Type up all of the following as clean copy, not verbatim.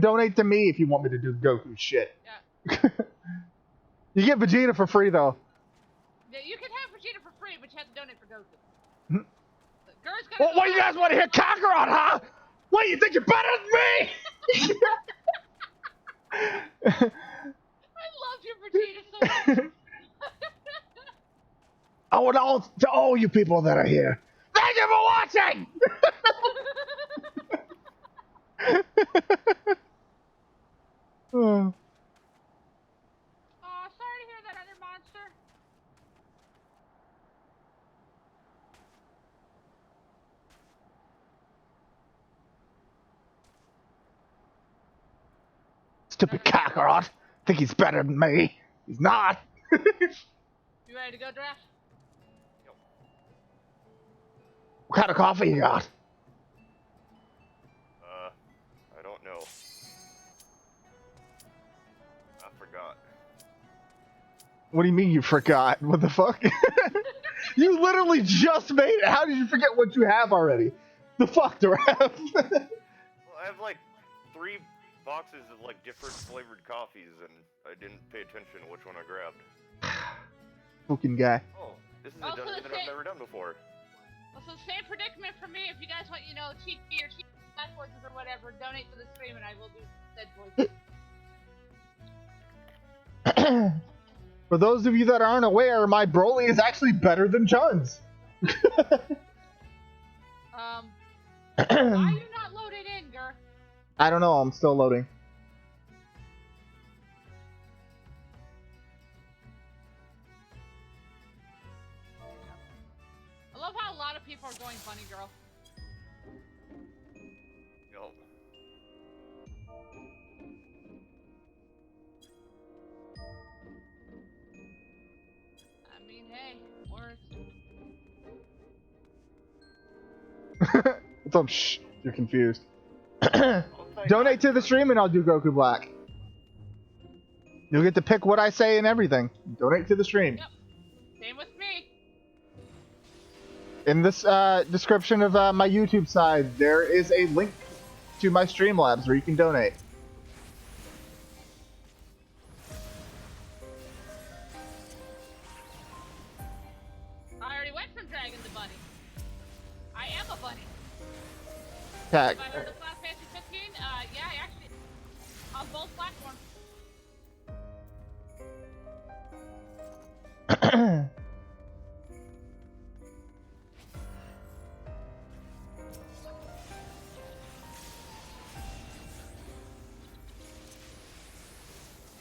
donate to me if you want me to do Goku shit. Yeah. You get Vegeta for free though. Yeah, you can have Vegeta for free, but you have to donate for Goku. Gur's Well, what you guys want to hear Kakarot, huh? What, you think you're better than me? I love your Vegeta so much. I want to all you people that are here. Thank you for watching! Oh, sorry to hear that, other monster. Stupid Kakarot. Think he's better than me. He's not. You ready to go, Draft? What kind of coffee you got? I don't know. I forgot. What do you mean you forgot? What the fuck? You literally just made it. How did you forget what you have already? The fuck, Giraffe? Well, I have like 3 boxes of like different flavored coffees, and I didn't pay attention to which one I grabbed. Fucking guy. Oh, this is a Also dungeon that I've never done before. Also, same predicament for me. If you guys want, you know, cheat me or cheat bad voices or whatever, donate to the stream and I will do said voices. For those of you that aren't aware, my Broly is actually better than Chun's. Why are you not loaded in, Gur? I don't know. I'm still loading. I love how a lot of people are going bunny girl. Yup. I mean, hey, words. Shh, you're confused. Donate to the stream and I'll do Goku Black. You'll get to pick what I say and everything. Donate to the stream. Yep. Same with me. In this description of my YouTube side, there is a link to my Streamlabs where you can donate. I already went from dragon to bunny. I am a bunny. Tag. Have I heard of Final Fantasy 15? Yeah, I actually on both platforms. I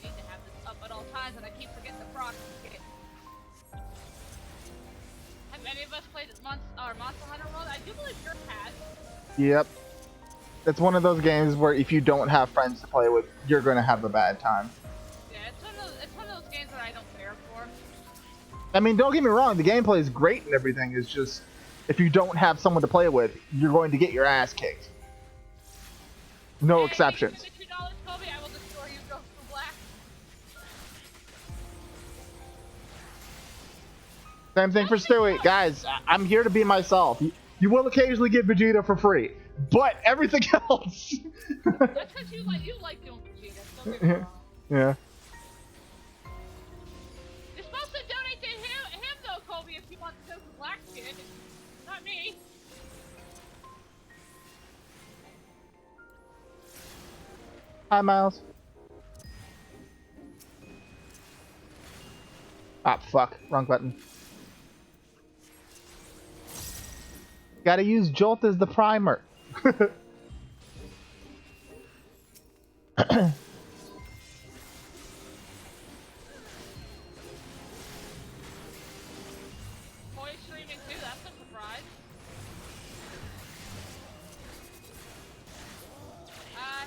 need to have this up at all times, and I keep forgetting the proc. Have any of us played Monster Hunter World? I do believe Europe has. Yep. It's one of those games where if you don't have friends to play with, you're going to have a bad time. Yeah, it's one of those games that I don't care for. I mean, don't get me wrong, the gameplay is great and everything. It's just, if you don't have someone to play with, you're going to get your ass kicked. No exceptions. $2, Kobe, I will destroy you, Goku Black. Same thing for Stewie. Guys, I'm here to be myself. You will occasionally get Vegeta for free, but everything else. That's because you like doing Vegeta. Don't get me wrong. Yeah. You're supposed to donate to him though, Kobe, if you want the Goku Black skin. Not me. Hi, Miles. Ah, fuck. Wrong button. Gotta use Jolt as the primer. Boy streaming too, that's a surprise.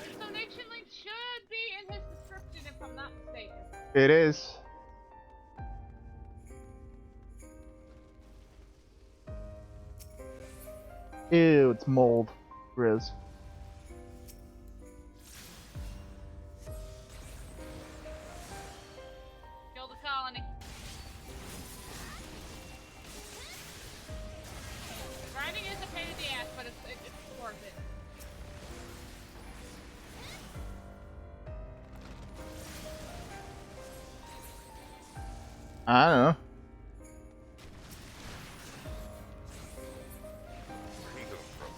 His donation link should be in his description if I'm not mistaken. It is. Ew, it's mold. Grizz. Kill the colony. Grinding is a pain in the ass, but it's worth it. I don't know. Where'd he come from?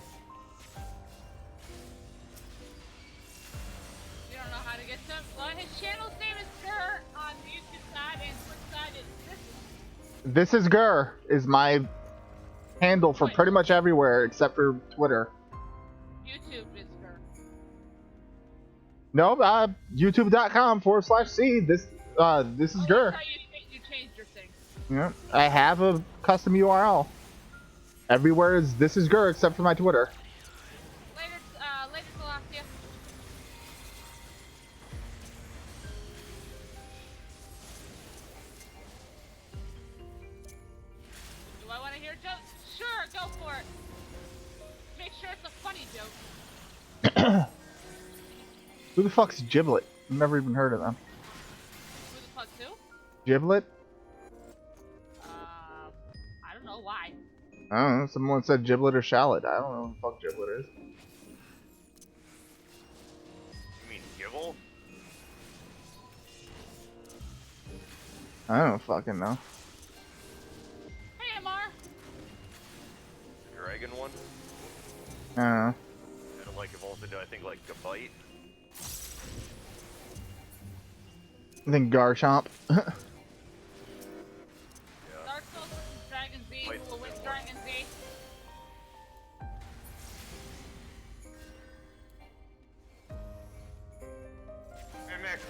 You don't know how to get to him? Well, his channel's name is Sir on the YouTube side, and Twitch side is This is Gur is my handle for pretty much everywhere except for Twitter. YouTube is Sir. No, youtube.com/C. This is Gur. That's how you changed your thing. Yeah, I have a custom URL. Everywhere is this is Gur except for my Twitter. Later, Celestia. Do I want to hear jokes? Sure, go for it. Make sure it's a funny joke. Who the fuck's Giblet? I've never even heard of them. Who the fuck who? Giblet? I don't know why. I don't know. Someone said Giblet or Shallot. I don't know what the fuck Giblet is. You mean Gibble? I don't fucking know. Hey, Amar. The dragon one? I don't know. And like evolved into, I think, like Gabite. I think Garchomp. Yeah. Dark Souls versus Dragon Z. Wait, Who will win what? Dragon Z? Mimic!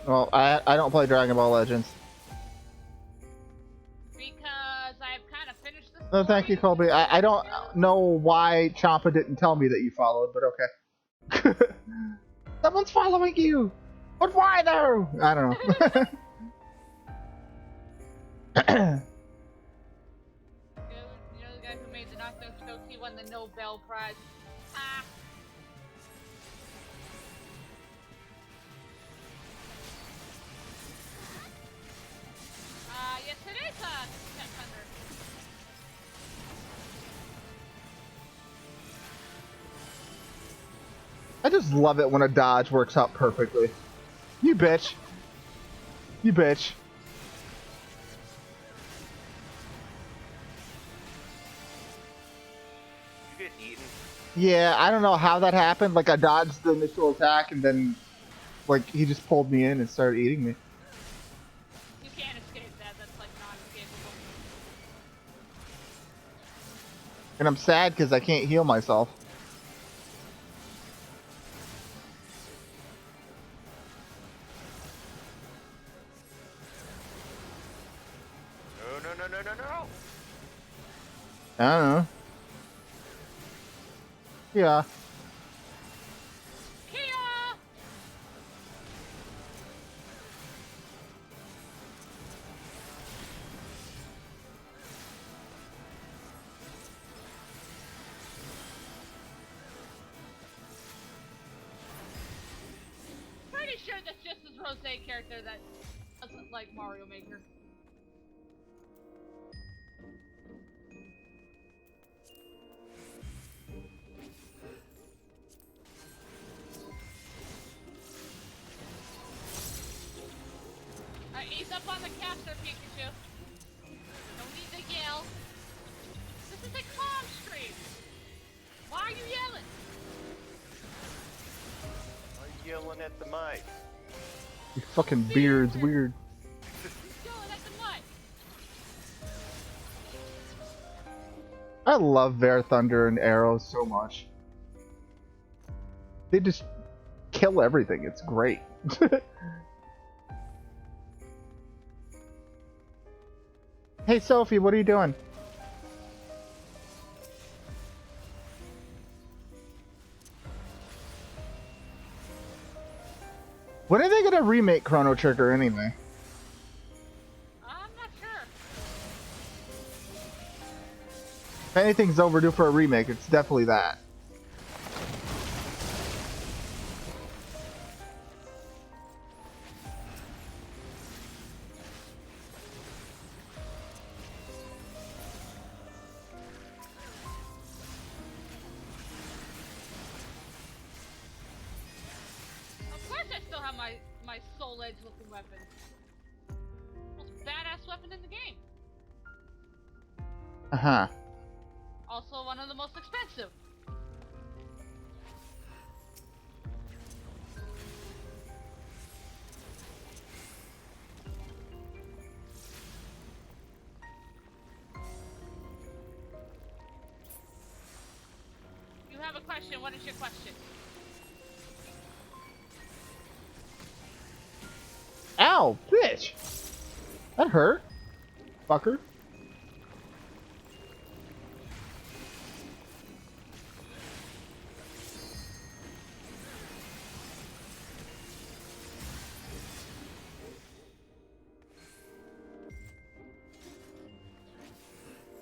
Well, I don't play Dragon Ball Legends. Because I've kind of finished this. No, thank you, Colby. I don't know why Champa didn't tell me that you followed, but okay. Someone's following you! But why though? I don't know. You know the guy who made the Knockdown Choke? He won the Nobel Prize. Ah. Yes, it is Tech Thunder. I just love it when a dodge works out perfectly. You bitch. You bitch. You get eaten. Yeah, I don't know how that happened. Like, I dodged the initial attack and then, like, he just pulled me in and started eating me. You can't escape that. That's like non-escapable. And I'm sad because I can't heal myself. No. I don't know. Yeah. Kia! Pretty sure that's just his Rose character that doesn't like Mario Maker. Ease up on the caster, Pikachu. Don't need to yell. This is a calm stream. Why are you yelling? I'm yelling at the mic. Your fucking beard's weird. He's yelling at the mic. I love Bear Thunder and Arrow so much. They just kill everything. It's great. Hey Sophie, what are you doing? When are they gonna remake Chrono Trigger anyway? I'm not sure. If anything's overdue for a remake, it's definitely that. my Soul Edge looking weapon. Most badass weapon in the game. Uh-huh. Also one of the most expensive. You have a question. What is your question? Ow, bitch! That hurt. Fucker.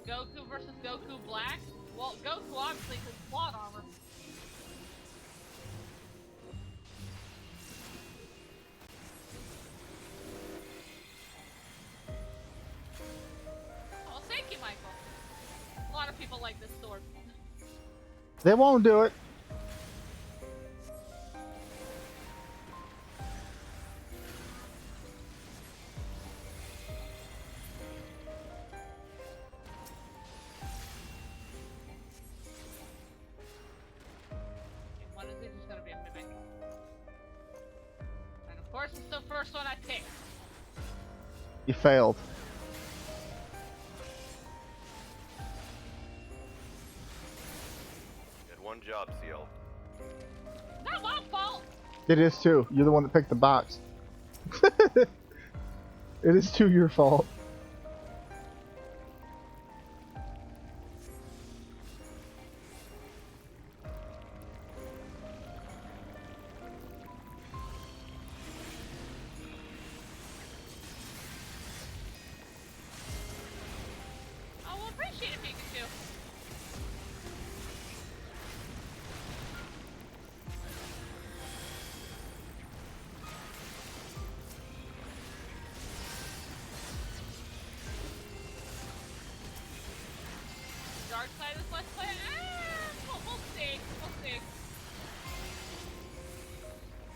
Goku versus Goku Black? Well, Goku obviously because plot armor. Oh, thank you, Michael. A lot of people like this sword. They won't do it. One of these is gonna be a mimic. And of course, it's the first one I picked. You failed. You had one job, CL. Not my fault. It is too. You're the one that picked the box. It is too your fault. I will appreciate it, Pikachu. Dark side is let's play. We'll see. We'll see.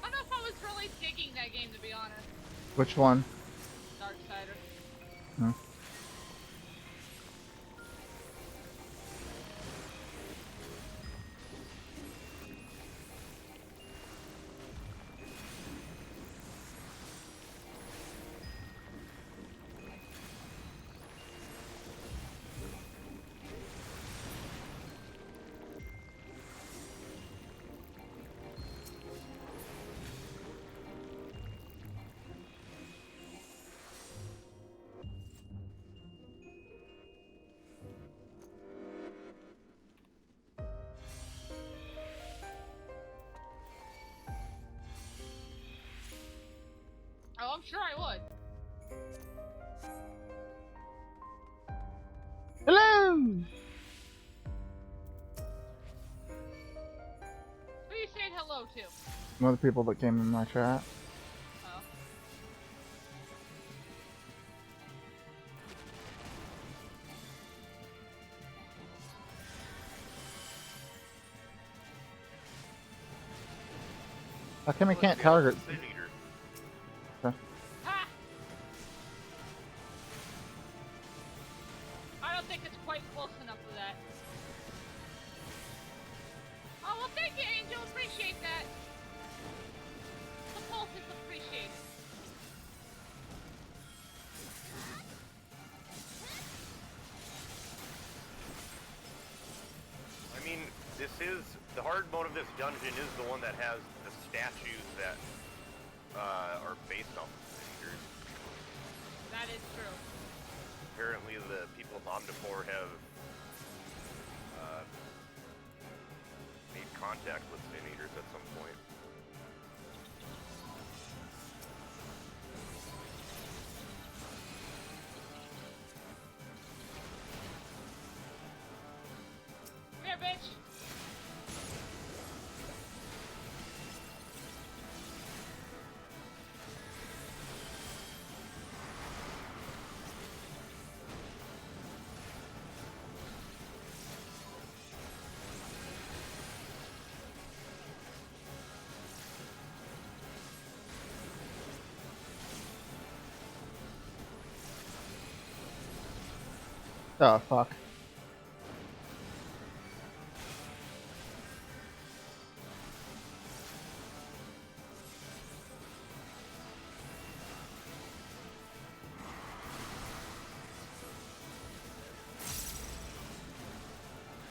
I don't know if I was really digging that game, to be honest. Which one? Darksider. Hmm. Oh, I'm sure I would. Hello! Who you saying hello to? One of the people that came in my chat. Oh. How come I can't CL 's target? a Sin Eater. Ha! I don't think it's quite close enough for that. Oh, well, thank you, Angel. Appreciate that. The pulse is appreciated. I mean, this is the hard mode of this dungeon is the one that has the statues that are based off of Sin Eaters. That is true. Apparently, the people of Omnivore have made contact with Sin Eaters at some point. Come here, bitch. Oh, fuck.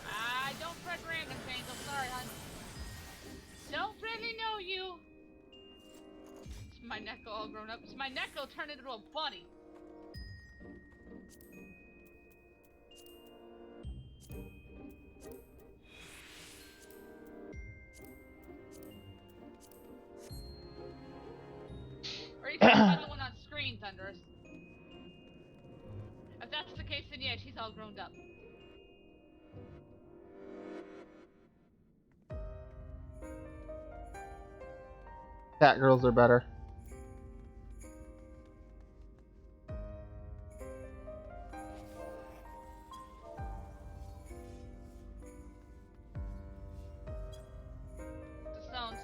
I don't press random things. I'm sorry, hon. Don't really know you. Is my Neko all grown up? Is my Neko turned into a bunny? Or are you talking about the one on screen, Thunderous? If that's the case, then yeah, she's all grown up. Cat girls are better. The stones.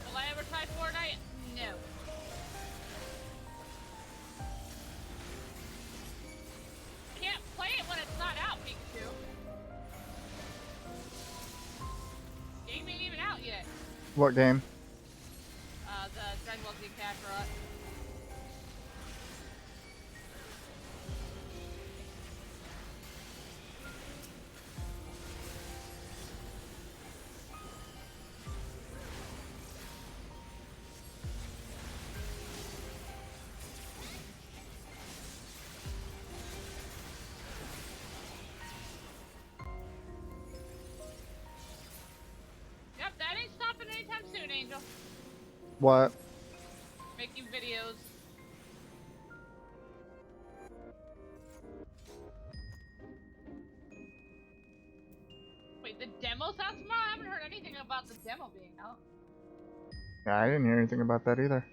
Will I ever try Fortnite? No. Can't play it when it's not out, Pikachu. Game ain't even out yet. What game? The Dragon Ball Z Kakarot. Yep, that ain't stopping anytime soon, Angel. What? Making videos. Wait, the demo's out tomorrow? I haven't heard anything about the demo being out. Yeah, I didn't hear anything about that either.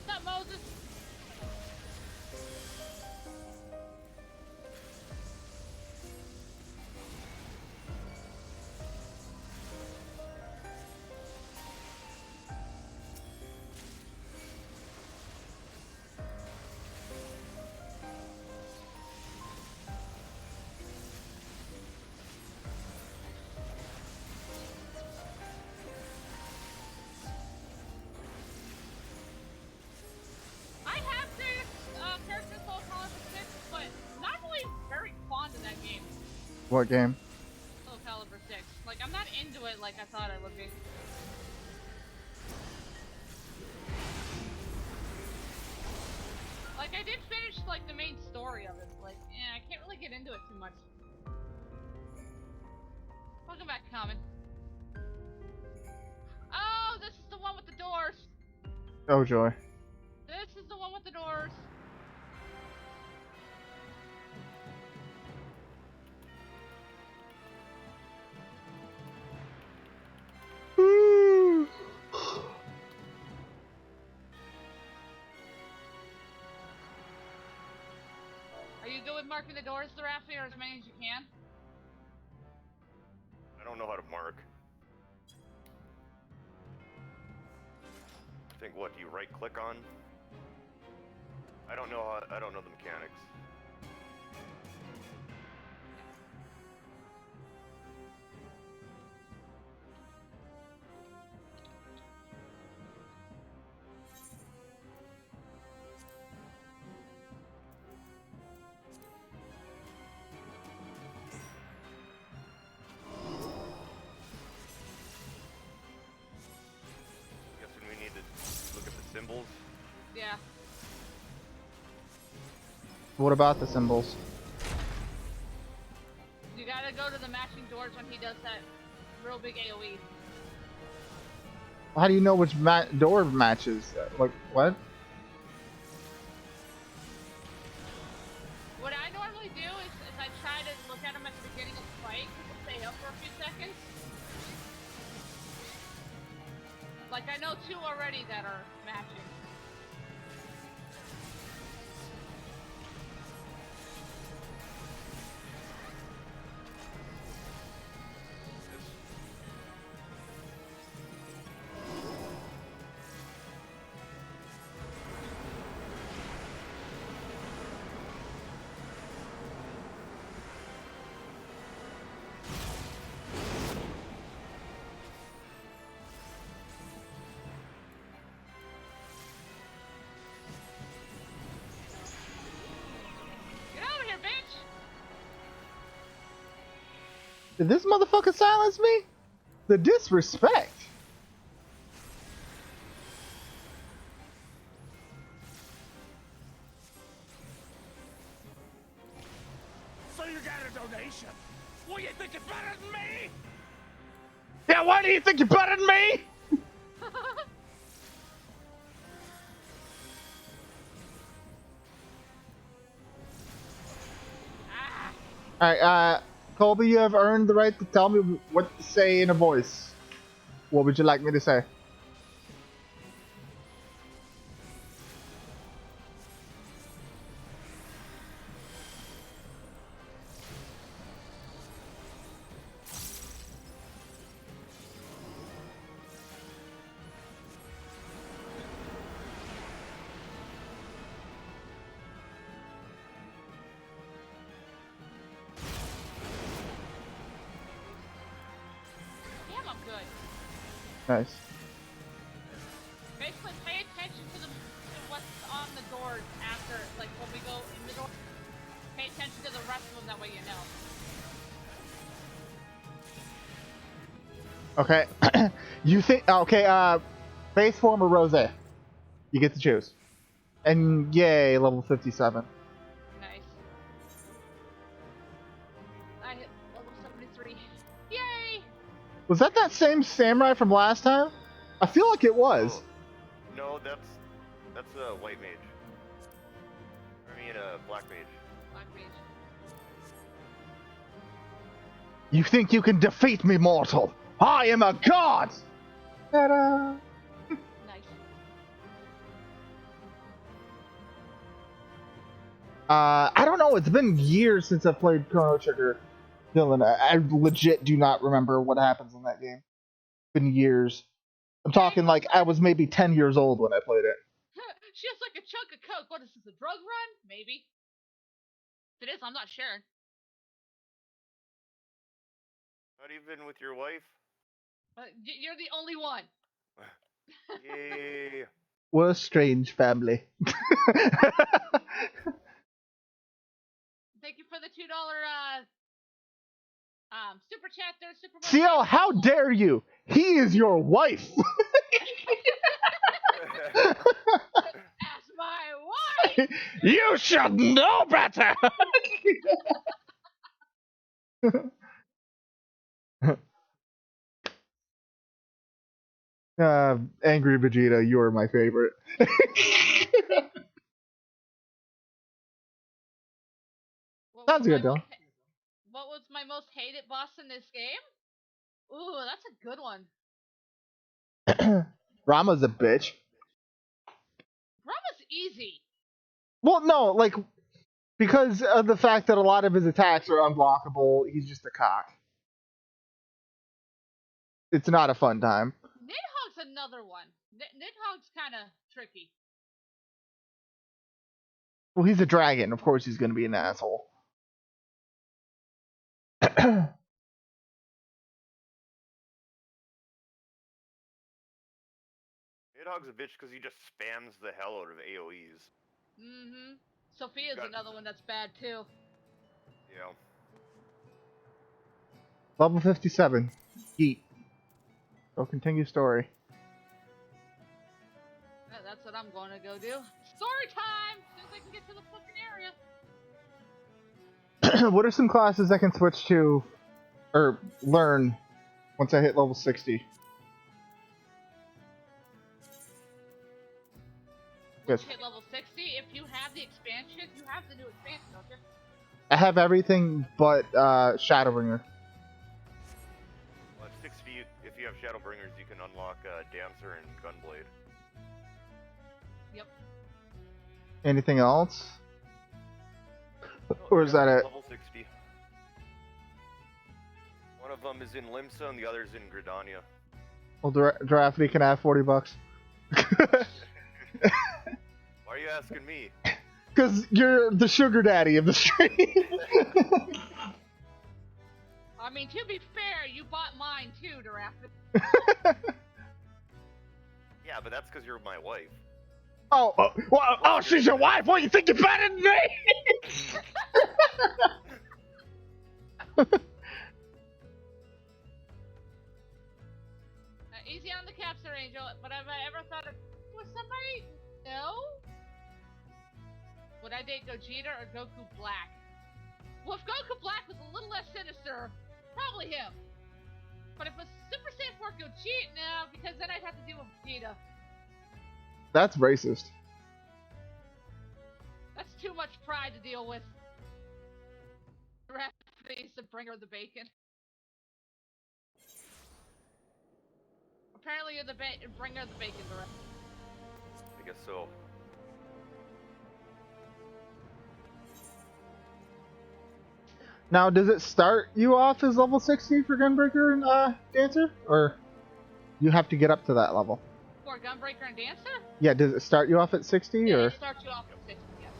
What's up, Moses? I have created characters called Calibur 6, but not really very fond of that game. What game? Soul Calibur 6. Like, I'm not into it like I thought I would be. Like, I did finish, like, the main story of it. Like, yeah, I can't really get into it too much. Welcome back, Common. Oh, this is the one with the doors. Oh joy. This is the one with the doors. Are you good with marking the doors, Seraphi, or as many as you can? I don't know how to mark. I think what, do you right click on? I don't know the mechanics. symbols. Yeah. What about the symbols? You gotta go to the matching doors when he does that real big AoE. How do you know which door matches? Like, what? What I normally do is I try to look at them at the beginning of the fight, because they'll stay up for a few seconds. Like, I know 2 already that are matching. Get over here, bitch! Did this motherfucker silence me? The disrespect. So you got a donation? Well, you think you're better than me? Yeah, why do you think you're better than me? Ah! Alright, Colby, you have earned the right to tell me what to say in a voice. What would you like me to say? Damn, I'm good. Nice. Basically, pay attention to what's on the doors after, like, when we go in the door. Pay attention to the rest of them, that way you know. Okay. You think... Okay, base form or rose? You get to choose. And yay, level 57. Nice. I hit level 73. Yay! Was that same samurai from last time? I feel like it was. Oh, no, that's a white mage. I mean, a black mage. Black mage. You think you can defeat me, mortal? I am a god! Ta-da! Nice. I don't know. It's been years since I've played Chrono Trigger. Dylan, I legit do not remember what happens in that game. It's been years. I'm talking like I was maybe 10 years old when I played it. She has like a chunk of coke. What is this, a drug run? Maybe. If it is, I'm not sure. Not even with your wife? You're the only one. Yay. What a strange family. Thank you for the $2 super chat there, super much. CL, how dare you? He is your wife! That's my wife! You should know better! Angry Vegeta, you are my favorite. Sounds good, though. What was my most hated boss in this game? Ooh, that's a good one. Rama's a bitch. Rama's easy. Well, no, like, because of the fact that a lot of his attacks are unblockable, he's just a cock. It's not a fun time. Nidhogg's another one. Nidhogg's kind of tricky. Well, he's a dragon. Of course he's going to be an asshole. Nidhogg's a bitch because he just spams the hell out of AoEs. Mm-hmm. Sophia's another one that's bad, too. Yeah. Level 57. Yeet. Go continue story. That's what I'm gonna go do. Story time! As soon as I can get to the fucking area. What are some classes I can switch to or learn once I hit level 60? Once you hit level 60, if you have the expansion, you have the new expansion, don't you? I have everything but Shadowbringer. Well, at 60, if you have Shadowbringers, you can unlock Dancer and Gunblade. Yep. Anything else? Or is that it? Level 60. One of them is in Limsa and the other's in Gridania. Well, Giraffe can have $40. Why are you asking me? Because you're the sugar daddy of the stream. I mean, to be fair, you bought mine too, Giraffe. Yeah, but that's because you're my wife. Oh, she's your wife? What, you think you're better than me? Easy on the capture, Angel, but have I ever thought of... Was somebody... No? Would I date Gogeta or Goku Black? Well, if Goku Black was a little less sinister, probably him. But if a Super Saiyan 4 Gogeta, no, because then I'd have to deal with Vegeta. That's racist. That's too much pride to deal with. Giraffe needs to bring her the bacon. Apparently you're the bring her the bacon, Giraffe. I guess so. Now, does it start you off as level 60 for Gunbreaker and Dancer? Or you have to get up to that level? For Gunbreaker and Dancer? Yeah, does it start you off at 60 Yeah, or? it starts you off at 60, yes.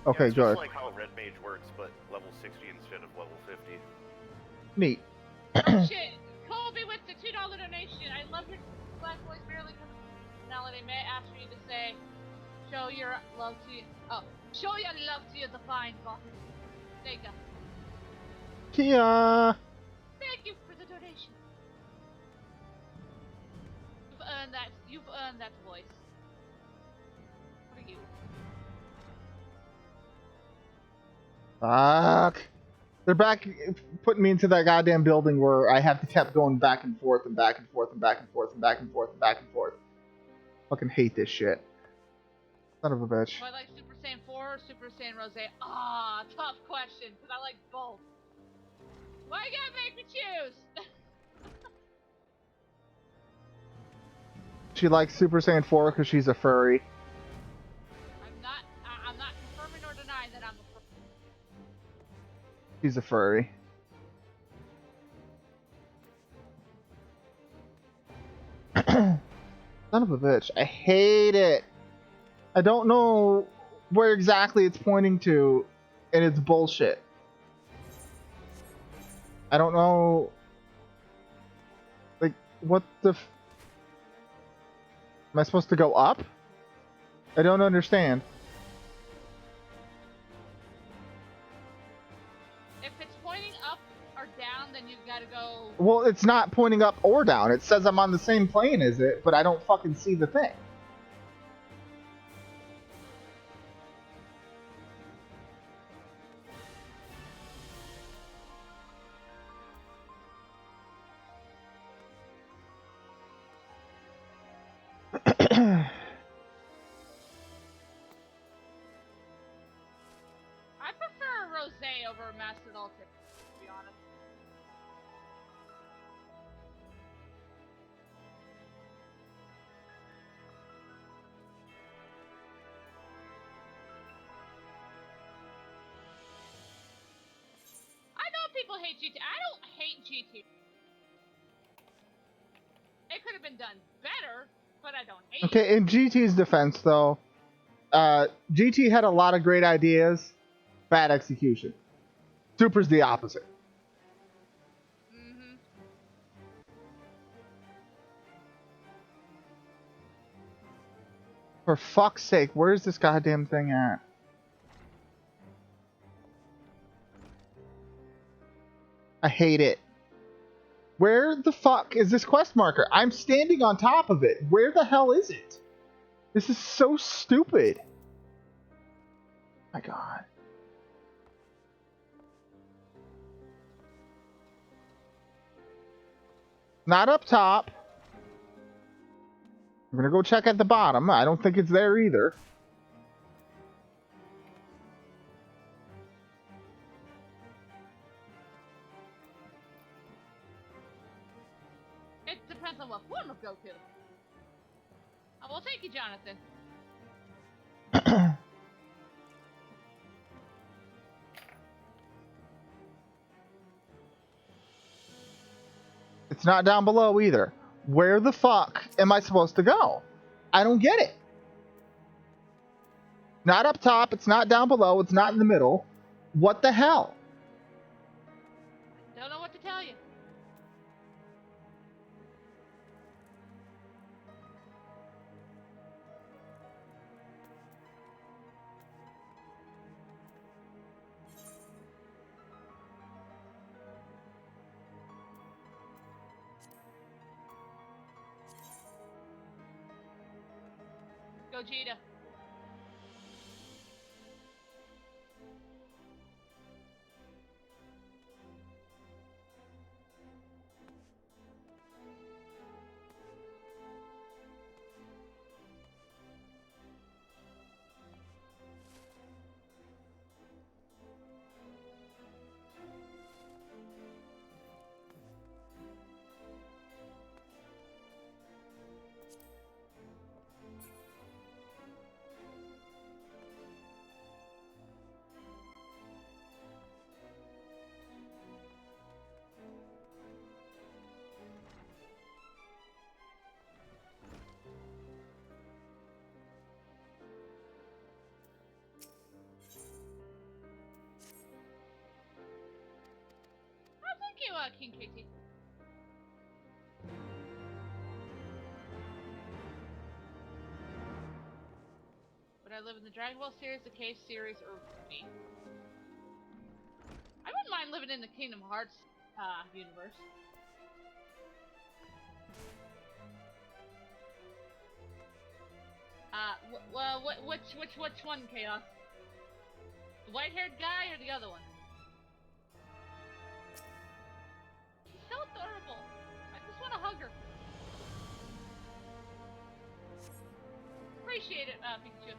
Okay, Yeah, it's good. just like how Red Mage works, but level 60 instead of level 50. Neat. Oh shit! Colby with the $2 donation. I love your Black Boys barely coming. Melody, may I ask you to say, show your love to show your love to the fine boss. Sega. Kia! Thank you for the donation. You've earned that voice. What are you? Fuck. They're back putting me into that goddamn building where I have to keep going back and forth and back and forth and back and forth and back and forth and back and forth. Fucking hate this shit. Son of a bitch. Do I like Super Saiyan 4 or Super Saiyan Rose? Ah, tough question, because I like both. Why you gotta make me choose? She likes Super Saiyan 4 because she's a furry. I'm not confirming or denying that I'm a furry. She's a furry. Son of a bitch. I hate it. I don't know where exactly it's pointing to, and it's bullshit. I don't know. Like, what the am I supposed to go up? I don't understand. If it's pointing up or down, then you gotta go. Well, it's not pointing up or down. It says I'm on the same plane as it, but I don't fucking see the thing. I prefer a Rose over a Master Ultimate, to be honest. I know people hate GT. I don't hate GT. It could have been done better, but I don't hate it. Okay, in GT's defense, though, GT had a lot of great ideas, bad execution. Super's the opposite. Mm-hmm. For fuck's sake, where's this goddamn thing at? I hate it. Where the fuck is this quest marker? I'm standing on top of it. Where the hell is it? This is so stupid. My God. Not up top. I'm gonna go check at the bottom. I don't think it's there either. It depends on what form of Goku. Oh, well, thank you, Jonathan. It's not down below either. Where the fuck am I supposed to go? I don't get it. Not up top, it's not down below, it's not in the middle. What the hell? Don't know what to tell you. Gogeta. Oh, thank you, King KT. Would I live in the Dragon Ball series, the Cave series, or me? I wouldn't mind living in the Kingdom Hearts universe. Which one, Chaos? The white-haired guy or the other one? She's so adorable. I just want to hug her. Appreciate it, Pikachu.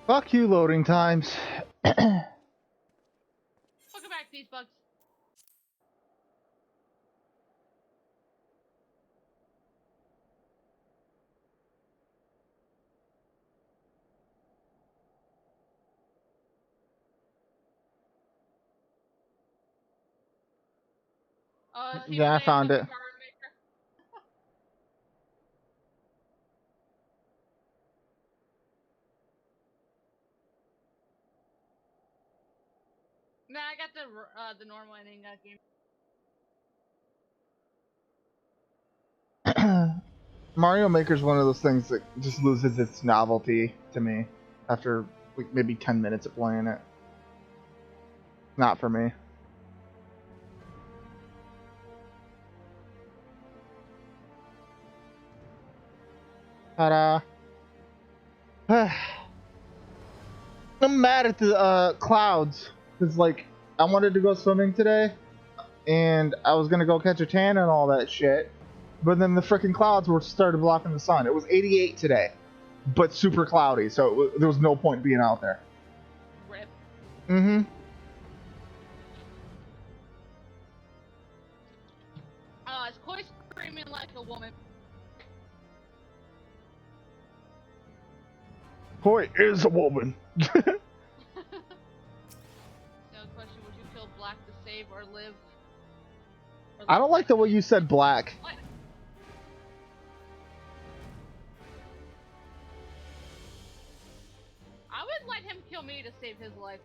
Fuck you, loading times. Welcome back, these bugs. Yeah, I found it. Nah, I got the normal ending game. Mario Maker's one of those things that just loses its novelty to me after like maybe 10 minutes of playing it. Not for me. Ta-da. I'm mad at the clouds because like I wanted to go swimming today and I was gonna go catch a tan and all that shit, but then the freaking clouds were started blocking the sun. It was 88 today, but super cloudy, so there was no point being out there. Rip. Mm-hmm. Is Koi screaming like a woman? Koi is a woman. So, question: would you kill Black to save or live? I don't like the way you said black. What? I would good.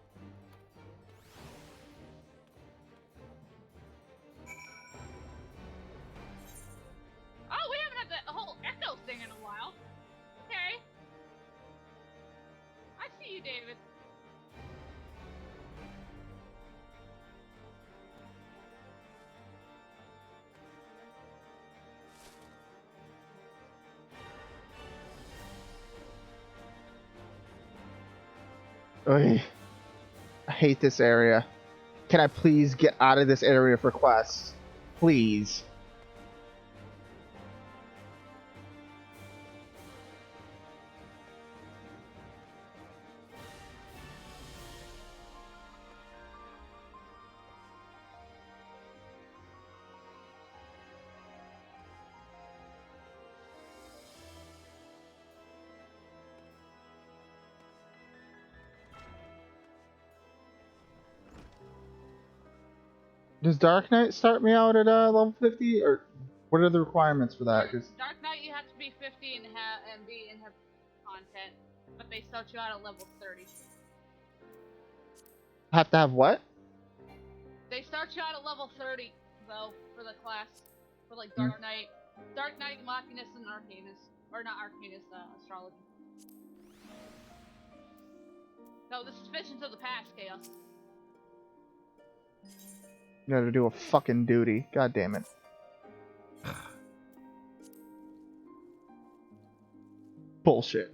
Oh, we haven't had the whole echo thing in a while. Okay. I see you, David. Oy. I hate this area. Can I please get out of this area for quests? Please. Does Dark Knight start me out at level 50, or what are the requirements for that? Cause Dark Knight, you have to be 50 and be in have content, but they start you out at level 30. have to have what? They start you out at level 30, though, for the class. For, like, Dark Knight. Dark Knight, Machinus, and Arcanus. Or not Arcanus, Astrology. No, this is Visions of the Past, Chaos. You gotta do a fucking duty. God damn it. Bullshit.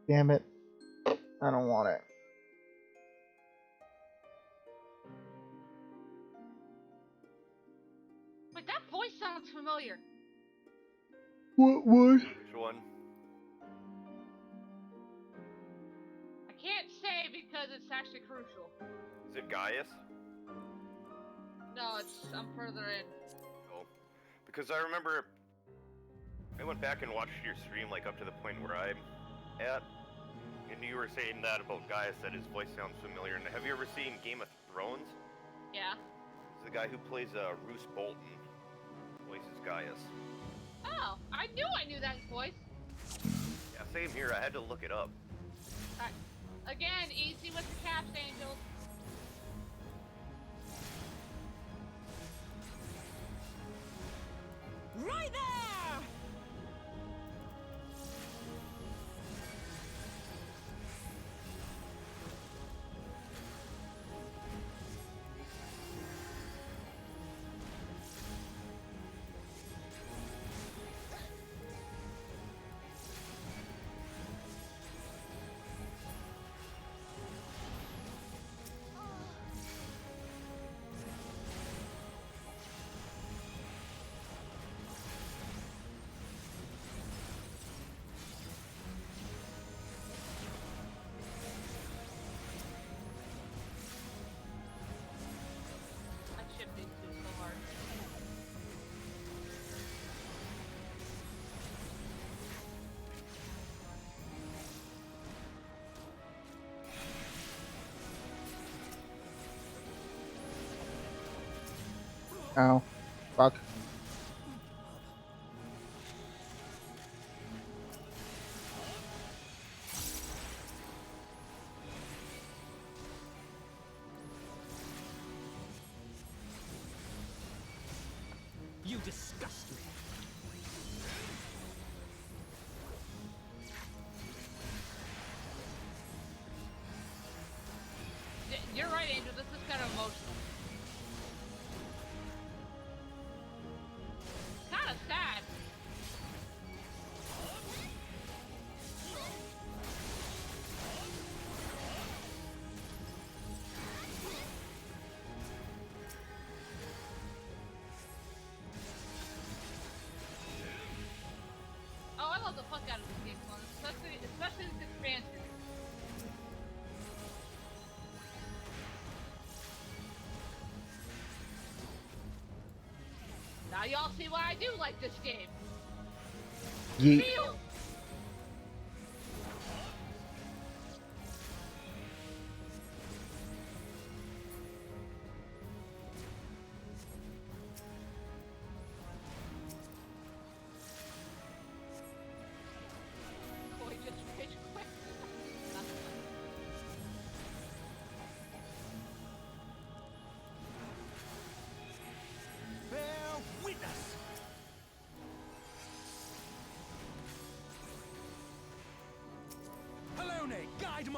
Damn it. I don't want it. Wait, that voice sounds familiar. What? Which one? I can't say because it's actually crucial. Is it Gaius? No, I'm further in. Oh. Because I remember I went back and watched your stream like up to the point where I'm at, and you were saying that about Gaius, that his voice sounds familiar. And have you ever seen Game of Thrones? Yeah. He's the guy who plays Roose Bolton, voices Gaius. Oh, I knew that voice. Yeah, same here. I had to look it up. Again, easy with the caps, Angels. Right there! I chipped into it so hard. Ow. Fuck. You disgust me. You're right, Angel. This is kind of emotional. Kind of sad. Oh, I love the fuck out of this game, especially this expansion. Now y'all see why I do like this game. Yeet. Feel.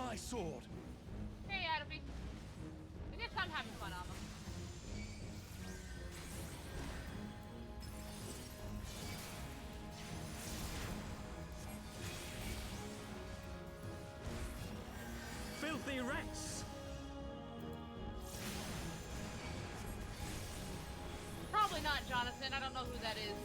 my sword. Hey, Adamie. I guess I'm having fun on them. Filthy Rex. Probably not Jonathan. I don't know who that is.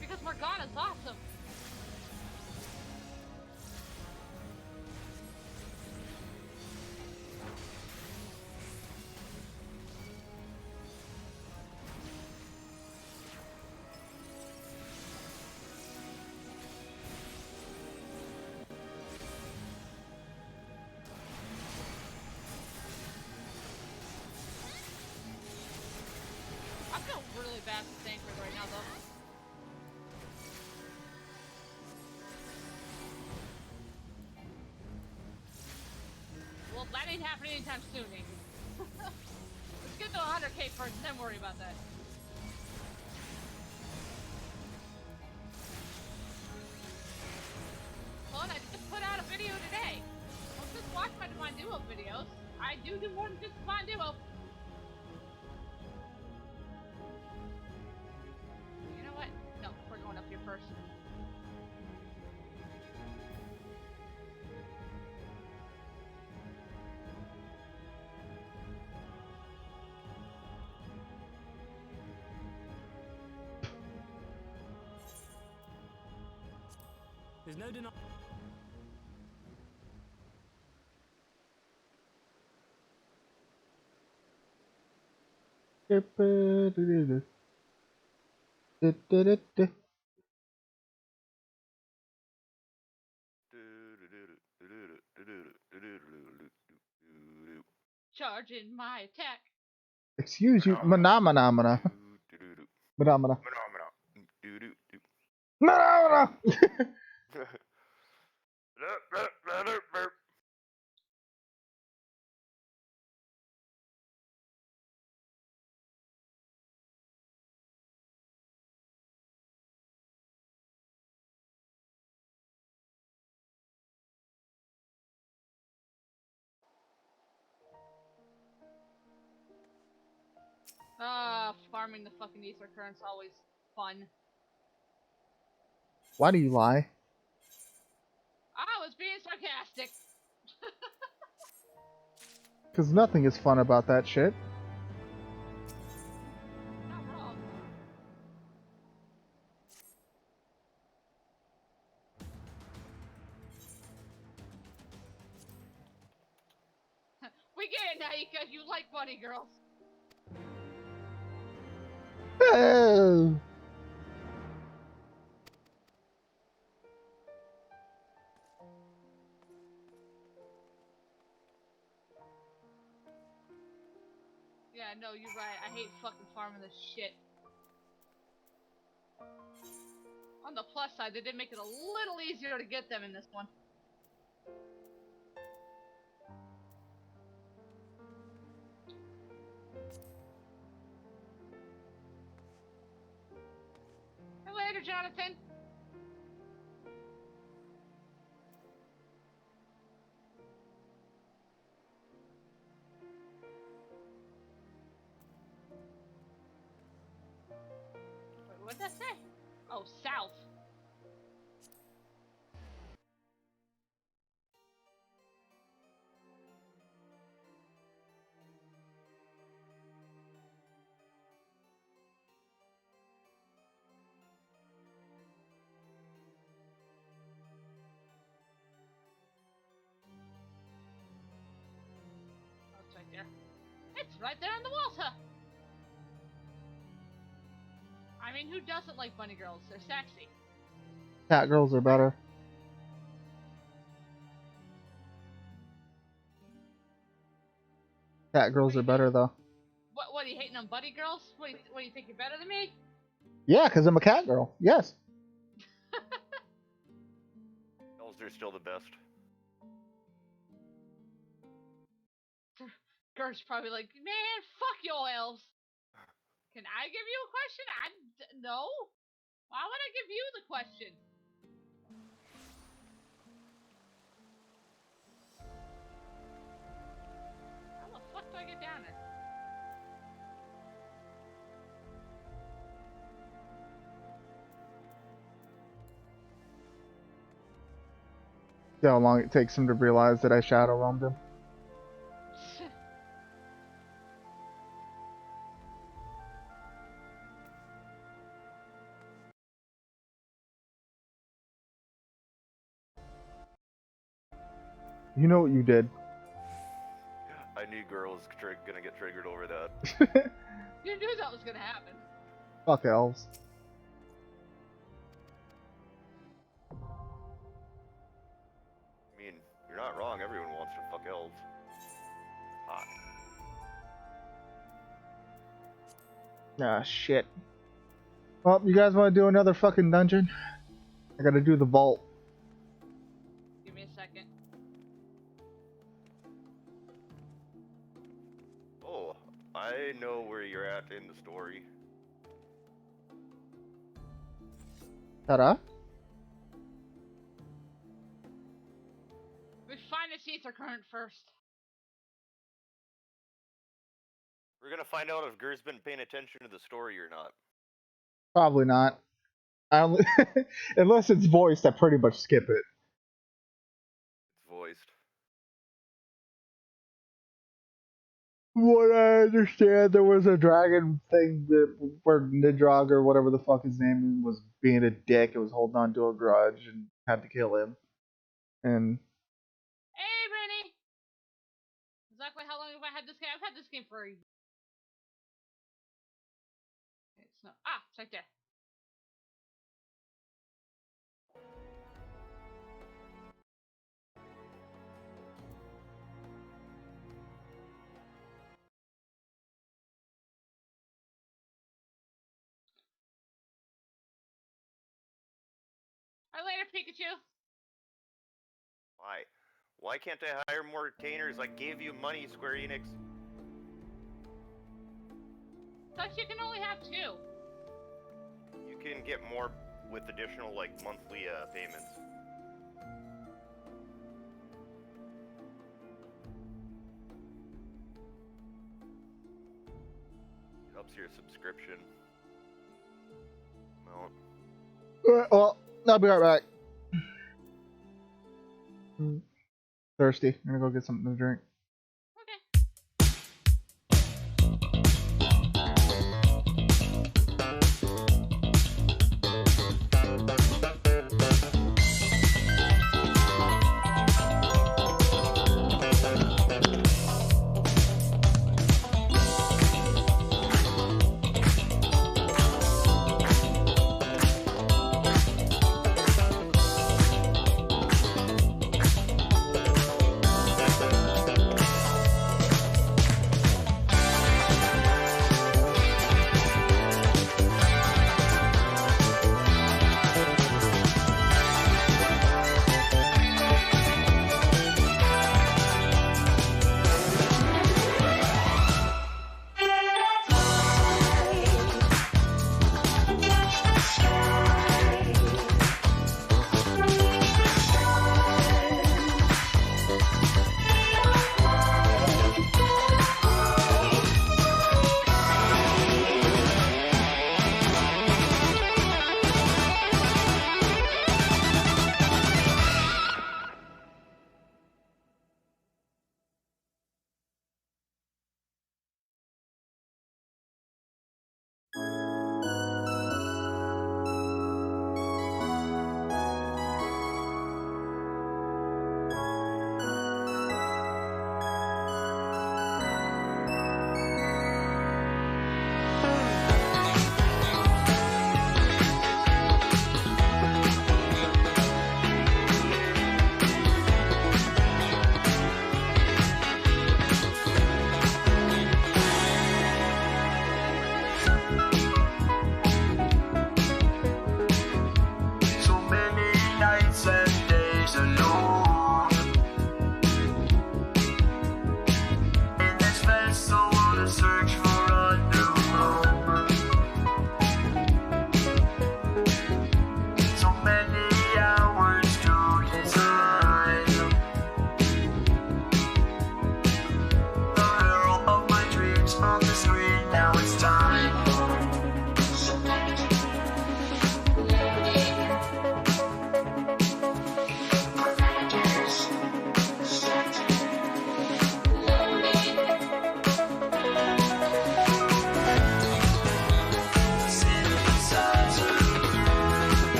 Because Morgana's awesome. I feel really bad for Thancred right now, though. Well, that ain't happening anytime soon, Nate. Let's get to 100k first, and then worry about that. Well, and I just put out a video today. Don't just watch my Divine Duo videos. I do more than just Divine Duo. You know what? No, we're going up here first. There's no denying. Charging my attack. Excuse you, Manamana. Manamana. Manamana. Farming the fucking ether current's always fun. Why do you lie? I was being sarcastic. Because nothing is fun about that shit. Not wrong. We get it, Naika. You like bunny girls. Oh. Yeah, no, you're right. I hate fucking farming this shit. On the plus side, they did make it a little easier to get them in this one. See you later, Jonathan. Wait, what'd that say? Oh, south. Oh, it's right there. It's right there on the water. I mean, who doesn't like bunny girls? They're sexy. Cat girls are better. Cat girls are better though. What are you hating on buddy girls? What do you think you're better than me? Yeah, because I'm a cat girl. Yes. Elves are still the best. Gert's probably like, man, fuck you elves. Can I give you a question? No. Why would I give you the question? How the fuck do I get down there? See how long it takes him to realize that I shadow roamed him. You know what you did. I knew girls gonna get triggered over that. You knew that was gonna happen. Fuck elves. I mean, you're not wrong. Everyone wants to fuck elves. Hot. Ah, shit. Well, you guys want to do another fucking dungeon? I gotta do the vault. Give me a second. Oh, I know where you're at in the story. Ta-da. We find the Caesar current first. We're gonna find out if Ger's been paying attention to the story or not. Probably not. I only unless it's voiced, I pretty much skip it. It's voiced. What I understand, there was a dragon thing that where Nidrogg or whatever the fuck his name was being a dick. It was holding on to a grudge and had to kill him. And Hey, Rennie! Exactly how long have I had this game? I've had this game for a... It's not... Ah, it's right there. Later, Pikachu. Why? Why can't I hire more retainers? I gave you money, Square Enix. But you can only have 2. You can get more with additional, like, monthly payments. It ups your subscription amount. well, I'll be right back. Thirsty. I'm gonna go get something to drink.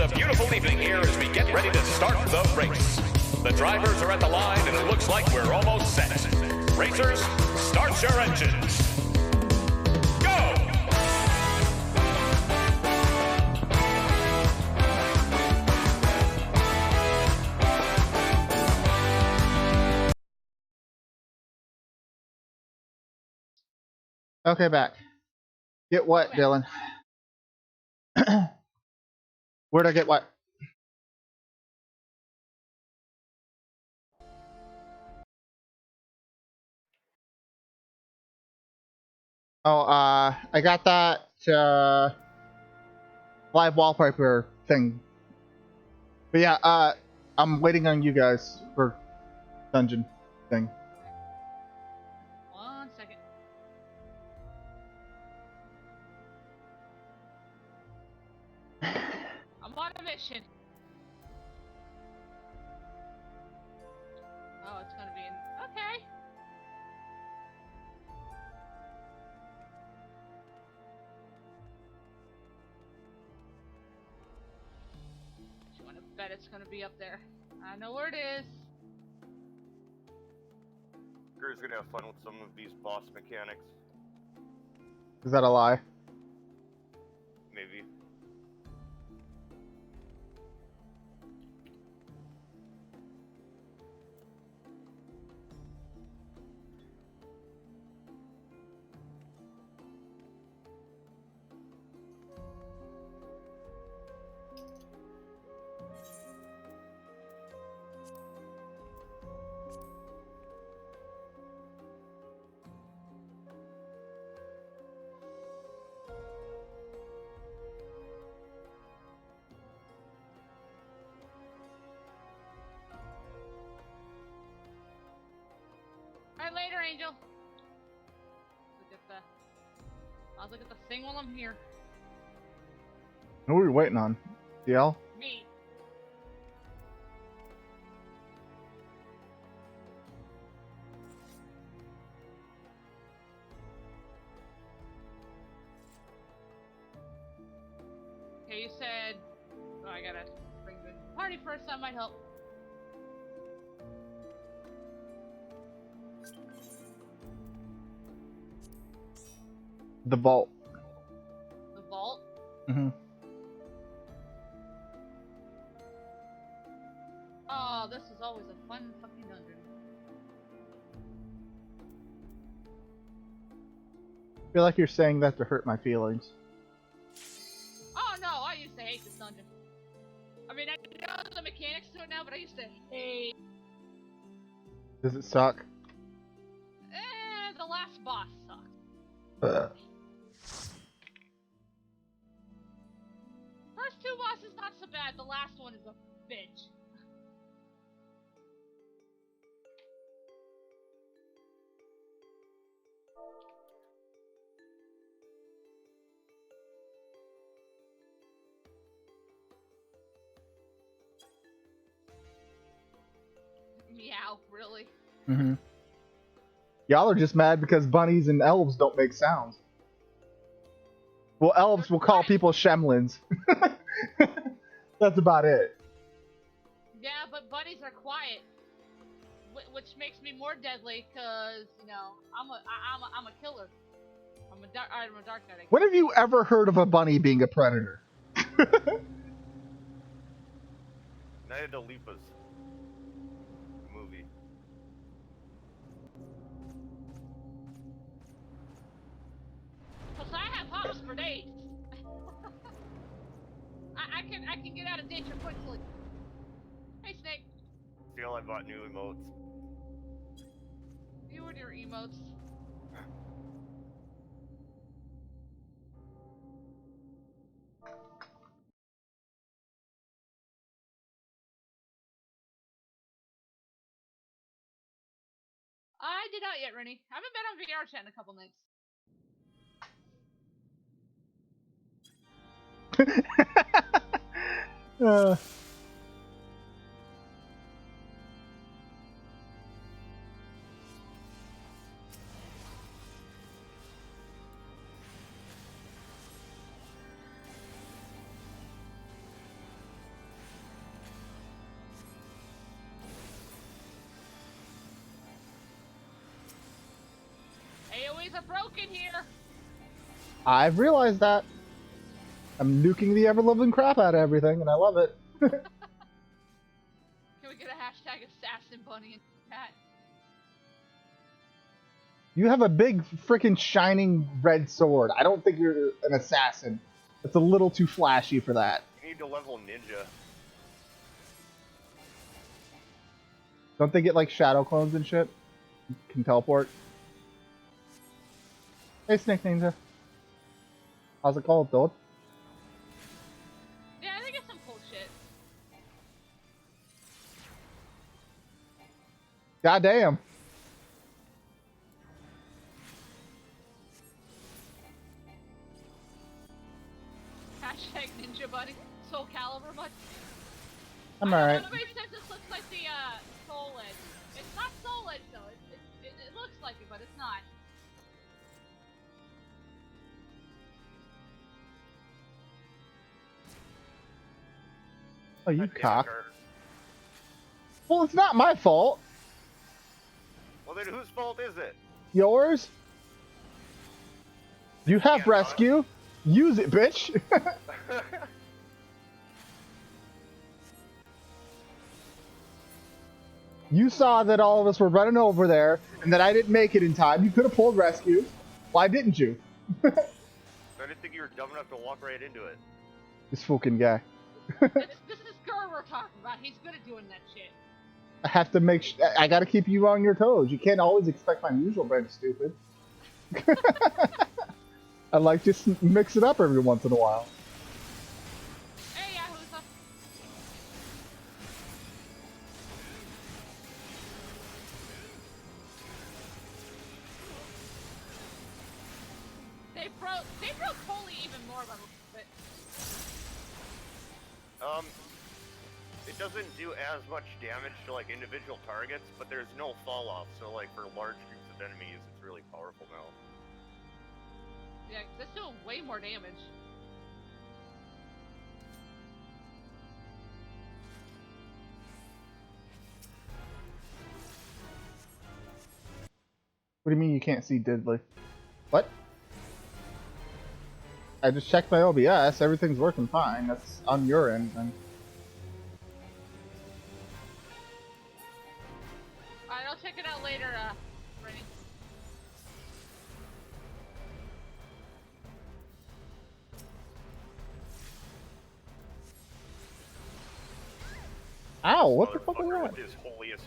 a beautiful evening here as we get ready to start the race. The drivers are at the line and it looks like we're almost set. Racers, start your engines. Go! Okay, back. Get what, Okay. Dylan? Where'd I get what? Oh, I got that live wallpaper thing. But yeah, I'm waiting on you guys for dungeon thing. 1 second. I'm on a mission. Oh, it's gonna be in. Okay. You wanna bet it's gonna be up there? I know where it is. Drew's gonna have fun with some of these boss mechanics. Is that a lie? Maybe. Alright, later, Angel. I'll look at the thing while I'm here. Who are we waiting on? DL? Me. Okay, you said. Oh, I gotta bring the party first. That might help. The vault. The vault. Mm-hmm. Oh, this is always a fun fucking dungeon. I feel like you're saying that to hurt my feelings. Oh no, I used to hate this dungeon. I mean, I know the mechanics to it now, but I used to hate. Does it suck? The last boss sucked. First two bosses not so bad. The last one is a bitch. Meow, really? Mm-hmm. Y'all are just mad because bunnies and elves don't make sounds. Well, elves will call people shemlins. That's about it. Yeah, but bunnies are quiet, which makes me more deadly. Cause you know I'm a killer. I'm a dark knight. When have you ever heard of a bunny being a predator? Night of the Lepas movie. Cause I have hops for days. I can get out of danger quickly. Hey Snake, See how I bought new emotes? you and your emotes. I did not yet, Rennie. I haven't been on VR chat in a couple nights. Enemies are broken here. I've realized that. I'm nuking the ever-loving crap out of everything, and I love it. Can we get a hashtag assassin bunny in chat? You have a big freaking shining red sword. I don't think you're an assassin. It's a little too flashy for that. You need to level ninja. Don't they get like shadow clones and shit? Can teleport. Hey, Snake Ninja. How's it called, dude? Yeah, I think it's some cool shit. Goddamn. Hashtag ninja bunny. Soul Calibur bunny. I'm alright. Nobody says this looks like the Soul Edge. It's not Soul Edge though. It looks like it, but it's not. Oh, you God damn, cock. Gar. Well, it's not my fault. Well, then whose fault is it? Yours? You have Yeah, rescue. Use it, bitch. You saw that all of us were running over there and that I didn't make it in time. You could have pulled rescue. Why didn't you? I didn't think you were dumb enough to walk right into it. This fucking guy. This is Gur we're talking about. He's good at doing that shit. I have to make I gotta keep you on your toes. You can't always expect my usual brand of stupid. I like to mix it up every once in a while. Hey, Yahuza. They broke Holy even more by a little bit. It doesn't do as much damage to like individual targets, but there's no fall off. So like for large groups of enemies, it's really powerful now. Yeah, 'cause it's doing way more damage. What do you mean you can't see Diddley? What? I just checked my OBS. Everything's working fine. That's on your end, then. Alright, I'll check it out later, Rennie. Ow! What the fuck was Motherfucker that? with his holiest.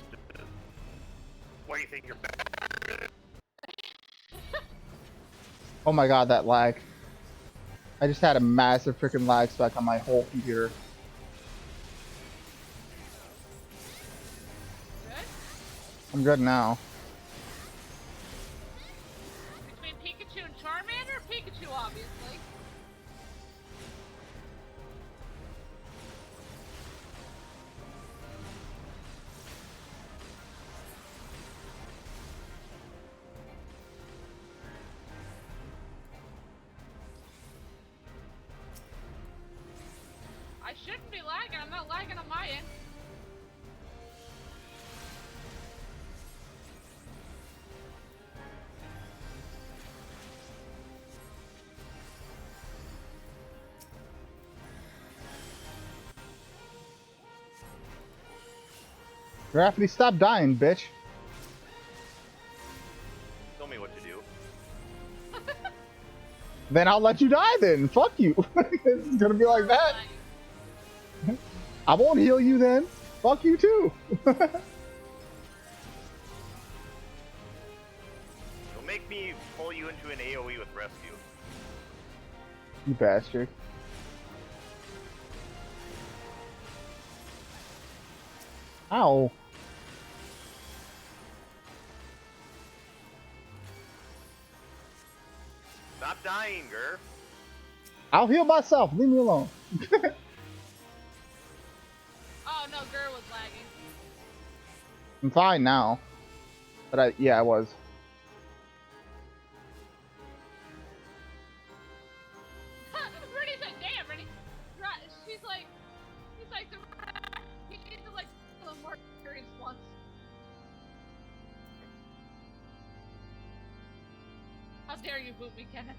What do you think you're back? Oh my god, that lag. I just had a massive freaking lag spike on my whole computer. Good? I'm good now. Between Pikachu and Charmander? Pikachu, obviously. I shouldn't be lagging. I'm not lagging on my end. Graffiti, stop dying, bitch. Tell me what to do. Then I'll let you die then. Fuck you. It's gonna be like that. I won't heal you then. Fuck you too. You'll make me pull you into an AoE with rescue. You bastard. Ow. Stop dying, Gur. I'll heal myself. Leave me alone. Oh no, Gur was lagging. I'm fine now. But yeah, I was. Rennie's like, damn, Rennie. She's like, you need to like a little more experience once. How dare you boot me, Kenneth?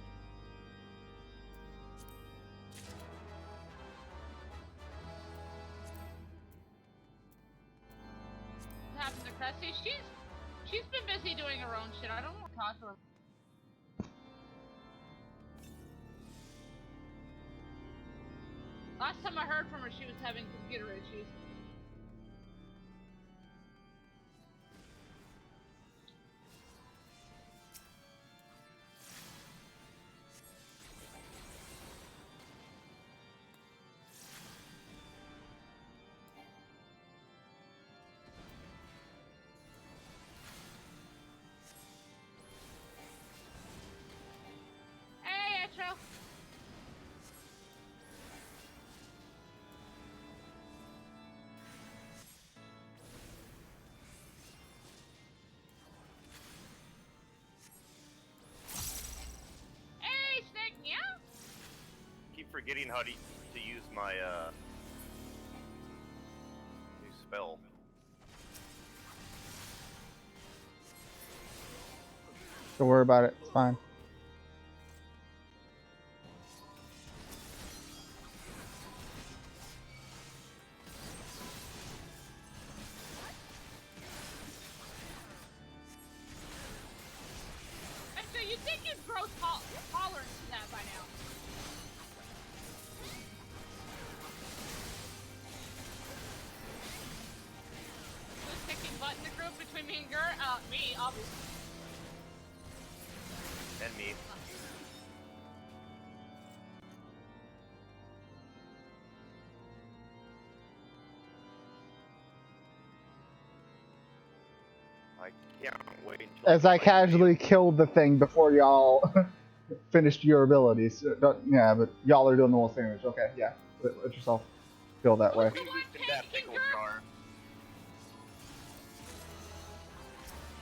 What happened to Cressy? She's been busy doing her own shit. I don't want to talk to her. Last time I heard from her, she was having computer issues. Hey, Etro. Hey, Snake Meow. Keep forgetting how to use my new spell. Don't worry about it. It's fine. So you think you'd grow tolerance to that by now? Who's kicking butt in the group between me and Gur? Me, obviously. And me. I can't wait until As I play casually killed the thing before y'all finished your abilities. Yeah, but y'all are doing the most damage. Okay, yeah. Let yourself feel that way. We weakened that pickle jar.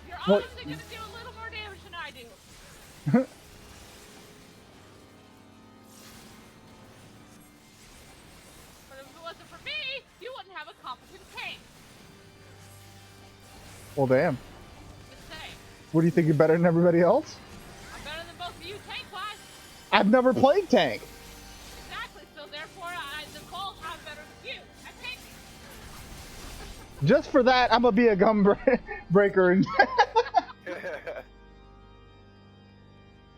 You're What- honestly gonna do a little more damage than I do. But if it wasn't for me, you wouldn't have a competent tank. Well, damn. Just saying. What do you think you're better than everybody else? I'm better than both of you tank-wise. I've never played tank. Exactly, so therefore I default I'm better than you. I tank. Just for that, I'm gonna be a gun breaker, and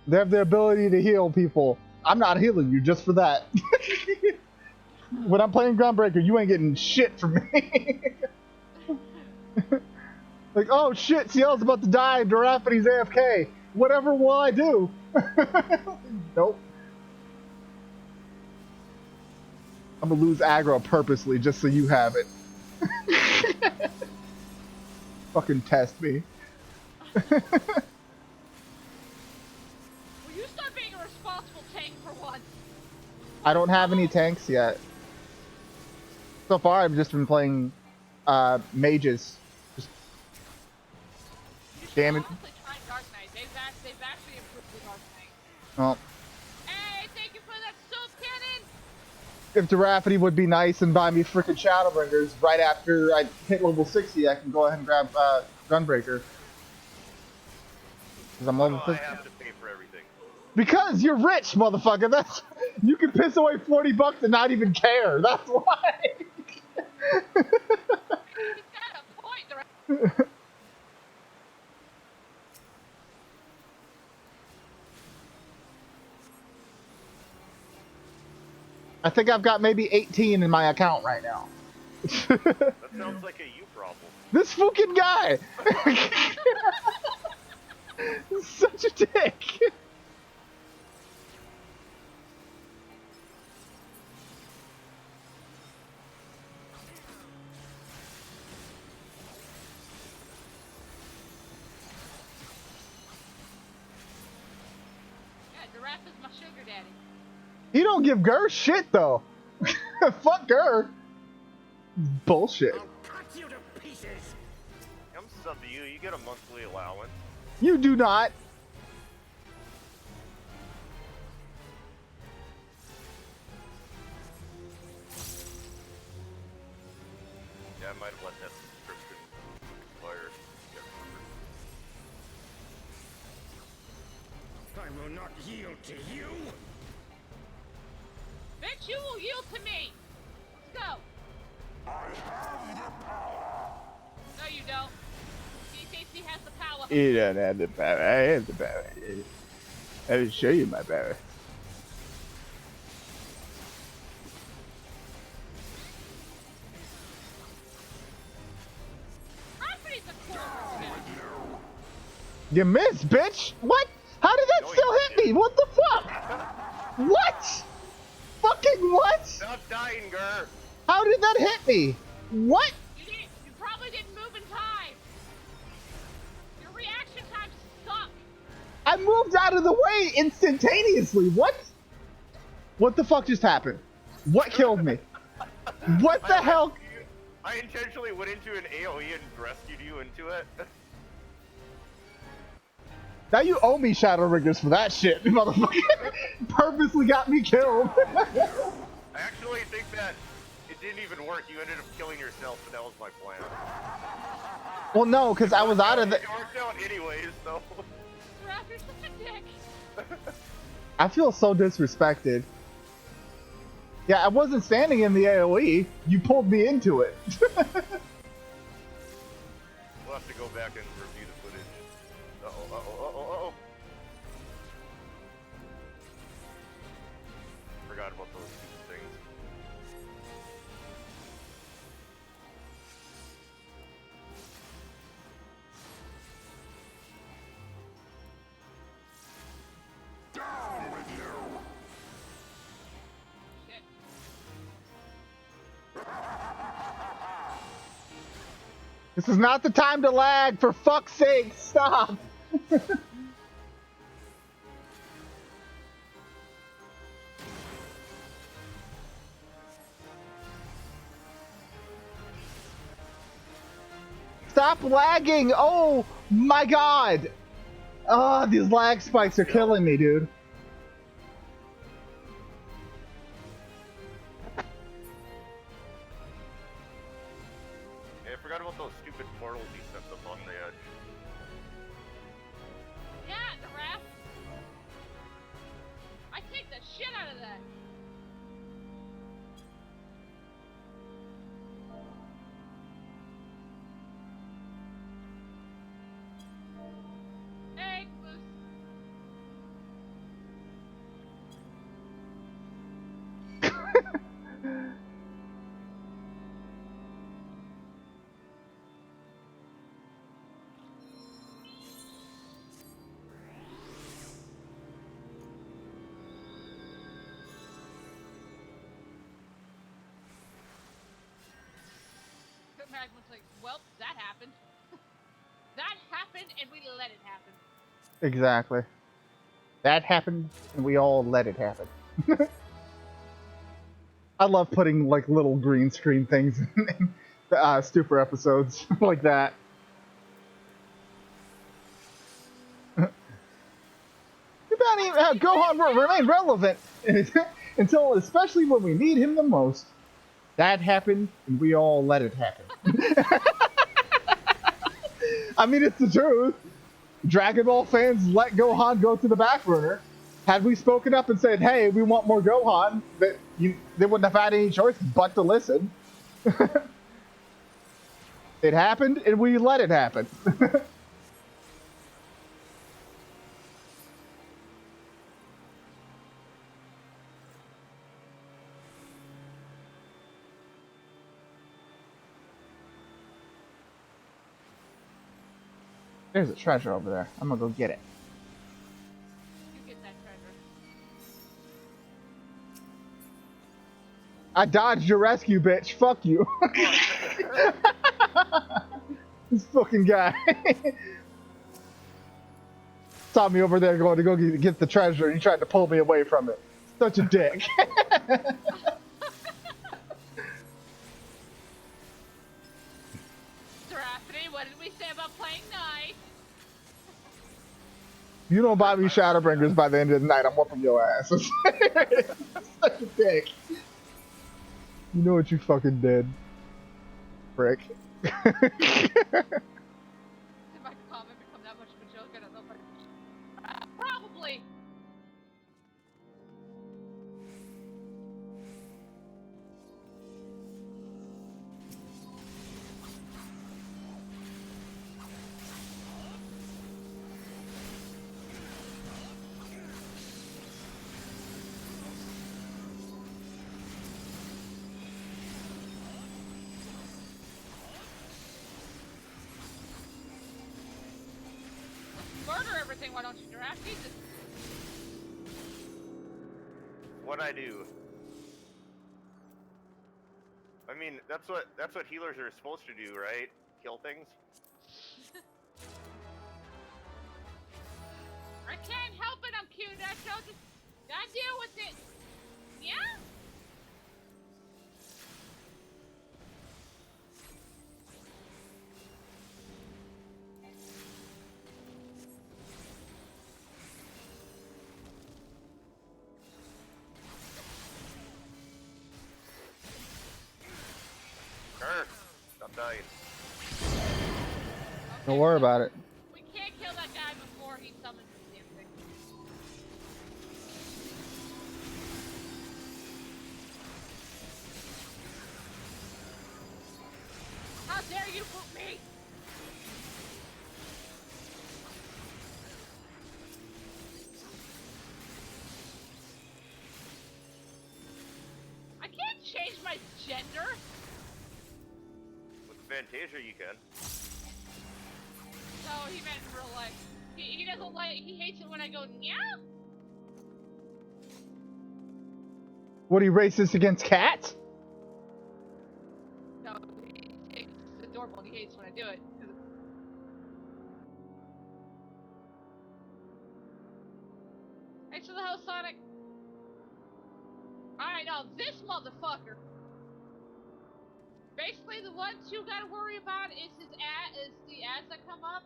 they have the ability to heal people. I'm not healing you just for that. When I'm playing Gunbreaker, you ain't getting shit from me. Like, oh shit, CL's about to die, Duraphity's AFK. Whatever will I do? Nope. I'm gonna lose aggro purposely just so you have it. Fucking test me. Will you start being a responsible tank for once? I don't have any tanks yet. So far, I've just been playing mages. Just You should damage. honestly try Dark Knight. They've actually improved the Dark Knight. Well, Hey, thank you for that soap cannon! if Durafity would be nice and buy me freaking Shadowbringers right after I hit level 60, I can go ahead and grab Gunbreaker. Because I'm level I 50. have to pay for everything. Because you're rich, motherfucker. That's you can piss away $40 and not even care. That's why. He's got a point. I think I've got maybe 18 in my account right now. That sounds like a you problem. This fucking guy. Such a dick. Yeah, Giraffe is my sugar daddy. He don't give Gur shit though. Fuck Gur. Bullshit. I'll cut you to pieces. I'm sub to you. You get a monthly allowance. You do not. Yeah, I might have let that subscription expire. Can't remember. I will not yield to you. Bitch, you will yield to me. Let's go. No, you don't. CCC has the power. You don't have the power. I have the power. I will show you my power. Rafferty's a cool person. You missed, bitch! What? How did that No, still you hit me? What the fuck? What? Fucking what? Stop dying, Gur. How did that hit me? What? You probably didn't move in time. Your reaction time sucked. I moved out of the way instantaneously. What? What the fuck just happened? What killed me? What the hell? I intentionally went into an AoE and rescued you into it. Now you owe me Shadowbringers for that shit, motherfucker. Purposely got me killed. I actually think that it didn't even work. You ended up killing yourself, but that was my plan. Well, no, because I was out of the... It worked out anyways, so... Rafferty's such a dick. I feel so disrespected. Yeah, I wasn't standing in the AoE. You pulled me into it. We'll have to go back and review the footage. Uh-oh, uh-oh, uh-oh, uh-oh. Forgot about those stupid things. Shit. This is not the time to lag, for fuck's sake, stop! Stop lagging! Oh my god! Ah, these lag spikes are killing me, dude. Hey, I forgot about those stupid portals he sent up on the edge. Yeah, the ref. I take the shit out of that. Hey, Caboose. Magma's like, well, that happened. That happened, and we let it happen. Exactly. That happened, and we all let it happen. I love putting like little green screen things in Stupor episodes like that. Too bad Gohan will remain relevant until, especially when we need him the most. That happened, and we all let it happen. I mean, it's the truth. Dragon Ball fans let Gohan go to the back burner. Had we spoken up and said, hey, we want more Gohan, they wouldn't have had any choice but to listen. It happened, and we let it happen. There's a treasure over there. I'm gonna go get it. You get that treasure. I dodged your rescue, bitch. Fuck you. This fucking guy. Saw me over there going to go get the treasure, and he tried to pull me away from it. Such a dick. Seraphy, what did we say about playing nice? You don't buy me Shadowbringers by the end of the night, I'm whooping your ass. Such a dick. You know what you fucking did. Frick. Did my comment become that much of a joke? I don't know if I... Probably. saying, why don't you draft Jesus? What I do? I mean, that's what healers are supposed to do, right? Kill things. I can't help it, I'm cute, I just gotta deal with it. Yeah? Stop dying. Don't worry about it. We can't kill that guy before he summons the damn thing. How dare you boot me? I can't change my gender. With Fantasia, you can. No, he meant in real life. He doesn't like, he hates it when I go, yeah? What, he racist against cats? No, it's adorable and he hates when I do it. Thanks for the house, Sonic. Alright, now this motherfucker. Basically, the ones you gotta worry about is the ads that come up.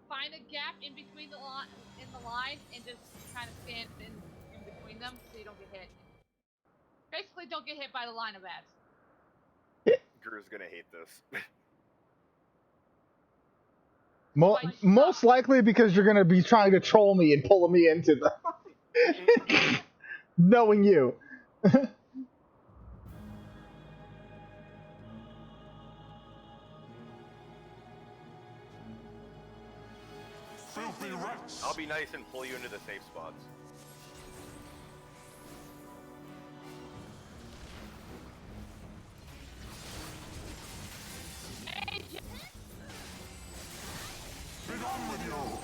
Find a gap in between the line and just kind of stand in between them so you don't get hit. Basically, don't get hit by the line of ads. Drew's gonna hate this. Most likely because you're gonna be trying to troll me and pulling me into the knowing you. Filthy rats. I'll be nice and pull you into the safe spots. Hey, Be gone with you. why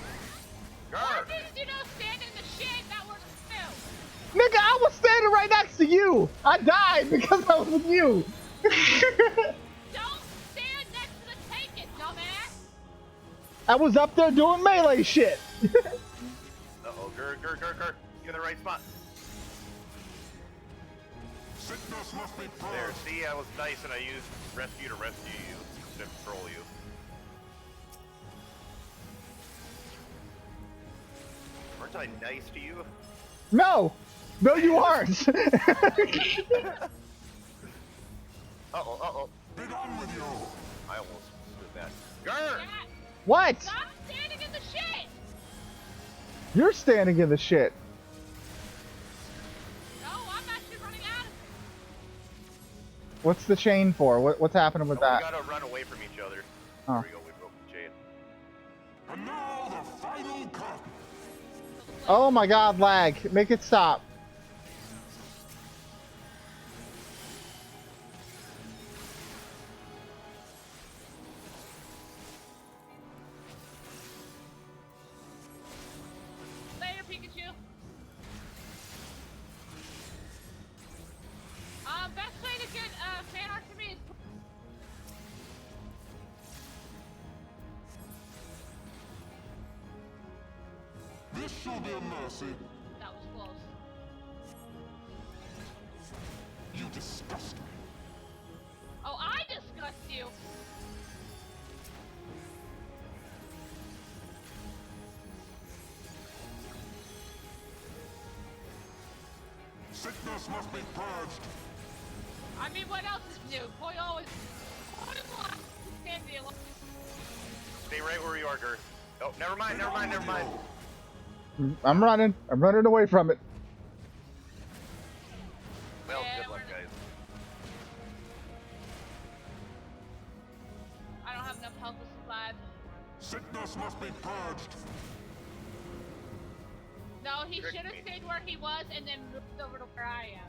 Gar! didn't you know stand in the shit? That works too. Nigga, I was standing right next to you. I died because I was with you. Don't stand next to the tank, it dumbass. I was up there doing melee shit. Uh-oh, Gur. You're in the right spot. Sickness must be There, purged. see, I was nice and I used rescue to rescue you, to control you. Weren't I nice to you? No, you aren't. Uh-oh. Be gone with you. I almost did that. Gur! Yeah, What? stop standing in the shit. You're standing in the shit. No, I'm actually running out of What's the chain for? What's happening with No, we that? gotta run away from each other. Oh. There we go, we broke the chain. And now the final curtain. Oh my god, lag. Make it stop. Later, Pikachu. Best way to get fan art to me is This shall be a mercy. that was close. You disgust me. Oh, I disgust you. Sickness must be purged. I mean, what else is new? Boy, always. Stand me alone. Stay right where you are, Gur. Oh, never mind. I'm running away from it. Well, Yeah, good luck, we're- guys. I don't have enough health to survive. Sickness must be purged. No, he Tricked should have me. stayed where he was and then moved over to where I am.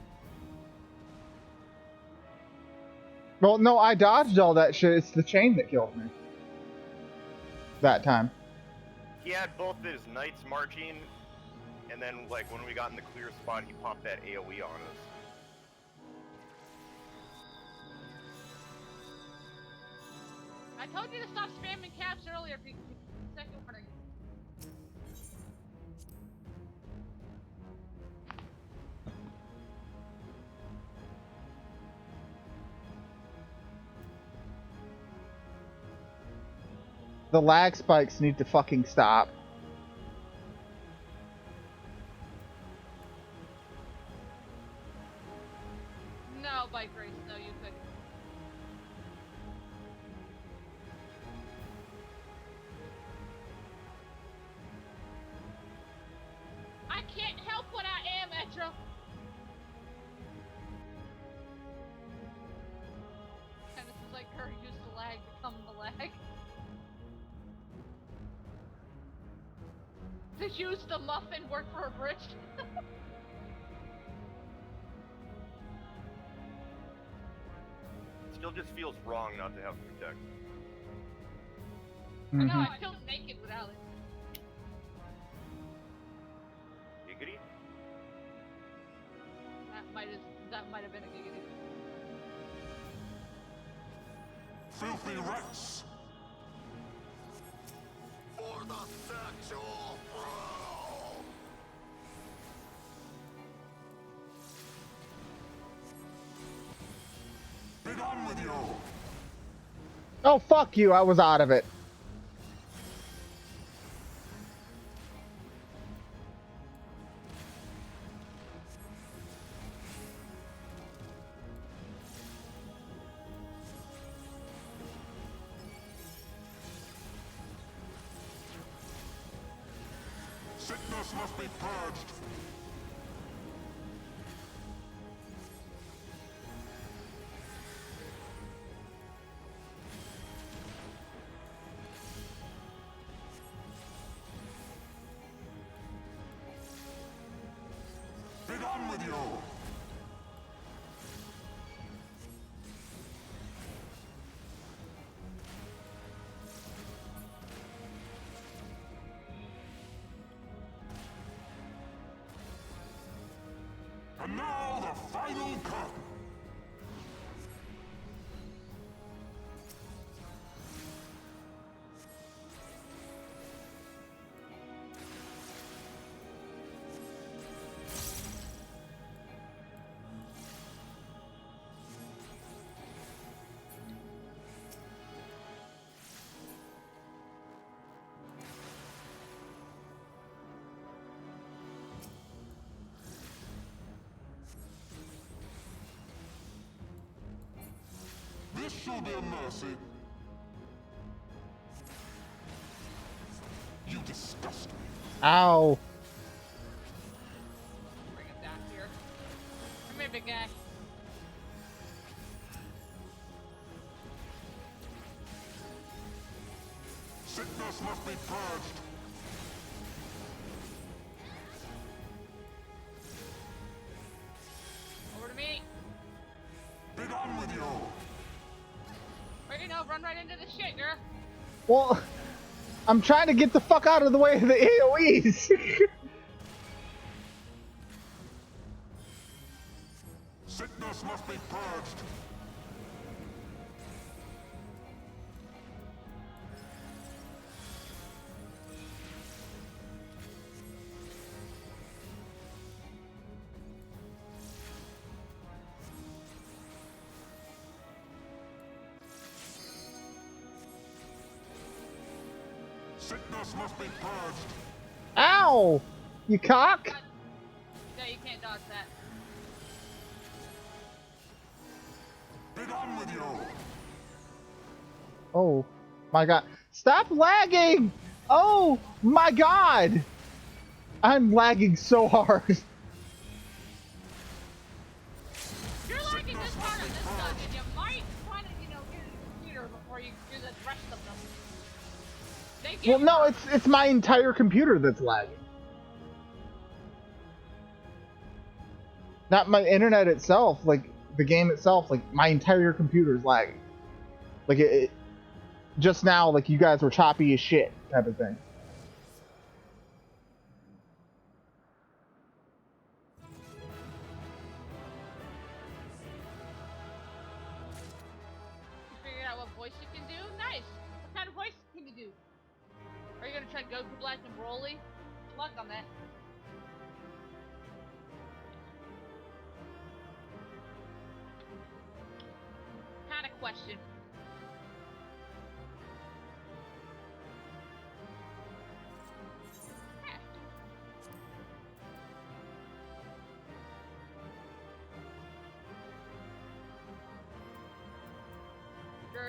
Well, no, I dodged all that shit. It's the chain that killed me. That time. he had both his knights marching, and then like when we got in the clear spot, he popped that AOE on us. I told you to stop spamming caps earlier. Second warning. The lag spikes need to fucking stop. No, Bike Race, no, you couldn't. I can't help what I am, Edra. And this is like her used to lag become the lag. To use the muffin work for a bridge. Still just feels wrong not to have protect. I know, Mhm. I feel naked without it. Giggity? That might have been a giggity. Filthy rats! For the sexual thrill! Be done with you! Oh, fuck you, I was out of it. Sickness must be purged! Be done with you! And now the final curtain! This shall be a mercy. You disgust me. Ow. Bring it back here. Come here, big guy. Sickness must be purged. Over to me. Be done with you. Ready now, run right into the shit, girl. Well, I'm trying to get the fuck out of the way of the AoEs. Sickness must be purged. Sickness must be purged. Ow! You cock? No, you can't dodge that. Be done with you. Oh my god. Stop lagging! Oh my god! I'm lagging so hard. You're lagging this hard on this dungeon. You might want to, get a computer before you do the rest of them. They get Well, no, it's my entire computer that's lagging. Not my internet itself, like the game itself, like my entire computer's lagging. Like it just now, like you guys were choppy as shit type of thing. voice you can do? Nice. What kind of voice can you do? Are you gonna try Goku Black and Broly? Good luck on that. Kind of question.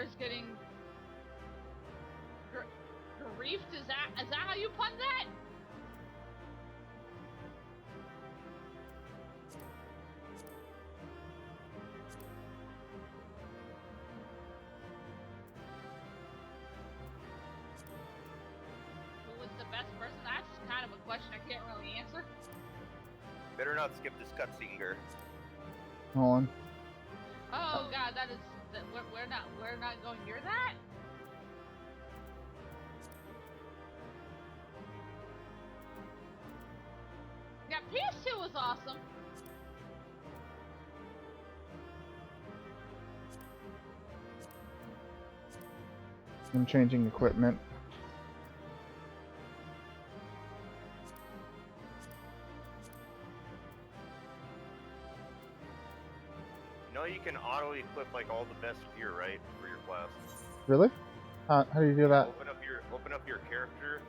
Is getting griefed. Is that how you pun that? Who was the best person? That's kind of a question I can't really answer. Better not skip this cutscene, Gur. Hold on. Oh god, that is. We're not going near that. Yeah, PS2 was awesome. I'm changing equipment. You know you can auto-equip like all the best gear, right, for your class. Really? How do you do that? Open up your character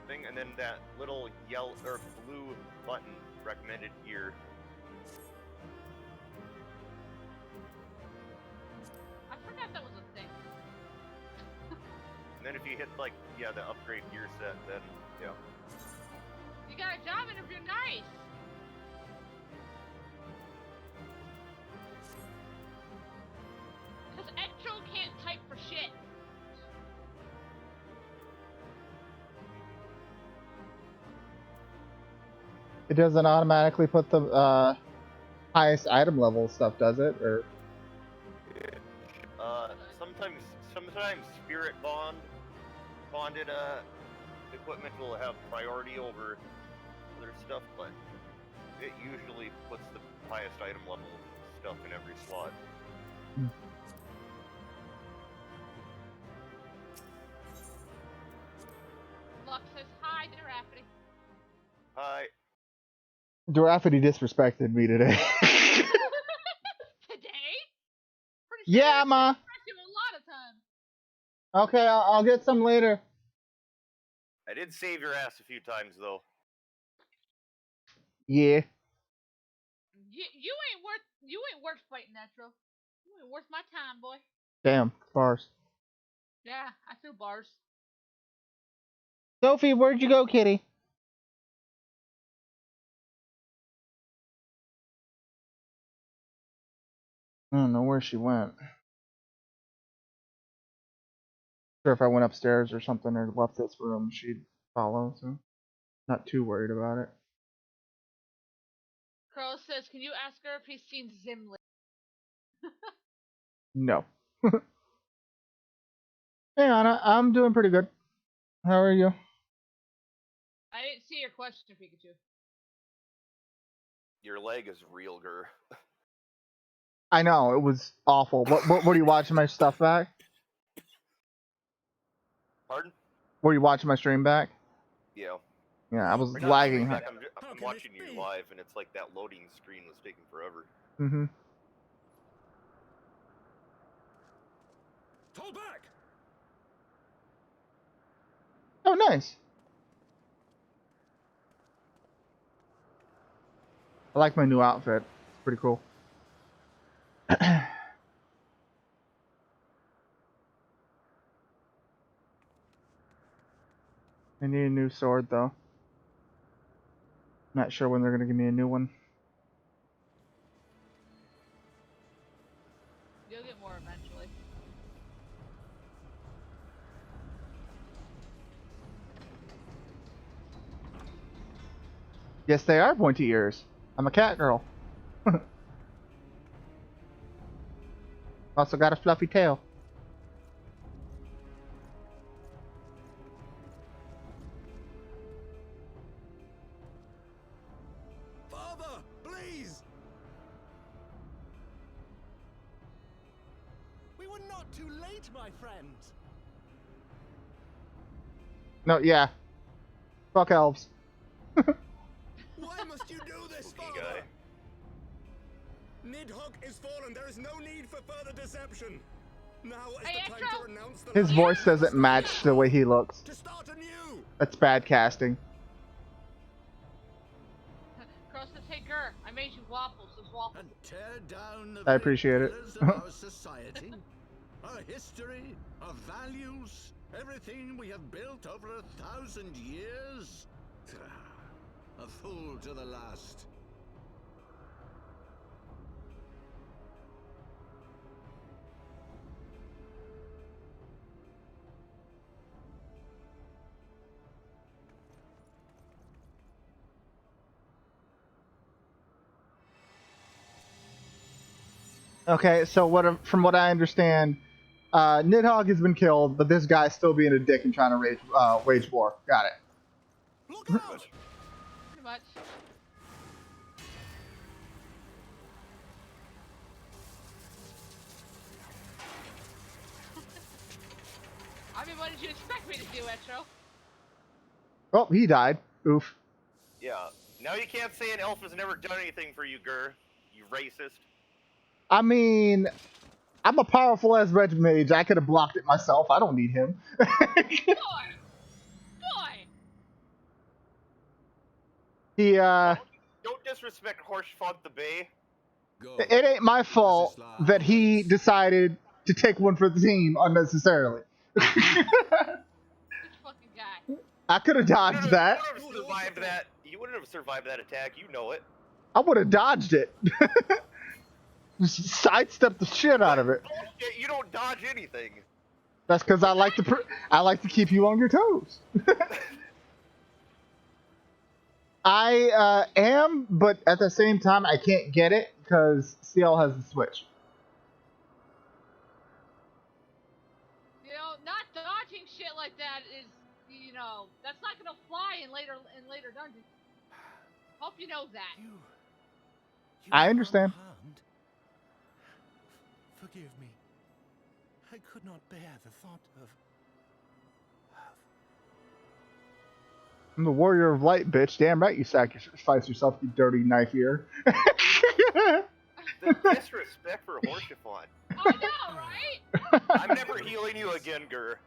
thing, and then that little yellow or blue button, recommended gear. I forgot that was a thing. And then if you hit like the upgrade gear set, then yeah. You got a job interview, nice. Because Echo can't type for shit. It doesn't automatically put the highest item level stuff, does it? Or Sometimes spirit bonded equipment will have priority over other stuff, but it usually puts the highest item level stuff in every slot. Lux says hi to Rafferty. Hi. Giraffe disrespected me today. Today? Pretty sure Yeah, Ma. you a lot of times. Okay, I'll get some later. I did save your ass a few times though. Yeah. You ain't worth fighting, Netro. You ain't worth my time, boy. Damn, bars. Yeah, I feel bars. Sophie, where'd you go, kitty? I don't know where she went. Sure, if I went upstairs or something or left this room, she'd follow, so not too worried about it. Crow says, can you ask her if he's seen Zimli? No. Hey, Anna, I'm doing pretty good. How are you? I didn't see your question, Pikachu. Your leg is real, Gur. I know, it was awful. What were you watching my stuff back? Pardon? Were you watching my stream back? Yeah. Yeah, I was Or not lagging. streaming back, I'm watching you live, and it's like that loading screen was taking forever. Mm-hmm. Fall back! Oh, nice. I like my new outfit. It's pretty cool. I need a new sword, though. Not sure when they're going to give me a new one. You'll get more eventually. Yes, they are pointy ears. I'm a cat girl. Also got a fluffy tail. Father, please! not too late, my friend. No, yeah. Fuck elves. Why must you do this, Spooky father? guy. Nidhogg is fallen. There is no need for further deception. Now is Hey, the time Astro. to announce the His last voice battle doesn't match the way he looks. to start anew. That's bad casting. Crow says, hey, Gur, I made you waffles. Those waffles. And tear down the I very appreciate it. pillars of our society, our history, our values, everything we have built over 1,000 years. A fool to the last. Okay, so from what I understand, Nidhogg has been killed, but this guy's still being a dick and trying to wage war. Got it. Look out! Pretty much. I mean, what did you expect me to do, Etro? Oh, he died. Oof. Yeah. Now you can't say an elf has never done anything for you, Gur. You racist. I mean, I'm a powerful as red mage. I could have blocked it myself. I don't need him. Boy! Boy! He Don't disrespect Horsefont the Bay. Go. it ain't my fault that he decided to take one for the team unnecessarily. This fucking guy. I could have dodged that. You wouldn't have survived that. You wouldn't have survived that attack. You know it. I would have dodged it. Just sidestepped the shit out of it. Bullshit, you don't dodge anything. That's because I like to keep you on your toes. I am, but at the same time, I can't get it because CL has the switch. You know, not dodging shit like that is, you know, that's not gonna fly in later dungeons. Hope you know that. You I understand. unharmed. Forgive me. I could not bear the thought of I'm the warrior of light, bitch. Damn right you sacrifice yourself, you dirty knife ear. The disrespect for Horsefont. I know, right? I'm never healing you again, Gur.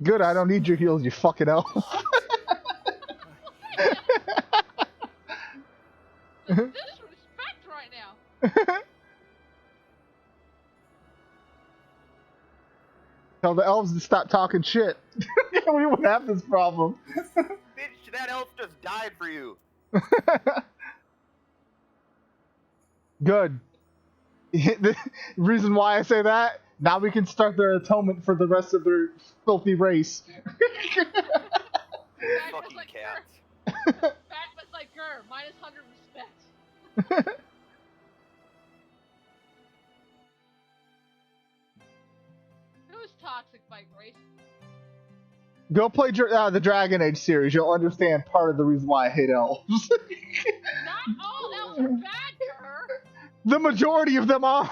Good, I don't need your heals, you fucking elf. Disrespect right now. Tell the elves to stop talking shit. We wouldn't have this problem. Bitch, that elf just died for you. Good. The reason why I say that, now we can start their atonement for the rest of their filthy race. Back was Fucking like cats. Gur. Back was like Gur. Minus 100 respect. Who's toxic by Grace? Go play the Dragon Age series. You'll understand part of the reason why I hate elves. Not all elves are bad, Gur. The majority of them are.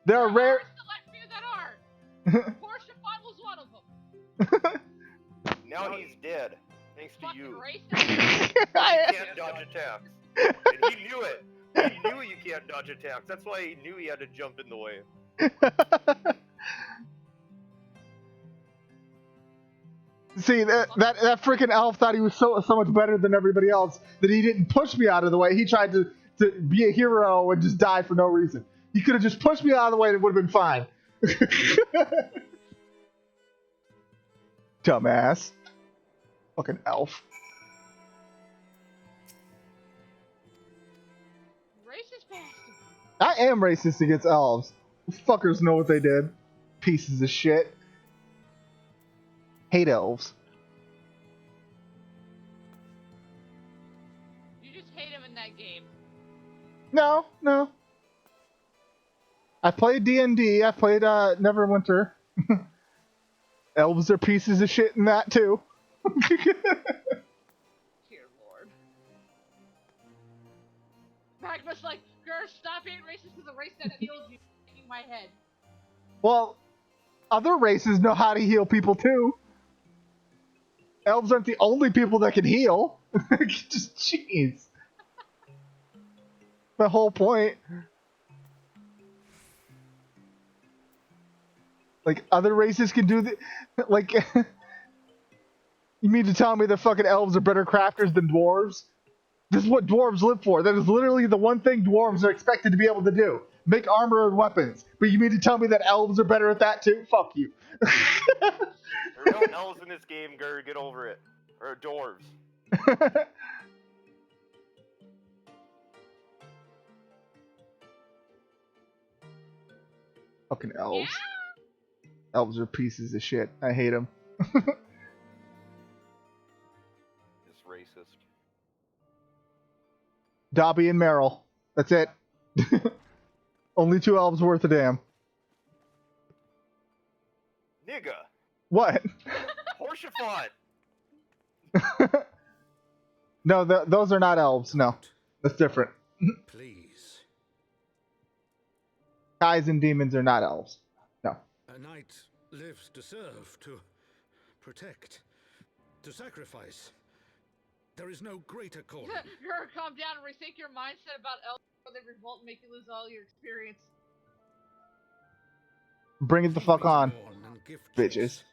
There are rare. There are select few that aren't. Horsefont was one of them. Now he's dead. Thanks to Fucking you. racist. You can't dodge attacks. And he knew it. He knew you can't dodge attacks. That's why he knew he had to jump in the way. See, that freaking elf thought he was so much better than everybody else that he didn't push me out of the way. He tried to be a hero and just die for no reason. He could have just pushed me out of the way and it would have been fine. Dumbass. Fucking elf. Racist bastard. I am racist against elves. Fuckers know what they did. Pieces of shit. Hate elves. You just hate him in that game. No. I played D&D. I played Neverwinter. Elves are pieces of shit in that too. Dear Lord. Magma's like, Gur, stop being racist because the race that healed you shaking my head. Well, other races know how to heal people too. Elves aren't the only people that can heal. Just jeez. The whole point. Like other races can do the like. You mean to tell me that fucking elves are better crafters than dwarves? This is what dwarves live for. That is literally the one thing dwarves are expected to be able to do. Make armor and weapons. But you mean to tell me that elves are better at that too? Fuck you. There are no elves in this game, Gur. Get over it. Or dwarves. Fucking elves. Yeah? Elves are pieces of shit. I hate them. It's racist. Dobby and Meryl. That's it. Only 2 elves worth a damn. Nigga. What? Horsefont. No, those are not elves. No, that's different. Please. Guys and demons are not elves. No. A knight lives to serve, to protect, to sacrifice. There is no greater calling. You're calm down and rethink your mindset about elves before they revolt and make you lose all your experience. Bring it the fuck on, bitches.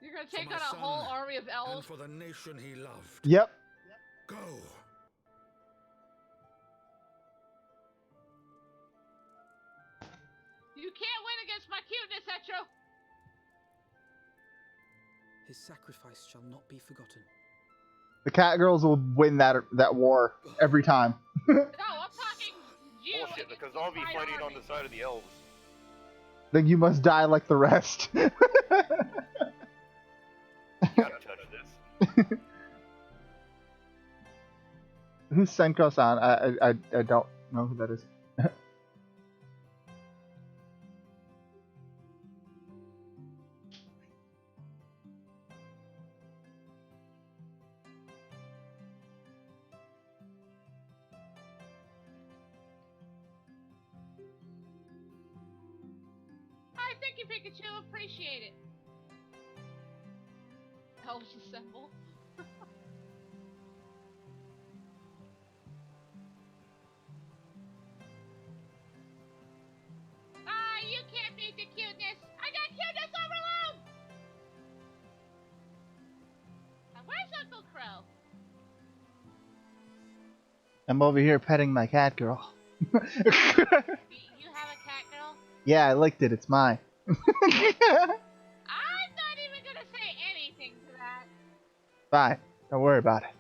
You're gonna take on a whole army of And elves. for the nation he loved. Yep. Go. You can't win against my cuteness, Etro. His sacrifice shall not be forgotten. The cat girls will win that war every time. No, I'm talking you. Bullshit, against because the I'll be entire fighting on army. the side of the elves. Then you must die like the rest. You gotta touch this. Who's Senko-san? I don't know who that is. I think you Pikachu appreciate it. Elves assemble. You can't beat the cuteness. I got cuteness overload. Now, where's Uncle Crow? I'm over here petting my cat girl. You have a cat girl? Yeah, I licked it. It's mine. I'm not even gonna say anything to that. Bye. Don't worry about it.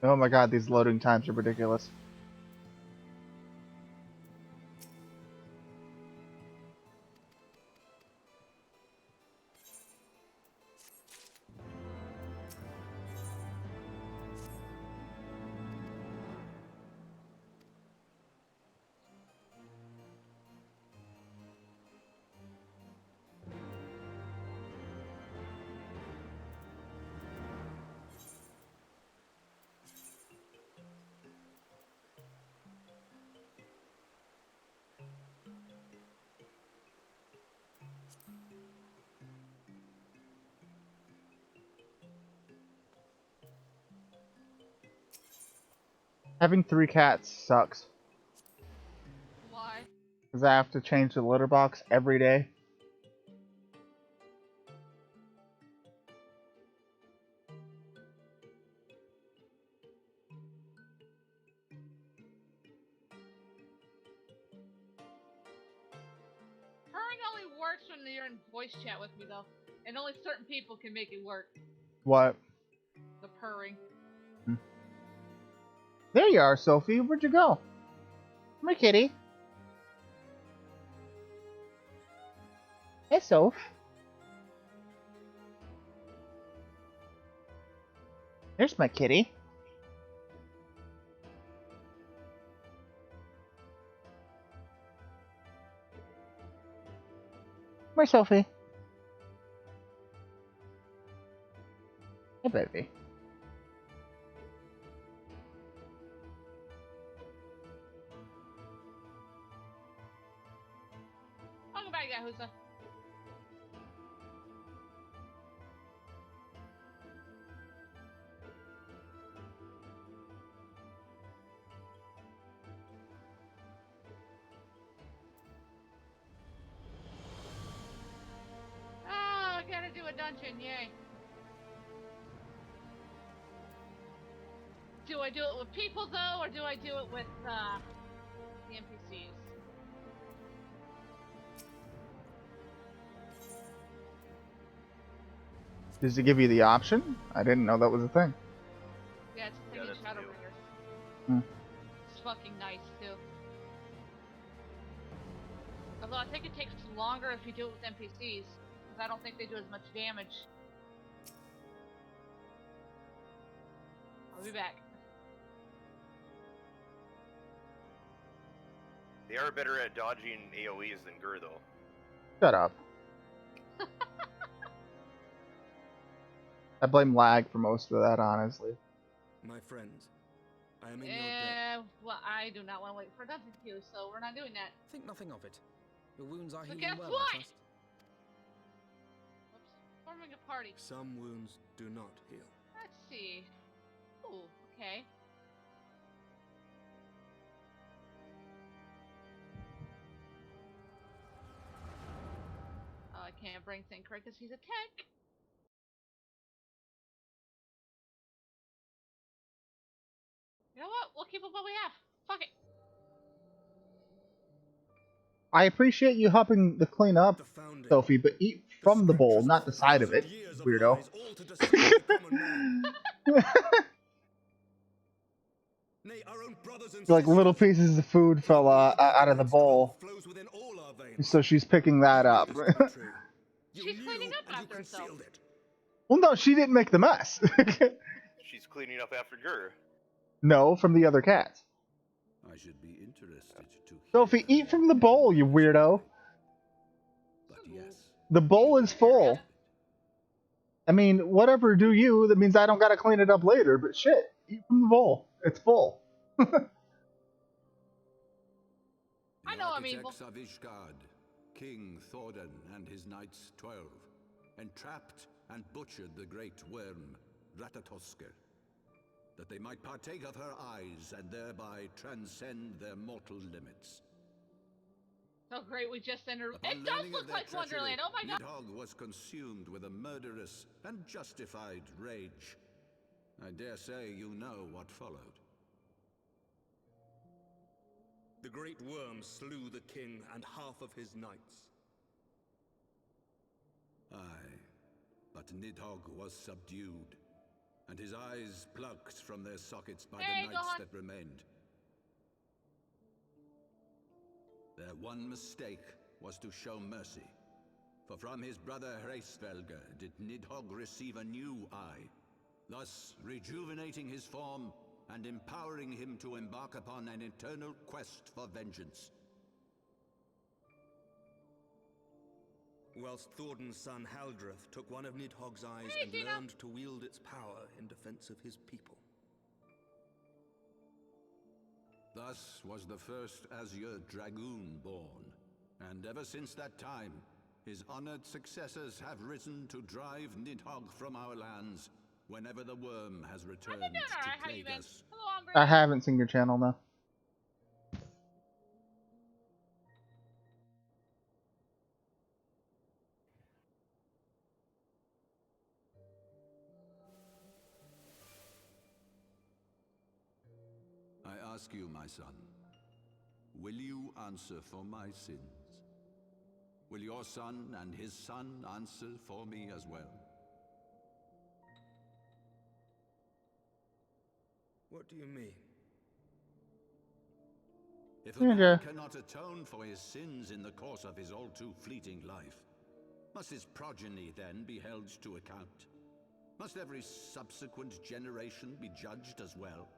Oh my god, these loading times are ridiculous. Having 3 cats sucks. Why? Because I have to change the litter box every day. Purring only works when you're in voice chat with me, though. And only certain people can make it work. What? The purring. There you are, Sophie. Where'd you go? Come here, kitty. Hey, Soph. There's my kitty. Come here, Sophie. Hey, baby. Welcome back, Yahuza. Ah, I gotta do a dungeon, yay. Do I do it with people though, or do I do it with the NPCs? Does it give you the option? I didn't know that was a thing. Yeah, it's a thing in that's new. Shadowbringers. Hmm. It's fucking nice too. Although I think it takes longer if you do it with NPCs, because I don't think they do as much damage. I'll be back. They are better at dodging AoEs than Gur, though. Shut up. I blame lag for most of that, honestly. My friends, I am in your debt. Well, I do not want to wait for a dungeon queue, so we're not doing that. Think nothing of it. Your wounds are So healing guess well, what? I trust. Oops. Forming a party. Some wounds do not heal. Let's see. Ooh, okay. Oh, I can't bring Thinkra because he's a tank. You know what? We'll keep with what we have. Fuck it. I appreciate you helping to clean up, The founding. Sophie, but eat from the bowl, not the side of it, weirdo. Like little pieces of food fell out of the bowl, so she's picking that up. She's cleaning up after herself. Well, no, she didn't make the mess. She's cleaning up after Gur. No, from the other cats. I should be interested to hear Sophie, eat from the bowl, you weirdo. But yes, The bowl is full. I mean, whatever do you, that means I don't gotta clean it up later, but shit, eat from the bowl. It's full. I know I'm evil. architects of Ishgard, King Thordan and his knights 12, entrapped and butchered the great worm, Ratatoskr, that they might partake of her eyes and thereby transcend their mortal limits. Oh great, we just entered. Upon It does learning of look their like treachery, Wonderland. Oh my god. Nidhogg was consumed with a murderous and justified rage. I dare say you know what followed. The great worm slew the king and half of his knights. Aye, but Nidhogg was subdued, and his eyes plucked from their sockets by Hey, the go knights on. that remained. Their one mistake was to show mercy, for from his brother Hreysvelgr did Nidhogg receive a new eye, thus rejuvenating his form and empowering him to embark upon an eternal quest for vengeance. Whilst Thordan's son Haldreth took one of Nidhogg's eyes Hey, and Tina. learned to wield its power in defense of his people. Thus was the first Azure Dragoon born, and ever since that time, his honored successors have risen to drive Nidhogg from our lands whenever the worm has I've returned been doing alright. to How you plague been? us. Hello, Ombre. I haven't seen your channel, no. I ask you, my son, will you answer for my sins? Will your son and his son answer for me as well? What do you mean? If a man cannot atone for his sins in the course of his all too fleeting life, must his progeny then be held to account? Must every subsequent generation be judged as well?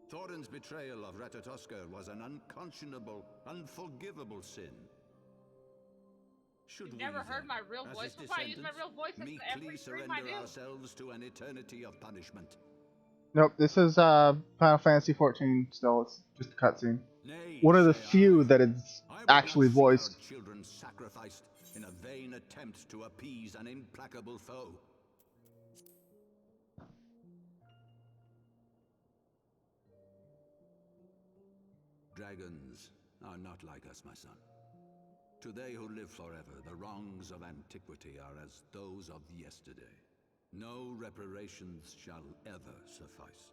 Thordan's betrayal of Ratatoskr was an unconscionable, unforgivable sin. Should You've we, never heard then, my real as voice his before? I use my descendants, real voice in every meekly stream I surrender do. ourselves to an eternity of punishment? Nope, this is Final Fantasy 14 still. It's just a cutscene. Nay, One of the say few I. that is I would actually not see our voiced. children sacrificed in a vain attempt to appease an implacable foe. Dragons are not like us, my son. To they who live forever, the wrongs of antiquity are as those of yesterday. No reparations shall ever suffice.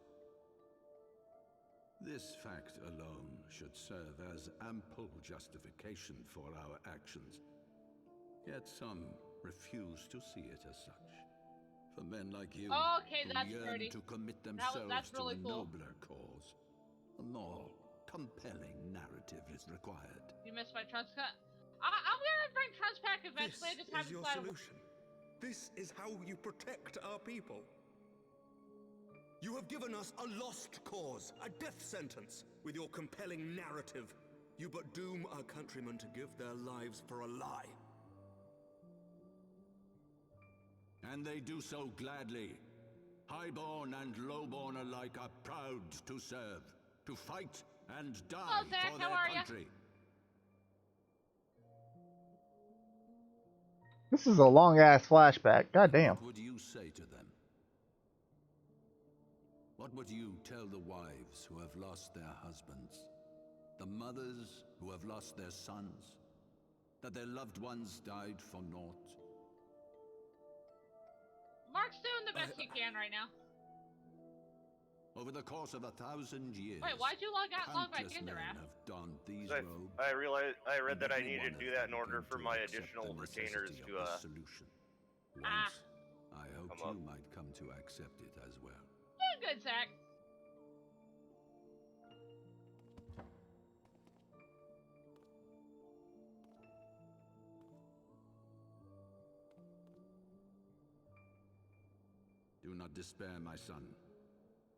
This fact alone should serve as ample justification for our actions. Yet some refuse to see it as such. For men like you, Okay, who that's yearn pretty. to commit themselves That's to really a cool. nobler cause, a more compelling narrative is required. You missed my trunks cut. I'm gonna bring trunks back eventually. I This just haven't is your decided. solution. This is how you protect our people. You have given us a lost cause, a death sentence. With your compelling narrative, you but doom our countrymen to give their lives for a lie. And they do so gladly. Highborn and lowborn alike are proud to serve, to fight and die Hello, Zach, for how their are ya? country. This is a long ass flashback. God damn. What would you say to them? What would you tell the wives who have lost their husbands? The mothers who have lost their sons? That their loved ones died for naught? Mark's doing the best he can right now. Over the course of 1,000 years, Wait, why'd you log back countless in there, men Raph? have donned these I robes. realized I read and that I every needed one to do of that in them order came for to my accept additional the retainers necessity to of the solution. Ah. Once, I hoped Come up. you might come to accept it as well. Doing good, Zach. Do not despair, my son.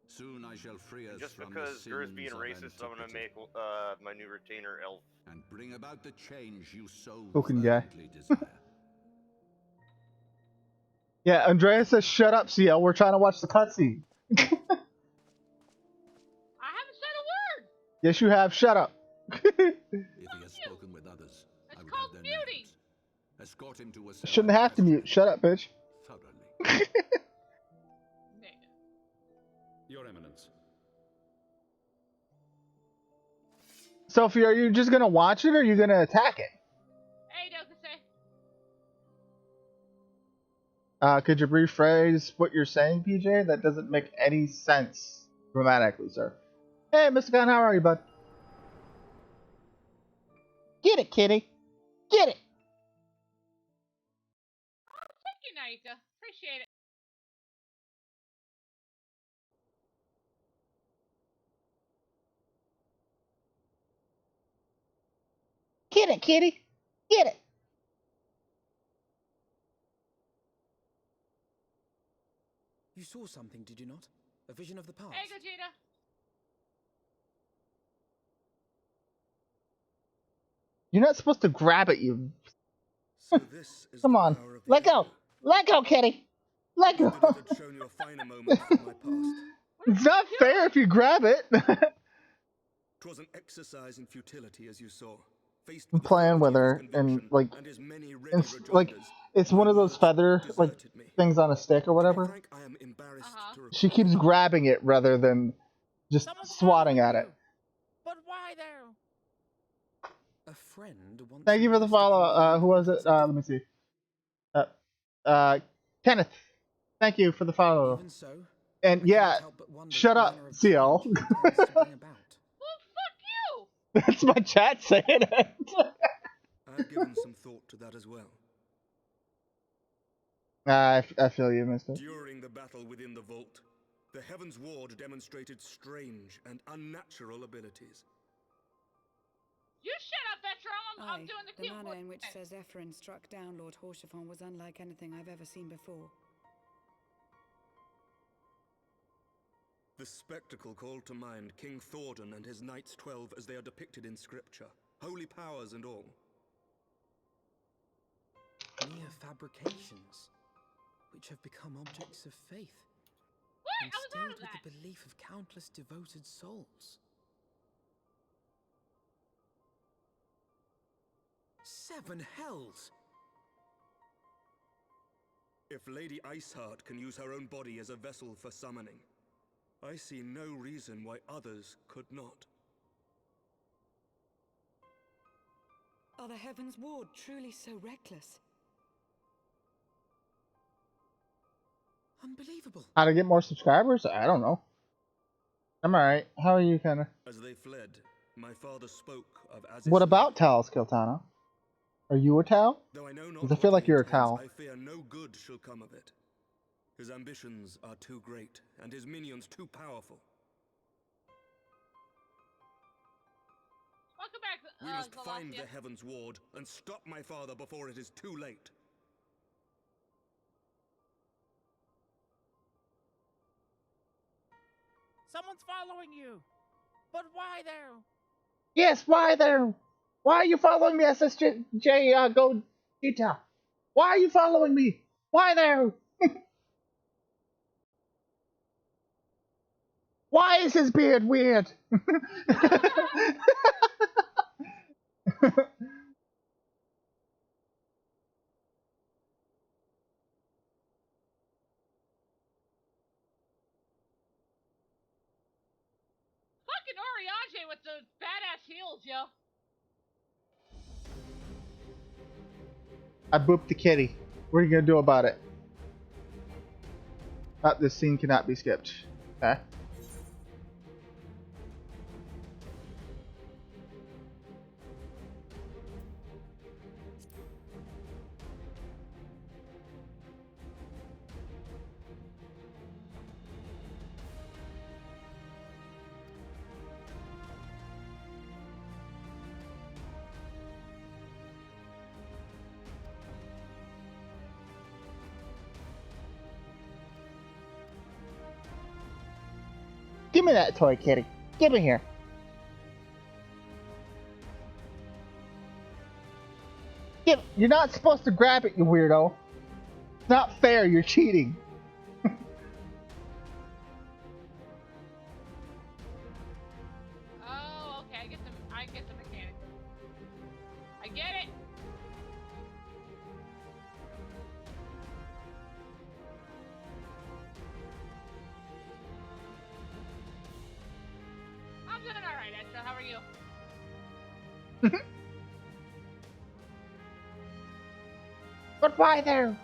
Soon I shall free us Just from because the Drew's sins being of racist, I'm gonna antiquity make my new retainer elf. and bring about the change you so Spoken guy. fervently desire. Yeah, Andrea says, "Shut up, CL. We're trying to watch the cutscene." I haven't said a word. Yes, you have. Shut up. If he has spoken with others, It's I would called have their muting. names. Escort him to a cell Shouldn't and have to question mute. Shut up, bitch. him thoroughly. Your Eminence. Sophie, are you just gonna watch it or are you gonna attack it? Hey, Dokase. Could you rephrase what you're saying, PJ? That doesn't make any sense grammatically, sir. Hey, Mr. Gunn, how are you, bud? Get it, kitty. Get it. Thank you, Naika. Appreciate it. Get it, kitty. Get it. You saw something, did you not? A vision of the past? Hey, Gogeta. You're not supposed to grab it, you. So this is Come the on. power of the Let go. echo. Let go, kitty. Let Would go. it have shown you a finer moment from my past? It's not fair if you grab it. 'Twas an exercise in futility, as you saw. Faced I'm with the playing with certainty of her, his and conviction like, his many ready it's like, rejoinders, it's my one of those words feather like deserted me. things on a stick or To be whatever. frank, I am embarrassed to She recall. keeps grabbing it rather than just swatting at it. But why though? A friend once Thank you for the follow. Who was it? Let me see. Kenneth. Thank you for the follow. Even so, And I yeah, cannot help but wonder shut what up, manner of CL. change it tends to bring about. Well, fuck you. That's my chat saying it. I've given some thought to that as well. I feel you, mister. During the battle within the vault, the Heavens Ward demonstrated strange and unnatural abilities. You shut up, Veteran. I'm Aye, doing the the cute manner in which voice. Sir Zephyrin struck down Lord Horschiffon was unlike anything I've ever seen before. The spectacle called to mind King Thordan and his Knights 12 as they are depicted in scripture, holy powers and all. fabrications, which have become objects of faith, What? I was out instilled of with that. the belief of countless devoted souls. 7 hells! If Lady Iceheart can use her own body as a vessel for summoning, I see no reason why others could not. Are the Heaven's Ward truly so reckless? Unbelievable. How to get more subscribers? I don't know. I'm alright. How are you, kinda? As they fled, my father spoke of Aziz's What about name. Tal, Skiltana? Are you a Tal? Though I know not 'Cause I what feel he like you're a intends, Tal. I fear no good shall come of it. His ambitions are too great, and his minions too powerful. Welcome back, We must find Zalasia. the Heaven's Ward and stop my father before it is too late. Someone's following you. But why there? Yes, why there? Why are you following me, SSJ Go Gita? Why are you following me? Why there? Why is his beard weird? Fucking Oriage with the badass heels, yo. I booped the kitty. What are you gonna do about it? This scene cannot be skipped. Okay. Give me that toy, kitty. Give it here. You're not supposed to grab it, you weirdo. It's not fair. You're cheating. Oh, okay. I get the mechanic. I get it. I'm doing all right, Extra. How are you? But why there?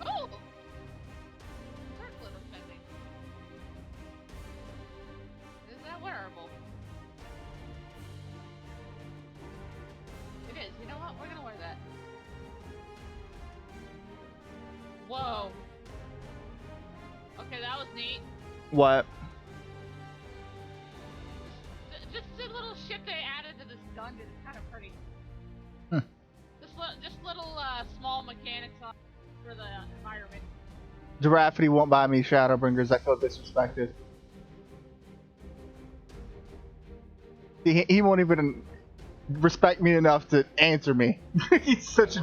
Oh! Circlet offending. Is that wearable? It is. You know what? We're gonna wear that. Whoa. Okay, that was neat. What? Just the little shit they added to this dungeon is kind of pretty. Just little small mechanics for the environment. Giraffity won't buy me Shadowbringers. I feel disrespected. He won't even respect me enough to answer me. He's such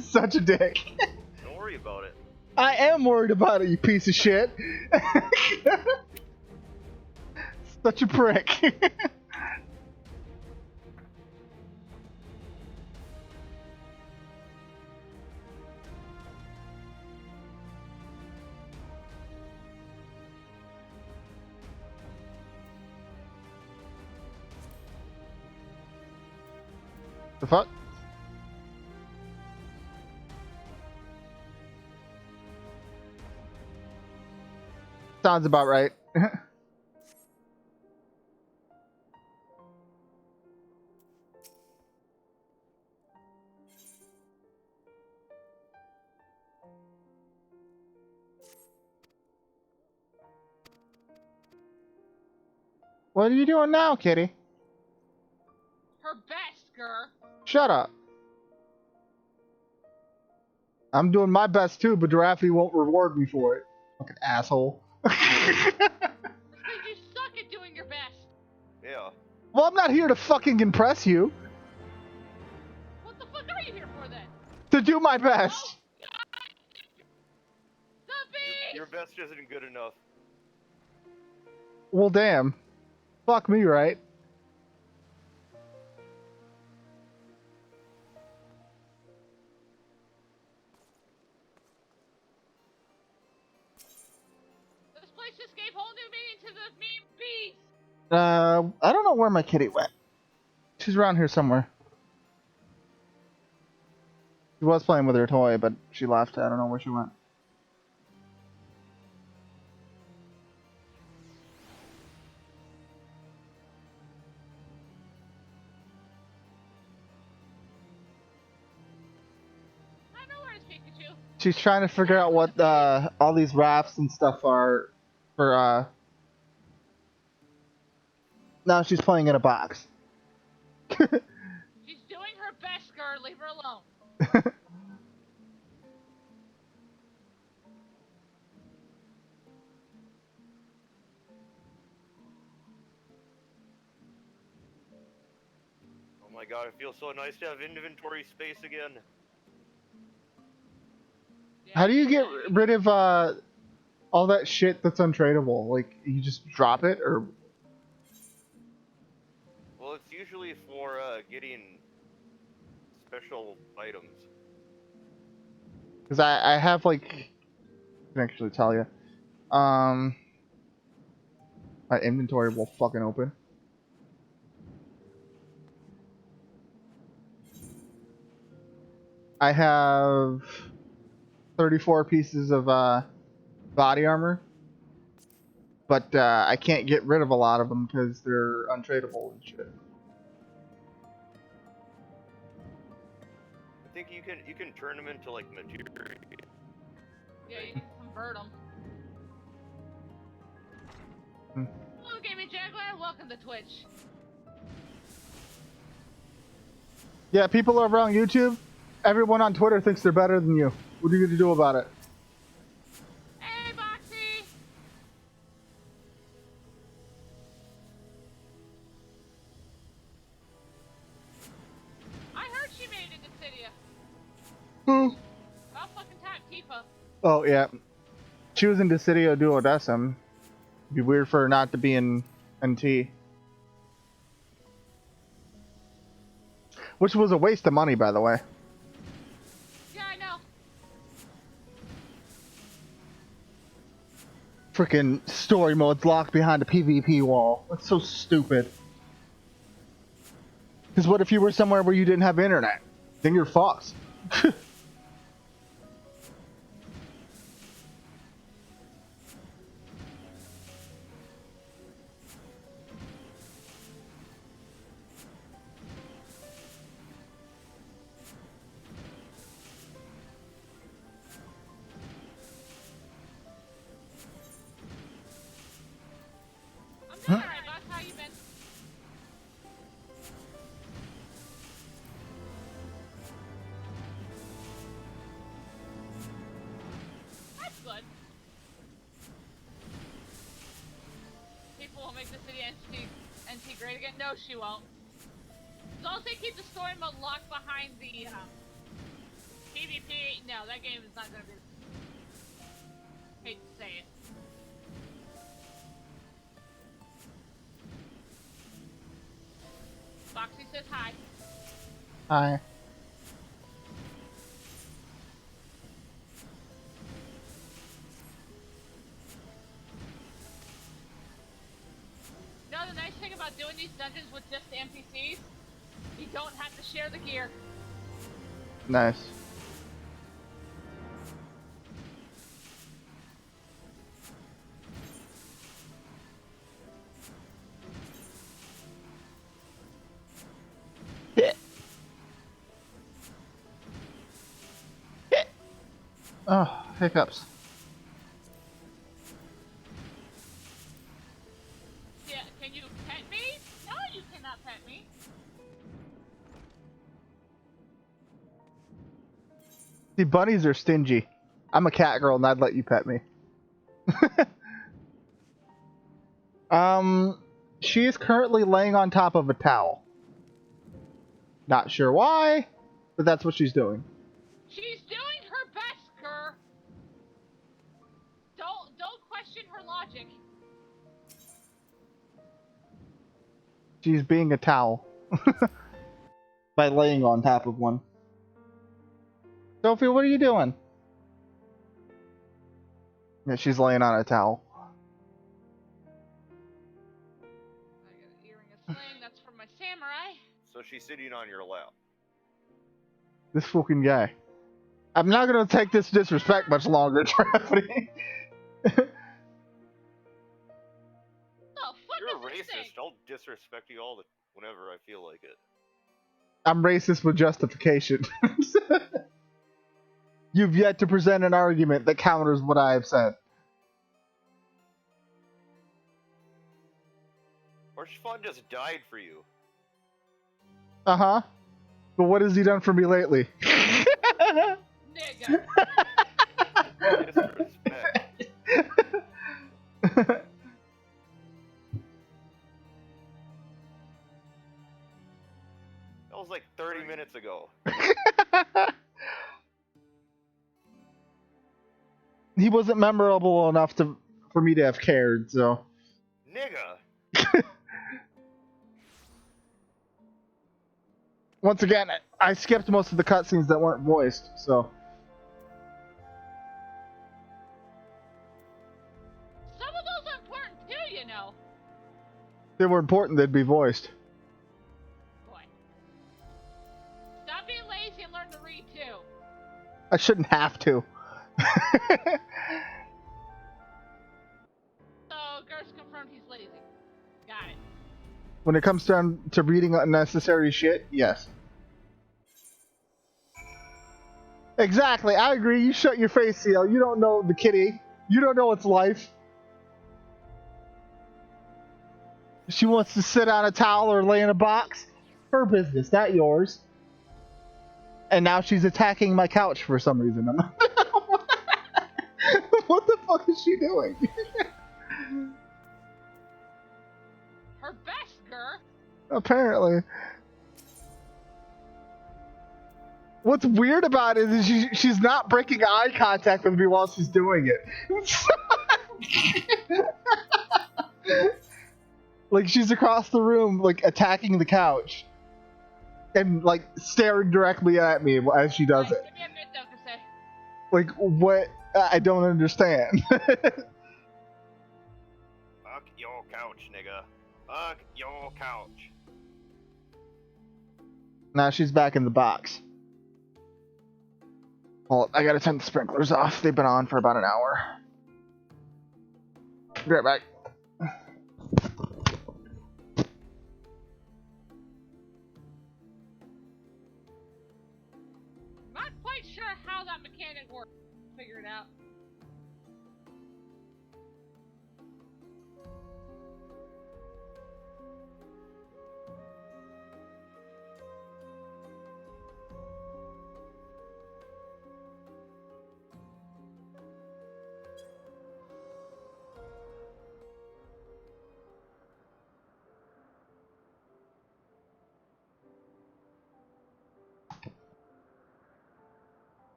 such a dick. Don't worry about it. I am worried about it, you piece of shit. Such a prick. The fuck? Sounds about right. What are you doing now, kitty? Her best, girl. Shut up. I'm doing my best too, but Giraffe won't reward me for it. Fucking asshole. That's because you suck at doing your best. Yeah. Well, I'm not here to fucking impress you. What the fuck are you here for then? To do my best. Your best isn't good enough. Well, damn. Fuck me, right? This place just gave whole new meaning to the meme beast. I don't know where my kitty went. She's around here somewhere. She was playing with her toy, but she left. I don't know where she went. I know where's Pikachu. She's trying to figure out what all these rafts and stuff are for. Now she's playing in a box. She's doing her best, Gur. Leave her alone. Oh my god, it feels so nice to have inventory space again. How do you get rid of all that shit that's untradeable? Like, you just drop it, or? Well, it's usually for getting special items. Because I have, like, I can actually tell you. My inventory will fucking open. I have 34 pieces of body armor, but I can't get rid of a lot of them because they're untradeable and shit. I think you can turn them into like material. Yeah, you can convert them. Hello, Gaming Jaguar. Welcome to Twitch. Yeah, people over on YouTube, everyone on Twitter thinks they're better than you. What are you going to do about it? Hey, Boxy. I heard she made it to Cydia. Who? About fucking time, Tifa. Oh, yeah. She was in Dissidio Duodecim. It'd be weird for her not to be in NT. Which was a waste of money, by the way. Yeah, I know. Freaking story mode's locked behind a PvP wall. That's so stupid. Because what if you were somewhere where you didn't have internet? Then you're fucked. I'm doing alright, boss. How you been? That's good. People will make the city NT great again. No, she won't. As long as they keep the story mode locked behind the PvP, no, that game is not gonna be. Hate to say it. Foxy says hi. Hi. You know the nice thing about doing these dungeons with just the NPCs? You don't have to share the gear. Nice. Oh, hiccups. Yeah, can you pet me? No, you cannot pet me. See, bunnies are stingy. I'm a cat girl and I'd let you pet me. She is currently laying on top of a towel. Not sure why, but that's what she's doing. She's doing her best, Kerr. Don't question her logic. She's being a towel. By laying on top of one. Sophie, what are you doing? Yeah, she's laying on a towel. I got an earring of sling. That's from my samurai. So she's sitting on your lap. This fucking guy. I'm not gonna take this disrespect much longer, Traffic. You're a racist. I'll disrespect you all whenever I feel like it. I'm racist with justification. You've yet to present an argument that counters what I have said. Orshfon just died for you. Uh-huh. But what has he done for me lately? Nigga. Disrespect. That was like 30 minutes ago. He wasn't memorable enough for me to have cared, so. Nigga. Once again, I skipped most of the cutscenes that weren't voiced, so. Some of those are important too, you know. If they were important, they'd be voiced. Boy. Stop being lazy and learn to read too. I shouldn't have to. So, Gert's confirmed he's lazy. Got it. When it comes down to reading unnecessary shit, yes. Exactly, I agree. You shut your face, Seal. You don't know the kitty. You don't know its life. She wants to sit on a towel or lay in a box. Her business, not yours. And now she's attacking my couch for some reason. What the fuck is she doing? Her best, Ger. Apparently. What's weird about it is she's not breaking eye contact with me while she's doing it. Like she's across the room, like attacking the couch. And like staring directly at me as she does it. Give me a bit though, Kasey. Like what? I don't understand. Fuck your couch, nigga. Fuck your couch. Now she's back in the box. Well, I gotta turn the sprinklers off. They've been on for about an hour. Be right back. Not quite sure how that mechanic works. Figure it out.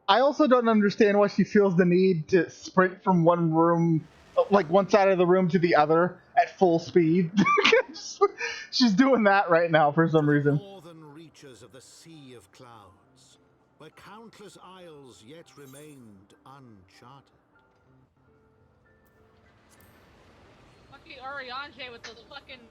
I also don't understand why she feels the need to sprint from one room, like one side of the room to the other at full speed. She's doing that right now for some reason. Northern reaches of the Sea of Clouds, where countless isles yet remained uncharted. Fucking Oriange with those fucking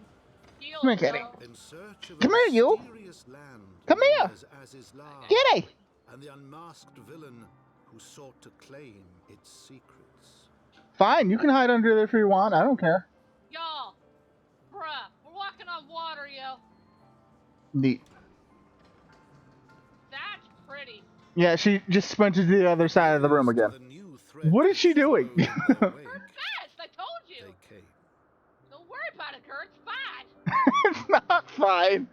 heels. Come here, kitty. In search of Come here, you. land Come here. as Islam, Kitty. and the unmasked villain who sought to claim its secrets. Fine, you can hide under there if you want. I don't care. Y'all. Bruh. We're walking on water, yo. Neat. That's pretty. Yeah, she just sprinted to the other side of the room again. What is she doing? Fast, I told you. Don't worry about it, Kurt. It's fine. It's not fine.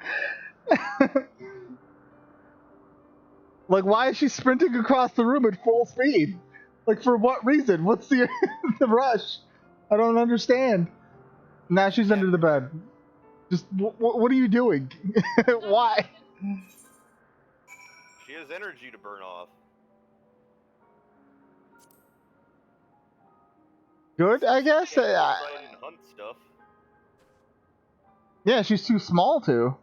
Like, why is she sprinting across the room at full speed? Like, for what reason? What's the the rush? I don't understand. Now she's under the bed. Just, what are you doing? Why? She has energy to burn off. Good, I guess. She can go outside and hunt stuff. Yeah, she's too small to.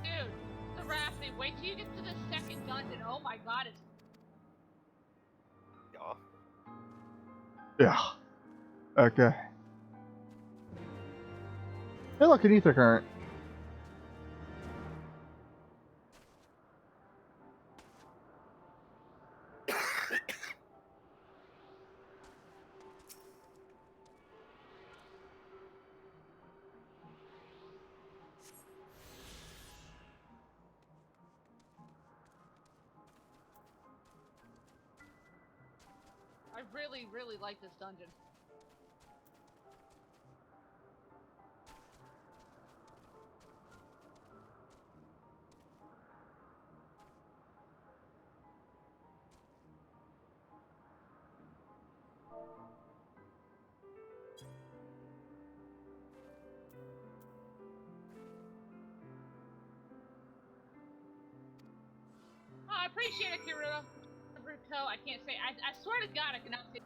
Dude, the rafting. Wait till you get to the second dungeon. Oh my god, it's. Yeah. Yeah. Okay. Hey, look, an ether current. I really, really like this dungeon. Oh, I appreciate it, Kirito. I can't say. I swear to God, I cannot say.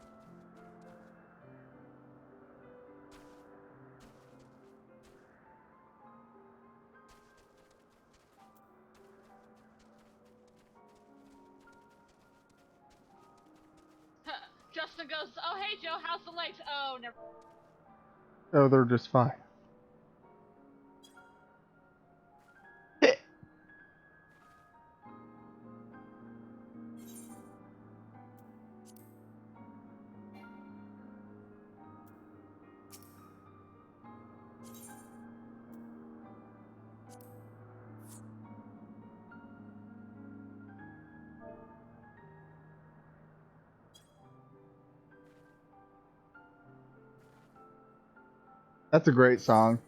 Justin goes, oh hey Joe, how's the legs? Oh, never. Oh, they're just fine. That's a great song.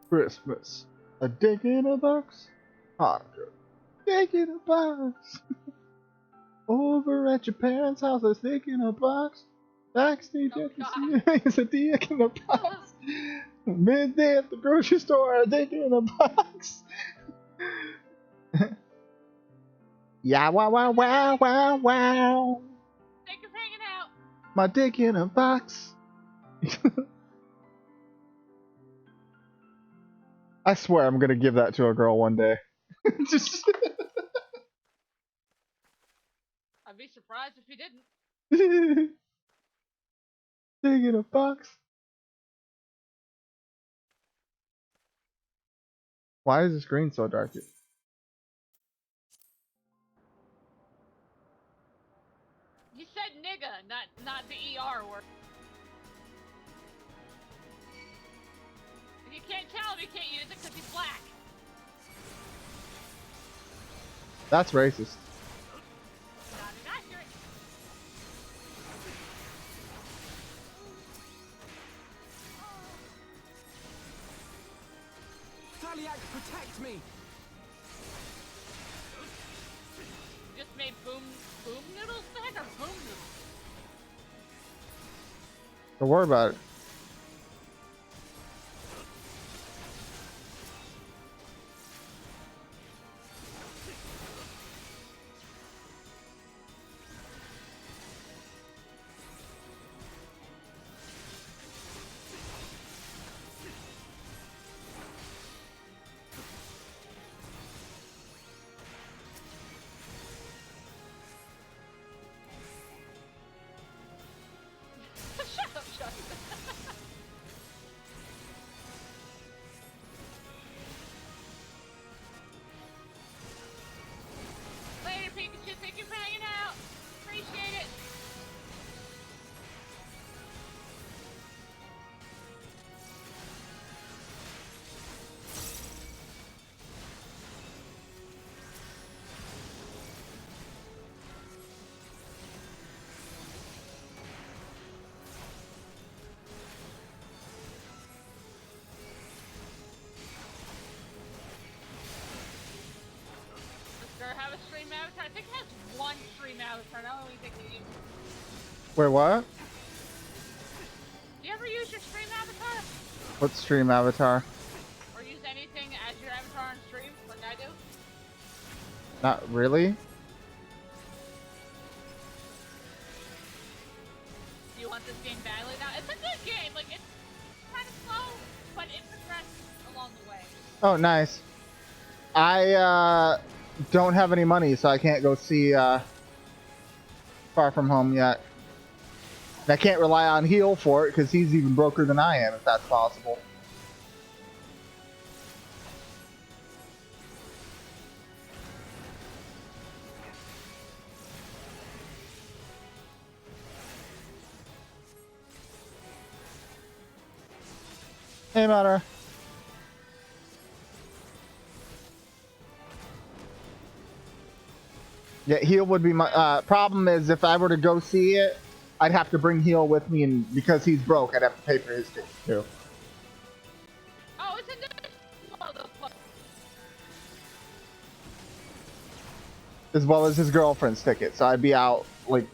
Christmas. A dick in a box. Hanukkah. Dick in a box. Over at your parents' house, a dick in a box. Backstage at the it's a dick in a box. Midday at the grocery store, a dick in a box. Yeah, wow, wow, wow, wow, wow. Thank you for hanging out. My dick in a box. I swear I'm gonna give that to a girl one day. Just I'd be surprised if you didn't. Dick in a box. Why is the screen so dark? You said nigga, not the ER word. If you can't tell him, you can't use it because he's black. That's racist. Not inaccurate. Taliak, protect me! You just made boom noodles? The heck are boom noodles? Don't worry about it. Shut up, Justin. Avatar. I think it has one Stream Avatar. I don't really think they use. Wait, what? Do you ever use your Stream Avatar? What Stream Avatar? Or use anything as your avatar on stream, like I do? Not really. Do you want this game badly now? It's a good game. Like, it's kind of slow, but it progresses along the way. Oh, nice. I don't have any money, so I can't go see Far From Home yet. And I can't rely on Heel for it because he's even broker than I am, if that's possible. Hey, Matter. Yeah, Heel would be my problem. Is if I were to go see it, I'd have to bring Heel with me, and because he's broke, I'd have to pay for his ticket too. Oh, it's a good As well as his girlfriend's ticket, so I'd be out like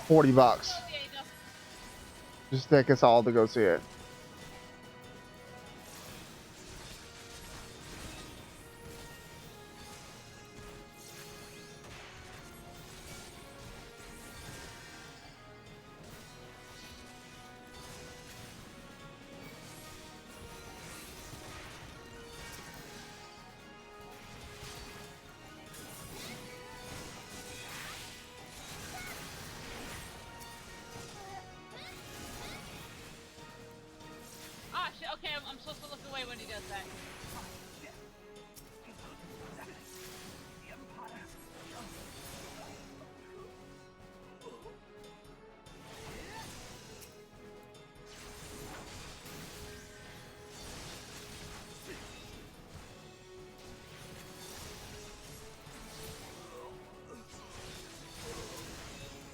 $40 just to take us all to go see it. Okay, I'm supposed to look away when he does that.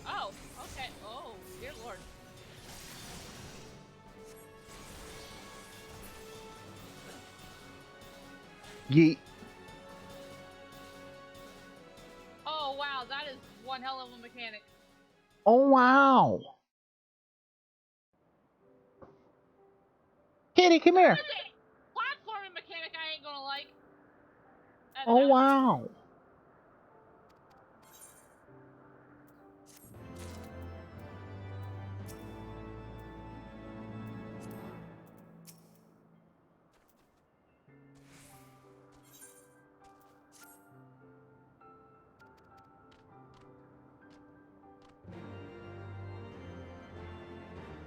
Oh, okay. Oh, dear Lord. Yeet. Oh wow, that is one hell of a mechanic. Oh wow. Kitty, come here. Platforming mechanic I ain't gonna like. Oh wow.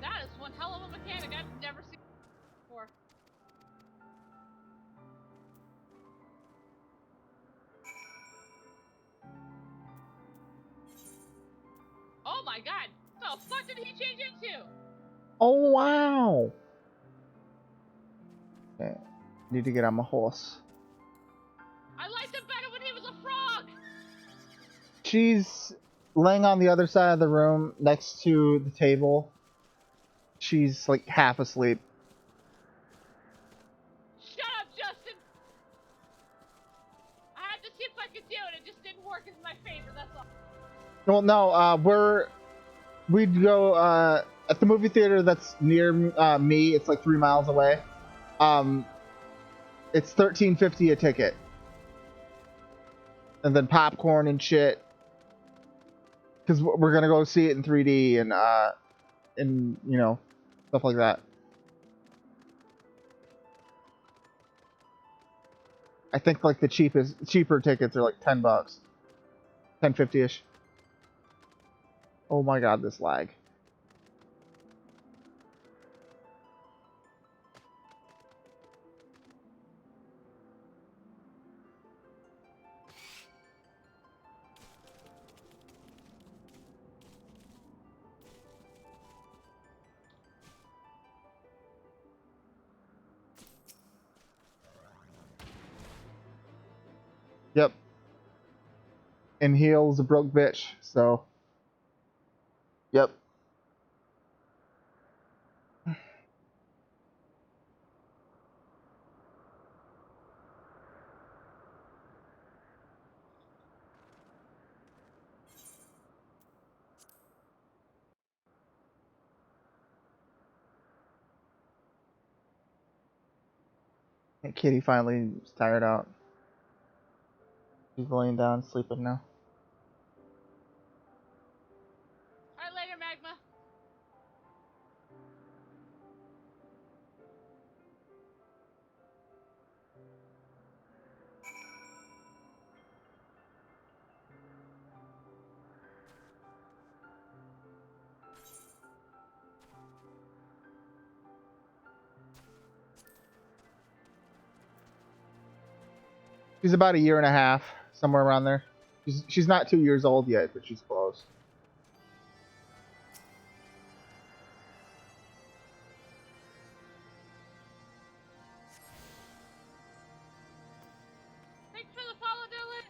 That is one hell of a mechanic I've never seen before. Oh my god! What the fuck did he change into? Oh wow. Okay. Need to get on my horse. I liked him better when he was a frog! She's laying on the other side of the room next to the table. She's like half asleep. Shut up, Justin! I had to see if I could do it, it just didn't work in my favor, that's all. Well, no, we'd go at the movie theater that's near me. It's like 3 miles away. It's $13.50 a ticket, and then popcorn and shit. Because we're gonna go see it in 3D and you know, stuff like that. I think like the cheaper tickets are like $10, $10.50-ish. Oh my god, this lag. Yep. And Heel's a broke bitch, so. Yep. And Kitty finally is tired out. She's laying down, sleeping now. Alright, later, Magma. She's about a year and a half, somewhere around there. She's not 2 years old yet, but she's close. Thanks for the follow, Dylan.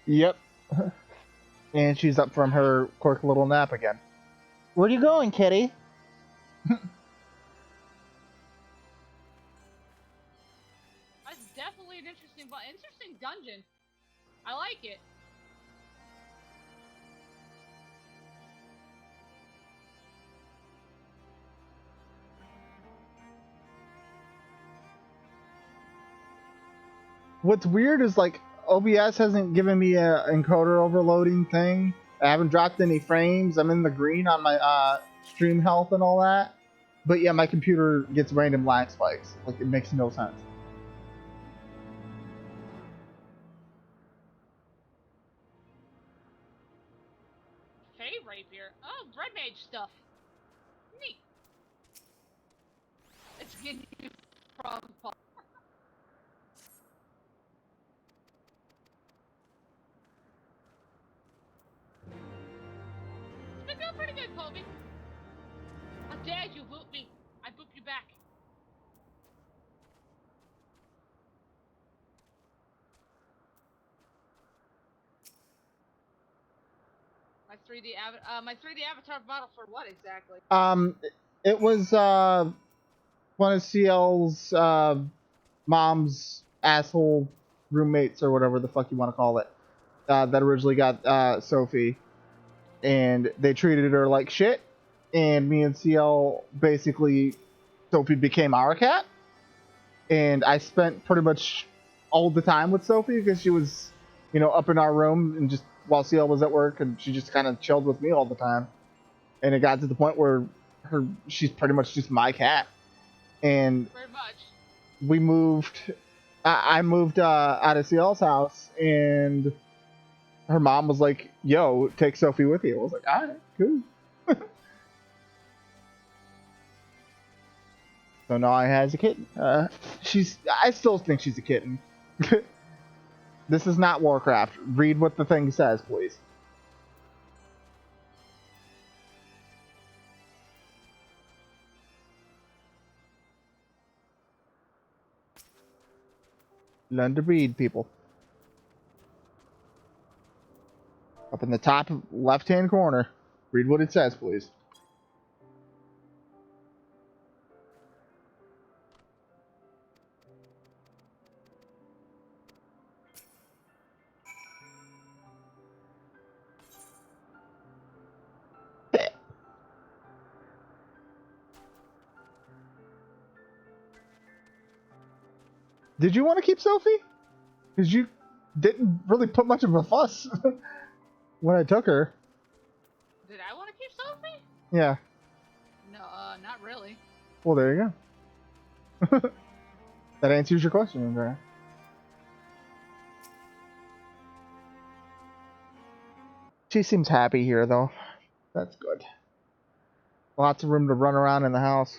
Yep. And she's up from her quirky little nap again. Where are you going, Kitty? That's definitely an interesting dungeon. I like it. What's weird is like OBS hasn't given me a encoder overloading thing. I haven't dropped any frames. I'm in the green on my stream health and all that. But yeah, my computer gets random lag spikes. Like, it makes no sense. Fey rapier. Oh, bread mage stuff. Neat. It's getting you from. It's been doing pretty good, Colby. How dare you boot me? I boop you back. My 3D avatar model for what exactly? It was one of CL's mom's asshole roommates or whatever the fuck you want to call it. That originally got Sophie, and they treated her like shit. And me and CL basically, Sophie became our cat, and I spent pretty much all the time with Sophie because she was, you know, up in our room and just while CL was at work, and she just kind of chilled with me all the time. And it got to the point where she's pretty much just my cat. And very much. We moved. I moved out of CL's house, and her mom was like, "Yo, take Sophie with you." I was like, "All right, cool." So now I has a kitten. I still think she's a kitten. This is not Warcraft. Read what the thing says, please. Learn to read, people. Up in the top left-hand corner. Read what it says, please. Did you want to keep Sophie? Because you didn't really put much of a fuss when I took her. Did I want to keep Sophie? Yeah. No, not really. Well, there you go. That answers your question, Andrea. She seems happy here, though. That's good. Lots of room to run around in the house.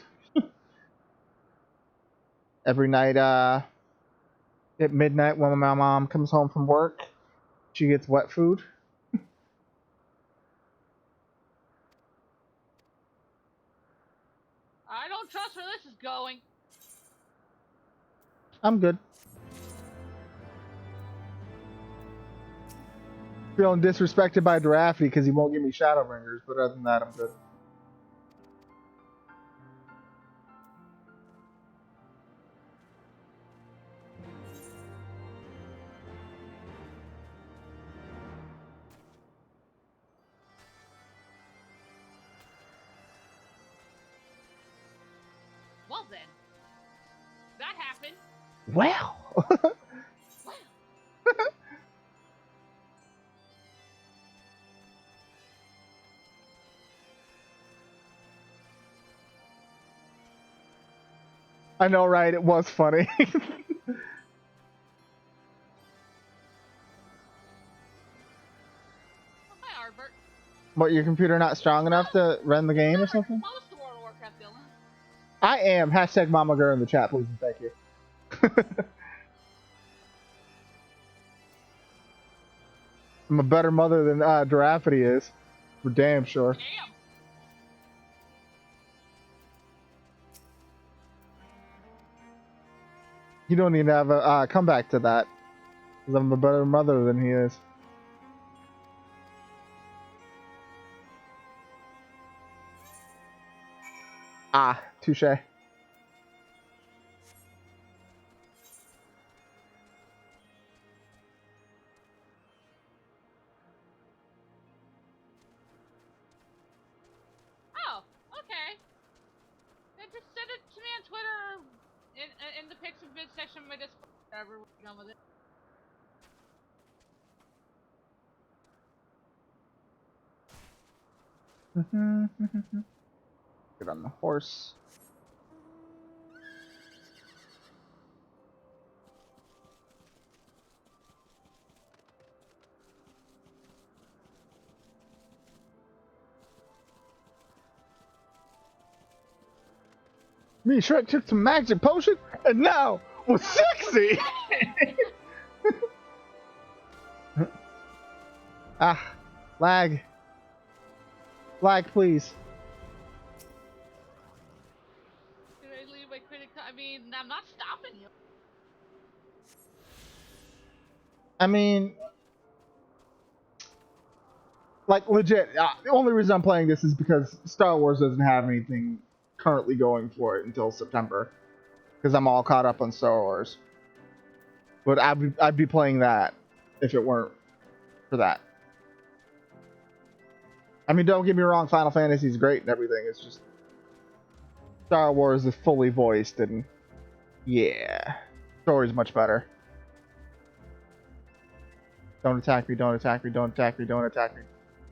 Every night, at midnight when my mom comes home from work, she gets wet food. I don't trust where this is going. I'm good. Feeling disrespected by Drafty because he won't give me Shadowbringers, but other than that, I'm good. Well. I know, right? It was funny. Hi, Arbert. What, your computer not strong enough to run the game or something? Close to World of Warcraft, Dylan. I am. Hashtag Mama Girl in the chat, please and thank you. I'm a better mother than Giraffe is. For damn sure. Damn. You don't need to have a comeback to that. Because I'm a better mother than he is. Ah, touche. Oh, okay. Then just send it to me on Twitter in the pics and vid section of my Discord. Whatever, we're done with it. Get on the horse. Me and Shrek took some magic potion, and now we're sexy! Ah, lag. Lag, please. Did I leave my critic? I mean, I'm not stopping you. I mean, like, legit, the only reason I'm playing this is because Star Wars doesn't have anything currently going for it until September. Because I'm all caught up on Star Wars. But I'd be playing that if it weren't for that. I mean, don't get me wrong, Final Fantasy is great and everything. It's just Star Wars is fully voiced and yeah, story's much better. Don't attack me, don't attack me, don't attack me, don't attack me.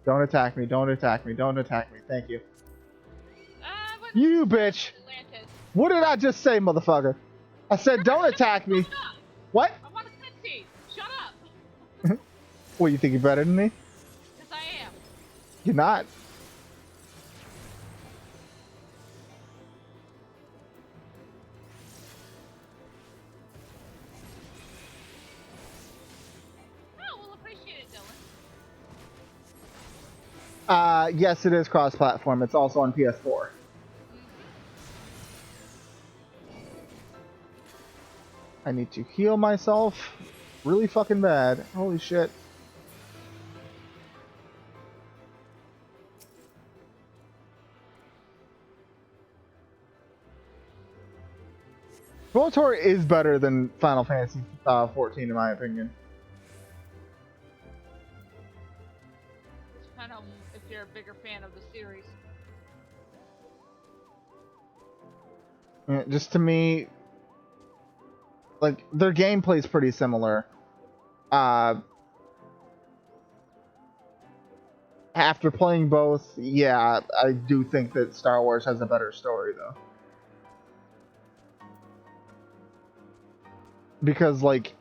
Don't attack me, don't attack me, don't attack me. Thank you. You bitch! Atlantis. What did I just say, motherfucker? I said don't attack me. Shut up. What? I want a cutscene. Shut up. What, you think you're better than me? Yes, I am. You're not. Oh, we'll appreciate it, Dylan. Yes, it is cross-platform. It's also on PS4. I need to heal myself really fucking bad. Holy shit. KOTOR is better than Final Fantasy 14 in my opinion. Depends on if you're a bigger fan of the series. Just to me, like, their gameplay is pretty similar. After playing both, yeah, I do think that Star Wars has a better story, though. Because, like,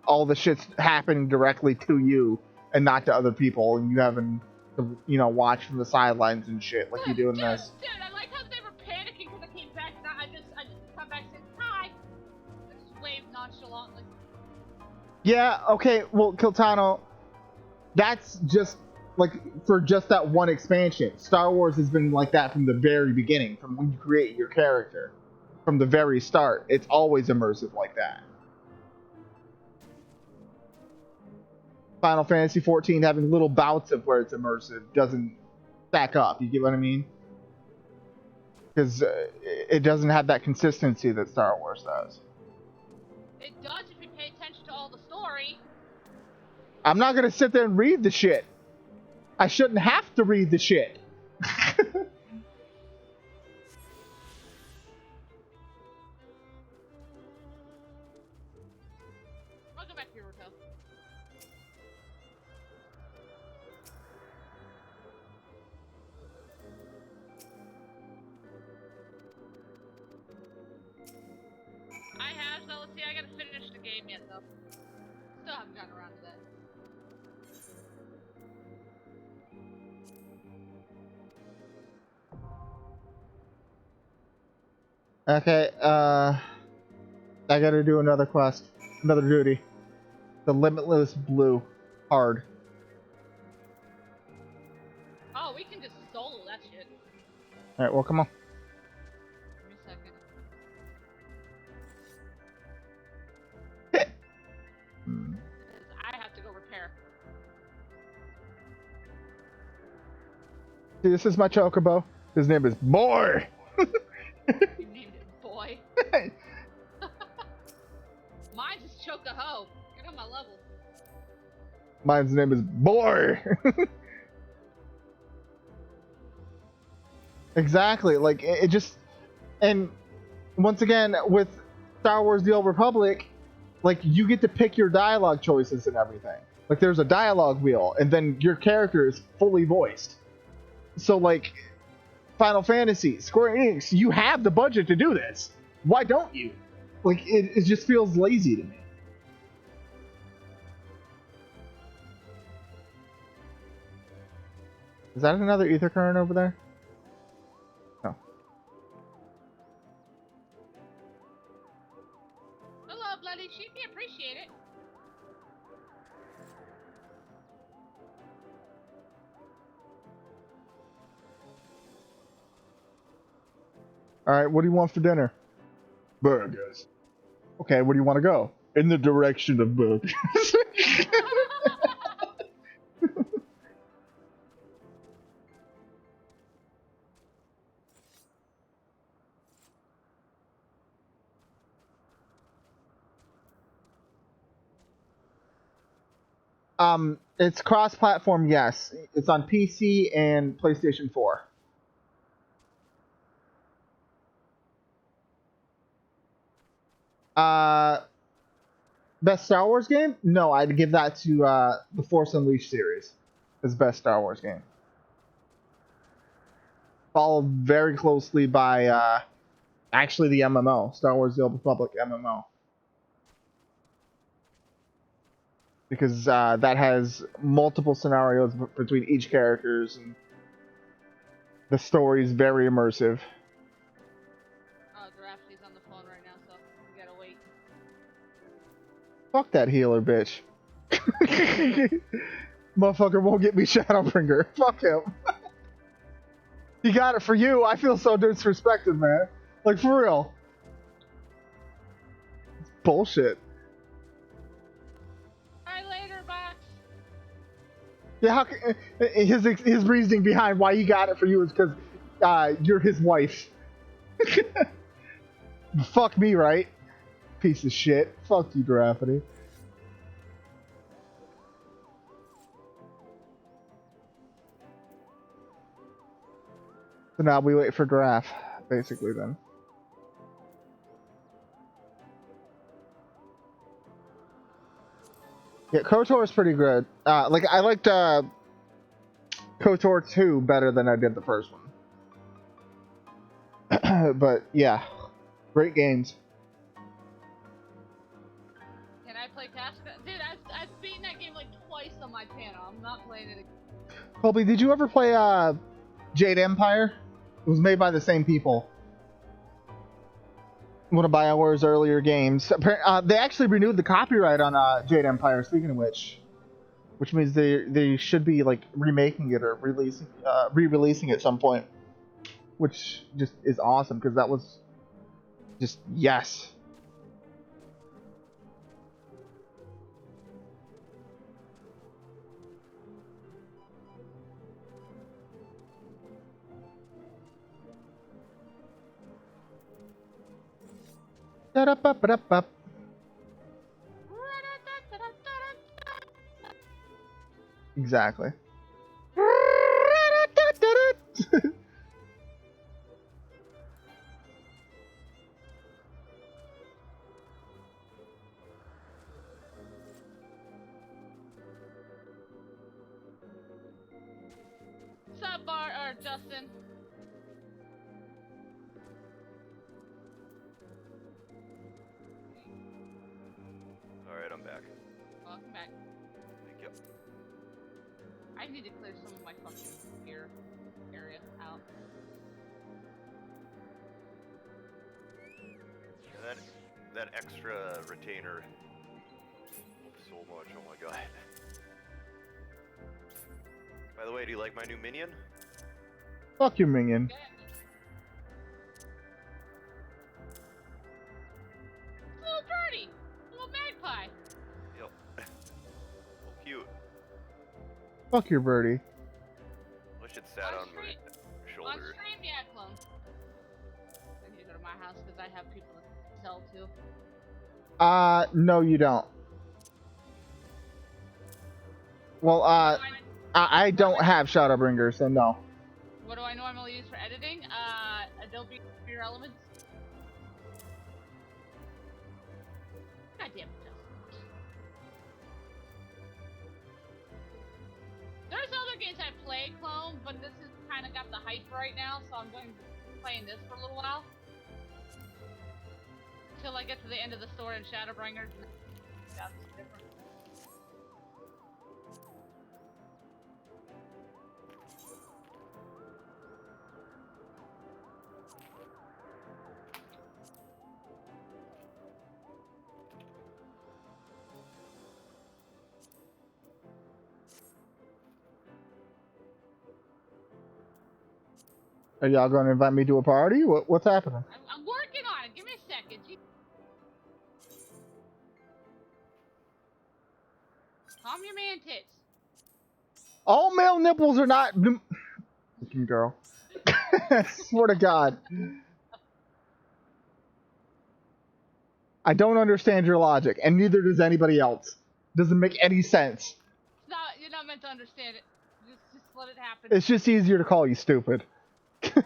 all the shit's happening directly to you and not to other people, and you having to, you know, watch from the sidelines and shit like you do in this. Dude, I like how they were panicking because I came back and I just come back and said, hi. I just waved nonchalantly. Yeah, okay, well, Kiltano, that's just, like, for just that one expansion. Star Wars has been like that from the very beginning, from when you create your character. From the very start, it's always immersive like that. Final Fantasy 14 having little bouts of where it's immersive doesn't stack up, you get what I mean? Because it doesn't have that consistency that Star Wars does. It does if you pay attention to all the story. I'm not gonna sit there and read the shit. I shouldn't have to read the shit. I have, so let's see, I gotta finish the game yet, though. Still haven't gotten around to that. Okay, I gotta do another quest. Another duty. The Limitless Blue. Hard. Oh, we can just solo that shit. Alright, well, come on. Give me a second. I have to go repair. See, this is my Chocobo. His name is Boy! You named it Boy. Mine's just Choco-Ho. Get on my level. Mine's name is Boy! Exactly, like, it just... And, once again, with Star Wars The Old Republic, like, you get to pick your dialogue choices and everything. Like, there's a dialogue wheel, and then your character is fully voiced. So, like, Final Fantasy, Square Enix, you have the budget to do this. Why don't you? Like, it just feels lazy to me. Is that another ether current over there? No. Hello, Bloody Sheepy. Appreciate it. Alright, what do you want for dinner? Burgers. Okay, where do you want to go? In the direction of burgers. It's cross-platform, yes. It's on PC and PlayStation 4. Best Star Wars game? No, I'd give that to the Force Unleashed series as best Star Wars game. Followed very closely by actually the MMO, Star Wars The Old Republic MMO. Because that has multiple scenarios between each characters, and the story is very immersive. Oh, Drafty's on the phone right now, so we gotta wait. Fuck that healer bitch. Motherfucker won't get me Shadowbringer. Fuck him. He got it for you. I feel so disrespected, man. Like, for real. It's bullshit. Yeah, how his reasoning behind why he got it for you is because you're his wife. Fuck me, right? Piece of shit. Fuck you, Giraffity. So now we wait for Giraffe, basically, then. Yeah, KOTOR is pretty good. Like, I liked KOTOR 2 better than I did the first one. But, yeah. Great games. Can I play Casca? Dude, I've beaten that game like twice on my channel. I'm not playing it again. Colby, did you ever play Jade Empire? It was made by the same people. One of BioWare's earlier games. They actually renewed the copyright on Jade Empire, speaking of which means they should be like remaking it or re-releasing it at some point, which just is awesome because that was just yes. Exactly. Sup, Bar or Justin? I'm back. Welcome back. Thank you. I need to clear some of my fucking gear area out. And that extra retainer. So much, oh my god. By the way, do you like my new minion? Fuck you, minion. Okay. Little birdie! Little magpie! Yep. Oh, cute. Fuck your birdie. Wish it sat on my On shoulder. stream, yeah, clone. I need to go to my house because I have people to sell to. No, you don't. Well, I don't have Shadowbringer, so no. What do I normally use for editing? Adobe Premiere Elements. God damn it, Justin. There's other games I play, Clone, but this has kind of got the hype right now, so I'm going to be playing this for a little while. Until I get to the end of the story in Shadowbringers. That's different. Are y'all gonna invite me to a party? What's happening? I'm working on it. Give me a second. Calm your man tits. All male nipples are not. Fucking girl. Swear to God. I don't understand your logic, and neither does anybody else. Doesn't make any sense. You're not meant to understand it. Just let it happen. It's just easier to call you stupid. I'm not.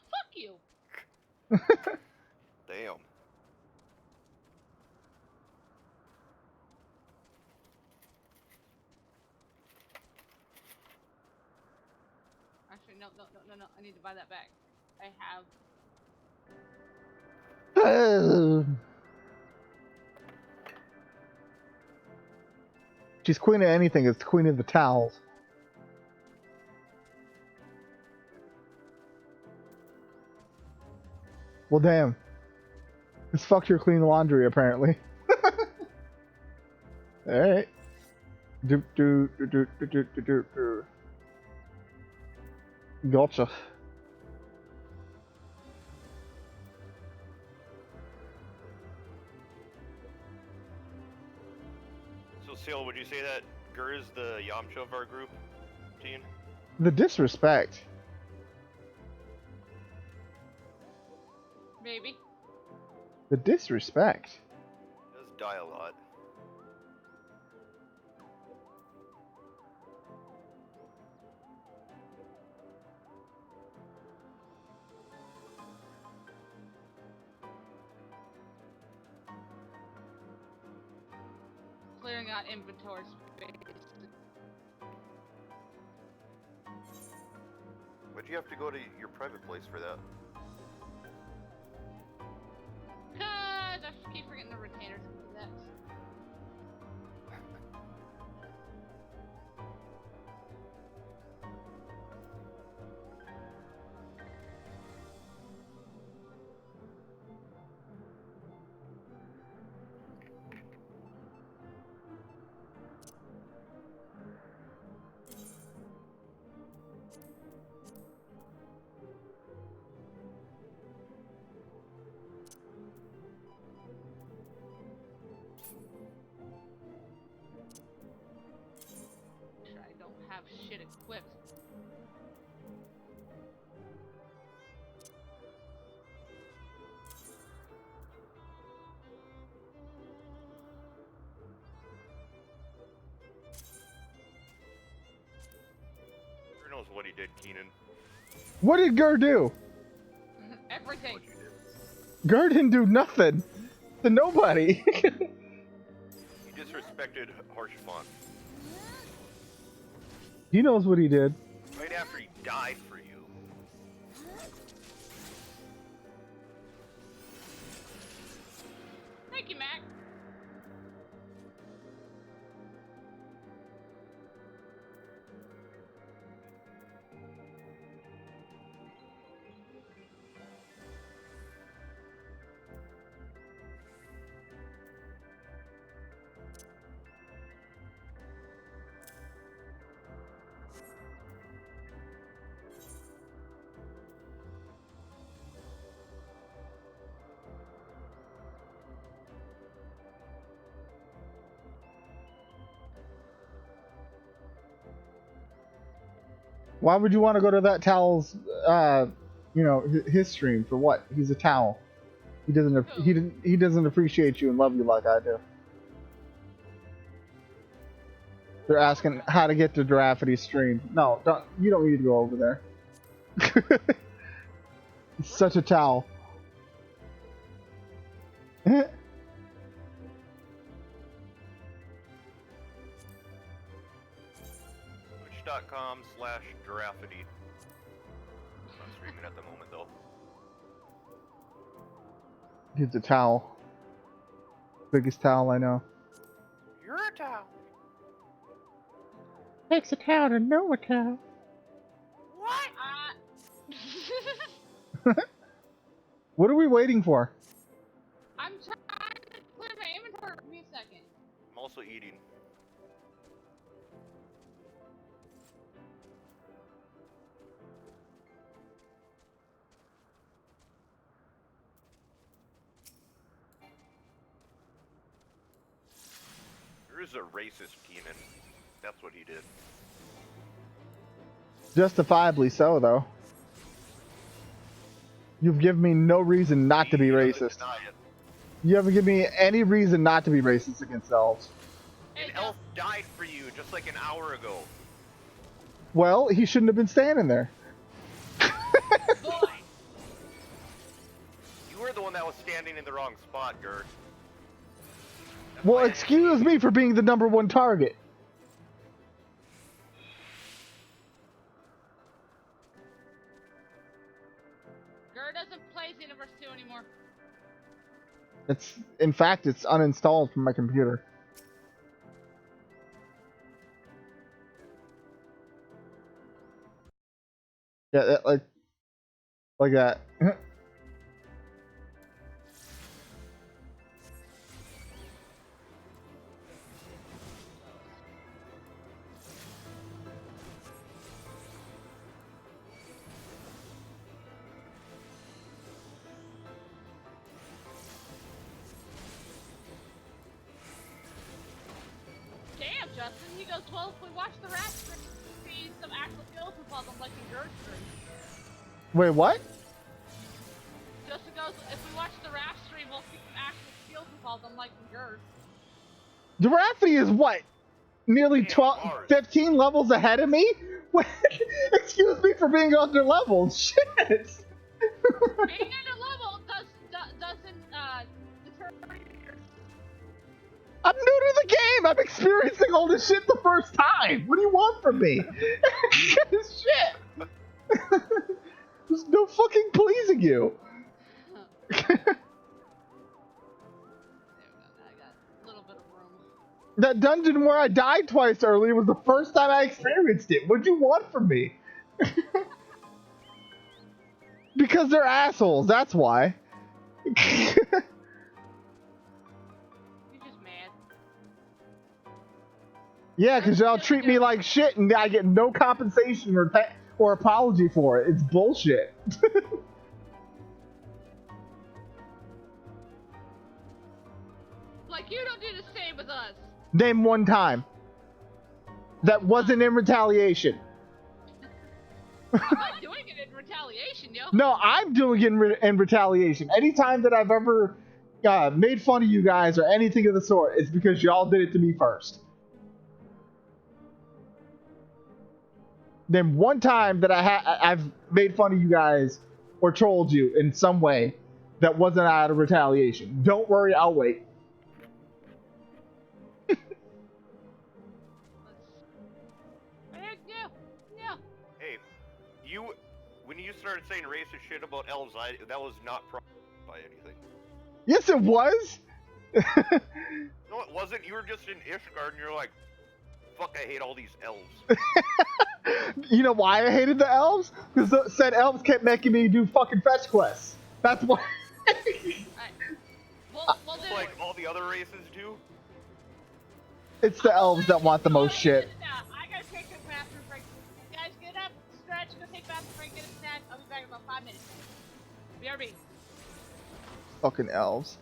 Fuck you. Damn. Actually, no. I need to buy that back. I have. She's queen of anything. It's queen of the towels. Well, damn. It's fuck your clean laundry, apparently. Alright. Gotcha. So, Seal, would you say that Gur is the Yamcha of our group, Teen? The disrespect. Maybe. The disrespect. He does die a lot. Clearing out inventory space. Why'd you have to go to your private place for that? Cause I just keep forgetting the retainers and that. Have shit equipped. Who knows what he did, Keenan? What did Gur do? Everything. Gur didn't do nothing. To nobody. He disrespected Harshfon. He knows what he did. Right after he died for you. Thank you, Mac. Why would you want to go to that towel's, his stream for what? He's a towel. He doesn't appreciate you and love you like I do. They're asking how to get to Giraffity's stream. No, you don't need to go over there. He's such a towel. Twitch.com/Giraffity. I'm streaming at the moment though. He's a towel. Biggest towel I know. You're a towel. Takes a towel to know a towel. What? What are we waiting for? I'm trying to clear my inventory. Give me a second. I'm also eating. There is a racist Keenan. That's what he did. Justifiably so, though. You've given me no reason not to be racist. You haven't given me any reason not to be racist against elves. An elf died for you just like an hour ago. Well, he shouldn't have been standing there. Boy. You were the one that was standing in the wrong spot, Gert. Well, excuse me for being the #1 target. Gur doesn't play Xenoverse 2 anymore. In fact, it's uninstalled from my computer. Yeah, like that. Damn, Justin, he goes, well, if we watch the rest, we see some actual skills involved in like in Gur's stream. Wait, what? Justin goes, if we watch the Raft stream, we'll see some actual skills involved in like in Gur's. Giraffity is what? Nearly 15 levels ahead of me? Excuse me for being under leveled. Shit. Being under level doesn't deter you. I'm new to the game. I'm experiencing all this shit the first time. What do you want from me? Shit. There's no fucking pleasing you. That dungeon where I died twice earlier was the first time I experienced it. What'd you want from me? Because they're assholes, that's why. You're just mad. Yeah, because y'all treat me like shit and I get no compensation or apology for it. It's bullshit. Like, you don't do the same with us. Name one time. That wasn't in retaliation. I'm not doing it in retaliation, yo. No, I'm doing it in retaliation. Anytime that I've ever made fun of you guys or anything of the sort, it's because y'all did it to me first. Name one time that I've made fun of you guys or trolled you in some way that wasn't out of retaliation. Don't worry, I'll wait. Hey, when you started saying racist shit about elves, that was not by anything. Yes, it was. No, it wasn't. You were just in Ishgard and you're like, fuck, I hate all these elves. You know why I hated the elves? Because said elves kept making me do fucking fetch quests. That's why. We'll do like all the other races do? It's the elves that want the most shit. I gotta take a bathroom break. Guys, get up, stretch, go take a bathroom break, get a snack. I'll be back in about 5 minutes. BRB. Fucking elves.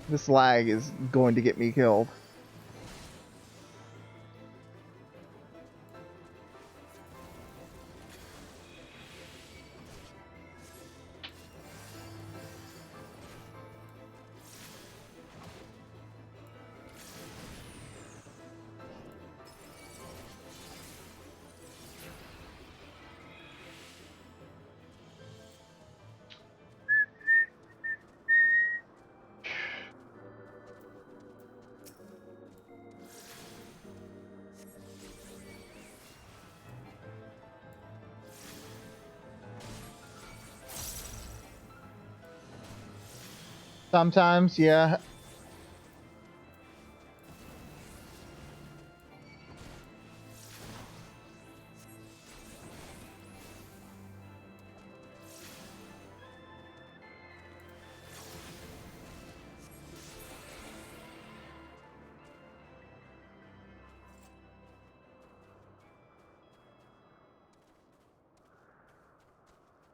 This lag is going to get me killed. Sometimes, yeah.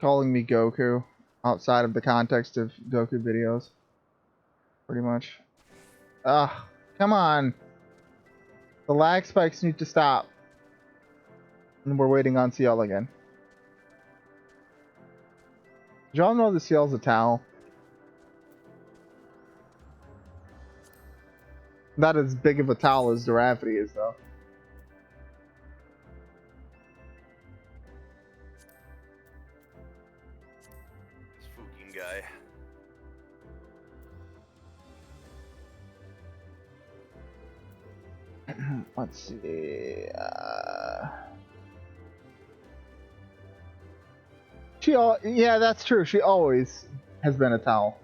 Calling me Goku outside of the context of Goku videos. Pretty much. Ugh, come on. The lag spikes need to stop. And we're waiting on CL again. Did y'all know the CL's a towel? Not as big of a towel as the Rafferty is, though. This Fukin guy. Let's see. Yeah, that's true. She always has been a towel.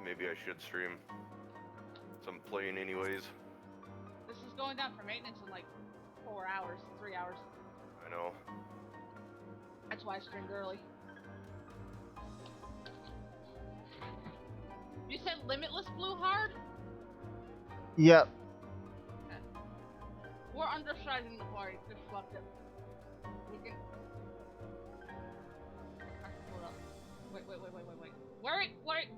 Maybe I should stream. So I'm playing anyways. This is going down for maintenance in like 4 hours, 3 hours. I know. That's why I streamed early. You said Limitless Blue Hard? Yep. Okay. We're undersizing the party. Just fucked it. We can... Hold up. Wait. Wait.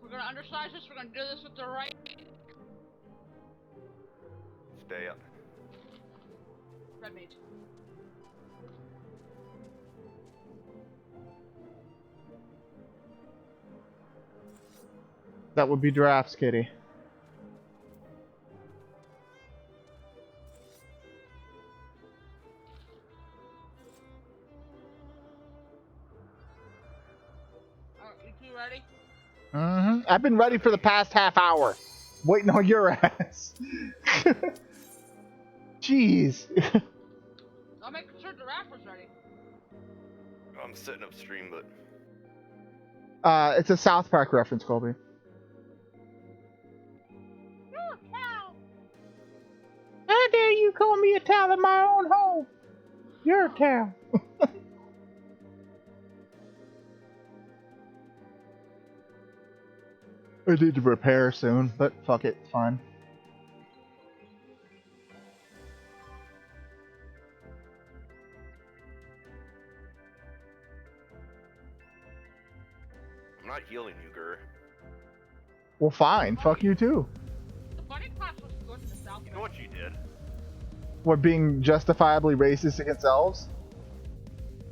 We're gonna undersize this. We're gonna do this with the right. Stay up. Red mage. That would be Giraffe's kitty. You two ready? I've been ready for the past half hour. Waiting on your ass. Jeez. I'll make sure the rapper's ready. I'm setting up stream, but... It's a South Park reference, Colby. You're a cow! How dare you call me a towel in my own home? You're a towel. I need to repair soon, but fuck it, it's fine. I'm not healing you, Gur. Well, fine. Fuck you too. The bunny class was good in the South. You know what you did? What, being justifiably racist against elves?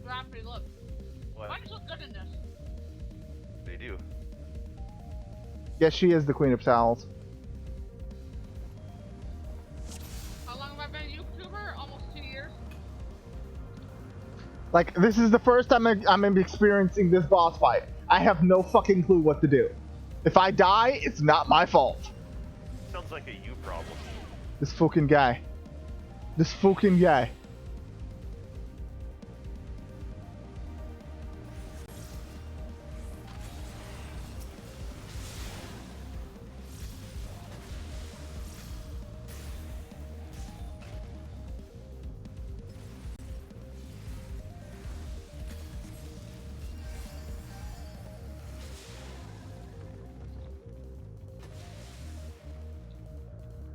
Rapper, look. What? Bunnies look good in this. They do. Yes, she is the queen of towels. How long have I been a YouTuber? Almost 2 years. Like, this is the first time I'm experiencing this boss fight. I have no fucking clue what to do. If I die, it's not my fault. Sounds like a you problem. This fucking guy. This fucking guy.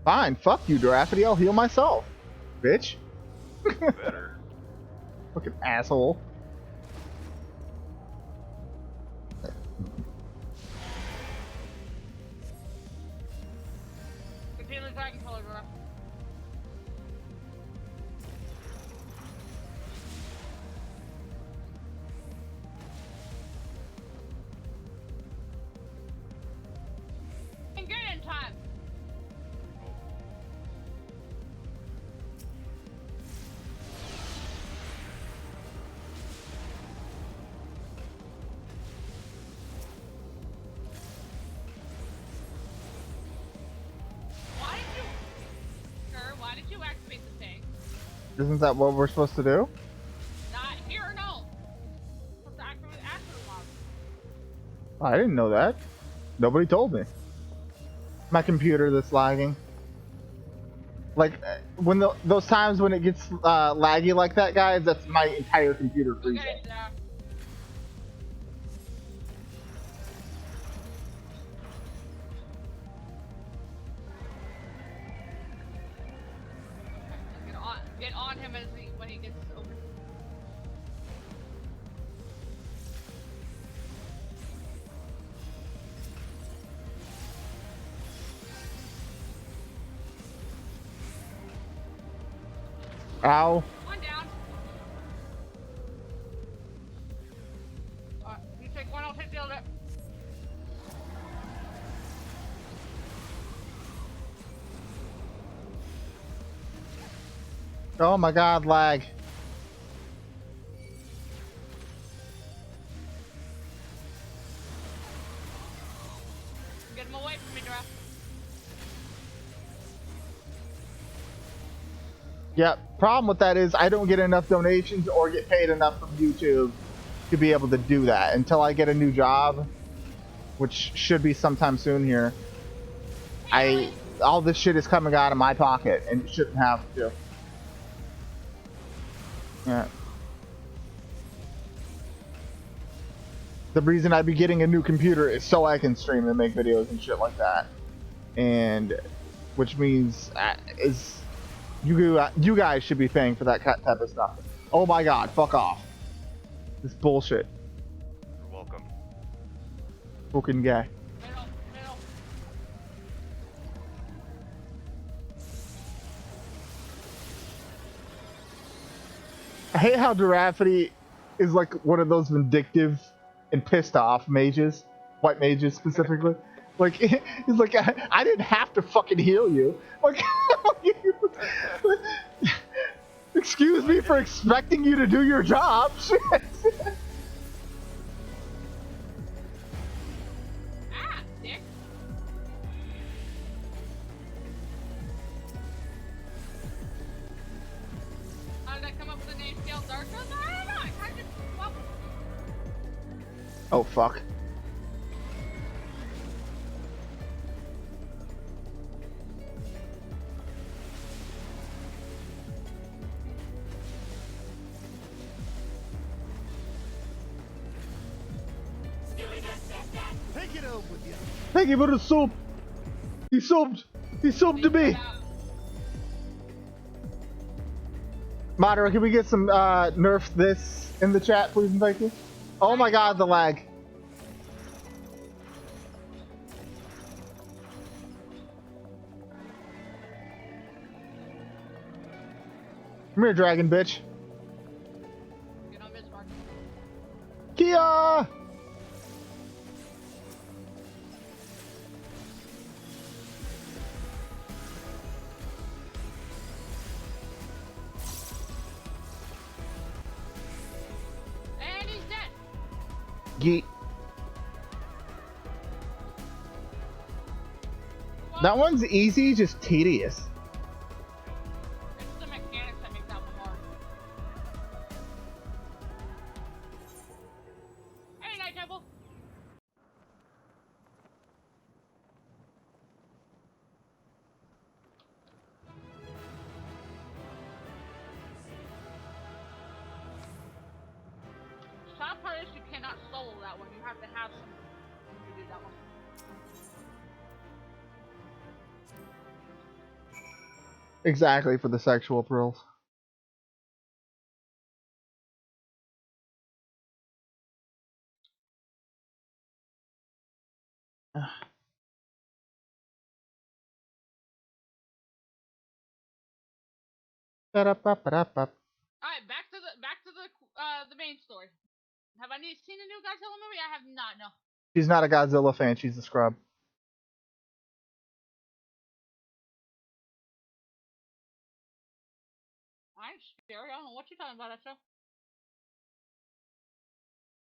Fine, fuck you, Giraffity. I'll heal myself, bitch. Better. Fucking asshole. Continue the dragon color, bro. And get in time. Isn't that what we're supposed to do? Not here, no. Supposed to activate after the mob. I didn't know that. Nobody told me. My computer that's lagging. Like, when those times when it gets laggy like that, guys, that's my entire computer freezing. Okay, get on him when he gets over. Ow. One down. You take one, I'll take the other. Oh my god, lag. Get him away from me, Dra. Yep. Problem with that is I don't get enough donations or get paid enough from YouTube to be able to do that until I get a new job, which should be sometime soon here. All this shit is coming out of my pocket and it shouldn't have to. Yeah. The reason I'd be getting a new computer is so I can stream and make videos and shit like that. And which means you guys should be paying for that type of stuff. Oh my god, fuck off. This bullshit. You're welcome. Fucking guy. Middle. I hate how Durafity is like one of those vindictive and pissed off mages, white mages specifically. Like he's like, I didn't have to fucking heal you. Like, excuse me for expecting you to do your job. Shit. Ah, dick. How did I come up with the name Scale Dark? I don't know. I kind of well, Oh fuck. Take it home with you. Thank you for the soup. He souped. He souped to me. Madara, can we get some nerf this in the chat, please and thank you? Oh my god, the lag. Come here, dragon bitch. get on Bismarck. Kia! And he's dead. Yeet. That one's easy, just tedious. It's the mechanics that make that one hard. Hey, Night Temple. Sad part is you cannot solo that one. You have to have some to do that one. Exactly, for the sexual thrills. Alright, back to the main story. Have I seen a new Godzilla movie? I have not, no. She's not a Godzilla fan, she's a scrub. I'm scary. I don't know what you're talking about, that show.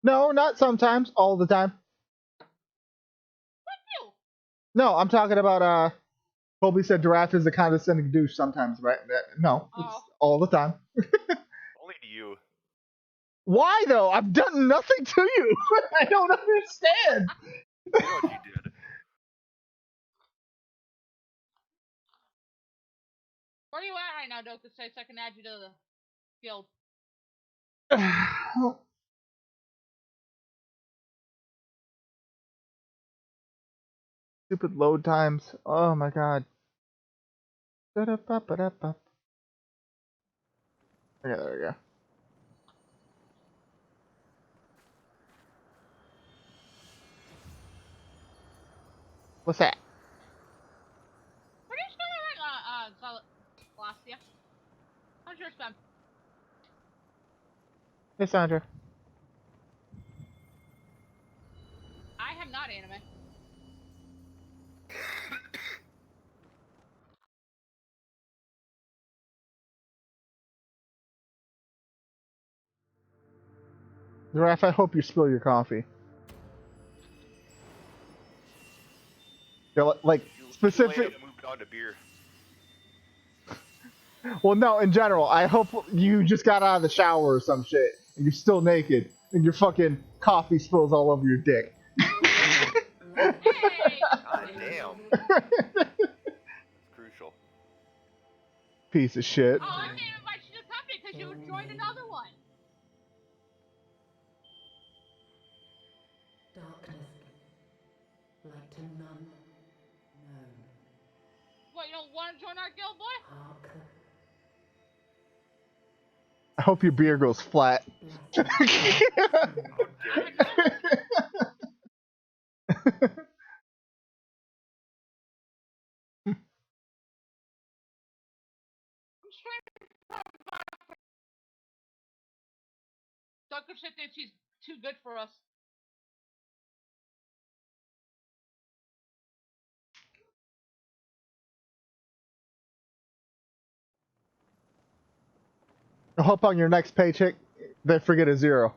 No, not sometimes, all the time. Fuck you! No, I'm talking about Colby said Giraffe is a condescending douche sometimes, right? No, it's all the time. Only to you. Why though? I've done nothing to you. I don't understand. You know what you did. Where are you at right now, Doka? So I can add you to the guild. Stupid load times. Oh my god. Okay, there we go. What's that? What are you spending right Celestia? How's your spend? Hey, Sandra. I have not anime. Giraffe, I hope you spill your coffee. You're like specific. Have moved on to beer. Well, no, in general, I hope you just got out of the shower or some shit, and you're still naked, and your fucking coffee spills all over your dick. Hey! God damn. It's crucial. Piece of shit. Oh, I can't invite you to the company because you would join another one. Darkness, light to none known. What, you don't want to join our guild, boy? Hark. I hope your beer goes flat. Doka said that she's too good for us. I hope on your next paycheck they forget a zero.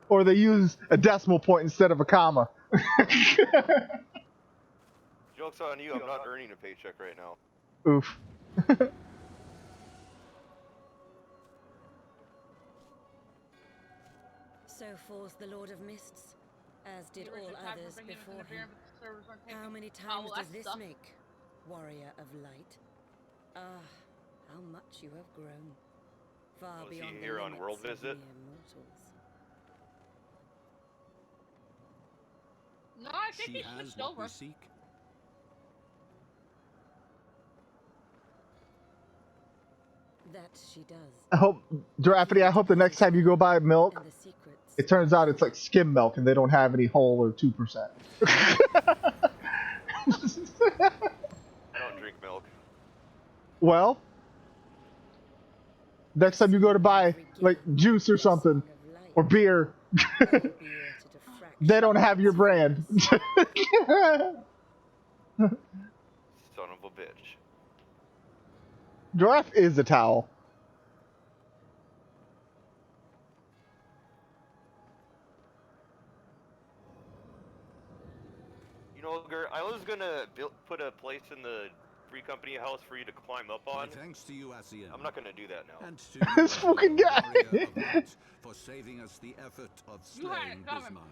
Or they use a decimal point instead of a comma. Joke's on you, I'm not earning a paycheck right now. Oof. So falls the Lord of Mists, as did all others before him. How many times does this make, warrior of light? Ah, how much you have grown. Far Was he beyond here the on world limits of visit? mere mortals. No, I think She he has switched what over. we seek. That she does. I hope, Giraffity, I hope the next time you go buy milk, And the secrets. it turns out it's like skim milk and they don't have any whole or 2%. I don't drink milk. Well, next time you go to buy like juice or something, or beer, they don't have your brand. Son of a bitch. Giraffe is a towel. You know, I was gonna put a place in the free company house for you to climb up on. Thanks to you, Asian. I'm not gonna do that now. And to This fucking guy. warrior of light, for saving us the effort of You had slaying it coming. Bismarck.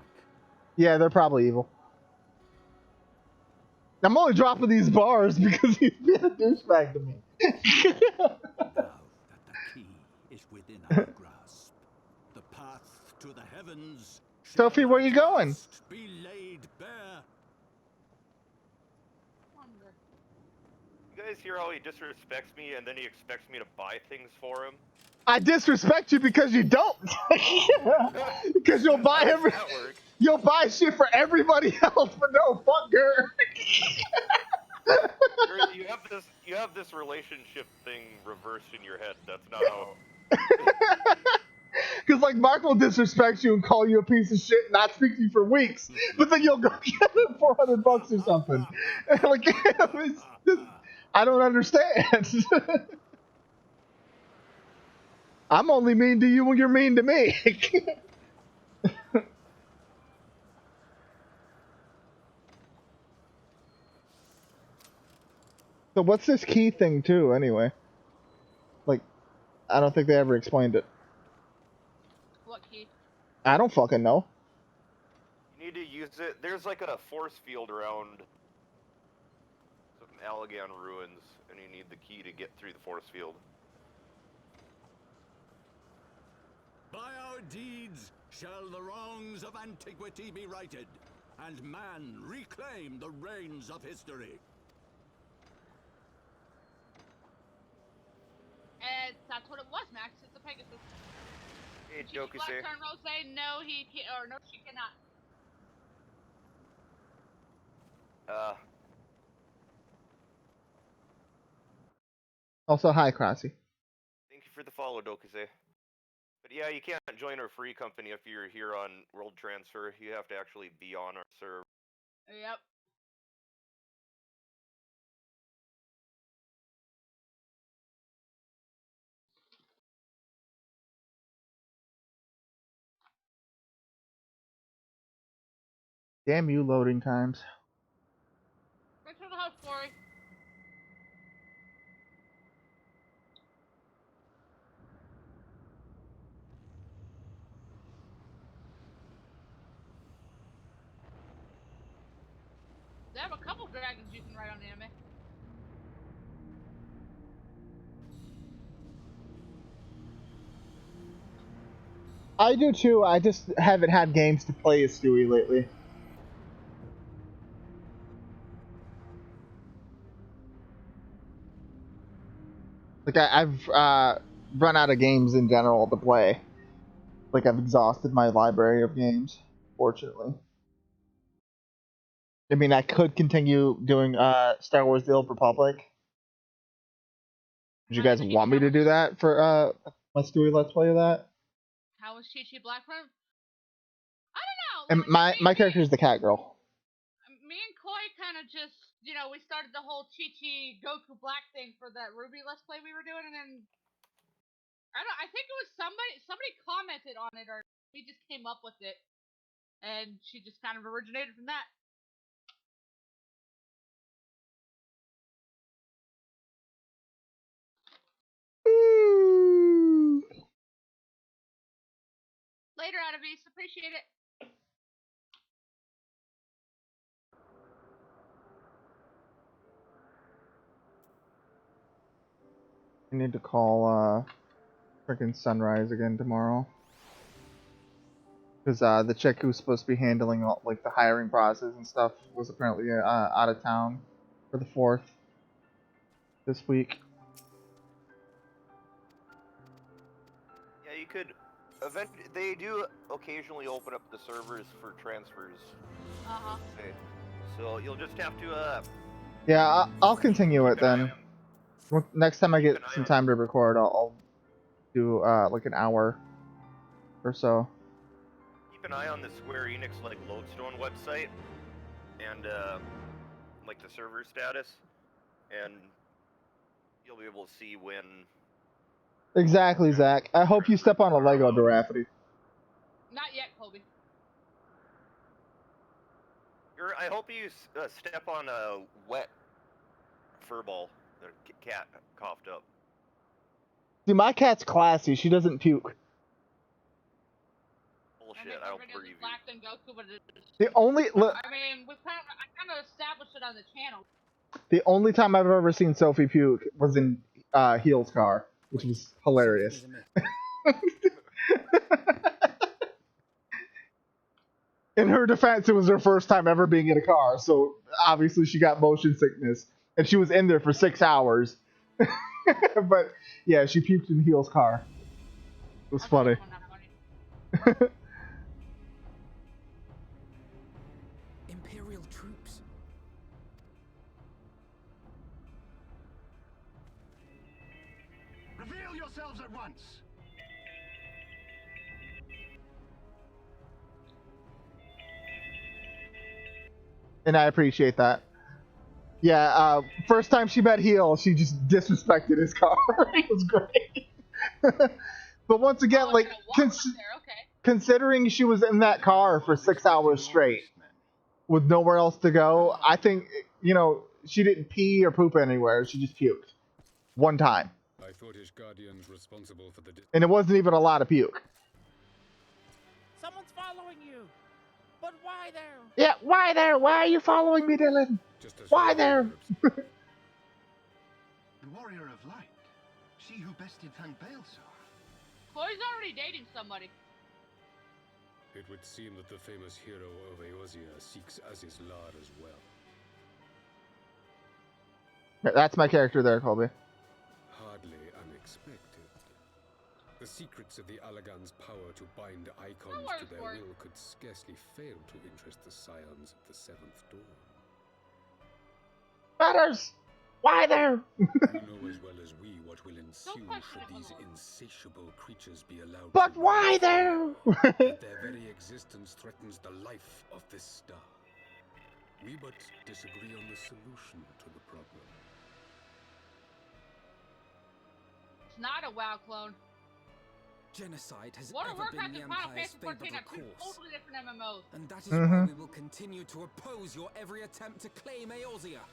Yeah, they're probably evil. I'm only dropping these bars because he's being a douchebag to me. Now that the key is within our grasp, the path to the heavens Sophie, where you going? must be laid bare. You guys hear how he disrespects me and then he expects me to buy things for him? I disrespect you because you don't. Because you'll buy How does that work? you'll buy shit for everybody else, but no, fuck her. You have this relationship thing reversed in your head. That's not how. Because like Mark will disrespect you and call you a piece of shit and not speak to you for weeks, but then you'll go give him $400 or something. Like, it's just, I don't understand. I'm only mean to you when you're mean to me. So what's this key thing too, anyway? Like, I don't think they ever explained it. What key? I don't fucking know. You need to use it. There's like a force field around some Allagan ruins, and you need the key to get through the force field. By our deeds shall the wrongs of antiquity be righted, and man reclaim the reins of history. And that's what it was, Max. It's a Pegasus. Hey, Black turn Rose say no, he can't, or no, she cannot. Also, hi, Crossy. Thank you for the follow, Dokuse. But yeah, you can't join our free company if you're here on World Transfer. You have to actually be on our server. Yep. Damn you, loading times. Thanks for the house, Corey. They have a couple dragons you can ride on the anime. I do too, I just haven't had games to play as Stewie lately. Like, I've run out of games in general to play. Like, I've exhausted my library of games, fortunately. I mean, I could continue doing Star Wars The Old Republic. Would you guys want me to do that for Let's Do a Let's Play of that? How was Chi-Chi Blackfront? I don't know. And my character is the cat girl. Me and Koi kind of just, you know, we started the whole Chi-Chi Goku Black thing for that Ruby Let's Play we were doing, and then I think it was somebody commented on it, or we just came up with it, and she just kind of originated from that. Later, Adavis. Appreciate it. I need to call freaking Sunrise again tomorrow. Because the chick who's supposed to be handling all, like, the hiring process and stuff was apparently out of town for the 4th this week. Yeah, you could. They do occasionally open up the servers for transfers. So you'll just have to. Yeah, I'll continue it then. Next time I get some time to record, I'll do like an hour or so. Keep an eye on the Square Enix like Lodestone website and like the server status, and you'll be able to see when. Exactly, Zach. I hope you step on a Lego Giraffe. Not yet, Colby. I hope you step on a wet furball. The cat coughed up. See, my cat's classy. She doesn't puke. Bullshit. I don't believe you. The only look. I mean, I kind of established it on the channel. The only time I've ever seen Sophie puke was in Heel's car, which was hilarious. In her defense, it was her first time ever being in a car, so obviously she got motion sickness, and she was in there for 6 hours. But yeah, she puked in Heel's car. It was funny. Imperial troops. Reveal yourselves at once. And I appreciate that. Yeah, first time she met Heel, she just disrespected his car. It was great. But once again, like, considering she was in that car for 6 hours straight with nowhere else to go, I think, you know, she didn't pee or poop anywhere. She just puked. One time. I thought his guardians responsible for the... And it wasn't even a lot of puke. Someone's following you. But why there? Yeah, why there? Why are you following me, Dylan? Why there? The warrior of light. She who bested Van Baelsar. Chloe's already dating somebody. It would seem that the famous hero of Eorzea seeks Azizlar as well. That's my character there, Colby. Hardly unexpected. The secrets of the Allagan's power to bind icons to their will could scarcely fail to interest the scions of the Seventh Dawn. Matters! Why there? You know as well as we what will ensue should these insatiable creatures be allowed But to why there? that their very existence threatens the life of this star. We but disagree on the solution to the problem. It's not a WoW clone. Genocide has World of ever been Warcraft the and Final Empire's Fantasy 14 favorable are two course. totally different MMOs. And that is why we will continue to oppose your every attempt to claim Eorzea.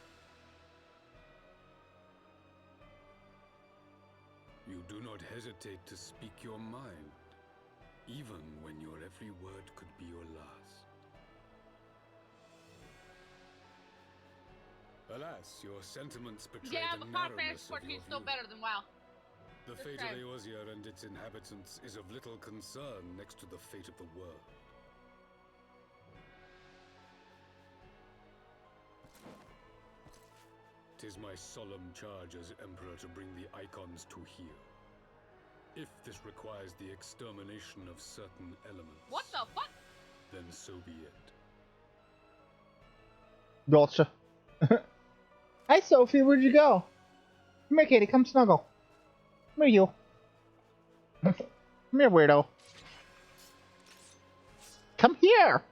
You do not hesitate to speak your mind, even when your every word could be your last. Alas, your sentiments betray the Final Fantasy narrowness of 14 your is still view. better than WoW. The fate of Eorzea and its inhabitants is of little concern next to the fate of the world. Tis my solemn charge as Emperor to bring the icons to heel. If this requires the extermination of certain elements... What the fuck? Then so be it. Gotcha. Hi, Sophie. Where'd you go? Come here, kitty. Come snuggle. Come here, you. Come here, weirdo. Come here.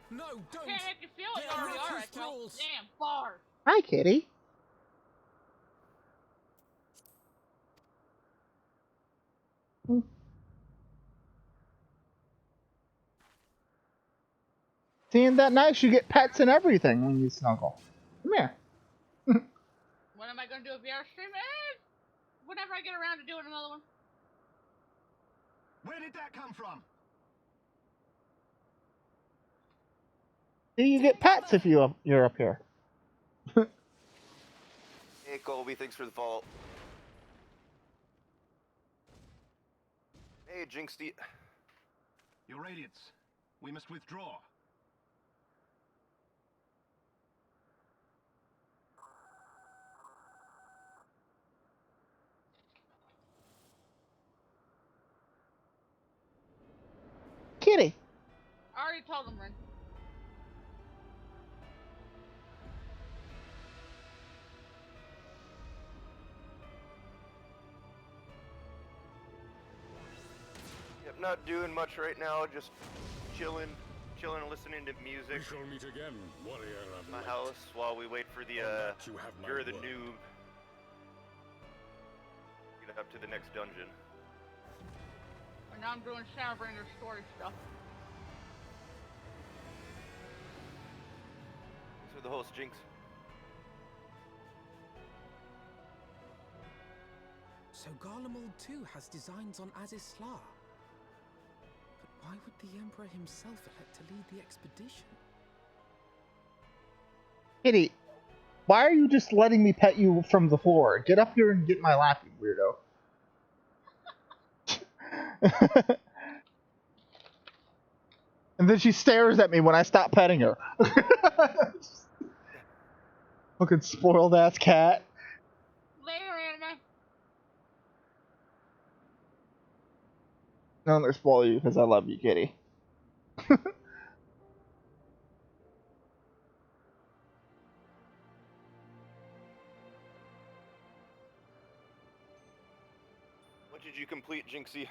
No, don't. Can't make you feel it already are, right, girl? Damn, far. Hi, kitty. Seeing that nice, you get pets and everything when you snuggle. Come here. When am I going to do a VR stream? Whenever I get around to doing another one. Where did that come from? See, you get pets if you're up here. Hey, Colby, thanks for the follow. Hey, Jinx, Your Radiance, we must withdraw. Kitty. I already told them, Ren. Yep, not doing much right now, just chilling and listening to music. We shall meet again, warrior of my light. house while we wait for the you have my You're the word. noob. Get up to the next dungeon. And now I'm doing Shadowbringer story stuff. Thanks for the host, Jinx. So Garlemald too has designs on Azizlar. But why would the Emperor himself elect to lead the expedition? Kitty, why are you just letting me pet you from the floor? Get up here and get my lap, you weirdo. And then she stares at me when I stop petting her. Fucking spoiled ass cat. Later, anime. No, I'm gonna spoil you because I love you, kitty. What did you complete, Jinxie?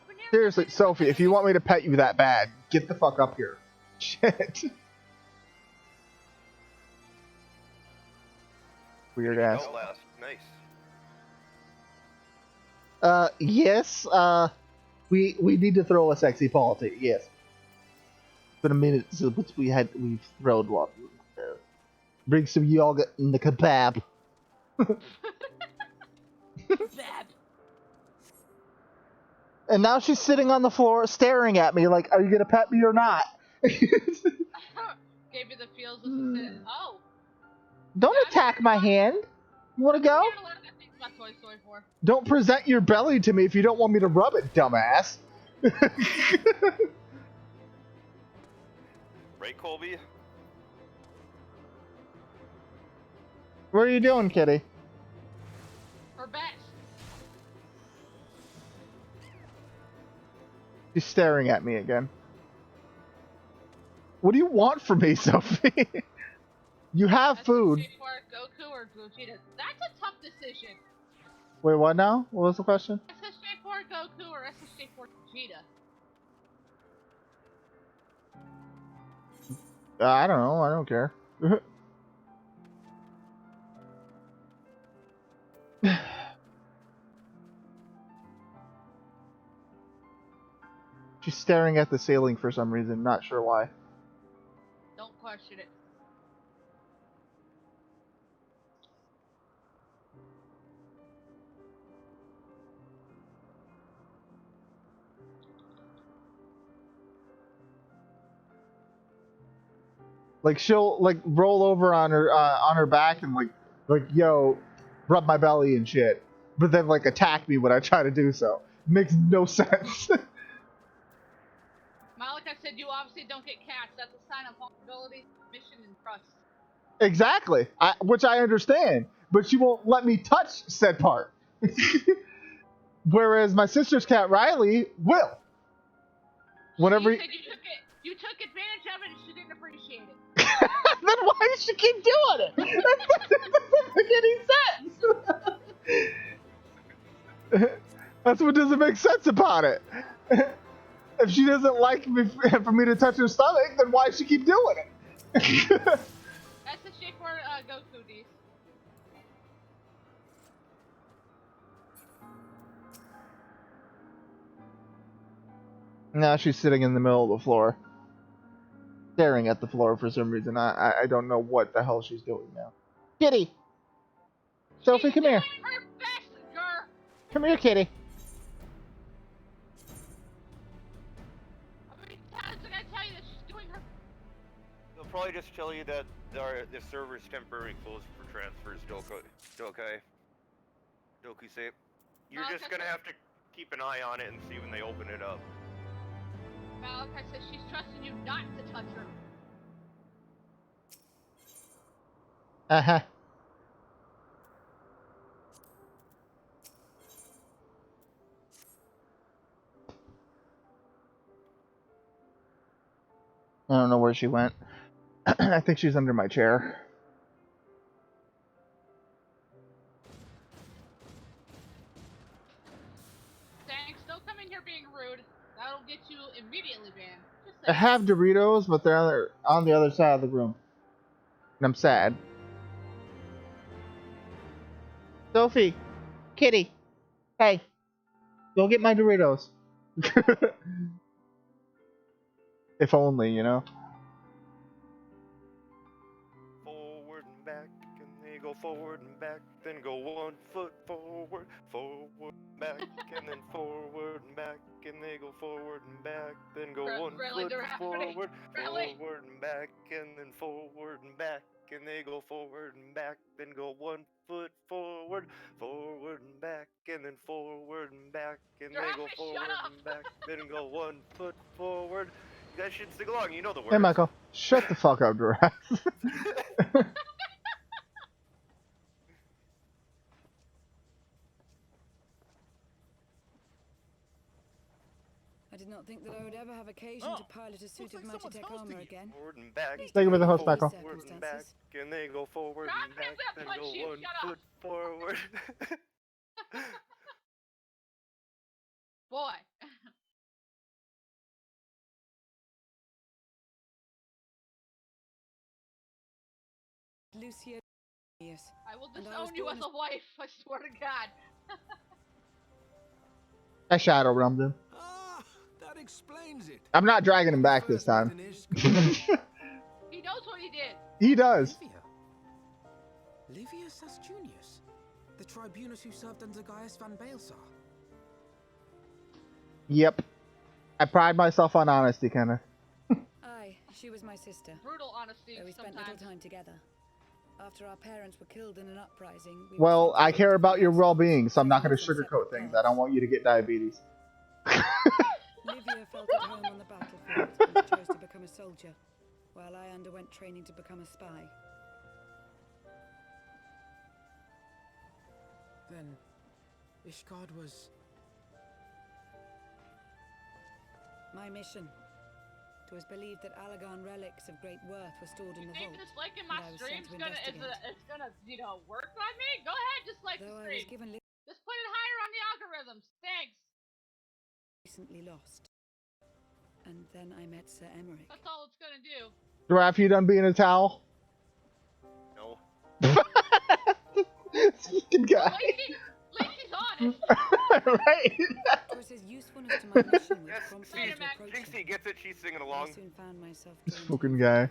Been here Seriously, Sophie, if you want me to pet you that bad, get the fuck up here. Shit. Weird ass. Nice. Yes, we need to throw a sexy party, yes. It's been a minute since we've thrown one. Bring some yogurt and the kebab. And now she's sitting on the floor staring at me like, are you gonna pet me or not? Gave you the feels of the sit. Oh. Don't attack my hand. You wanna go? Don't present your belly to me if you don't want me to rub it, dumbass. Right, Colby? What are you doing, kitty? Her best. She's staring at me again. What do you want from me, Sophie? You have food. Goku or Vegeta? That's a tough decision. Wait, what now? What was the question? SSJ for Goku or SSJ for Vegeta? I don't know. I don't care. She's staring at the ceiling for some reason. Not sure why. Don't question it. Like she'll like roll over on her back and like yo, rub my belly and shit, but then like attack me when I try to do so. It makes no sense. Malik, I said you obviously don't get cats. That's a sign of vulnerability, mission, and trust. Exactly, which I understand, but she won't let me touch said part. Whereas my sister's cat Riley will. Whenever you said you took advantage of it and she didn't appreciate it. Then why does she keep doing it? That doesn't make any sense. That's what doesn't make sense about it. If she doesn't like me for me to touch her stomach, then why does she keep doing it? That's the shape for Goku, D's. Now she's sitting in the middle of the floor, staring at the floor for some reason. I don't know what the hell she's doing now. Kitty! Sophie, come here. Her best, girl. Come here, kitty. How many times did I tell you that she's doing her... They'll probably just tell you that the server's temporarily closed for transfers, Dokai say. You're just gonna have to keep an eye on it and see when they open it up. Malachi says she's trusting you not to touch her. Uh-huh. I don't know where she went. I think she's under my chair. Thanks. Don't come in here being rude. That'll get you immediately banned. I have Doritos, but they're on the other side of the room. And I'm sad. Sophie, kitty, hey, go get my Doritos. If only, you know. Forward and back, and they go forward and back, then go 1 foot forward, forward and back, and then forward and back, and they go forward and back, then go 1 foot forward, forward and back, and then forward and back, and they go forward and back, then go 1 foot forward, forward and back, and then forward and back, and they go forward and back, then go 1 foot forward. You guys should sing along, you know the words. Hey, Michael, shut the fuck up, Durax. I did not think that I would ever have occasion to pilot a suit of Magitech armor again. Forward and back. Thank you for the host, Michael. Forward and back, and they go forward and back, then go 1 foot forward. Boy. Lucia. I will disown you as a wife. I swear to God. I shadow realmed him. Ah, that explains it. I'm not dragging him back this time. He knows what he did. He does. Livius Astunius, the tribunus who served under Gaius van Baelsar. Yep. I pride myself on honesty, Kenneth. Aye, she was my sister. Brutal honesty. Though we spent little time together. After our parents were killed in an uprising. Well, I care about your well-being, so I'm not going to sugarcoat things. I don't want you to get diabetes. Livia felt at home on the battlefield and chose to become a soldier, while I underwent training to become a spy. Then, Ishgard was... My mission. It was believed that Allagan relics of great worth were stored in the vault. Disliking my stream's gonna, you know, work on me? Go ahead, dislike the stream. Just put it higher on the algorithms. Thanks. Recently lost. And then I met Sir Emmerich. That's all it's gonna do. Giraffe, you done being a towel? No. Fucking guy. Lacey's honest. Right? Jinxie gets it, she's singing along. I soon found myself This fucking guy.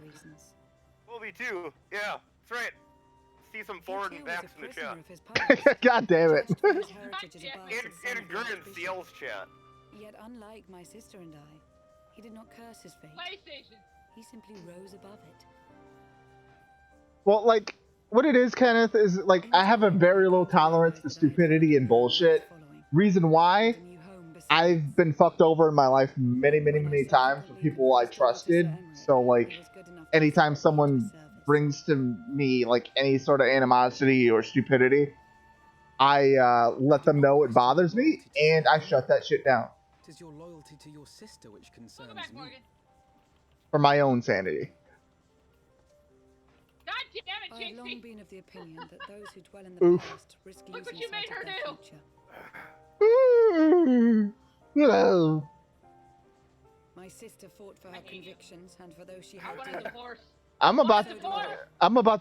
Well, me too. Yeah, that's right. See some forward and backs in the chat. God damn it. In Gurren CL's chat. Yet unlike my sister and I, he did not curse his fate. PlayStation. He simply rose above it. Well, like, what it is, Kenneth, is like I have a very low tolerance for stupidity and bullshit. Reason why? I've been fucked over in my life many times with people I trusted. So, like, anytime someone brings to me, like, any sort of animosity or stupidity, I let them know it bothers me, and I shut that shit down. It is your loyalty to your sister which concerns me. For my own sanity. God damn it, I've long been of the opinion that those who dwell in the past risk losing Look what you made her do. Hello. My sister fought for her convictions and for those she held dear. I'm about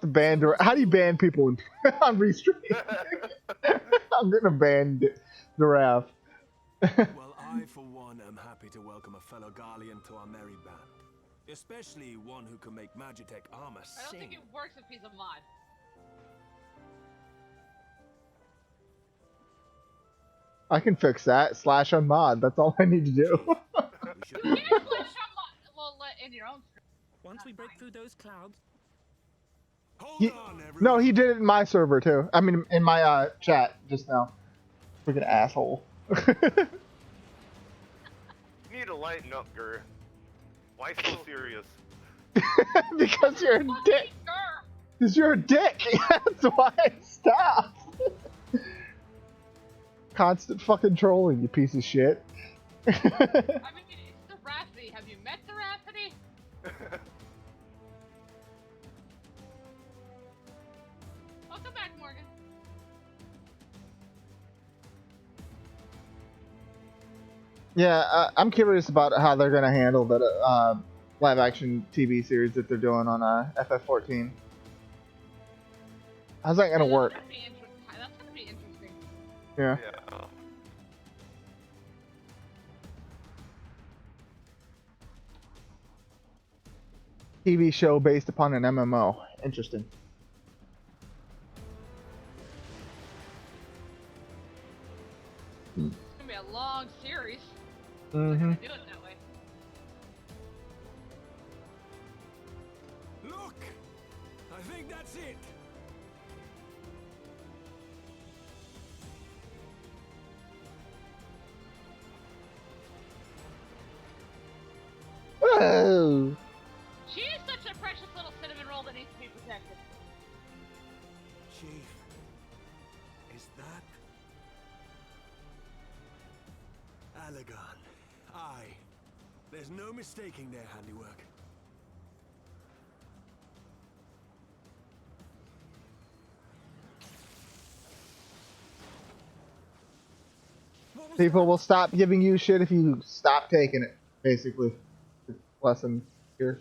to ban. How do you ban people on Restream? I'm gonna ban Giraffe. Well, I for one am happy to welcome a fellow Garlean to our merry band, especially one who can make Magitech armor sing. I don't think it works if he's a mod. I can fix that. Slash unmod. That's all I need to do. You can slash unmod. Well, in your own stream. Once we break through those clouds. No, he did it in my server too. I mean, in my chat just now. Freaking asshole. You need to lighten up, Gur. Why so serious? Because you're a dick. Because you're a dick. That's why. Stop. Constant fucking trolling, you piece of shit. I mean, it's the Rhapsody. Have you met the Rhapsody? Welcome back, Morgan. Yeah, I'm curious about how they're gonna handle the live-action TV series that they're doing on FF14. How's that gonna work? That's gonna be interesting. Yeah. TV show based upon an MMO. Interesting. It's gonna be a long series. Mm-hmm. They're gonna do it that way. Look! I think that's it. Whoa! She is such a precious little cinnamon roll that needs to be protected. Chief, is that Allagan? Aye. There's no mistaking their handiwork. People will stop giving you shit if you stop taking it, basically. Lesson here.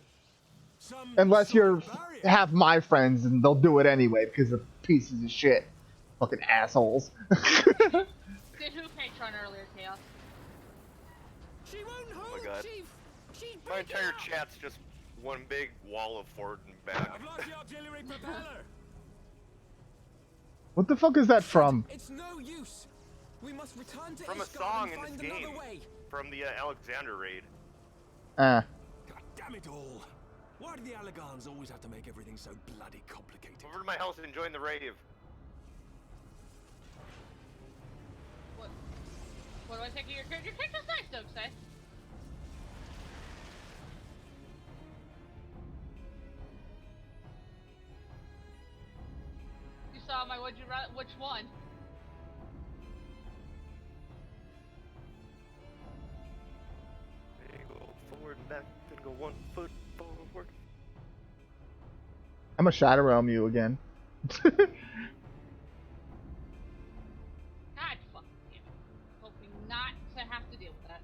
Unless you're have my friends, and they'll do it anyway because they're pieces of shit. Fucking assholes. Did who Patreon earlier, Chaos? She won't hold, Oh my god. She's My entire chat's just one big wall of forward and back. I've lost the auxiliary propeller. What the fuck is that from? It's no use. We must return to From a Ishgard song and in find this game. another way. From the Alexander raid. God damn it all. Why do the Allagans always have to make everything so bloody complicated? Over to my house and join the rave. What do I think of your character? Your character's nice, though, say. You saw my which one? There you go, forward and back, then go 1 foot forward. I'm a Shadow Realm you again. God fucking damn it. Hoping not to have to deal with that.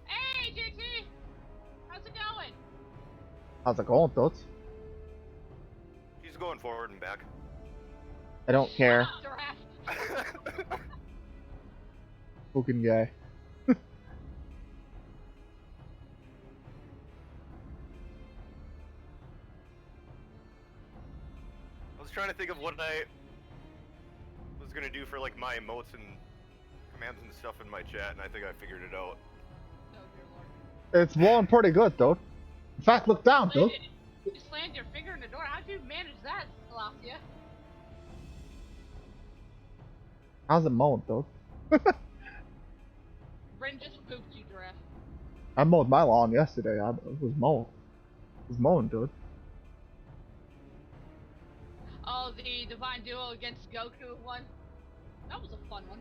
Hey, JT! How's it going? How's it going, Toots? She's going forward and back. I don't care. Giraffe. Fucking guy. I was trying to think of what I was gonna do for like my emotes and commands and stuff in my chat, and I think I figured it out. It's blowing pretty good, though. In fact, look down, dude. You slammed your finger in the door. How'd you manage that, Celestia? How's it mowing, dude? Bryn just pooped you, Giraffe. I mowed my lawn yesterday. It was mowing. It was mowing, dude. Oh, the Divine Duo against Goku one. That was a fun one.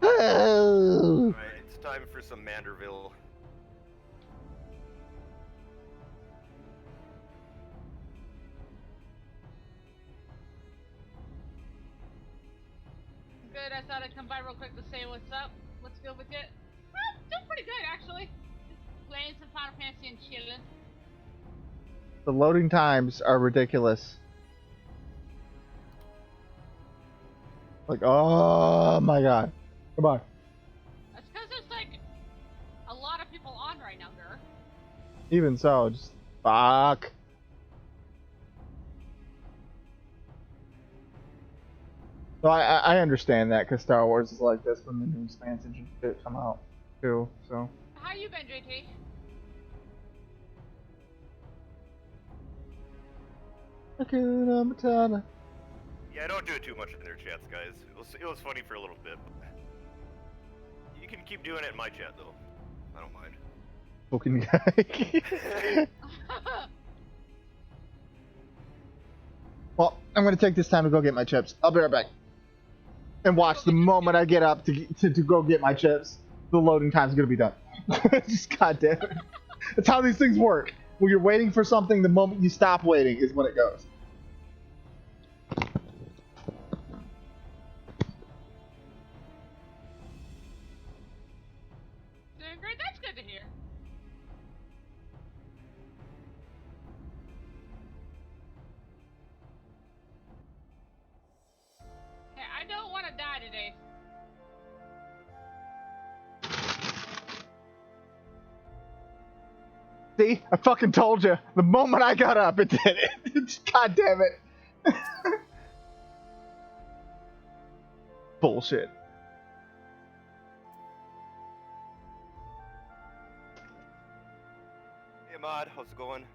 Alright, it's time for some Manderville. Good, I thought I'd come by real quick to say what's up. What's good with it? Well, doing pretty good, actually. Just playing some Final Fantasy and chilling. The loading times are ridiculous. Like, oh my god. Goodbye. That's because there's, like, a lot of people on right now, Gur. Even so, just fuck. So I understand that because Star Wars is like this when the new expansions and shit come out too. So. How you been, JT? Hakuna Matata. Yeah, don't do it too much in their chats, guys. It was funny for a little bit. You can keep doing it in my chat, though. I don't mind. Fucking guy. Well, I'm gonna take this time to go get my chips. I'll be right back. And watch the moment I get up to go get my chips, the loading time's gonna be done. Just goddamn it. That's how these things work. When you're waiting for something, the moment you stop waiting is when it goes. Doing great, that's good to hear. Hey, I don't want to die today. See? I fucking told you. The moment I got up, it did it. God damn it. Bullshit. Hey, Mod, how's it going?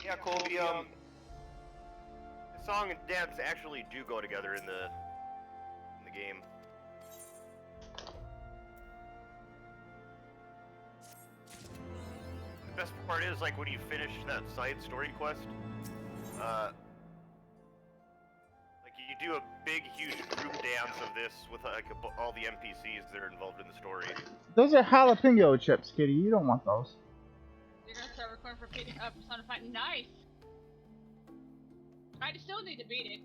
Yeah, Colby, the song and dance actually do go together in the game. The best part is, like, when you finish that side story quest, like, you do a big, huge group dance of this with, like, all the NPCs that are involved in the story. Those are jalapeno chips, Kitty. You don't want those. You're gonna start recording for Persona 5. Nice! I still need to beat it.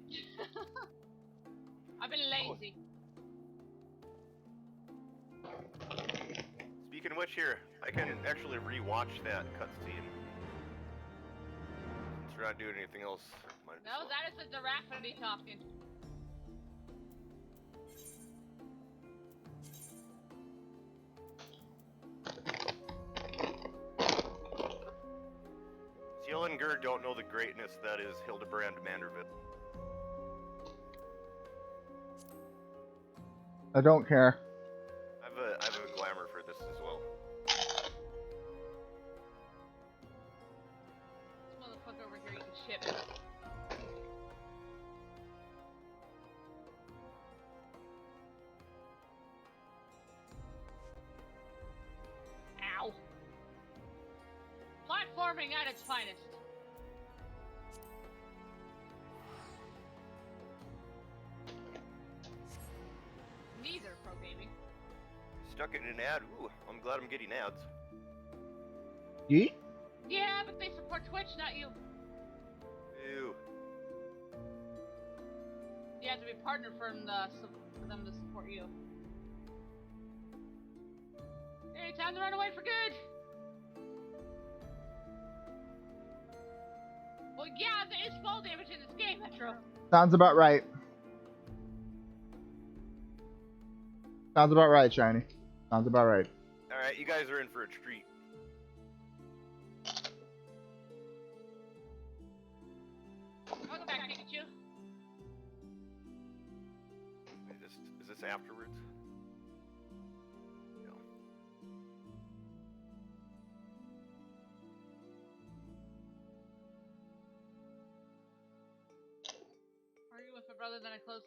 I've been lazy. Speaking of which, here, I can actually rewatch that cutscene. Since we're not doing anything else. No, that is the Giraffity talking. Ciel and Gerd don't know the greatness that is Hildebrand Manderville. I don't care. I have a glamour for this as well. This motherfucker over here eating shit. Ow. Platforming at its finest. Neither pro gaming. Stuck in an ad. Ooh, I'm glad I'm getting ads. Yeet? Yeah, but they support Twitch, not you. Ew. You have to be a partner for them to support you. Hey, time to run away for good! Well, yeah, there is fall damage in this game, Metro. Sounds about right. Sounds about right, Shiny. Sounds about right. Alright, you guys are in for a treat. Welcome back, Pikachu. Wait, is this afterwards? No. Are you with my brother? Then I closed.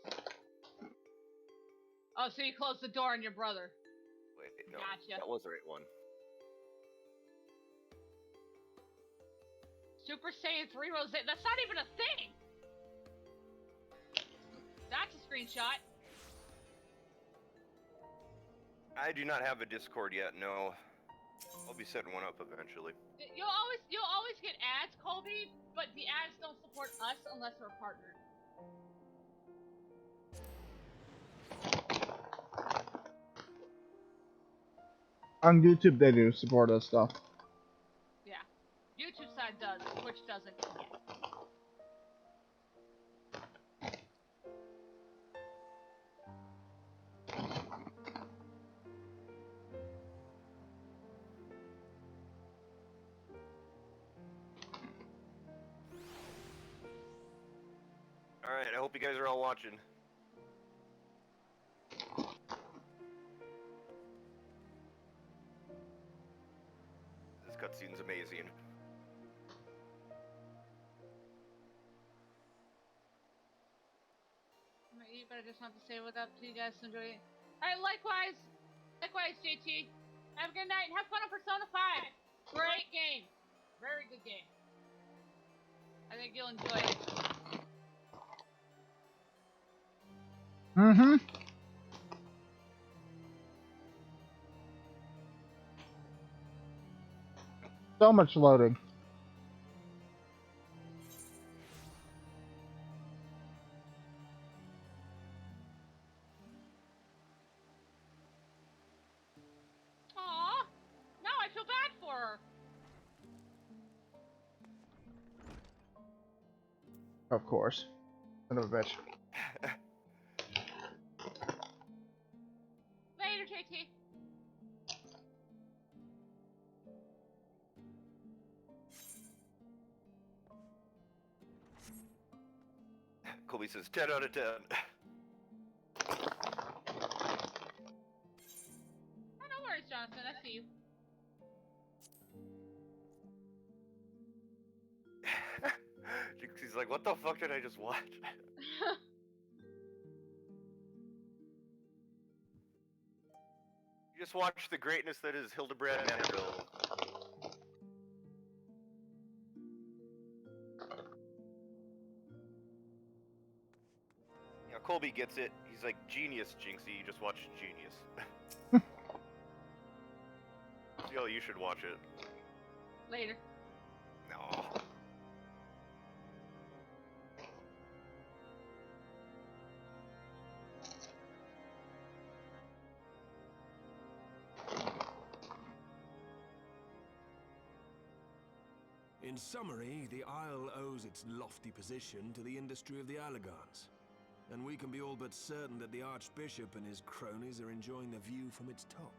Oh, so you closed the door on your brother. Wait, no. Gotcha. That was the right one. Super Saiyan 3 Rose. That's not even a thing! That's a screenshot. I do not have a Discord yet, no. I'll be setting one up eventually. You'll always get ads, Colby, but the ads don't support us unless we're partnered. On YouTube, they do support us stuff. Yeah. YouTube side does, Twitch doesn't yet. Alright, I hope you guys are all watching. This cutscene's amazing. You better just want to say what up to you guys. Enjoy it. Alright, likewise, JT. Have a good night and have fun on Persona 5. Great game. Very good game. I think you'll enjoy it. Mm-hmm. So much loading. Aww. Now I feel bad for her. Of course. Son of a bitch. Later, JT. Colby says 10 out of 10. Oh, no worries, Jonathan. I see you. He's like, what the fuck did I just watch? You just watched the greatness that is Hildebrand Manderville. You know, Colby gets it. He's like, genius, Jinxie. You just watched Genius. Yo, you should watch it. Later. No. In summary, the Isle owes its lofty position to the industry of the Allagans. And we can be all but certain that the Archbishop and his cronies are enjoying the view from its top.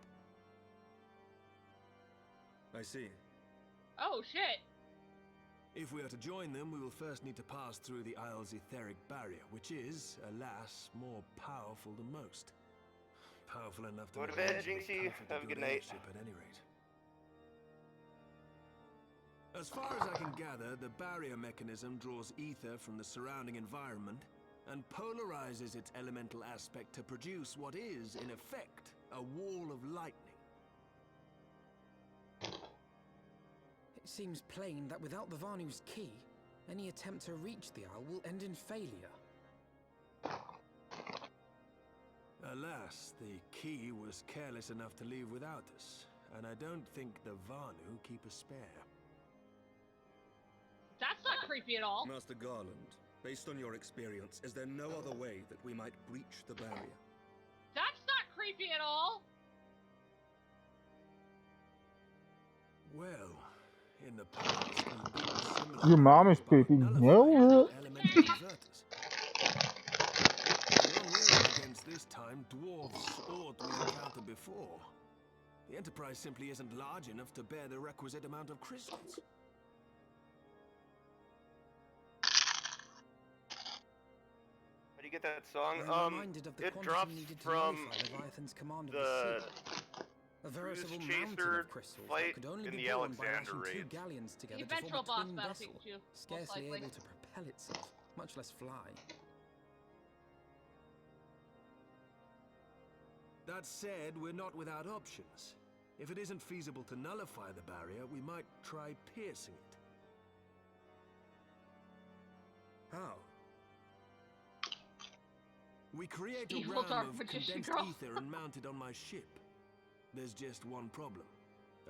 I see. Oh, shit. If we are to join them, we will first need to pass through the Isle's etheric barrier, which is, alas, more powerful than most. Powerful enough to Go to bed, Jinxie. Have a good night. At any rate. As far as I can gather, the barrier mechanism draws ether from the surrounding environment and polarizes its elemental aspect to produce what is, in effect, a wall of lightning. It seems plain that without the Vanu's key, any attempt to reach the Isle will end in failure. Alas, the key was careless enough to leave without us, and I don't think the Vanu keep a spare. That's not creepy at all. Master Garland, based on your experience, is there no other way that we might breach the barrier? That's not creepy at all. Well, in the past, Your mom is creepy. No. Against this time, dwarves or we've encountered before. The Enterprise simply isn't large enough to bear the requisite amount of crystals. How do you get that song? I'm reminded of the it quantity drops needed to from nullify Leviathan's command of the the sea. A Cruise veritable mountain Chaser of crystals fight that could only in be the borne by Alexander lashing two raids. galleons together The to form eventual a boss twin battlefield vessel, too, scarcely most likely. able to propel itself, much less fly. That said, we're not without options. If it isn't feasible to nullify the barrier, we might try piercing it. How? We create a Evil ram dark of magician condensed girl. ether and mount it on my ship. There's just one problem.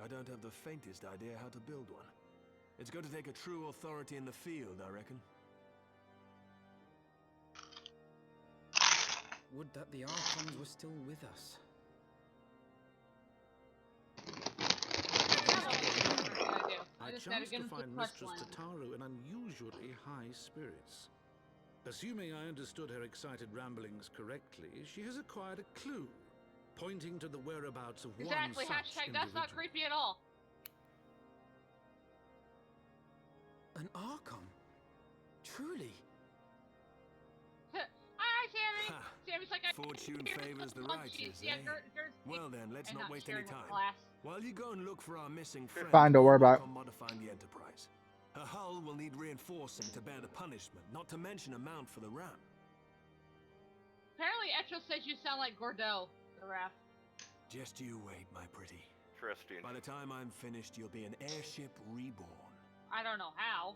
I don't have the faintest idea how to build one. It's going to take a true authority in the field, I reckon. Would that the Archons were still with us. I I just gotta chanced get to him to find the Mistress line. Tataru in unusually high spirits. Assuming I understood her excited ramblings correctly, she has acquired a clue, pointing to the whereabouts of Exactly. one such Hashtag that's not individual. creepy at all. An Archon? Truly? Hi, Sammy. Ha! Sammy's like, I Fortune favors the righteous, Yeah, eh? Well then, let's I'm not not waste sharing any with time. class. While you go and look for our missing friend, Fine, don't worry we'll about work on modifying the Enterprise. Her hull will need reinforcing to bear the punishment, not to mention a mount for the ram. Apparently, Echo says you sound like Gordeau, the Raph. Just you wait, my pretty. Interesting. By the time I'm finished, you'll be an airship reborn. I don't know how.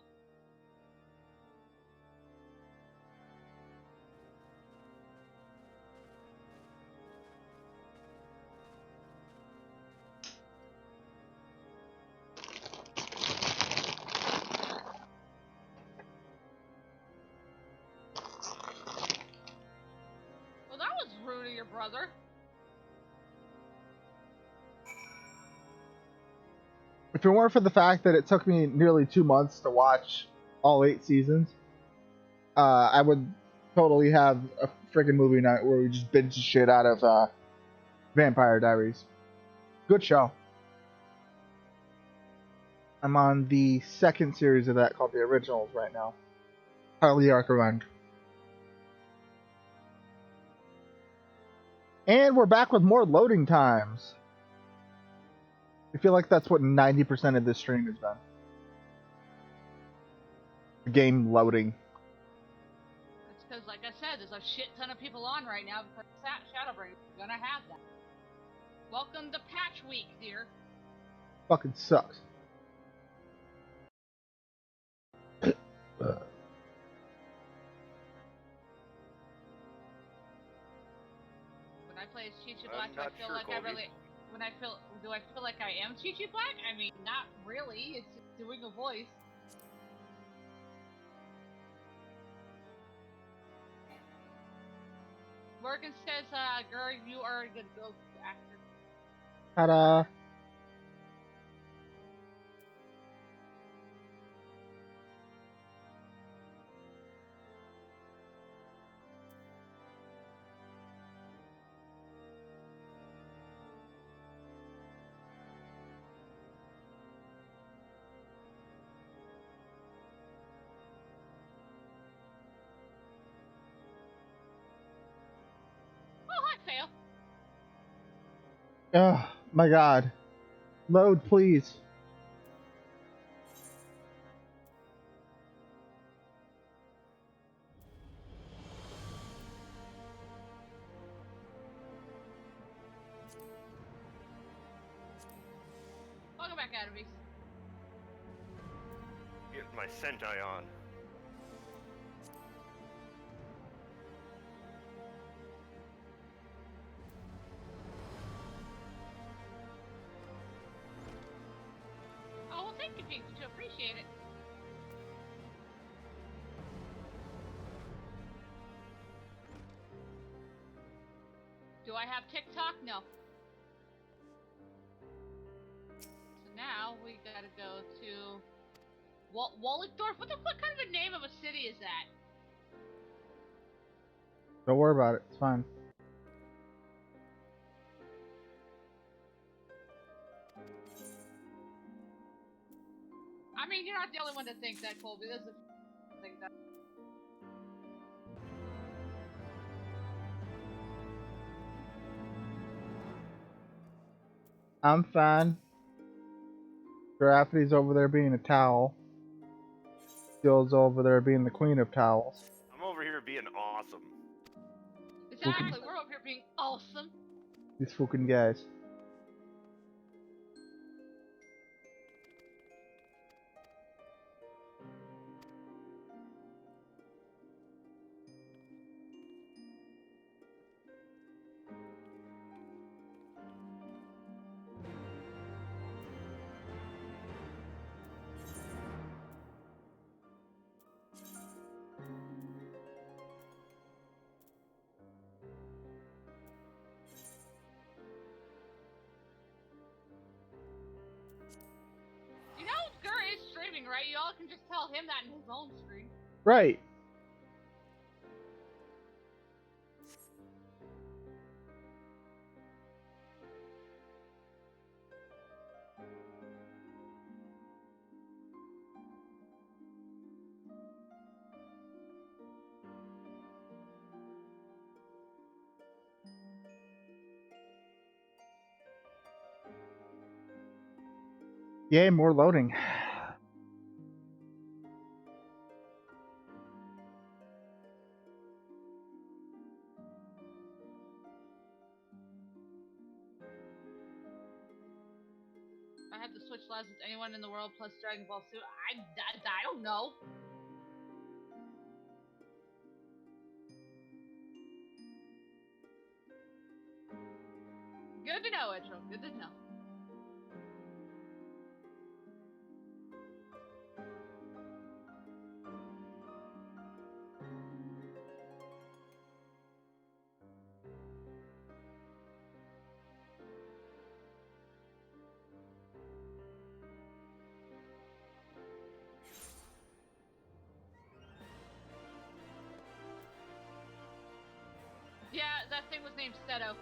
Well, that was rude of your brother. If it weren't for the fact that it took me nearly 2 months to watch all 8 seasons, I would totally have a friggin' movie night where we just binge the shit out of Vampire Diaries. Good show. I'm on the second series of that called The Originals right now. Highly recommend. And we're back with more loading times. I feel like that's what 90% of this stream has been. The game loading. That's because, like I said, there's a shit ton of people on right now because Shadowbringers is gonna have that. Welcome to Patch Week, dear. Fucking sucks. When I play as Chi-Chi Black, do I not feel sure, like I Colby. really... Do I feel like I am Chi-Chi Black? I mean, not really. It's just doing a voice. Morgan says, girl, you are a good ghost actor. Ta-da. Oh my god. Load, please. Welcome back, Adamese. Get my Sentai on. Oh, well, thank you, Pikachu. Appreciate it. Do I have TikTok? No. So now we gotta go to Waldorf. What kind of a name of a city is that? Don't worry about it. It's fine. I mean, you're not the only one that thinks that, Colby. There's a thing that. I'm fine. Giraffity's over there being a towel. Jill's over there being the queen of towels. I'm over here being awesome. Exactly, we're over here being awesome. These fucking guys. Right? Y'all can just tell him that in his own stream. Right. Yay, more loading. I had to switch lives with anyone in the world plus Dragon Ball Super. I don't know. Good to know, Edro. Good to know. Yeah, that thing was named Seto.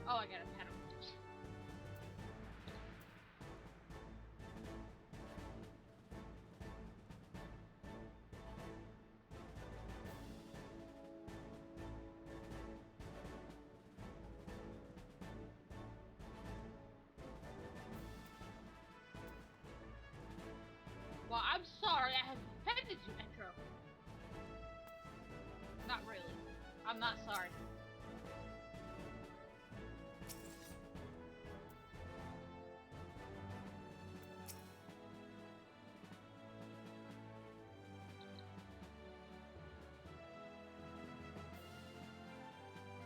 Oh, I got a pen. Well, I'm sorry I have offended you, Metro. Not really. I'm not sorry.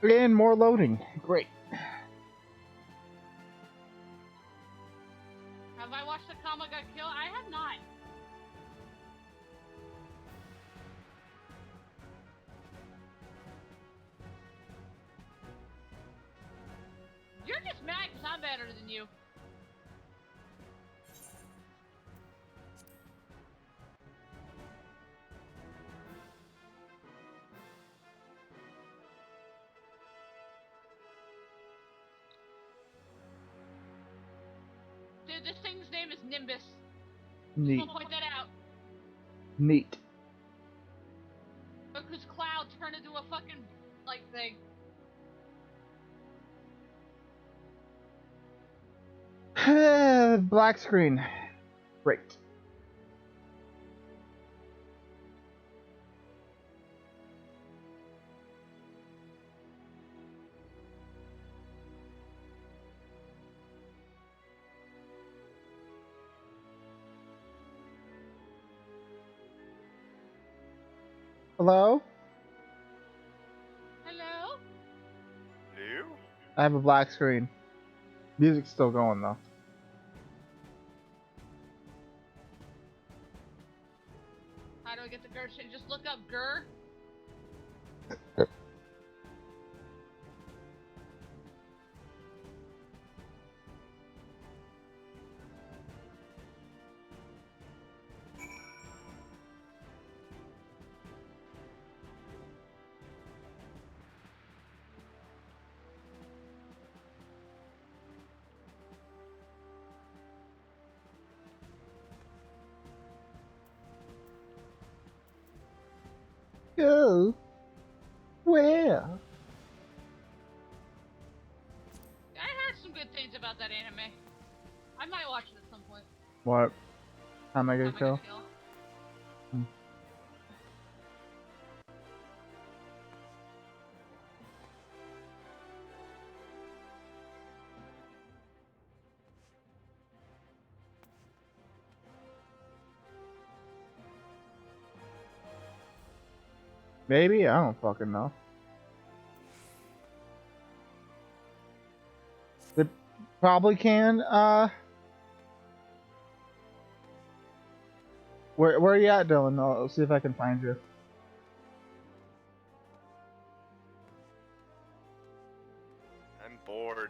And more loading. Great. I'm better than you. Dude, this thing's name is Nimbus. Neat. Just point that out. Neat. Because Cloud turned into a fucking, like, thing. Black screen. Great. Hello? Hello? Hello? I have a black screen. Music's still going though. How do I get the GUR shit? Just look up GUR. Go. Where? I heard some good things about that anime. I might watch it at some point. What? Time I get kill? Maybe? I don't fucking know. They probably can, Where are you at, Dylan? I'll see if I can find you. I'm bored.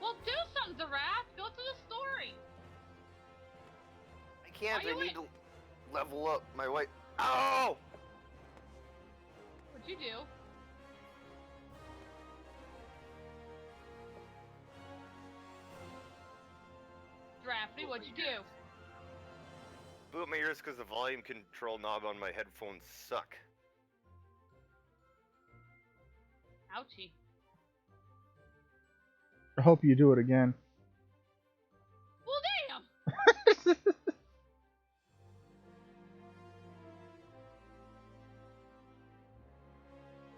Well, do something, Zarath. Go through the story. I can't. I need to level up my white. Oh! What'd you do? Drafty, what'd you do? Boot my ears because the volume control knob on my headphones suck. Ouchie. I hope you do it again. Well, damn!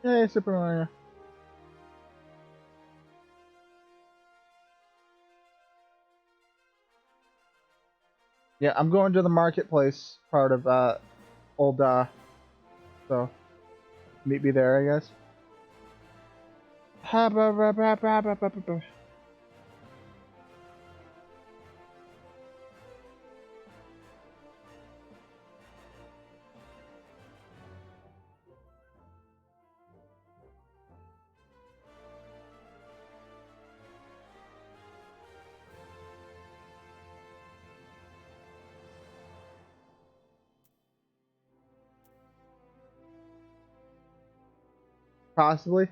Hey, Super Mario. Yeah, I'm going to the marketplace part of old so meet me there, I guess. Possibly.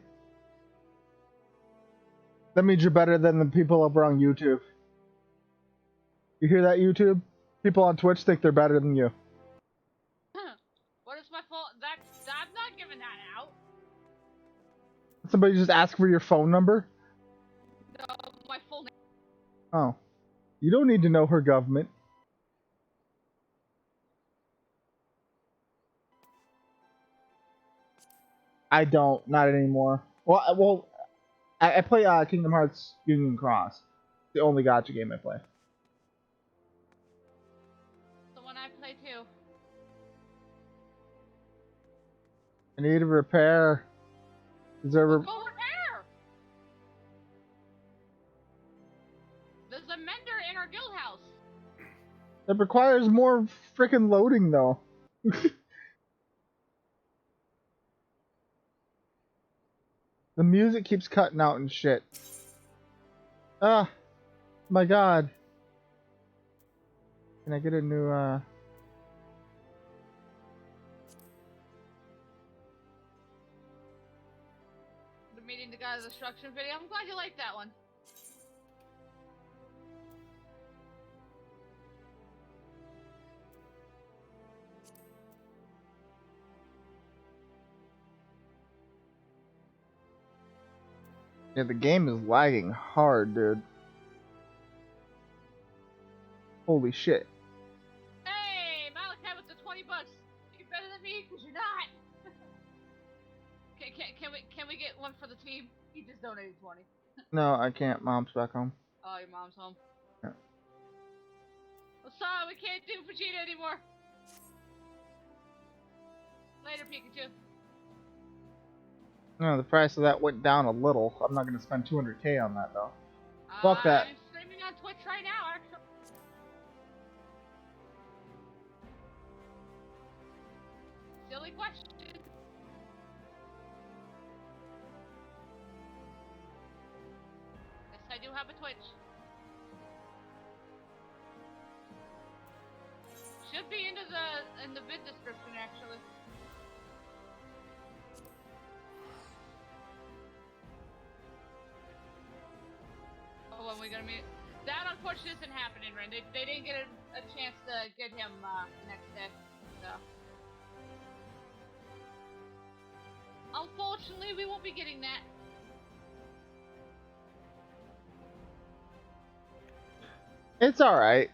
That means you're better than the people over on YouTube. You hear that, YouTube? People on Twitch think they're better than you. What is my fault? I'm not giving that out. Somebody just ask for your phone number? No, my full name. Oh. You don't need to know her government. I don't. Not anymore. Well, I play Kingdom Hearts Union Cross. The only gacha game I play. The one I play too. I need a repair. Is there Go repair! There's a mender in our guild house. It requires more freaking loading though. The music keeps cutting out and shit. Ah, my god. Can I get a new, The meeting the guy's destruction video. I'm glad you liked that one. Yeah, the game is lagging hard, dude. Holy shit. Hey, Malachi with the $20. You're better than me because you're not. Can we get one for the team? He just donated 20. No, I can't. Mom's back home. Oh, your mom's home. Yeah. Well, sorry, we can't do Vegeta anymore. Later, Pikachu. No, the price of that went down a little. I'm not gonna spend 200k on that though. Fuck that. I'm streaming on Twitch right now, actually. Silly question. Yes, I do have a Twitch. Should be in the vid description actually. Oh, when we gonna meet? That unfortunately isn't happening, Ren. They didn't get a chance to get him the next day, so. Unfortunately, we won't be getting that. It's alright.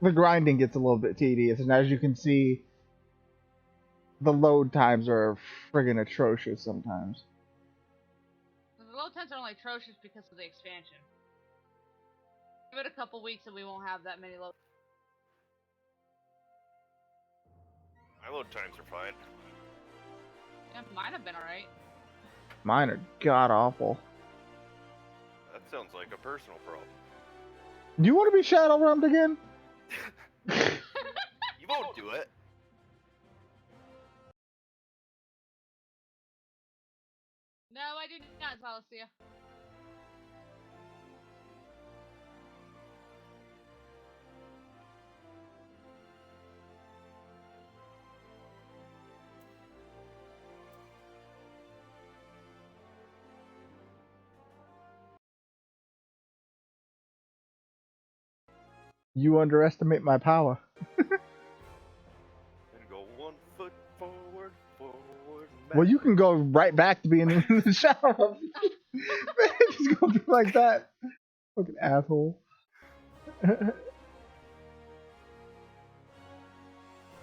The grinding gets a little bit tedious, and as you can see, the load times are friggin' atrocious sometimes. The load times are only atrocious because of the expansion. Give it a couple weeks and we won't have that many load. My load times are fine. Yeah, mine have been alright. Mine are god awful. That sounds like a personal problem. Do you want to be Shadowrun'd again? You won't do it. No, I did not, Valencia. You underestimate my power. And go 1 foot forward, back. Well, you can go right back to being in the Shadowrun. Just gonna be like that. Fucking asshole.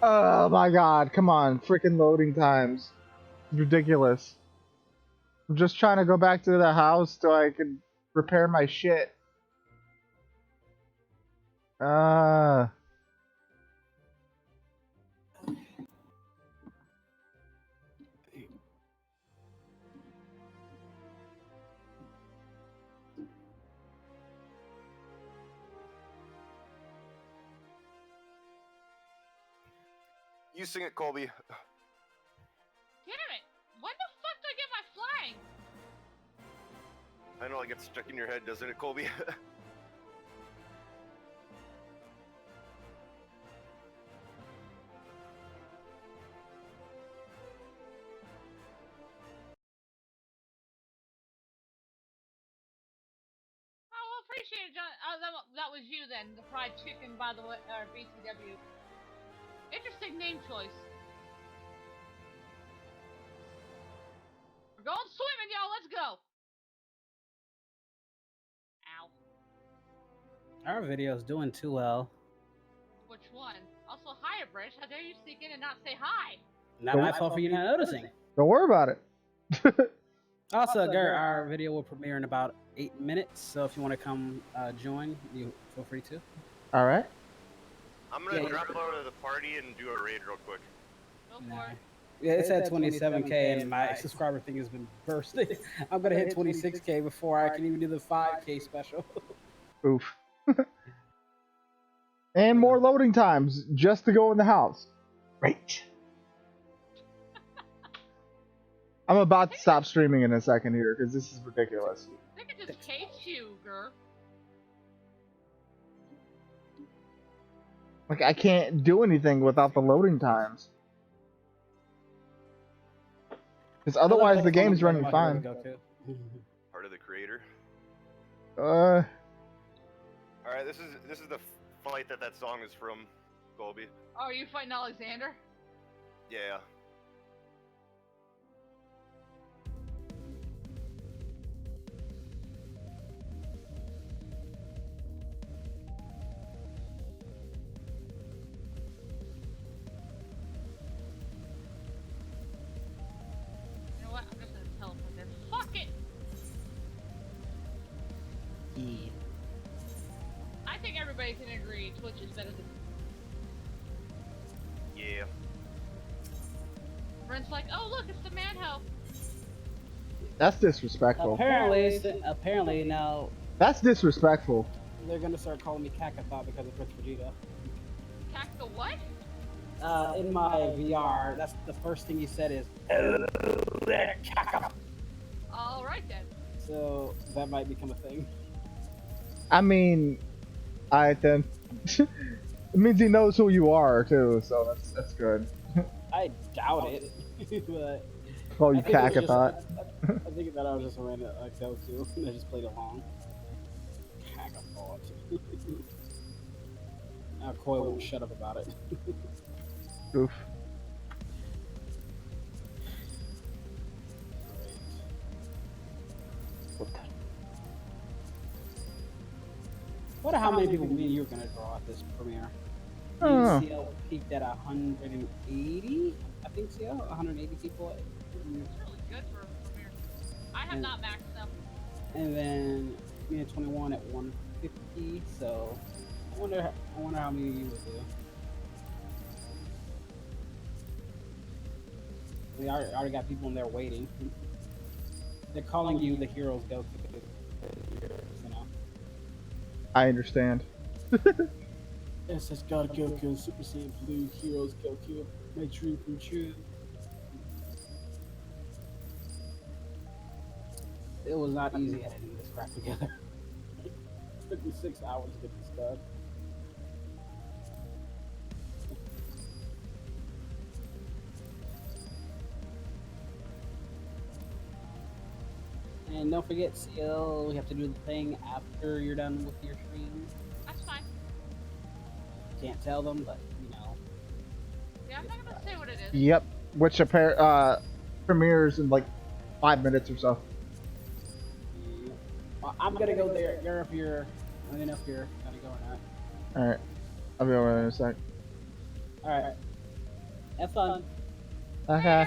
Oh my god, come on. Freaking loading times. It's ridiculous. I'm just trying to go back to the house so I can repair my shit. You sing it, Colby. Damn it! When the fuck do I get my flying? I know it gets stuck in your head, doesn't it, Colby? Oh, appreciate it, John. That was you then, the fried chicken, by the way, or BTW. Interesting name choice. We're going swimming, y'all. Let's go. Ow. Our video's doing too well. Which one? Also, hi, British. How dare you sneak in and not say hi? Not my fault for you not noticing. Don't worry about it. Also, Garrett, our video will premiere in about 8 minutes, so if you want to come join, you feel free to. All right. I'm gonna drop out of the party and do a raid real quick. Go for it. Yeah, it's at 27K, and my subscriber thing has been bursting. I'm gonna hit 26K before I can even do the 5K special. Oof. And more loading times just to go in the house. Great. I'm about to stop streaming in a second here because this is ridiculous. I think it just hates you, girl. Like, I can't do anything without the loading times. Because otherwise the game's running fine. Part of the creator. Uh. Alright, this is the fight that song is from, Colby. Oh, are you fighting Alexander? Yeah. You know what? I'm just gonna teleport there. Fuck it! Yeah. I think everybody can agree Twitch is better than. Yeah. Brent's like, oh look, it's the Manho. That's disrespectful. Apparently now. That's disrespectful. They're gonna start calling me Kakatha because of Prince Vegeta. Kaka what? In my VR, that's the first thing he said is, "Hello there, Kaka." All right then. So that might become a thing. I mean, alright then. It means he knows who you are too, so that's good. I doubt it, but. Call you Kakatha. I think that I was just a random Excel too, and I just played along. Kakatha. Now Koi won't shut up about it. Oof. I wonder how many people me and you are gonna draw at this premiere. Oh. CL peaked at 180. I think CL 180 people. It's really good for a premiere. I have not maxed them. And then me and 21 at 150. So I wonder how many you would do. We already got people in there waiting. They're calling you the heroes Goku. You know. I understand. SS God Goku and Super Saiyan Blue Heroes Goku. My dream come true. It was not easy editing this crap together. It took me 6 hours to get this done. And don't forget, CL, we have to do the thing after you're done with your stream. That's fine. Can't tell them, but you know. Yeah, I'm not gonna say what it is. Yep. Which premieres in like 5 minutes or so. Well, I'm gonna go there. You're if you're. I don't know if you're gonna go or not. Alright. I'll be over in a sec. Alright. Have fun. Okay.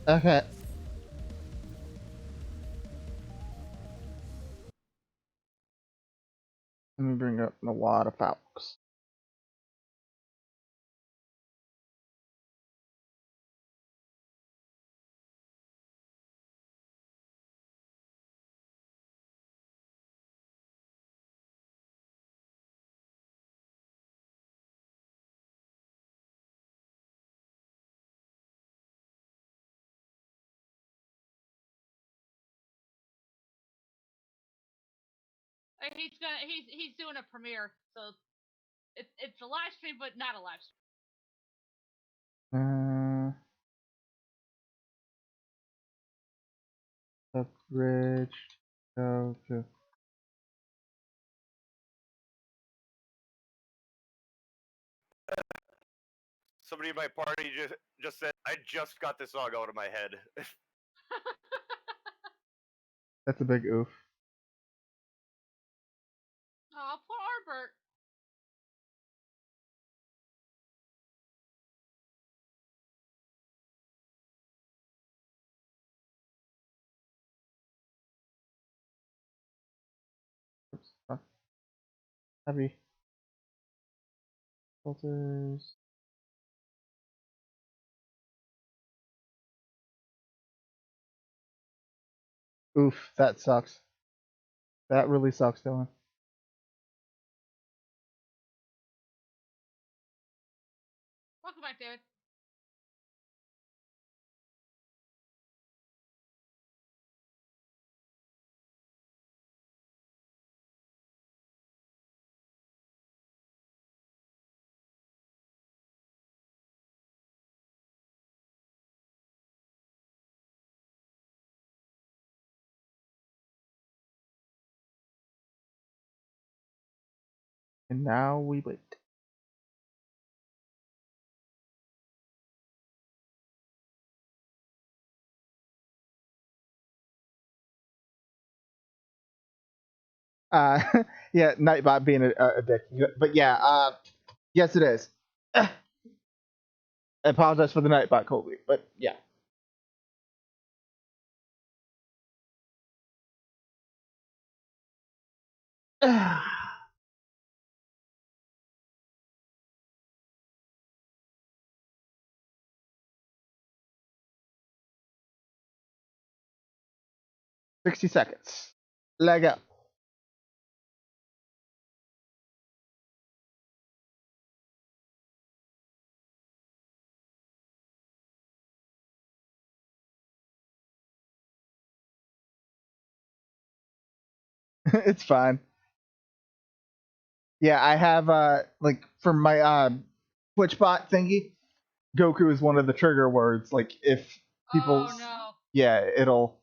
Okay. Let me bring up a lot of Falcons. He's doing a premiere, so it's a live stream, but not a live stream. Bridge. Go to. Somebody in my party just said, I just got this song out of my head. That's a big oof. Oh, poor Arbert. Oops. Heavy. Filters. Oof, that sucks. That really sucks, Dylan. Welcome back, David. And now we wait. Yeah, Nightbot being a dick. But yeah, yes, it is. I apologize for the Nightbot, Colby. But yeah. 60 seconds. Leg up. It's fine. Yeah, I have like for my Twitch bot thingy, Goku is one of the trigger words. Like if people, yeah, it'll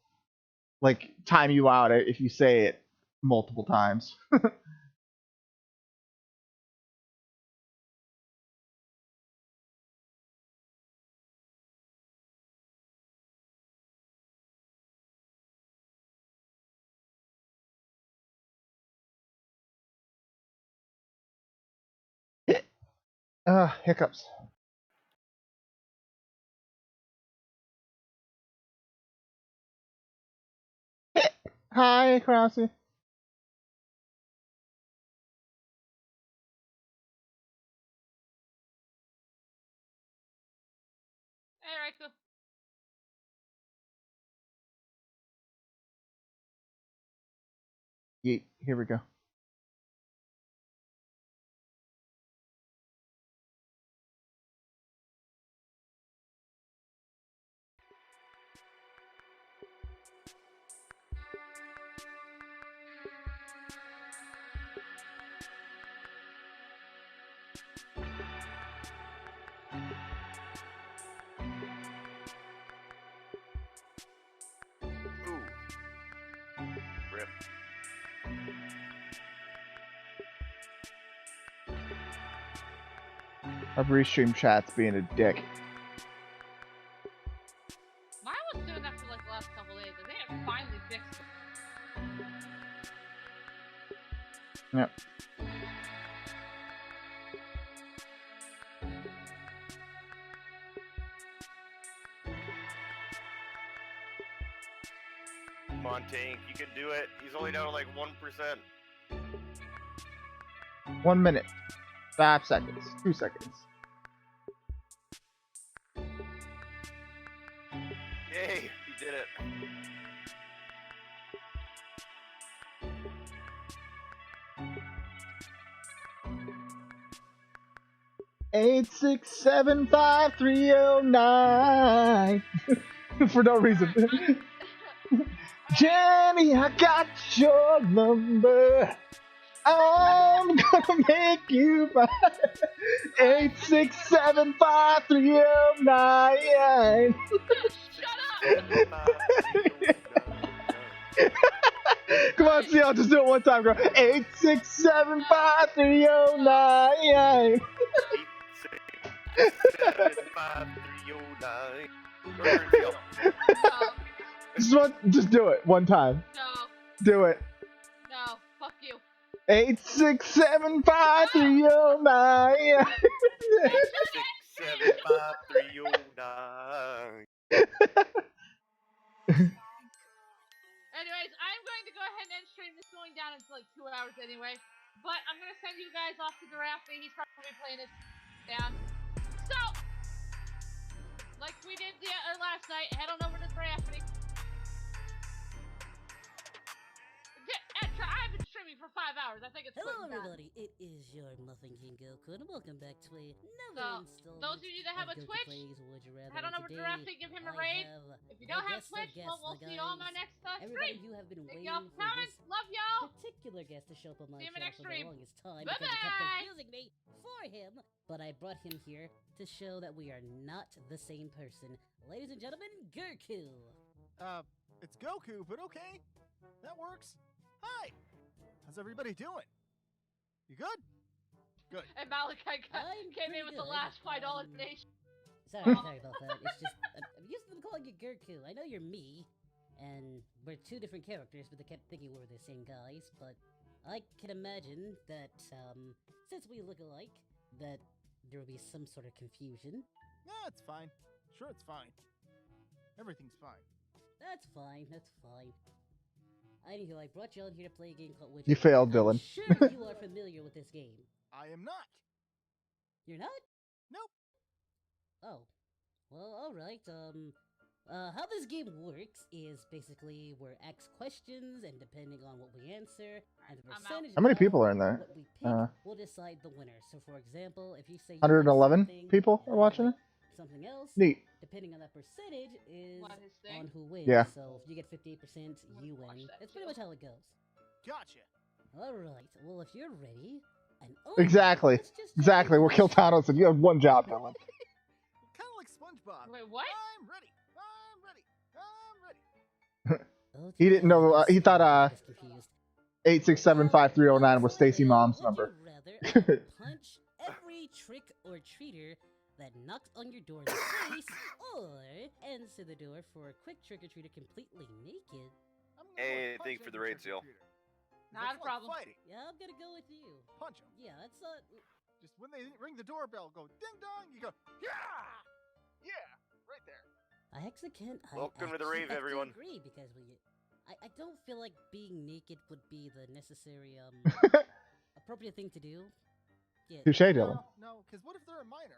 like time you out if you say it multiple times. Hiccups. Hi, Crossy. Hey, Raikou. Yeet. Here we go. Rip. Our restream chat's being a dick. Mine was doing that for like the last couple days. I think I finally fixed it. Yep. Come on, Tank, you can do it. He's only down to like 1%. 1 minute. 5 seconds. 2 seconds. Yay, he did it. Eight 675-309 for no reason. Jenny, I got your number. I'm gonna make you mine. 8675309. Come on, see, I'll just do it one time, girl. 8675309. 8675309. Just do it one time. No. Do it. No. Fuck you. 8675309. 8675309. Anyways, I'm going to go ahead and end stream. This is going down into like 2 hours anyway. But I'm going to send you guys off to Giraffe. He's probably going to be playing it down. So, like we did last night, head on over to Giraffe. I've been streaming streaming for 5 hours. I think it's Hello, quitting everybody. It is your Muffin King Goku, and welcome back to another So, installment those of you that have of a Goku Twitch, Plays Would You Rather. head on over to Drafty, give him a raid. If you don't have Twitch, well, we'll see you on my next Everybody, stream. you have been Thank waiting y'all for for comments. this Love y'all. particular guest to show up on my See you in my channel next for the stream. longest time because he kept Bye-bye. confusing me for him. But I brought him here to show that we are not the same person. Ladies and gentlemen, Goku. It's Goku, but okay. That works. Hi. How's everybody doing? You good? Good. And Malachi came in with the last $5 donation. Sorry about that. It's just, I'm used to them calling you Goku. I know you're me, and we're two different characters, but they kept thinking we were the same guys. But I can imagine that, since we look alike, that there will be some sort of confusion. Yeah, it's fine. Sure, it's fine. Everything's fine. That's fine, that's fine. Anywho, I brought you on here to play a game called Witcher. You failed, Dylan. I'm sure you are familiar with this game. I am not. You're not? Nope. Oh. Well, alright, how this game works is basically we're asked questions, and depending on what we answer, and the percentage How many of people are in there? what we pick will decide the winner. So, for example, if you say you pick 111 something, people and are I watching like it? something else, Neat. depending on that percentage is on who wins. Yeah. So if you get 58%, you win. That's pretty much how it goes. Gotcha. Alright, well if you're ready, and Exactly. Exactly. Where Kiltano said, you have one job, Dylan. Kind of like SpongeBob. Wait, what? I'm ready. I'm ready. I'm ready. He didn't know. He thought 8675309 was Stacy Mom's number. punch every trick or treater that knocks on your door in the face, or answer the door for a quick trick-or-treater completely naked. Hey, thank you for the raid, Seal. Not a problem. Fighting. Yeah, I'm gonna go with you. Punch him. Yeah, that's Just when they ring the doorbell, go ding dong. You go yeah, yeah, right there. I actually can't. Welcome to the actually rave, have to everyone. Agree because I don't feel like being naked would be the necessary appropriate thing to do. Yeah. Touche, Dylan. No, because what if they're a minor?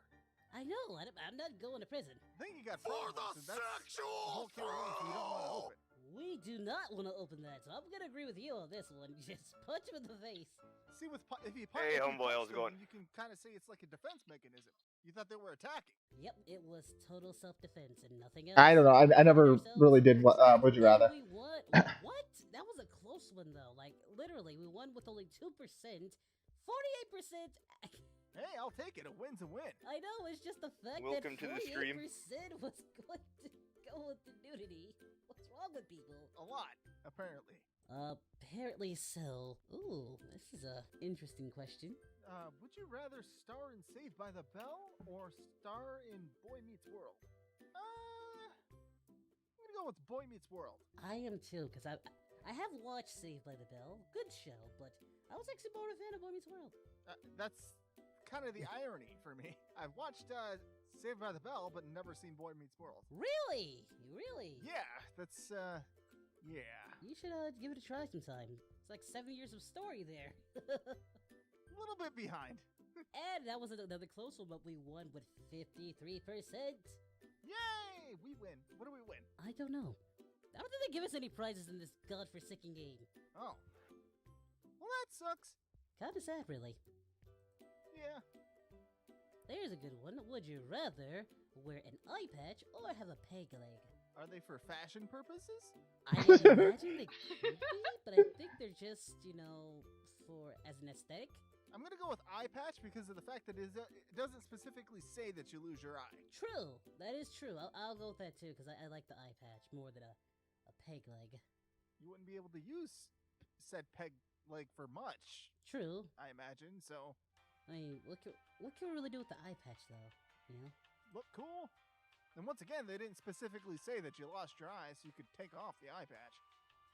I know. I'm not going to prison. Then you got problems, and that's the whole can of worms we don't want to open. We do not want to open that, so I'm gonna agree with you on this one. Just punch him in the face. See, if you Hey, homeboy, how's it going? You can kind of say it's like a defense mechanism. You thought they were attacking. Yep, it was total self-defense and nothing else. I don't know. I never really did what. Would you rather? We won. What? That was a close one though. Like literally, we won with only 2%, 48%. Hey, I'll take it. A win's a win. I know. It's just the fact Welcome that to the stream. 48% was going to go with the nudity. What's wrong with people? A lot, apparently. Apparently so. Ooh, this is a interesting question. Would you rather star in Saved by the Bell or star in Boy Meets World? I'm gonna go with Boy Meets World. I am too, because I have watched Saved by the Bell. Good show, but I was actually more a fan of Boy Meets World. That's kind of the irony for me. I've watched Saved by the Bell, but never seen Boy Meets World. Really? Really? Yeah, that's yeah. You should give it a try sometime. It's like 7 years of story there. A little bit behind. And that was another close one, but we won with 53%. Yay! We win. What do we win? I don't know. I don't think they give us any prizes in this godforsaken game. Oh. Well, that sucks. Kinda sad, really. Yeah. There's a good one. Would you rather wear an eye patch or have a peg leg? Are they for fashion purposes? I imagine they could be, but I think they're just, for as an aesthetic. I'm gonna go with eye patch because of the fact that it doesn't specifically say that you lose your eye. True, that is true. I'll go with that too because I like the eye patch more than a peg leg. You wouldn't be able to use said peg leg for much. True. I imagine so. I mean, what can we really do with the eye patch though? Look cool. And once again, they didn't specifically say that you lost your eye, so you could take off the eye patch.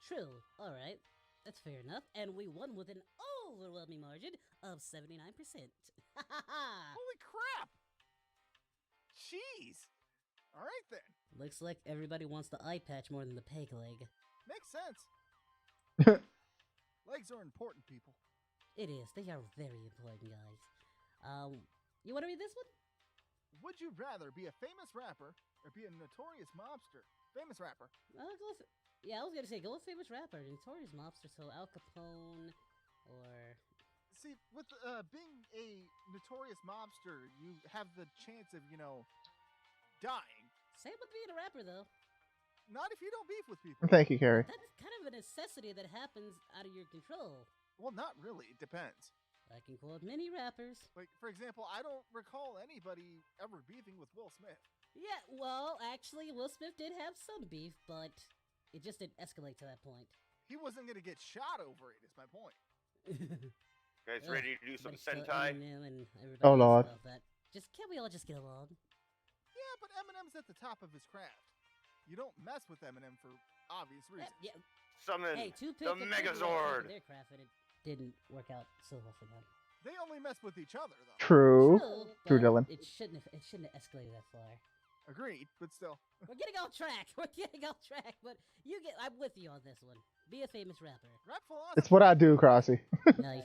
True. All right. That's fair enough. And we won with an overwhelming margin of 79%. Holy crap! Jeez. All right then. Looks like everybody wants the eye patch more than the peg leg. Makes sense. Legs are important, people. It is. They are very important, guys. You want to read this one? Would you rather be a famous rapper or be a notorious mobster? Famous rapper. I was gonna say, go with famous rapper. Notorious mobster, so Al Capone, Or See, with being a notorious mobster, you have the chance of, dying. Same with being a rapper, though. Not if you don't beef with people. Thank you, Carrie. That's kind of a necessity that happens out of your control. Well, not really. It depends. I can quote many rappers. Like, for example, I don't recall anybody ever beefing with Will Smith. Yeah, well, actually, Will Smith did have some beef, but it just didn't escalate to that point. He wasn't going to get shot over it, is my point. Guys, ready to do some But still, Sentai? Eminem and everybody Oh, else Lord. about that. Can't we all just get along? Yeah, but Eminem's at the top of his craft. You don't mess with Eminem for obvious reasons. Yeah. Summon Hey, the Megazord. Megazord. Their craft, and it didn't work out so well for them. They only mess with each other, though. True, but Dylan. It shouldn't have escalated that far. Agreed, but still. We're getting off track. But I'm with you on this one. Be a famous rapper. Rap philosophy. It's what I do, Crossy. Nice.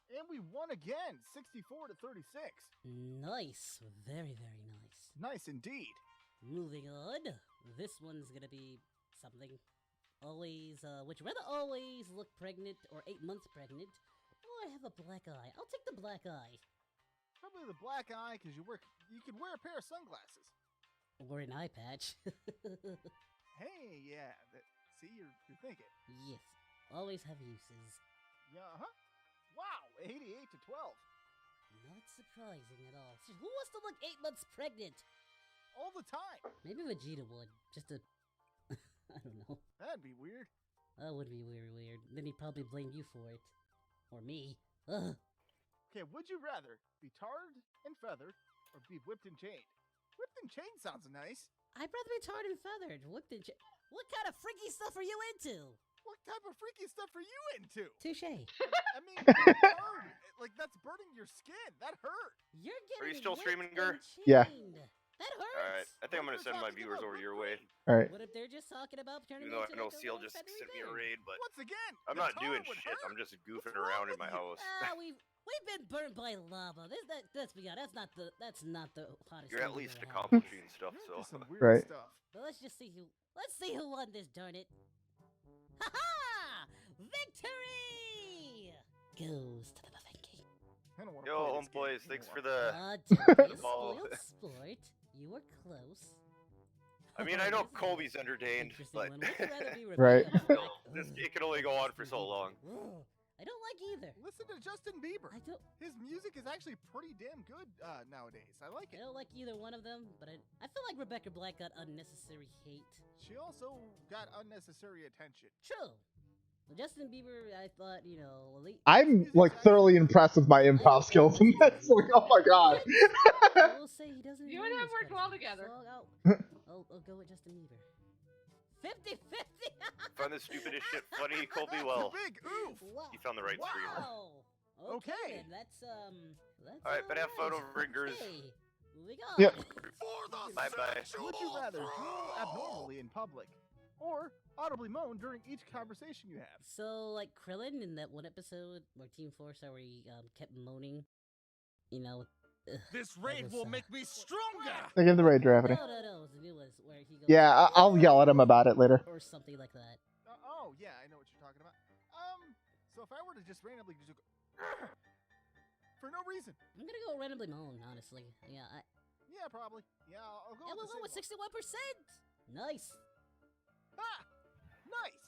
And we won again, 64-36. Nice. Very, very nice. Nice indeed. Moving on. This one's gonna be something. Always, would you rather always look pregnant or 8 months pregnant, or have a black eye? I'll take the black eye. Probably the black eye, because you could wear a pair of sunglasses. Or an eye patch. Hey, yeah. See, you're thinking. Yes. Always have uses. Yeah, huh? Wow, 88-12. Not surprising at all. So who wants to look 8 months pregnant? All the time. Maybe Vegeta would. Just to... I don't know. That'd be weird. That would be weird. Then he'd probably blame you for it. Or me. Ugh. Okay, would you rather be tarred and feathered or be whipped and chained? Whipped and chained sounds nice. I'd rather be tarred and feathered. What kind of freaky stuff are you into? What type of freaky stuff are you into? Touche. I mean, tarred, like that's burning your skin. That hurt. You're getting Are you still whipped streaming, Gur? and Yeah. chained. That hurts. Alright, I think I'm gonna send my viewers over your way. All right. What if they're just talking about turning Even though I into know like a Seal little just feathery sent me a bird? raid, but Once again, I'm the not doing tar would shit. hurt. I'm just goofing What's wrong around in with my you? house. We've been burned by lava. Let's be honest. That's not the hottest. You're thing at we've least ever had. accomplishing stuff, You're into so. some weird Right. stuff. But let's see who won this. Darn it! Ha ha! Victory goes to the Bavenki. I don't want to Yo, play home this game boys, thanks for anymore. the. Don't be a ball. spoiled sport. You were close. I mean, I know Colby's entertained, Interesting but one. Would you rather be Right. Rebecca Black? it can only go on for so long. Ugh, I don't like either. Listen to Justin Bieber. I don't. His music is actually pretty damn good nowadays. I like I it. don't like either one of them, but I feel like Rebecca Black got unnecessary hate. She also got unnecessary attention. True. Well, Justin Bieber, I thought, I'm like thoroughly impressed with my improv skills in this. Like, oh my god. I will say he doesn't. You even and him use worked well credits, together. so I'll go with Justin Bieber. 50-50. Find the stupidest shit funny, Colby. Well, Big oof. Wow. you found the right streamer. Wow. Okay. Then, that's Alright, but have fun alright. over Ringers. Okay, moving on. Yep. Bye bye. Would you rather drool abnormally in public or audibly moan during each conversation you have? So, like Krillin in that one episode where Team Four Star where he kept moaning, This raid will make me stronger. I give the raid to Rafferty. No, it was the new one where he goes. Yeah, I'll yell at him about it later. Or something like that. Oh yeah, I know what you're talking about. So if I were to just randomly just go for no reason. I'm gonna go randomly moan, honestly. Yeah, Yeah, probably. Yeah, I'll go. and we'll go with 61%. Nice. Ah, nice.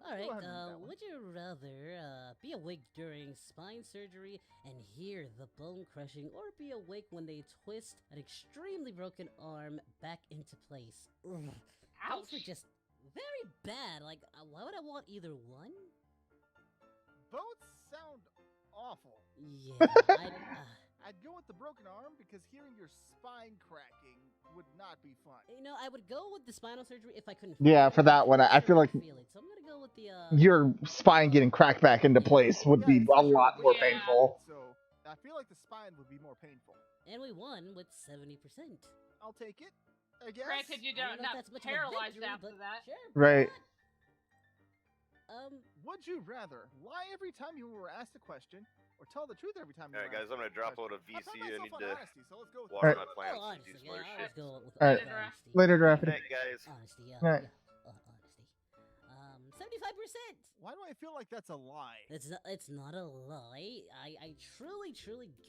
All right. Go ahead and read that one. Would you rather be awake during spine surgery and hear the bone crushing, or be awake when they twist an extremely broken arm back into place? Ugh. Ouch. Those are just very bad. Like, why would I want either one? Both sound awful. Yeah, I'd go with the broken arm because hearing your spine cracking would not be fun. I would go with the spinal surgery if I couldn't. Yeah, feel for it. that one, I feel like Feel it. So I'm gonna go with the. your spine getting cracked back into place would be a lot more Yeah. painful. So I feel like the spine would be more painful. And we won with 70%. I'll take it. I guess. Granted, you I don't don't know if not that's much of a paralyzed victory, after but that. Sure. Right. Would you rather lie every time you were asked a question, or tell the truth every time you Alright, were guys, asked I'm gonna drop out of I pride VC. I myself need on to honesty, so let's go with water that. my plants Oh, and honesty, do some yeah, other I shit. always go with Alright. honesty. Later, Rafferty. Night, guys. Honesty, yeah. Right. Honesty. 75%. Why do I feel like that's a lie? It's not a lie. I truly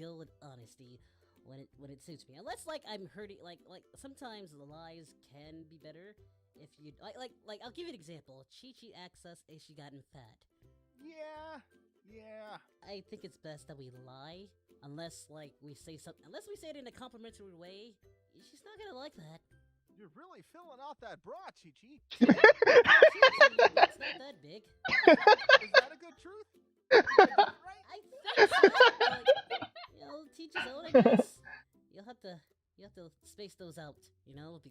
go with honesty when it suits me. Unless like I'm hurting, like sometimes the lies can be better if you like I'll give you an example. Chi-Chi asks us if she gotten fat. Yeah. I think it's best that we lie unless like we say something. Unless we say it in a complimentary way, she's not gonna like that. You're really filling out that bra, Chi-Chi. It's not that big. Is that a good truth? I think so, but, you know, teach his own, I guess. You'll have to space those out, you know.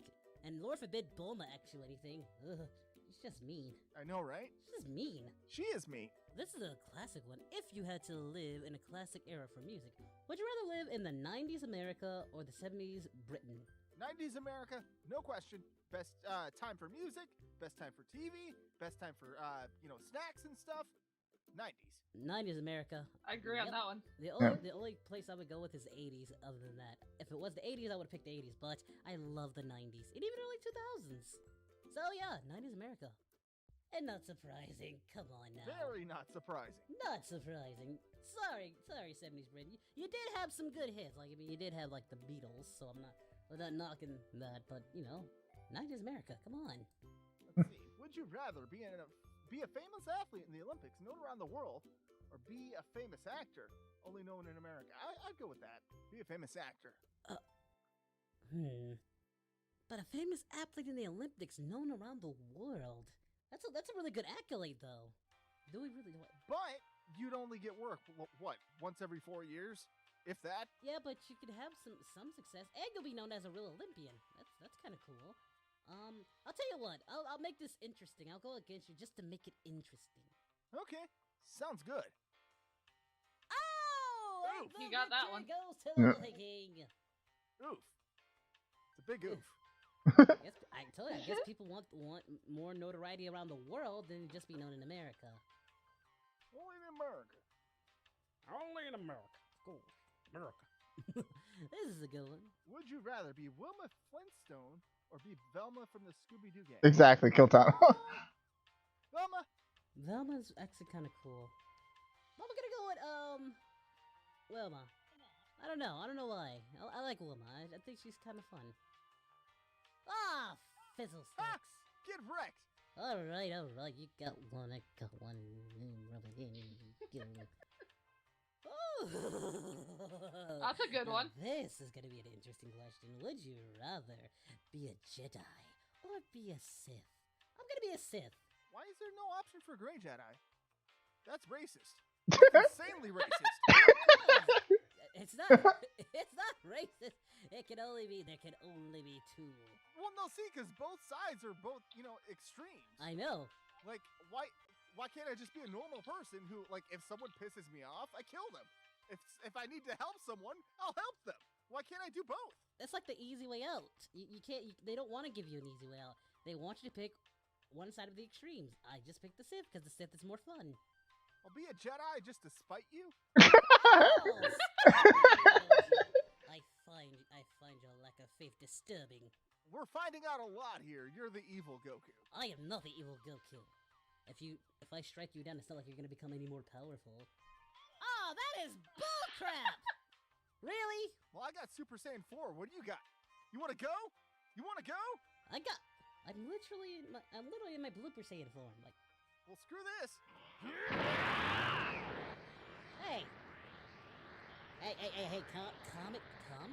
And Lord forbid Bulma ask you anything. Ugh, she's just mean. I know, right? She's just mean. She is mean. This is a classic one. If you had to live in a classic era for music, would you rather live in the 90s America or the 70s Britain? 90s America, no question. Best time for music, best time for TV, best time for snacks and stuff. 90s America. I agree on that one. The only place I would go with is 80s. Other than that, if it was the 80s, I would have picked the 80s. But I love the 90s and even early 2000s. So yeah, 90s America. And not surprising. Come on now. Very not surprising. Not surprising. Sorry, 70s Britain. You did have some good hits. Like, I mean, you did have like the Beatles. So I'm not knocking that. But you know, 90s America. Come on. Let's see. Would you rather be a famous athlete in the Olympics, known around the world, or be a famous actor, only known in America? I'd go with that. Be a famous actor. But a famous athlete in the Olympics, known around the world. That's a really good accolade, though. Do we really? But you'd only get work what once every 4 years, if that. Yeah, but you could have some success, and you'll be known as a real Olympian. That's kind of cool. I'll tell you what. I'll make this interesting. I'll go against you just to make it interesting. Okay, sounds good. Oh, you got that one. Goes to the Viking. Oof. It's a big oof. I told you. I guess people want more notoriety around the world than just be known in America. Only in America. Only in America. Cool. America. This is a good one. Would you rather be Wilma Flintstone or be Velma from the Scooby-Doo gang? Exactly, kill time. Velma. Velma's actually kind of cool. I'm gonna go with Wilma. I don't know why. I like Wilma. I think she's kind of fun. Ah, fizzle sticks. Get wrecked. All right. You got one. I got one. That's a good one. This is gonna be an interesting question. Would you rather be a Jedi or be a Sith? I'm gonna be a Sith. Why is there no option for Grey Jedi? That's racist. That's insanely racist. It's not racist. There can only be two. Well, no, see, because both sides are both, extremes. I know. Like, why can't I just be a normal person who, like, if someone pisses me off, I kill them. If I need to help someone, I'll help them. Why can't I do both? That's like the easy way out. You can't. They don't want to give you an easy way out. They want you to pick one side of the extremes. I just picked the Sith because the Sith is more fun. I'll be a Jedi just to spite you. I find your lack of faith disturbing. We're finding out a lot here. You're the evil Goku. I am not the evil Goku. If I strike you down, it's not like you're gonna become any more powerful. Oh, that is bullcrap! Really? Well, I got Super Saiyan 4. What do you got? You want to go? I'm literally in my Blooper Saiyan form. Like, well, screw this. Hey, calm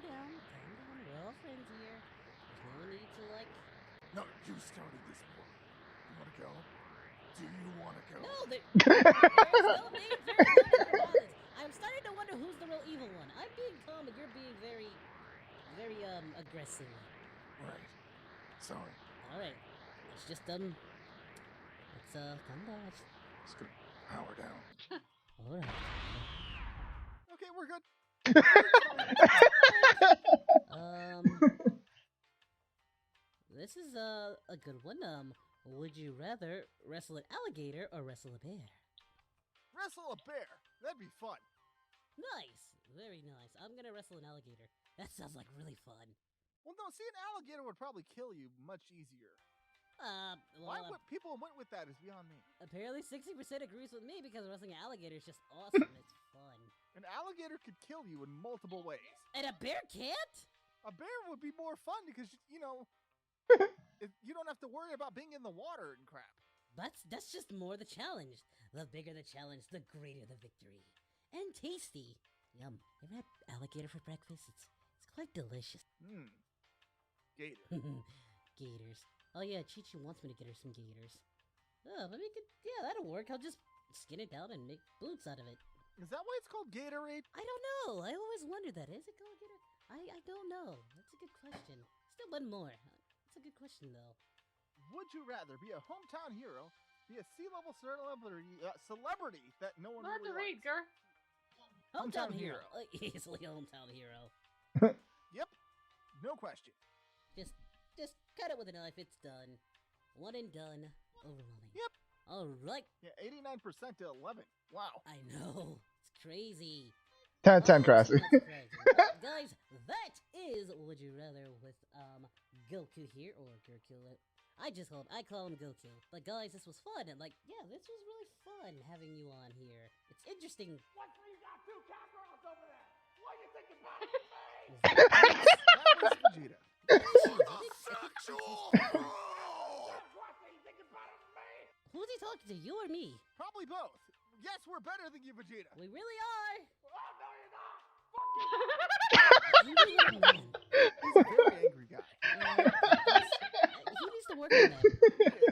down. We're all friends here. There's no need to like. No, you started this war. You want to go? Do you want to go? No, there's no need. I'm starting to wonder who's the real evil one. I'm being calm, and you're being very, very aggressive. Right. Sorry. All right. Let's just calm down. Just gonna power down. All right. Okay, we're good. This is a good one. Would you rather wrestle an alligator or wrestle a bear? Wrestle a bear. That'd be fun. Nice. Very nice. I'm gonna wrestle an alligator. That sounds like really fun. Well, no, see, an alligator would probably kill you much easier. Why would people went with that is beyond me. Apparently 60% agrees with me because wrestling alligator is just awesome. It's fun. An alligator could kill you in multiple ways. And a bear can't? A bear would be more fun because, you know, you don't have to worry about being in the water and crap. That's just more the challenge. The bigger the challenge, the greater the victory. And tasty. Yum. You ever had alligator for breakfast? It's quite delicious. Gator. Gators. Oh yeah, Chi-Chi wants me to get her some gators. Oh, but yeah, that'll work. I'll just skin it down and make boots out of it. Is that why it's called Gatorade? I don't know. I always wondered that. Is it called Gatorade? I don't know. That's a good question. Still one more. It's a good question though. Would you rather be a hometown hero, be a C-level celebrity that no one Learn really to read, likes? girl. Hometown hero. Easily a hometown hero. Yep. No question. Just cut it with a knife. It's done. One and done. Overwhelming. Yep. All right. Yeah, 89% to 11. Wow. I know. It's crazy. 10-10 Crasy. Guys, that is Would You Rather with Goku here, or Goku. I call him Goku. But guys, this was fun. And yeah, this was really fun having you on here. It's interesting. What's when you got two cowgirls over there? What are you thinking about me? That was Vegeta. Who's he talking to, you or me? Probably both. Yes, we're better than you, Vegeta. We really are. Oh, no, you're not. He's a very angry guy. He needs to work on that.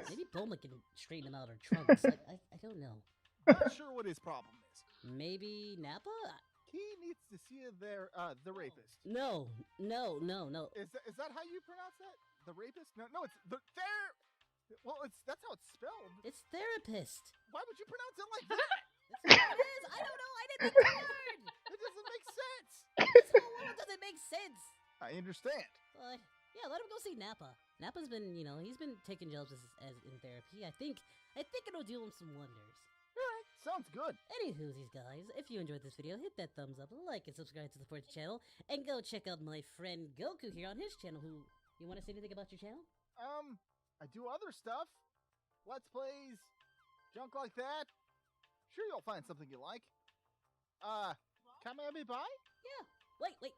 Maybe Bulma can straighten him out, or Trunks. I don't know. Not sure what his problem is. Maybe Nappa? He needs to see the rapist. No. Is that how you pronounce that? The rapist? No, it's the Well, that's how it's spelled. It's therapist. Why would you pronounce it like that? That's what it is. I don't know. I didn't think the word. It doesn't make sense. This whole world doesn't make sense. I understand. But yeah, let him go see Nappa. Nappa's been, he's been taking jobs as in therapy. I think it'll do him some wonders. Alright, sounds good. Anywhoosies, guys, if you enjoyed this video, hit that thumbs up, like, and subscribe to support the channel, and go check out my friend Goku here on his channel. Who, you want to say anything about your channel? I do other stuff. Let's plays, junk like that. Sure, you'll find something you like. Kamehameha Bai? Yeah. Wait.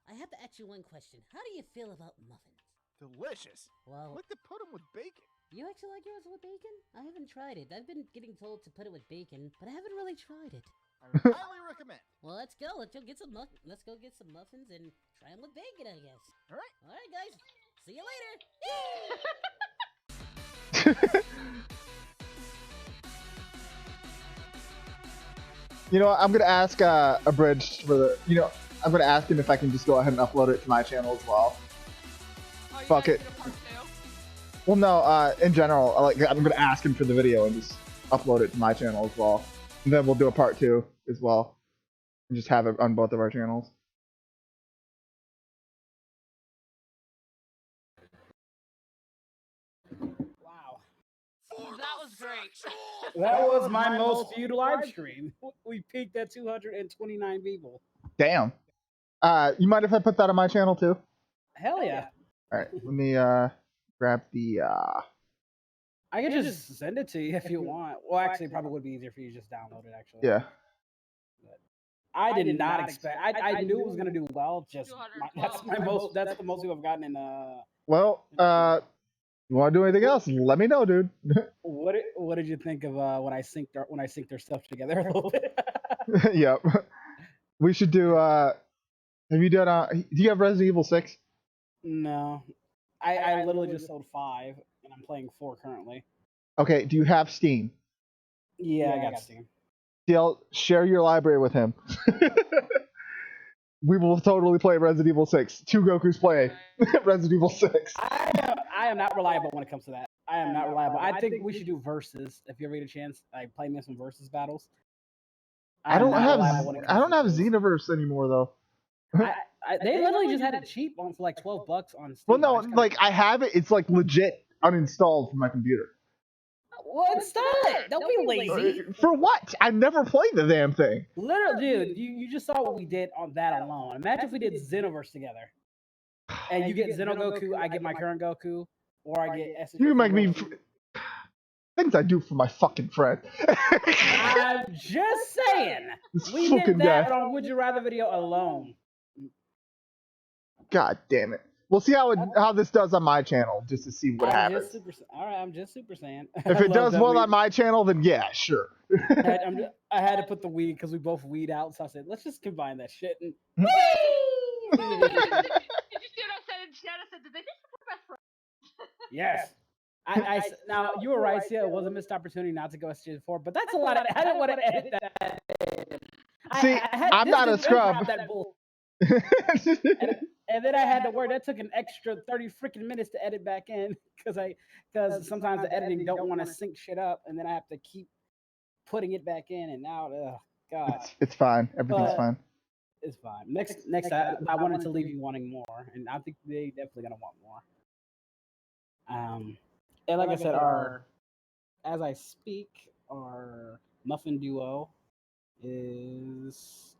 I have to ask you one question. How do you feel about muffins? Delicious. Well, I like to put them with bacon. You actually like yours with bacon? I haven't tried it. I've been getting told to put it with bacon, but I haven't really tried it. I highly recommend. Well, let's go. Let's go get some muffins and try them with bacon, I guess. All right, guys. See you later. You know what? I'm gonna ask Abridged for the. I'm gonna ask him if I can just go ahead and upload it to my channel as well. Oh, Fuck it. Well, no. In general, I'm gonna ask him for the video and just upload it to my channel as well, and then we'll do a part 2 as well, and just have it on both of our channels. Wow. That was great. That was my most viewed live stream. We peaked at 229 people. Damn. You mind if I put that on my channel too? Hell yeah. All right. Let me grab the. I can just send it to you if you want. Well, actually, it probably would be easier for you to just download it. Actually. Yeah. But I did not expect. I knew it was gonna do well. Just that's the most we've gotten in. Well, you want to do anything else? Let me know, dude. What did you think of when I synced their stuff together a little bit? Yep. We should do. Have you done? Do you have Resident Evil 6? No, I literally just sold 5, and I'm playing 4 currently. Okay. Do you have Steam? Yeah, I got Steam. DL, share your library with him. We will totally play Resident Evil 6. 2 Gokus play Resident Evil 6. I am not reliable when it comes to that. I am not reliable. I think we should do versus if you ever get a chance. Like play me some versus battles. I don't have Xenoverse anymore though. They literally just had it cheap for like $12 on Steam. Well, no, like I have it. It's like legit uninstalled from my computer. Well, install it. Don't be lazy. For what? I never played the damn thing. Literally, dude, you just saw what we did on that alone. Imagine if we did Xenoverse together. And you get Xenogoku, I get my current Goku. or I get SSJ. You make me things I do for my fucking friend. I'm just saying. We did that on Would You Rather video alone. God damn it. We'll see how this does on my channel, just to see what happens. Alright, I'm just Super Saiyan. If it does well on my channel, then yeah, sure. I had to put the weed because we both weed out, so I said, let's just combine that shit. And... Did you see what I said in chat? I said, did they just put my friend? Yes. Now, you were right, yeah, it was a missed opportunity not to go SJ4, but that's a lot of... I didn't want to edit that. See, I'm not a scrub. And then I had to work. That took an extra 30 freaking minutes to edit back in because sometimes the editing don't want to sync shit up, and then I have to keep putting it back in. And now, God, it's fine. Everything's fine. It's fine. Next, I wanted to leave you wanting more, and I think they definitely gonna want more. And like I said, as I speak, our Muffin Duo is.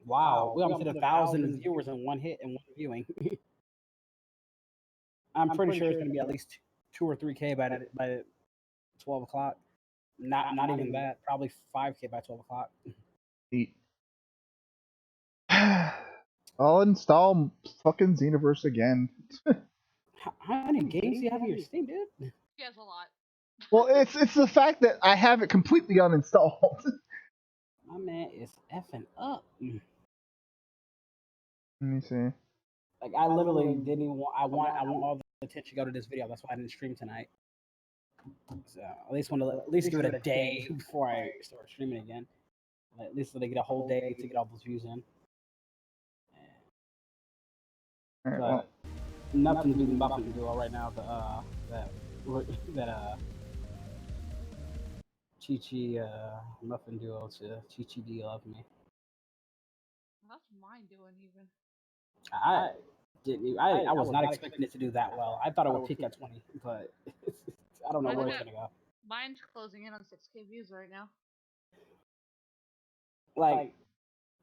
Wow, we almost hit 1,000 viewers in one hit and one viewing. I'm pretty sure it's going to be at least 2 or 3K by 12 o'clock. Not even that. Probably 5K by 12 o'clock. I'll install fucking Xenoverse again. How many games do you have on your Steam, dude? He has a lot. Well, it's the fact that I have it completely uninstalled. My man is effing up. Let me see. Like I literally didn't even want. I want all the attention to go to this video. That's why I didn't stream tonight. So at least want to give it a day before I start streaming again. At least so they get a whole day to get all those views in. All right, well. Nothing's beating Muffin Duo right now. Chi-Chi Muffin Duo to Chi-Chi Do You Love Me. How's mine doing even? I was not expecting it to do that well. I thought it would peak at 20, but I don't know where it's gonna go. Mine's closing in on 6K views right now. Like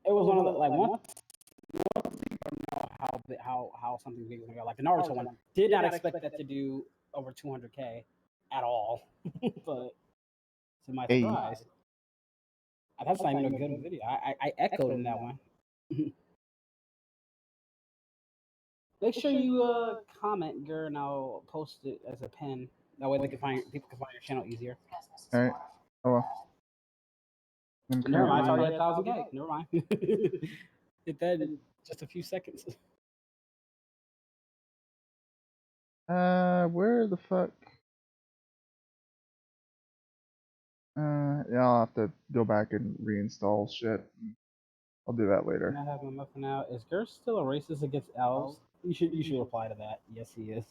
it was one of the one thing I don't know how something big is gonna go. Like the Naruto one, did not expect that to do over 200K at all, but to my surprise, that's not even a good video. I echoed in that one. Make sure you comment, Gur, and I'll post it as a pin. That way people can find your channel easier. All right. Oh well. Never mind, it's already at 1,000K. Never mind. Hit that in just a few seconds. Where the fuck? Yeah, I'll have to go back and reinstall shit. I'll do that later. I have my muffin out. Is Gur still a racist against elves? You should reply to that. Yes, he is.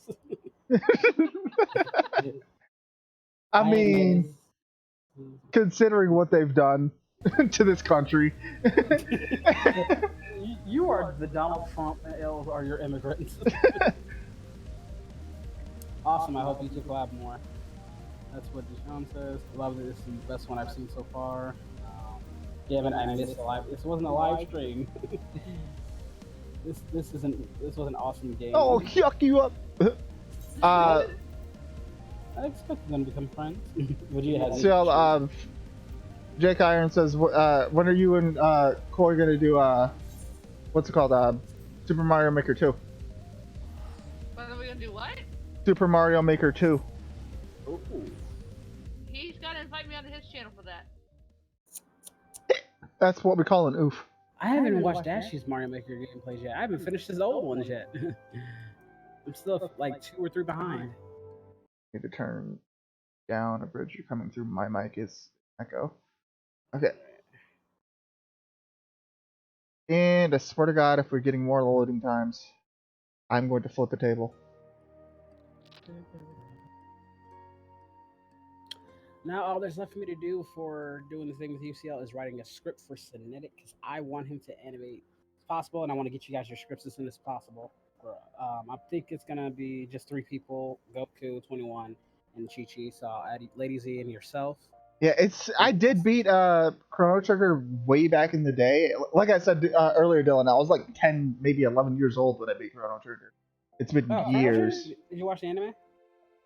I mean, considering what they've done to this country. You are the Donald Trump, and elves are your immigrants. Awesome. I hope you two collab more. That's what Deshaun says. Love it. This is the best one I've seen so far. Damn it, I missed a live. This wasn't a live stream. This was an awesome game. Oh, yuck you up. I expected them to become friends. What do you have? So, Jake Iron says, when are you and Corey gonna do what's it called? Super Mario Maker 2. When are we gonna do what? Super Mario Maker 2. Ooh. He's gotta invite me onto his channel for that. That's what we call an oof. I haven't even watched Ashley's Mario Maker gameplays yet. I haven't finished his old ones yet. I'm still like 2 or 3 behind. Need to turn down a bridge. You're coming through. My mic is echo. Okay. And I swear to God, if we're getting more loading times, I'm going to flip the table. Now all there's left for me to do for doing the thing with UCL is writing a script for Cinetic because I want him to animate as possible, and I want to get you guys your scripts as soon as possible. I think it's gonna be just 3 people: Goku, 21, and Chi-Chi. So I'll add Lady Z and yourself. Yeah, I did beat Chrono Trigger way back in the day. Like I said earlier, Dylan, I was like 10, maybe 11 years old when I beat Chrono Trigger. It's been Oh, years. Did you watch the anime?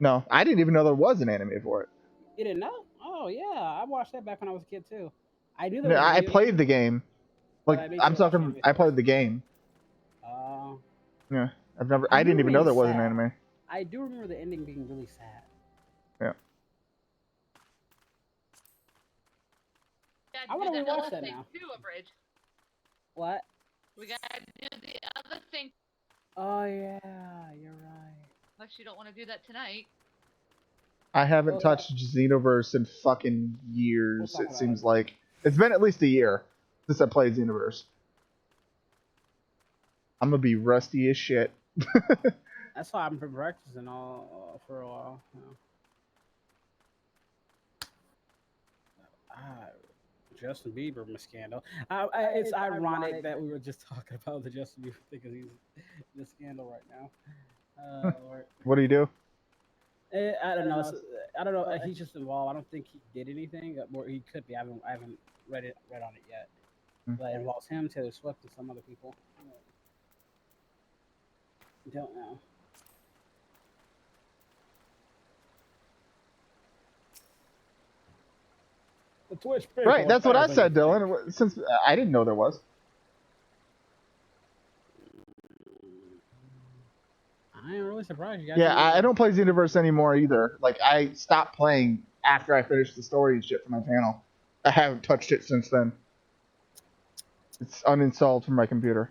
No, I didn't even know there was an anime for it. You didn't know? Oh yeah, I watched that back when I was a kid too. I knew there No, was. I played the game. but Like I made I'm sure to watch the talking, anime I played first. the game. Yeah, I didn't even know there was an anime. I do remember the ending being really sad. Yeah. I want to rewatch that now. Too, Abridge. What? We gotta do the other thing. Oh yeah, you're right. Unless you don't want to do that tonight. I haven't touched Xenoverse in fucking years. We'll It talk seems about it. like it's been at least a year since I played Xenoverse. I'm gonna be rusty as shit. That's why I've been practicing all for a while. You know. Justin Bieber scandal. It's ironic that we were just talking about the Justin Bieber thing because he's the scandal right now. Lord. What do you do? I don't know. I don't know. He's just involved. I don't think he did anything. Or he could be. I haven't read on it yet. But it involves him, Taylor Swift, and some other people. Don't know. The Twitch Right, that's what I said, Dylan. Since I didn't know there was. I am really surprised you guys. Yeah, I don't play Xenoverse anymore either. Like I stopped playing after I finished the story and shit for my channel. I haven't touched it since then. It's uninstalled from my computer.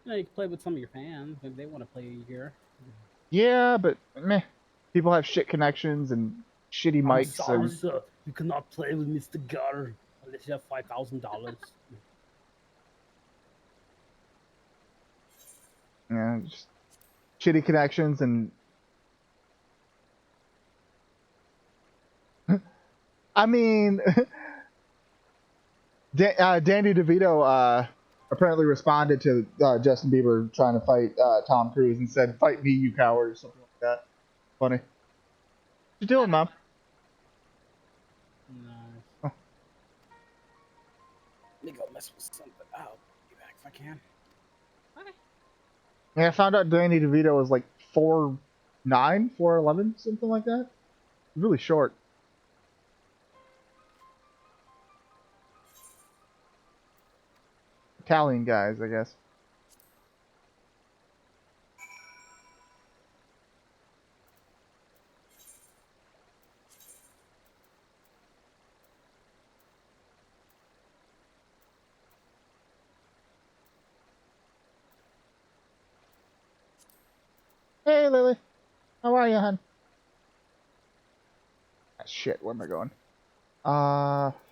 You can play with some of your fans if they want to play here. Yeah, but meh. People have shit connections and shitty mics. I'm sorry, And... sir. You cannot play with Mr. Gutter unless you have $5,000. Yeah, just shitty connections and. I mean, Danny DeVito apparently responded to Justin Bieber trying to fight Tom Cruise and said, "Fight me, you coward," or something like that. Funny. What you doing, Mom? Nice. Oh. Let me go mess with something. I'll be back if I can. Yeah, I found out Danny DeVito was like 4'9", 4'11", something like that. Really short. Italian guys, I guess. Hey, Lily. How are you, hon? Ah, shit, where am I going?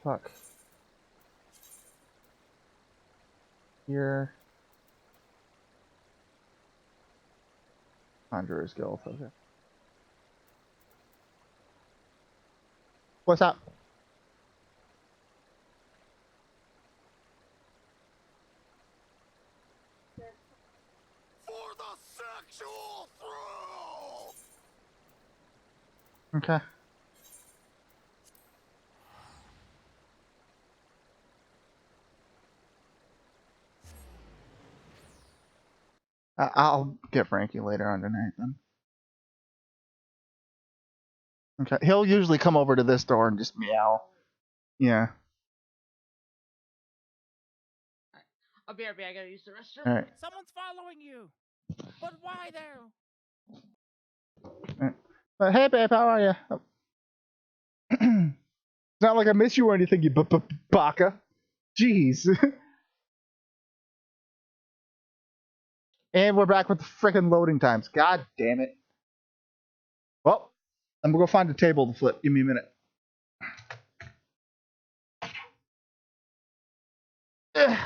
Fuck. Here. Conjurer's Guild, okay. What's up? For the sexual thrill! Okay. I'll get Frankie later on tonight then. Okay, he'll usually come over to this door and just meow. Yeah. I'll be right back. I gotta use the restroom. All right. Someone's following you. But why there? But hey, babe, how are you? Oh. It's not like I miss you or anything, you baka. Jeez. And we're back with the frickin' loading times. God damn it. Well, I'm gonna go find a table to flip. Give me a minute. Ugh.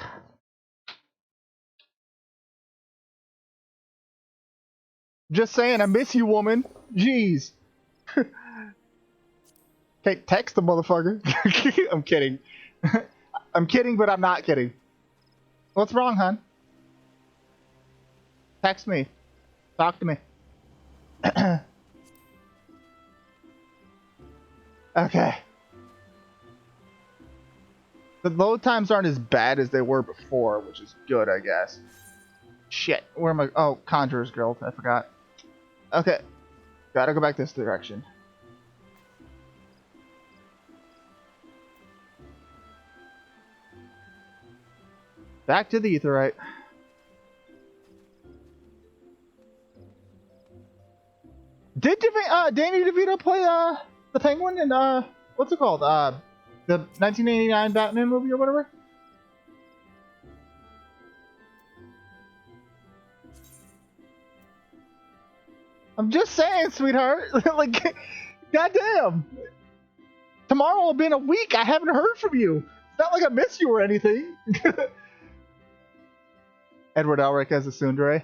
Just saying, I miss you, woman. Jeez. Okay, text the motherfucker. I'm kidding. I'm kidding, but I'm not kidding. What's wrong, hon? Text me. Talk to me. Okay. The load times aren't as bad as they were before, which is good, I guess. Shit, where am I? Oh, Conjurer's Guild, I forgot. Okay, gotta go back this direction. Back to the Aetheryte. Did Danny DeVito play the Penguin in what's it called? The 1989 Batman movie or whatever? I'm just saying, sweetheart. Like, goddamn. Tomorrow will be in a week. I haven't heard from you. It's not like I miss you or anything. Edward Elric as a tsundere.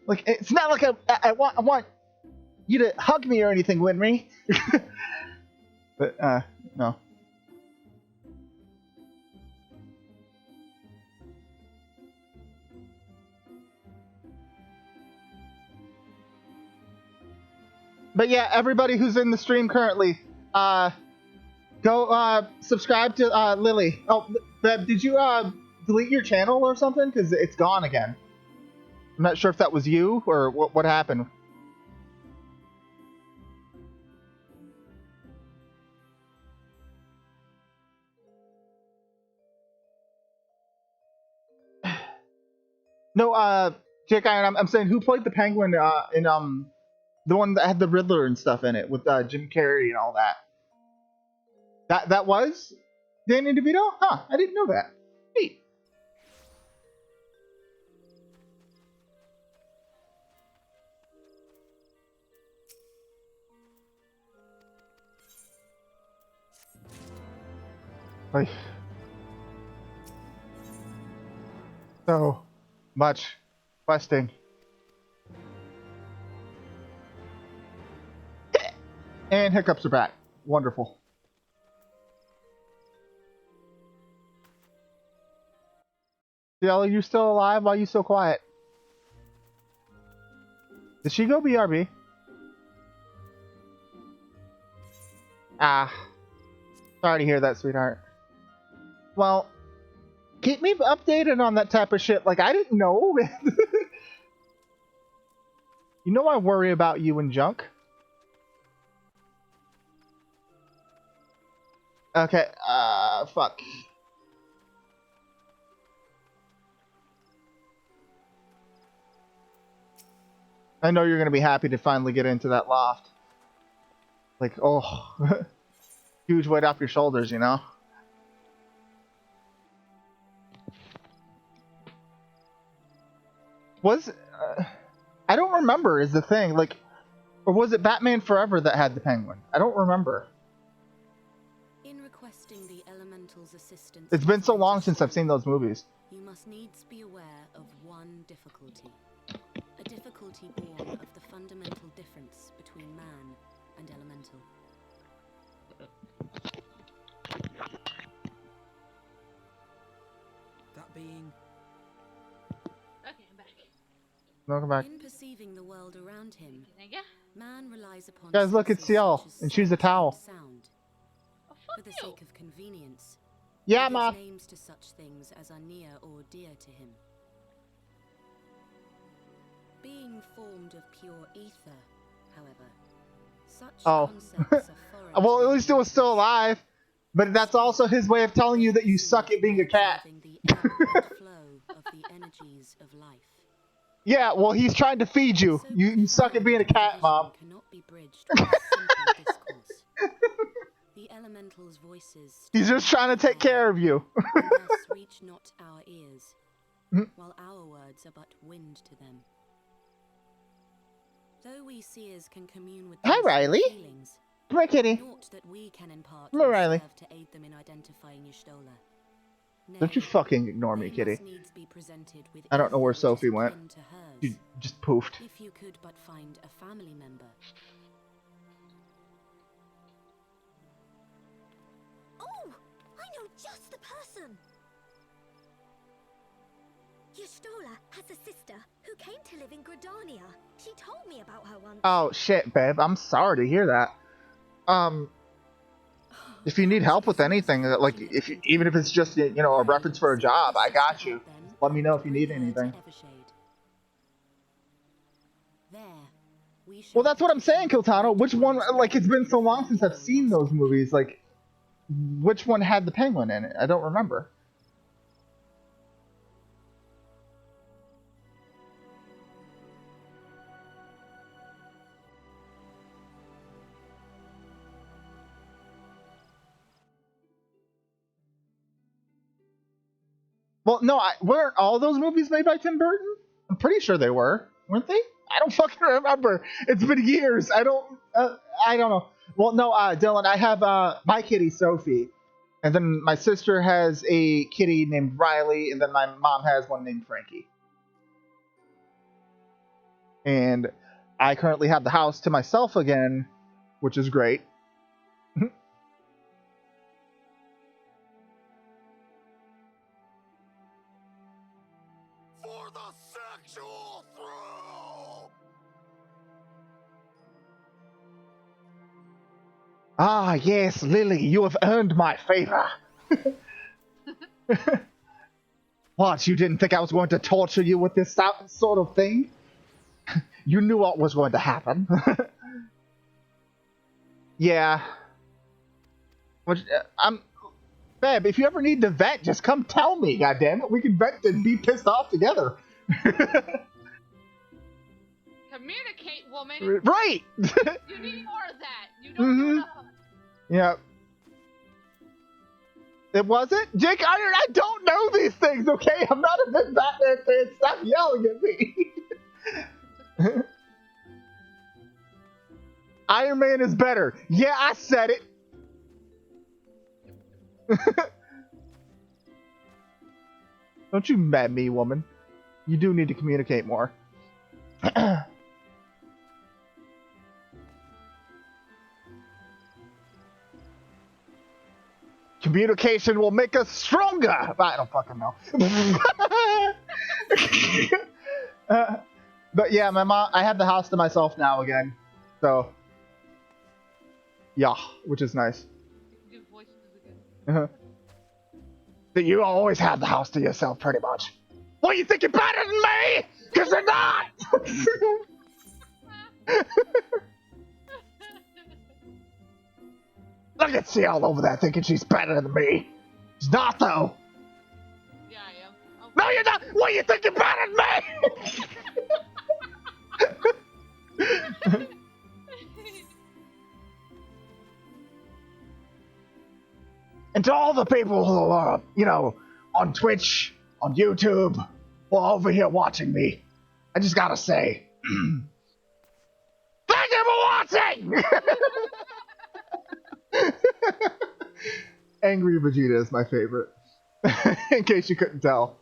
Like, it's not like I want you to hug me or anything, Winry. But no. But yeah, everybody who's in the stream currently, go subscribe to Lily. Oh, Beb, did you delete your channel or something? Because it's gone again. I'm not sure if that was you or what happened. No, Jake Iron, I'm saying who played the Penguin in the one that had the Riddler and stuff in it with Jim Carrey and all that. That was Danny DeVito? Huh, I didn't know that. Neat. Like, so much questing. And hiccups are back. Wonderful. Cielo, are you still alive? Why are you so quiet? Did she go BRB? Ah. Sorry to hear that, sweetheart. Well, keep me updated on that type of shit. Like, I didn't know. You know I worry about you and Junk. Okay, fuck. I know you're gonna be happy to finally get into that loft. Like, oh, huge weight off your shoulders, you know? I don't remember is the thing, like, or was it Batman Forever that had the Penguin? I don't remember. In requesting the Elemental's assistance, It's been so long since I've seen those movies. you must needs be aware of one difficulty. A difficulty born of the fundamental difference between man and elemental. That being... Okay, I'm back. Welcome back. In perceiving the world around him, man relies upon Guys, look, it's Ciel, and she's a towel. sound. For the sake of convenience, Yeah, he Ma. gives names to such things as are near or dear to him. Being formed of pure ether, however, such concepts are foreign. Well, at least it was still alive. But that's also his way of telling you that you suck at being a cat. The flow of the energies of life. Yeah, well, he's trying to feed you. You suck at being a cat, Mom. Cannot be bridged with simple discourse. The elementals' voices He's just trying to take care of you. and thus reach not our ears, while our words are but wind to them. Though we seers can commune with Hi, these Riley. feelings, Come here, kitty. naught that we can impart Come here, will Riley. serve to aid them in identifying Y'shtola. Don't you fucking ignore me, kitty. Needs be presented with I don't know where ether which Sophie is went. akin to hers. She just poofed. If you could but find a family member. Oh, I know just the person. Y'shtola has a sister who came to live in Gridania. She told me about her once. Oh, shit, babe. I'm sorry to hear that. If you need help with anything, like even if it's just a reference for a job, I got you. Let me know if you need anything. Well, that's what I'm saying, Kiltano. Which one? Like, it's been so long since I've seen those movies. Like, which one had the penguin in it? I don't remember. Well, no, weren't all those movies made by Tim Burton? I'm pretty sure they were, weren't they? I don't fucking remember. It's been years. I don't know. Well, no, Dylan, I have my kitty Sophie, and then my sister has a kitty named Riley, and then my mom has one named Frankie. And I currently have the house to myself again, which is great. For the sexual thrill! Ah, yes, Lily, you have earned my favor. What, you didn't think I was going to torture you with this sort of thing? You knew what was going to happen. Yeah. Babe, if you ever need to vent, just come tell me, goddammit. We can vent and be pissed off together. Communicate, woman. Right! You need more of that. You don't do enough of it. Yeah. It wasn't? Jake Iron, I don't know these things, okay? I'm not a big Batman fan. Stop yelling at me. Iron Man is better. Yeah, I said it. Don't you mad me, woman. You do need to communicate more. Communication will make us stronger. I don't fucking know. But yeah, my mom. I have the house to myself now again. So yeah, which is nice. You do voices again. But you always have the house to yourself, pretty much. What, you think you're better than me? Because you're not! Look at she all over there thinking she's better than me. She's not, though. Yeah, I am. Oh. No, you're not! What, you think you're better than me? And to all the people who are, on Twitch, on YouTube, who are over here watching me, I just gotta say, thank you for watching! Angry Vegeta is my favorite, in case you couldn't tell.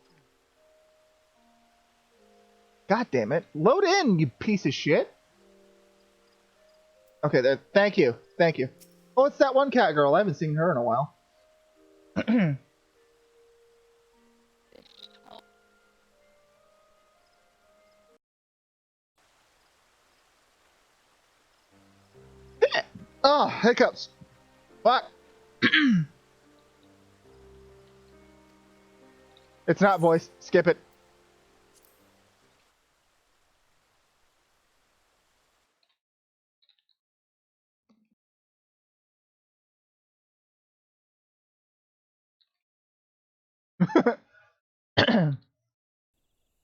God damn it. Load in, you piece of shit. Okay, there. Thank you. Thank you. Oh, it's that one cat girl. I haven't seen her in a while. Oh, hiccups. What? It's not voice. Skip it.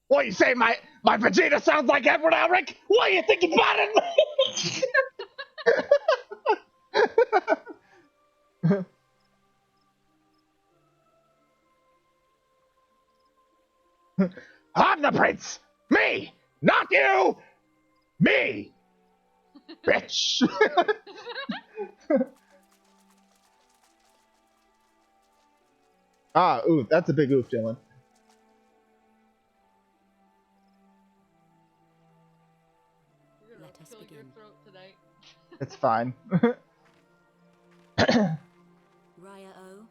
What, you say my Vegeta sounds like Edward Elric? What, you think about it? I'm the prince! Me! Not you! Me! Bitch! Ah, ooh, that's a big oof, Dylan. Let us begin. Your throat tonight. It's fine. Raya O.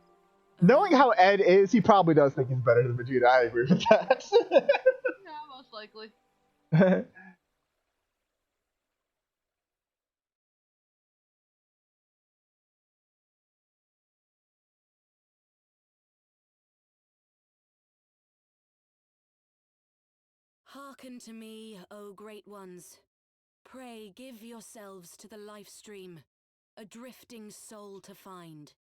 Knowing how Ed is, he probably does think he's better than Vegeta. I agree with that. Yeah, most likely. Hearken to me, O great ones. Pray give yourselves to the life stream, a drifting soul to find.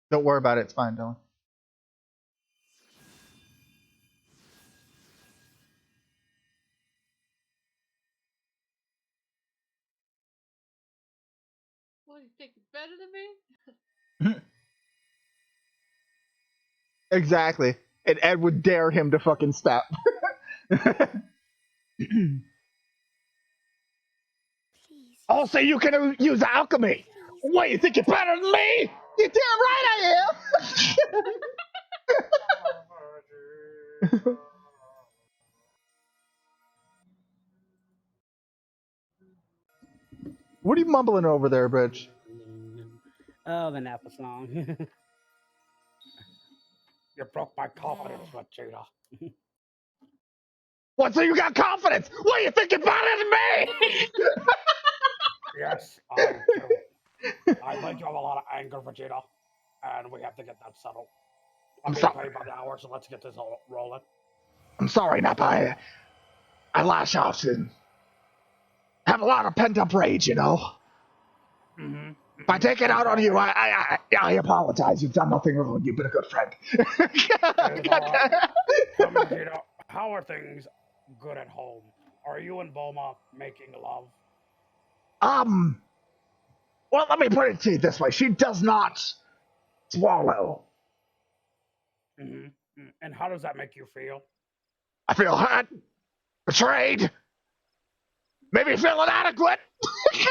Don't worry about it. It's fine, Dylan. What, you think you're better than me? Exactly. And Ed would dare him to fucking step. Also, you can use alchemy. What, you think you're better than me? You're damn right I am. What are you mumbling over there, Bridge? Oh, the Napa song. You broke my confidence, Vegeta. What, so you got confidence? What, you think you're better than me? Yes, I do. I think you have a lot of anger, Vegeta, and we have to get that settled. I'm being paid by the hour, so let's get this all rolling. I'm sorry, Nappa. I lash out and have a lot of pent-up rage, you know? If I take it out on you, I apologize. You've done nothing wrong. You've been a good friend. Vegeta, how are things good at home? Are you and Bulma making love? Well, let me put it to you this way. She does not swallow. And how does that make you feel? I feel hurt, betrayed, maybe feel inadequate. These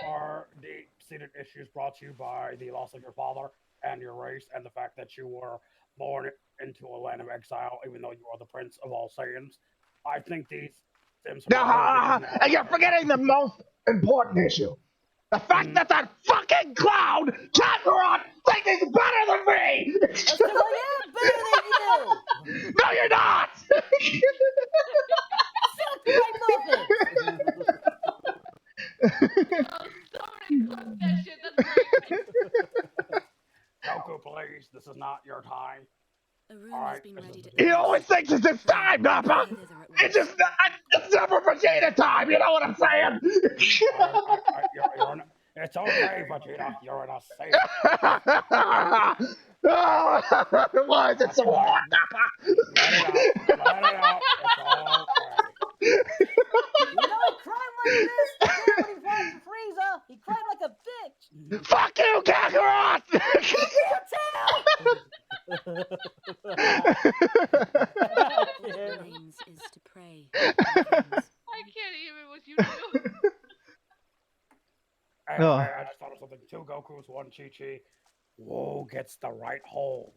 are deep-seated issues brought to you by the loss of your father and your race, and the fact that you were born into a land of exile, even though you are the prince of all Saiyans. I think these stems from... And you're forgetting the most important issue. The fact that fucking clown, Kakarot, thinks he's better than me! That's because I am better than you! No, you're not! Suck my muffins! Goku, please, this is not your time. Alright, he always thinks it's his time, Nappa! It's never Vegeta time, you know what I'm saying? It's okay, Vegeta, you're in a safe. Why is it so hard, Nappa? Let it out, it's all okay. You know he cried like this when he fought Frieza. He cried like a bitch. Fuck you, Kakarot! Names is to pray. I can't even with you two. I just thought of something. 2 Gokus, 1 Chi-Chi. Whoa, gets the right hole.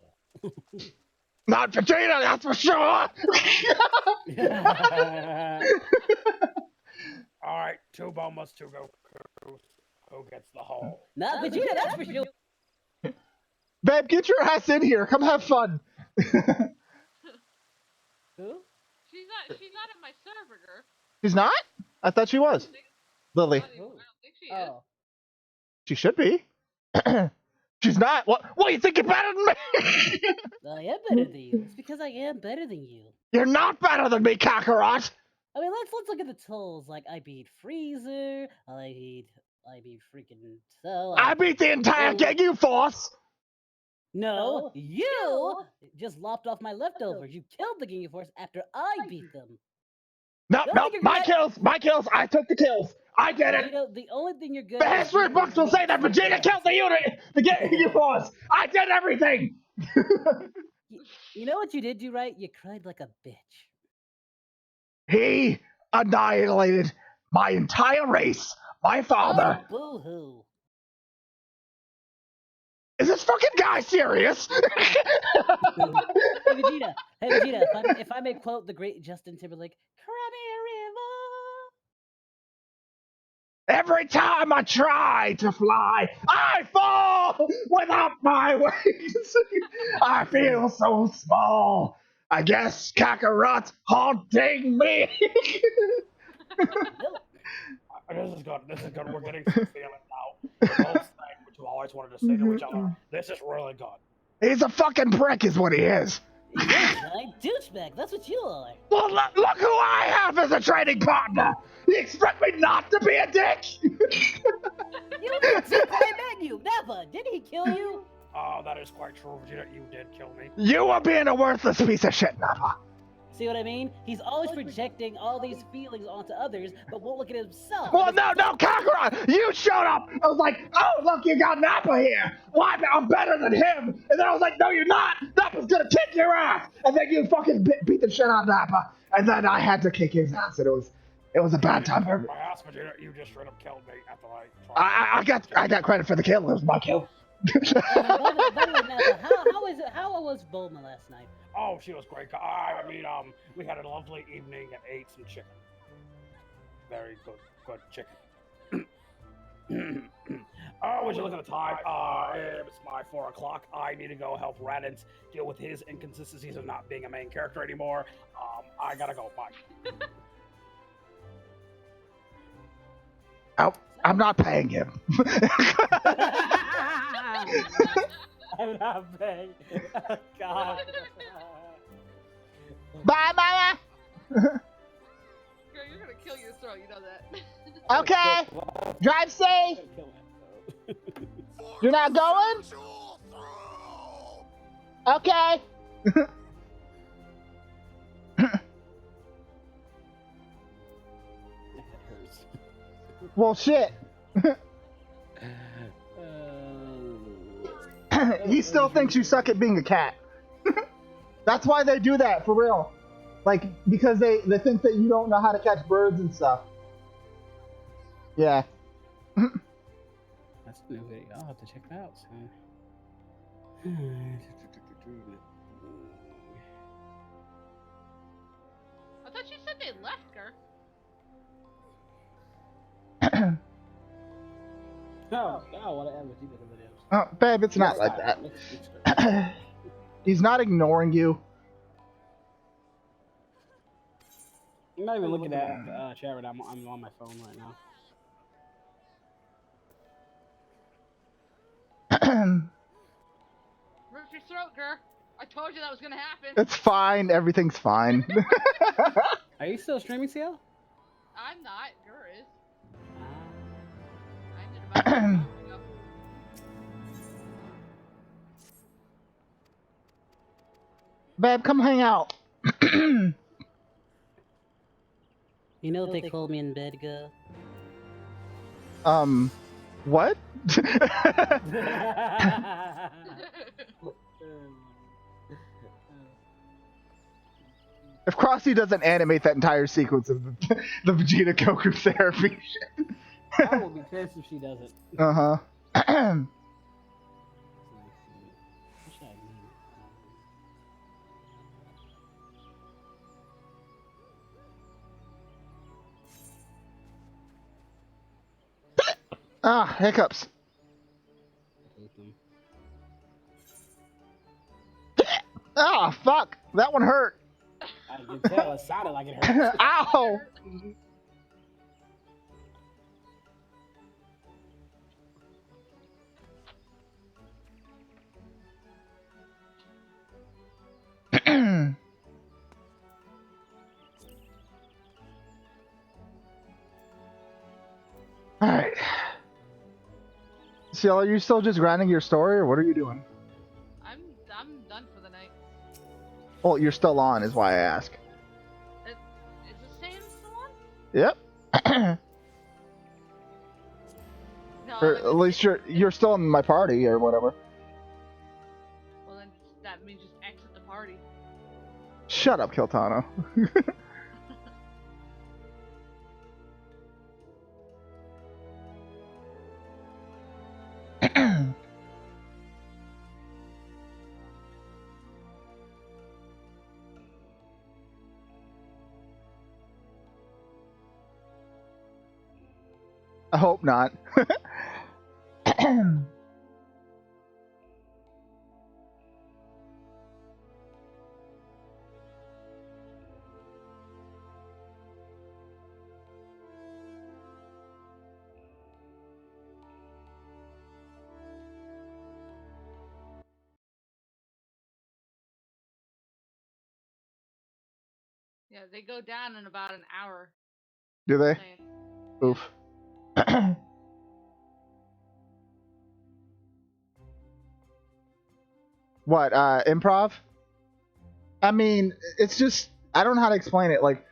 Not Vegeta, that's for sure! Alright, 2 Bulmas, 2 Gokus. Who gets the hole? Not Vegeta, that's for sure. Babe, get your ass in here. Come have fun. Who? She's not in my server. She's not? I thought she was. Lily. I don't think she is. She should be. She's not. What, you think you're better than me? I am better than you. It's because I am better than you. You're not better than me, Kakarot. I mean, let's look at the tools. Like, I beat Freezer. I beat freaking Cell. I beat the entire Ginyu Force. No, you just lopped off my leftovers. You killed the Ginyu Force after I beat them. No, my kills. I took the kills. I did it. You know, the only thing you're good The history books will say that Vegeta killed the Ginyu Force. I did everything. You know what you did do right? You cried like a bitch. He annihilated my entire race. My father. Oh, boo-hoo. Is this fucking guy serious? Hey Vegeta, if I may quote the great Justin Timberlake, "Cry me a river." Every time I try to fly, I fall without my wings. I feel so small. I guess Kakarot's haunting me. This is good. We're getting some feeling now. We're both saying I just wanted to say to each other, this is really good. He's a fucking prick, is what he is. You're a giant douchebag. That's what you are. Well, look who I have as a training partner. You expect me not to be a dick? You I met you. Never. Did he kill you? Oh, that is quite true, Vegeta. You did kill me. You are being a worthless piece of shit, Nappa. See what I mean? He's always projecting all these feelings onto others, but won't look at himself. Well, no, Kakarot! You showed up! I was like, oh, look, you got Nappa here! Why, I'm better than him! And then I was like, no, you're not! Nappa's gonna kick your ass! And then you fucking beat the shit out of Nappa, and then I had to kick his ass, and it was a bad time for me. My ass, Vegeta, you just straight up killed me after I got credit for the kill. It was my kill. By the way, Nappa, how was Bulma last night? Oh, she was great. I mean, we had a lovely evening and ate some chicken. Very good chicken. Would you look at the time? It's my 4 o'clock. I need to go help Raditz deal with his inconsistencies of not being a main character anymore. I gotta go. Bye. Oh, I'm not paying him. I'm not paying. Oh, God. Bye, Mama. Girl, you're gonna kill your throat. You know that. Okay. Drive safe. You're not going? Okay. Well, shit. He still thinks you suck at being a cat. That's why they do that, for real. Like, because they think that you don't know how to catch birds and stuff. Yeah. That's a new video. I'll have to check that out soon. I thought you said they left her. No, whatever. She did the videos. Oh, babe, it's not like that. He's not ignoring you. I'm not even looking at the chat right now. I'm on my phone right now. Rip your throat, girl. I told you that was gonna happen. It's fine. Everything's fine. Are you still streaming, CL? I'm not. Gur is. I did about Babe, come hang out. You know what they call me in bed, girl? What? If Crossy doesn't animate that entire sequence of the Vegeta Goku therapy shit. That would be pissed if she doesn't. Uh-huh. Ah, hiccups. Ah, fuck. That one hurt. I can tell. It sounded like it hurt. Ow! Alright. So, are you still just grinding your story, or what are you doing? I'm done for the night. Well, you're still on, is why I ask. Is the same still on? Yep. No, Or at least you're still in my party, or whatever. Well, then that means just exit the party. Shut up, Kiltano. I hope not. Yeah, they go down in about an hour. Do they? Oof. What, improv? I mean, it's just, I don't know how to explain it. Like,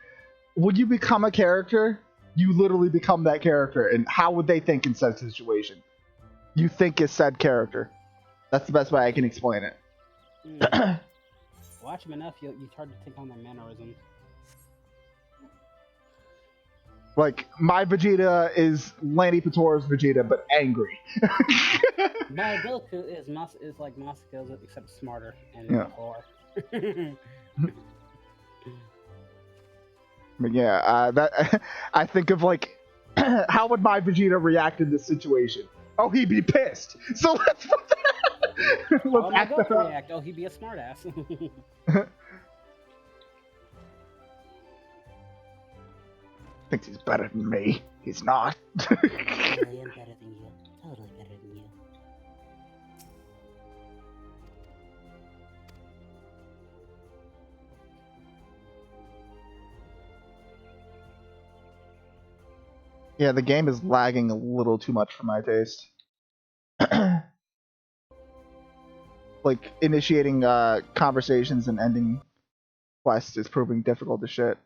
when you become a character, you literally become that character. And how would they think in said situation? You think as said character. That's the best way I can explain it. Watch him enough, you start to take on their mannerisms. Like, my Vegeta is Lanny Patora's Vegeta, but angry. My Goku is like Masakil's, except smarter and whore. But yeah, that I think of like, how would my Vegeta react in this situation? Oh, he'd be pissed. So let's act that up. React. Oh, he'd be a smartass. Thinks he's better than me. He's not. I am better than you. Totally better than you. Yeah, the game is lagging a little too much for my taste. Like, initiating conversations and ending quests is proving difficult as shit.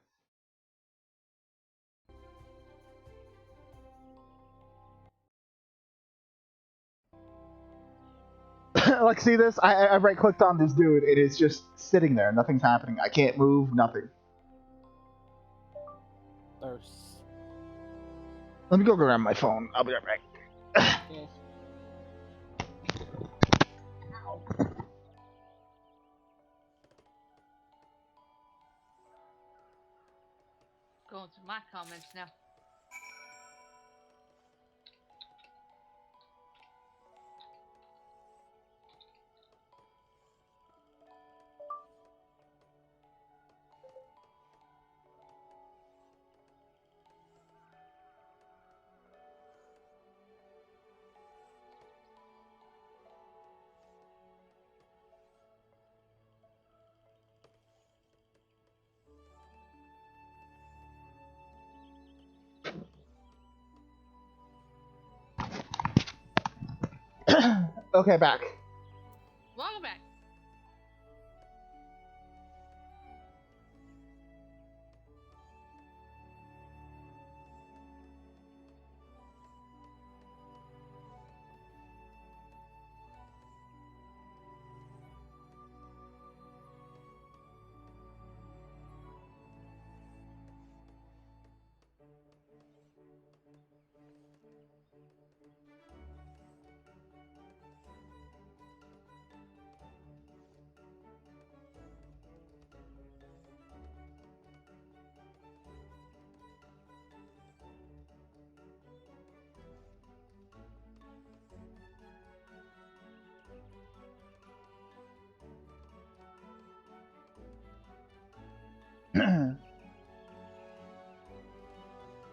Like, see this? I right-clicked on this dude. It is just sitting there. Nothing's happening. I can't move. Nothing. Let me go grab my phone. I'll be right back. Going to my comments now. Okay, back. Welcome back.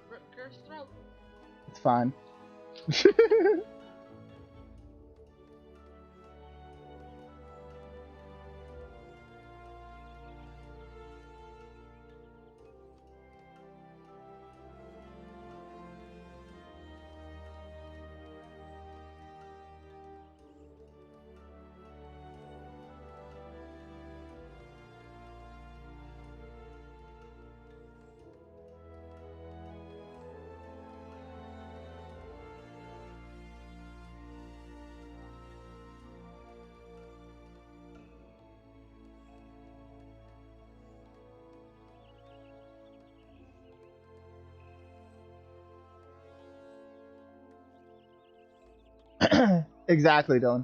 Rip Ger's throat. It's fine. Exactly, Dylan.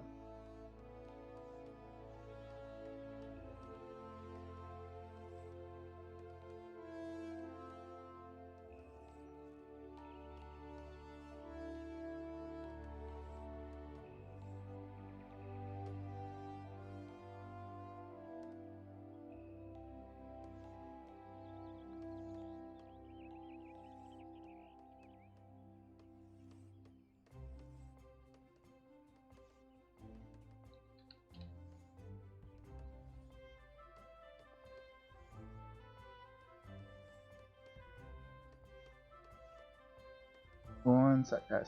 One sec, guys.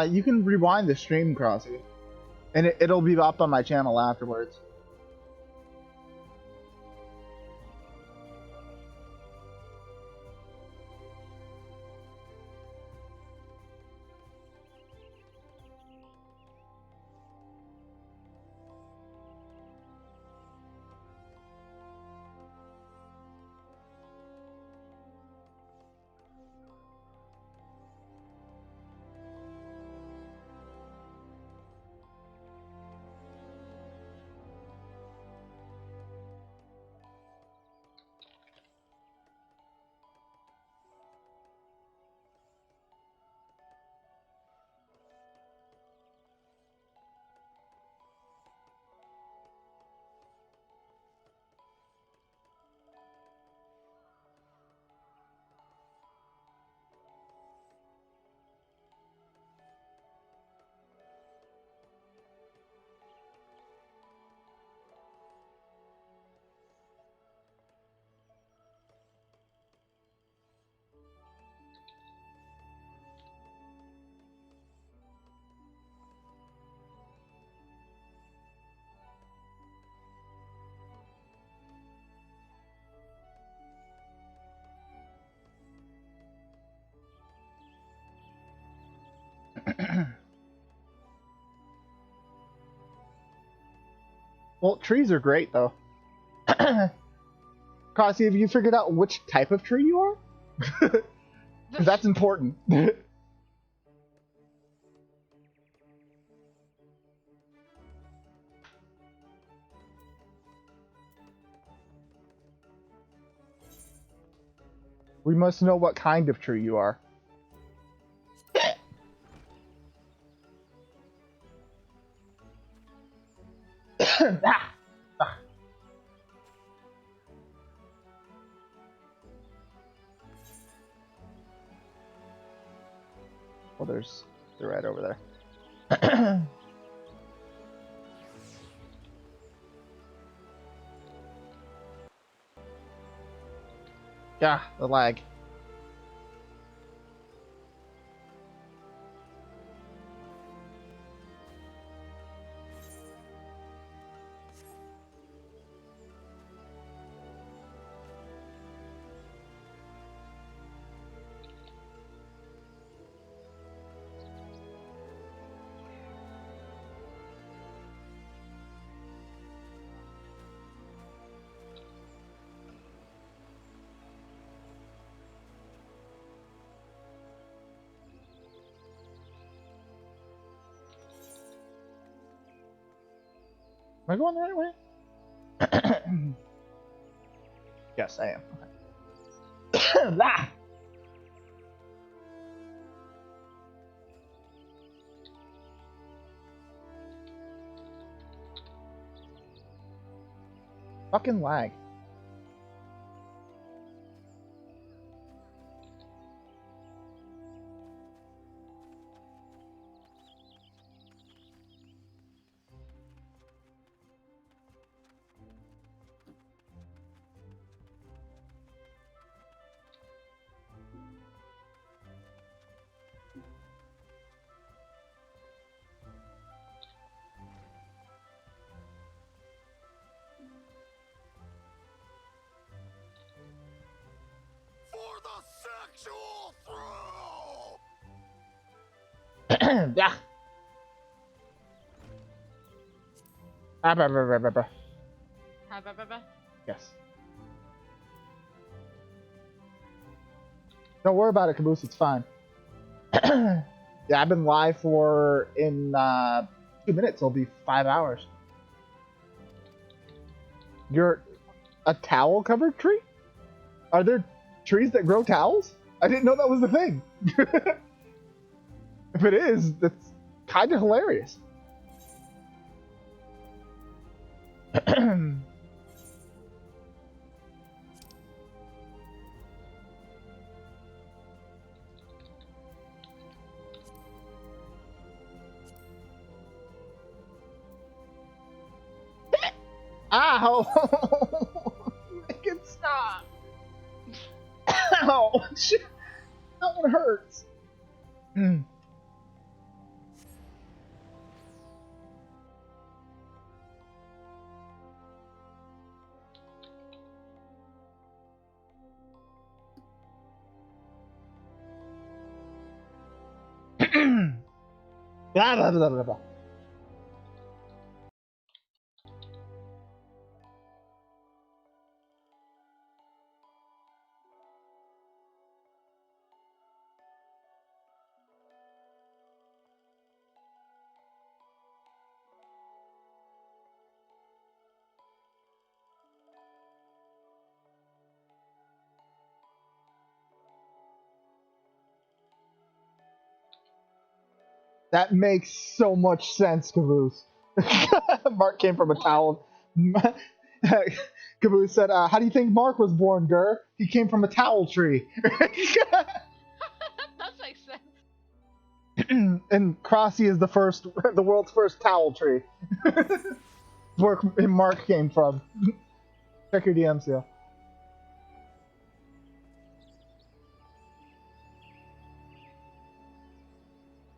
You can rewind the stream, Crossy, and it'll be up on my channel afterwards. Well, trees are great, though. Crossy, have you figured out which type of tree you are? Because that's important. We must know what kind of tree you are. Well, they're right over there. Yeah, the lag. Am I going the right way? Yes, I am. Okay. Ah! Fucking lag. Sexual thrill! Yeah. Yes. Don't worry about it, Caboose. It's fine. Yeah, I've been live for in 2 minutes. It'll be 5 hours. You're a towel-covered tree? Are there trees that grow towels? I didn't know that was the thing. If it is, that's kind of hilarious. Ow! Make it stop! Ow! That one hurts. Blah, blah, blah, blah, blah. That makes so much sense, Caboose. Mark came from a towel. Caboose said, how do you think Mark was born, Gur? He came from a towel tree. That makes sense. And Crossy is the world's first towel tree. Where Mark came from. Check your DMs, yeah.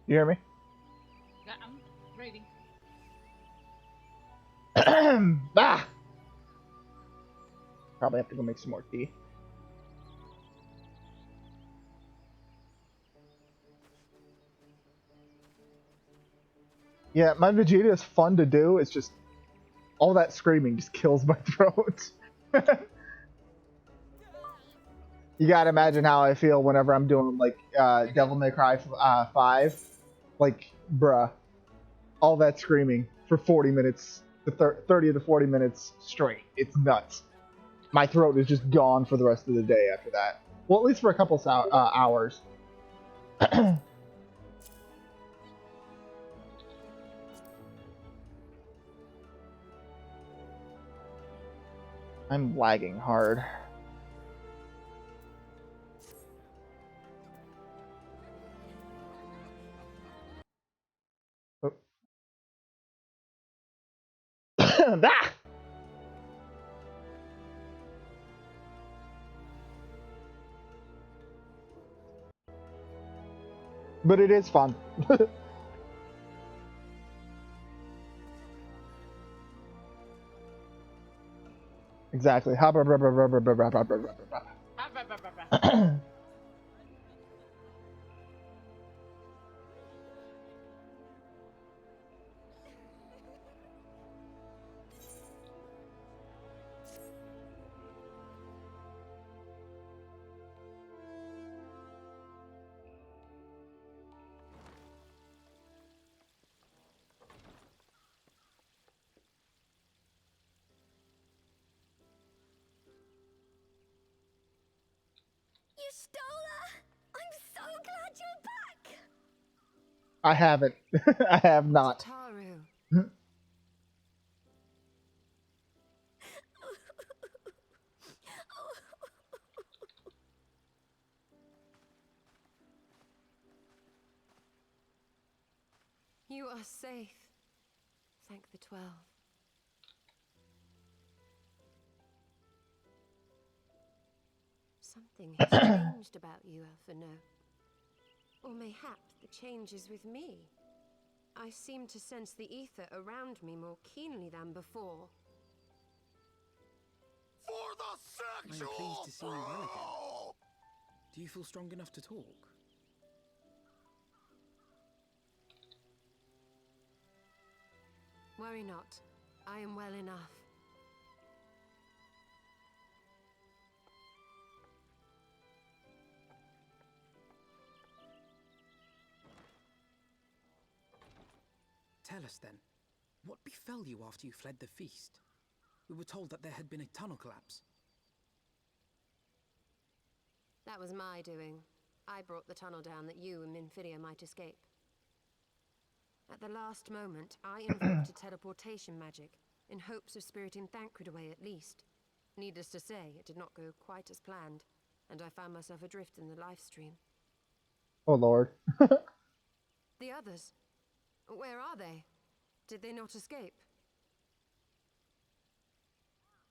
You hear me? Yeah, I'm reading. Ah! Probably have to go make some more tea. Yeah, my Vegeta is fun to do. It's just all that screaming just kills my throat. You gotta imagine how I feel whenever I'm doing like Devil May Cry 5. Like, bruh, all that screaming for 40 minutes, to 30 to 40 minutes straight. It's nuts. My throat is just gone for the rest of the day after that. Well, at least for a couple hours. I'm lagging hard. Oh. Ah! But it is fun. Exactly. Y'shtola! I'm so glad you're back! I haven't. I have not. Taru. You are safe. Thank the 12. Something has changed about you, Alphino. Or mayhaps the change is with me. I seem to sense the ether around me more keenly than before. For the I am pleased to see you well again. Do you feel strong enough to talk? Worry not. I am well enough. Tell us then, what befell you after you fled the feast? We were told that there had been a tunnel collapse. That was my doing. I brought the tunnel down that you and Minfidia might escape. At the last moment, I invoked a teleportation magic, in hopes of spiriting Thancred away at least. Needless to say, it did not go quite as planned, and I found myself adrift in the life stream. Oh lord. The others? Where are they? Did they not escape?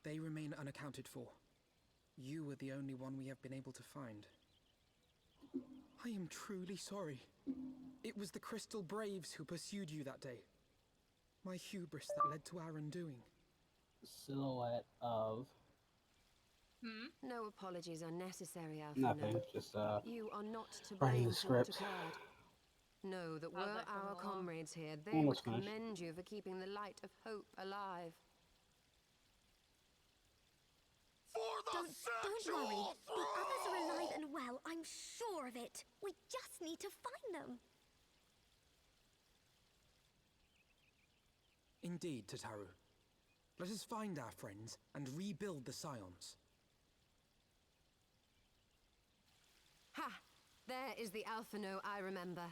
They remain unaccounted for. You were the only one we have been able to find. I am truly sorry. It was the Crystal Braves who pursued you that day. My hubris that led to our undoing. Silhouette of... No apologies are necessary, Alpha. Nothing, just you are not to writing blame the for what script. occurred. Know that were our comrades here, they Almost would finished. commend you for keeping the light of hope alive. Don't worry. The others are alive and well. I'm sure of it. We just need to find them. Indeed, Tataru. Let us find our friends and rebuild the Scions. Ha! There is the Alphino I remember.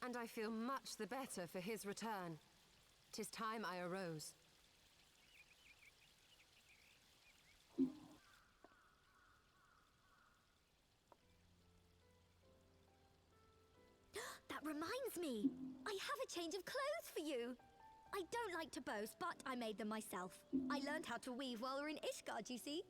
And I feel much the better for his return. 'Tis time I arose. That reminds me. I have a change of clothes for you. I don't like to boast, but I made them myself. I learned how to weave while we were in Ishgard, you see.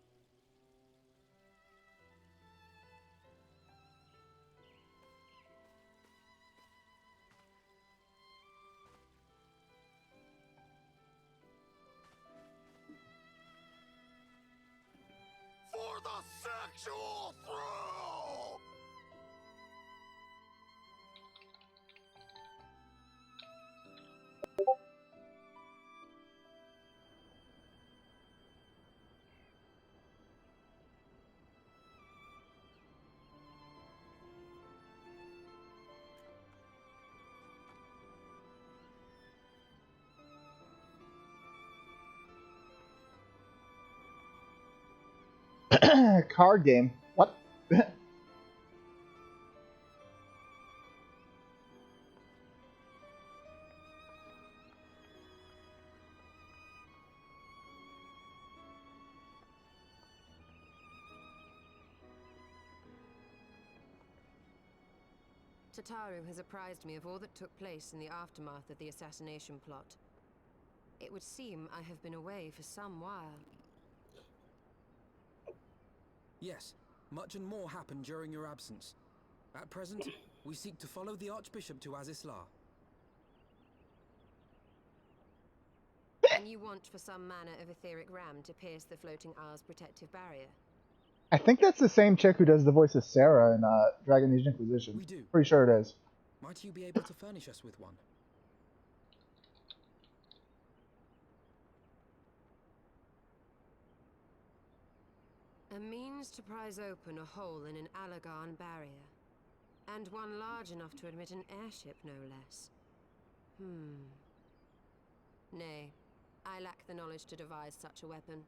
For the sexual thrill! Card game. What? Tataru has apprised me of all that took place in the aftermath of the assassination plot. It would seem I have been away for some while. Yes, much and more happened during your absence. At present, we seek to follow the Archbishop to Azisla. And you want for some manner of etheric ram to pierce the floating isle's protective barrier? I think that's the same chick who does the voice of Sarah in Dragon Age Inquisition. We do. Pretty sure it is. Might you be able to furnish us with one? A means to prise open a hole in an Allagan barrier. And one large enough to admit an airship, no less. Nay, I lack the knowledge to devise such a weapon.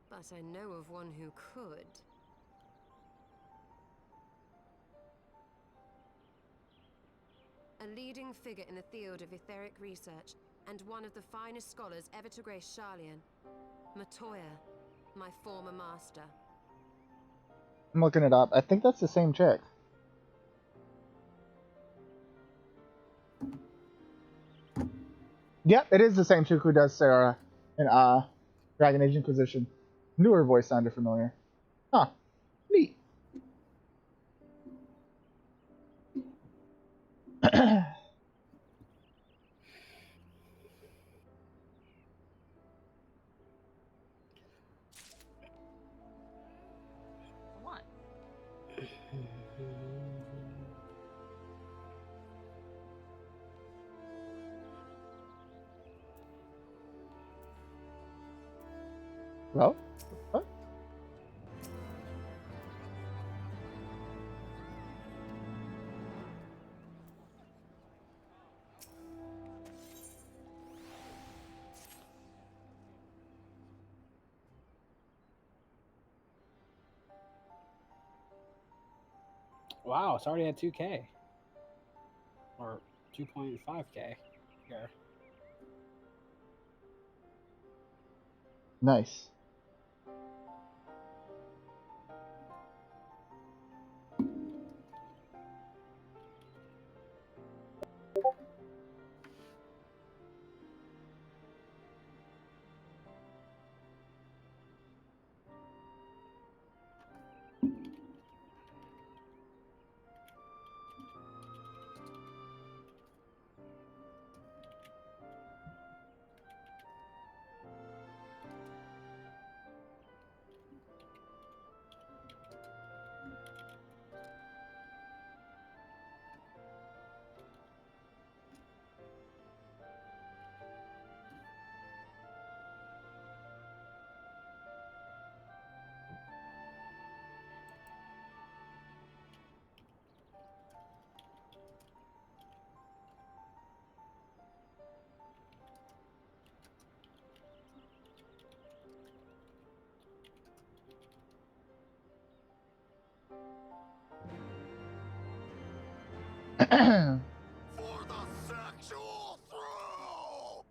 But I know of one who could. A leading figure in the field of etheric research, and one of the finest scholars ever to grace Sharlayan. Matoya, my former master. I'm looking it up. I think that's the same chick. Yep, it is the same chick who does Sarah in Dragon Age Inquisition. Knew her voice sounded familiar. Huh. Neat. What? Hello? What? Wow, it's already at 2K. Or 2.5K here. Nice. For the sexual thrill!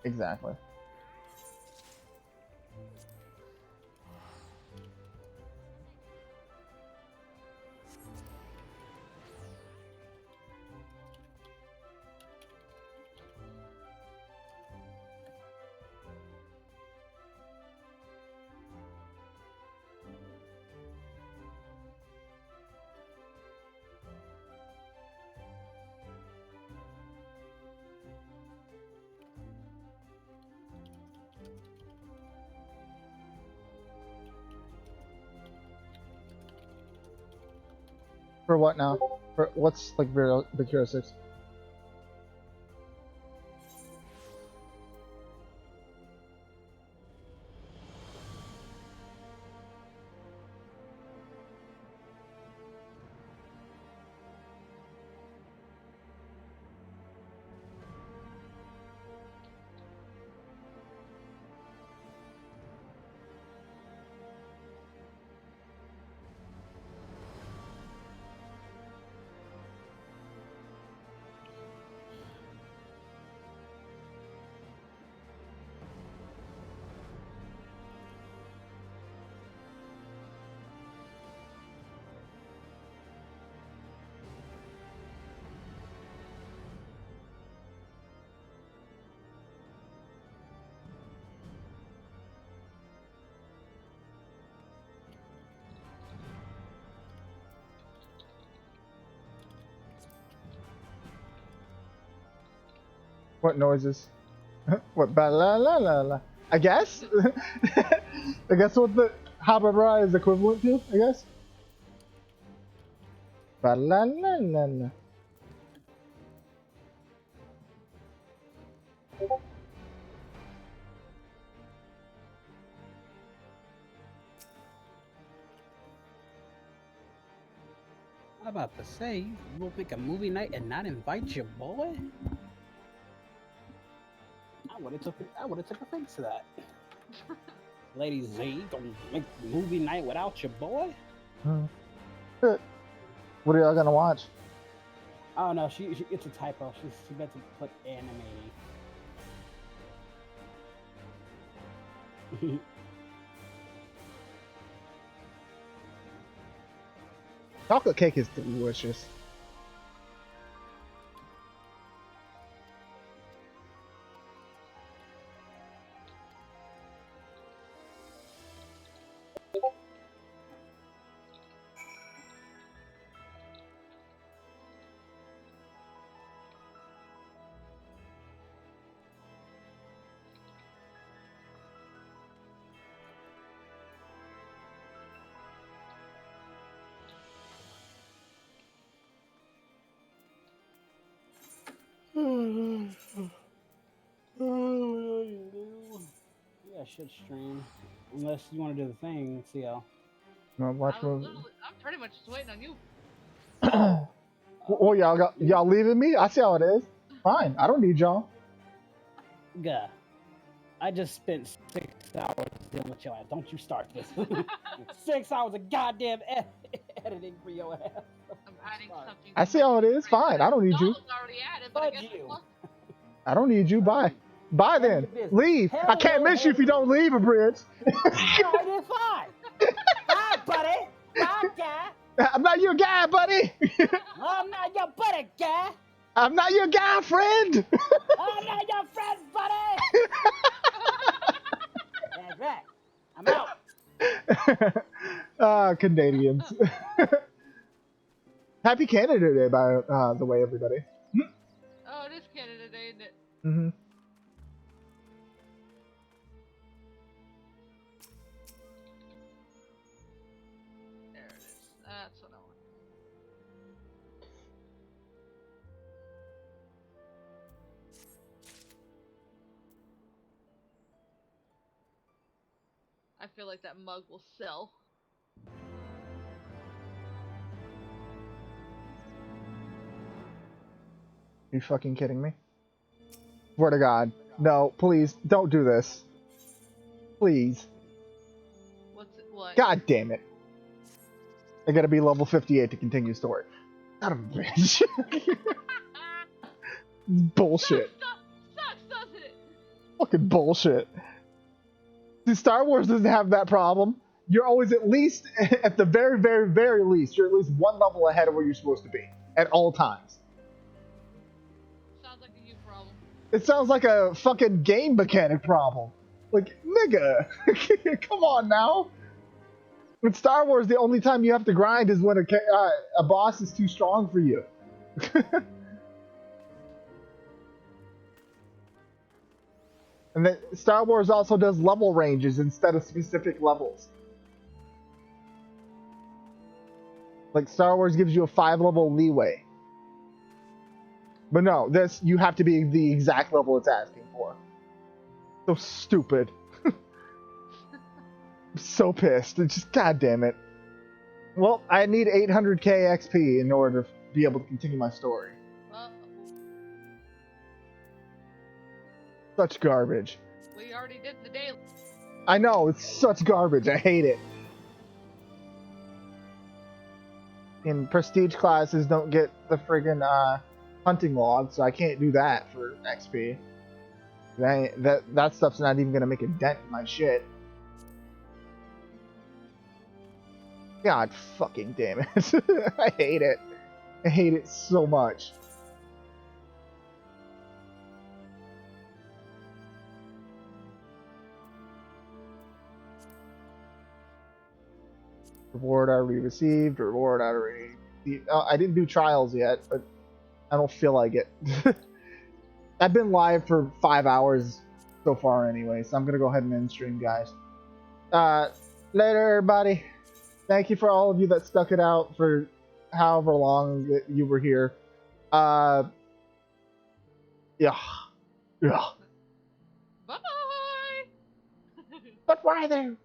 Exactly. For what now? For what's like Big Hero 6? What noises? What ba la la la la? I guess. I guess what the Hababra is equivalent to. I guess. Ba la la la la. I'm about to say, you will pick a movie night and not invite your boy? I would have took offense to that. Lady Z, gonna make movie night without your boy? What are y'all gonna watch? Oh no, she it's a typo. She meant to put animating. Chocolate cake is delicious. Yeah, I should stream. Unless you want to do the thing, CL. No, watch I'm pretty much just waiting on you. Well, y'all leaving me? I see how it is. Fine, I don't need y'all. Gah. I just spent 6 hours dealing with your ass. Don't you start this. 6 hours of goddamn editing for your ass. I'm adding something. I see how it is. Fine, I don't need you. Already added, but I guess I don't need you. Bye. Bye then. Leave. I can't miss you if you don't leave, Abridge. Alright, then fine. Bye, buddy. Bye, guy. I'm not your guy, buddy. I'm not your buddy, guy. I'm not your guy, friend. I'm not your friend, buddy. That's right. I'm out. Canadians. Happy Canada Day, by the way, everybody. Oh, it is Canada Day, isn't it? Mm-hmm. There it is. That's what I want. I feel like that mug will sell. You fucking kidding me? Swear to God. No, please, don't do this. Please. What's it? What? God damn it. I gotta be level 58 to continue story. Son of a bitch. Bullshit. Sucks, doesn't it? Fucking bullshit. See, Star Wars doesn't have that problem. You're always at least, at the very, very, very least, you're at least one level ahead of where you're supposed to be. At all times. Sounds like a you problem. It sounds like a fucking game mechanic problem. Like, nigga. Come on now. In Star Wars, the only time you have to grind is when a boss is too strong for you. And then Star Wars also does level ranges instead of specific levels. Like, Star Wars gives you a 5-level leeway. But no, this, you have to be the exact level it's asking for. So stupid. I'm so pissed. It's just, god damn it. Well, I need 800k XP in order to be able to continue my story. Such garbage. We already did the daily. I know, it's such garbage. I hate it. In prestige classes, don't get the friggin' hunting log, so I can't do that for XP. That stuff's not even gonna make a dent in my shit. God fucking damn it. I hate it. I hate it so much. Reward already received. Reward already received. Oh, I didn't do trials yet, but I don't feel like it. I've been live for 5 hours so far anyway, so I'm going to go ahead and end stream, guys. Later, everybody. Thank you for all of you that stuck it out for however long that you were here. Yeah. Bye-bye! But why there?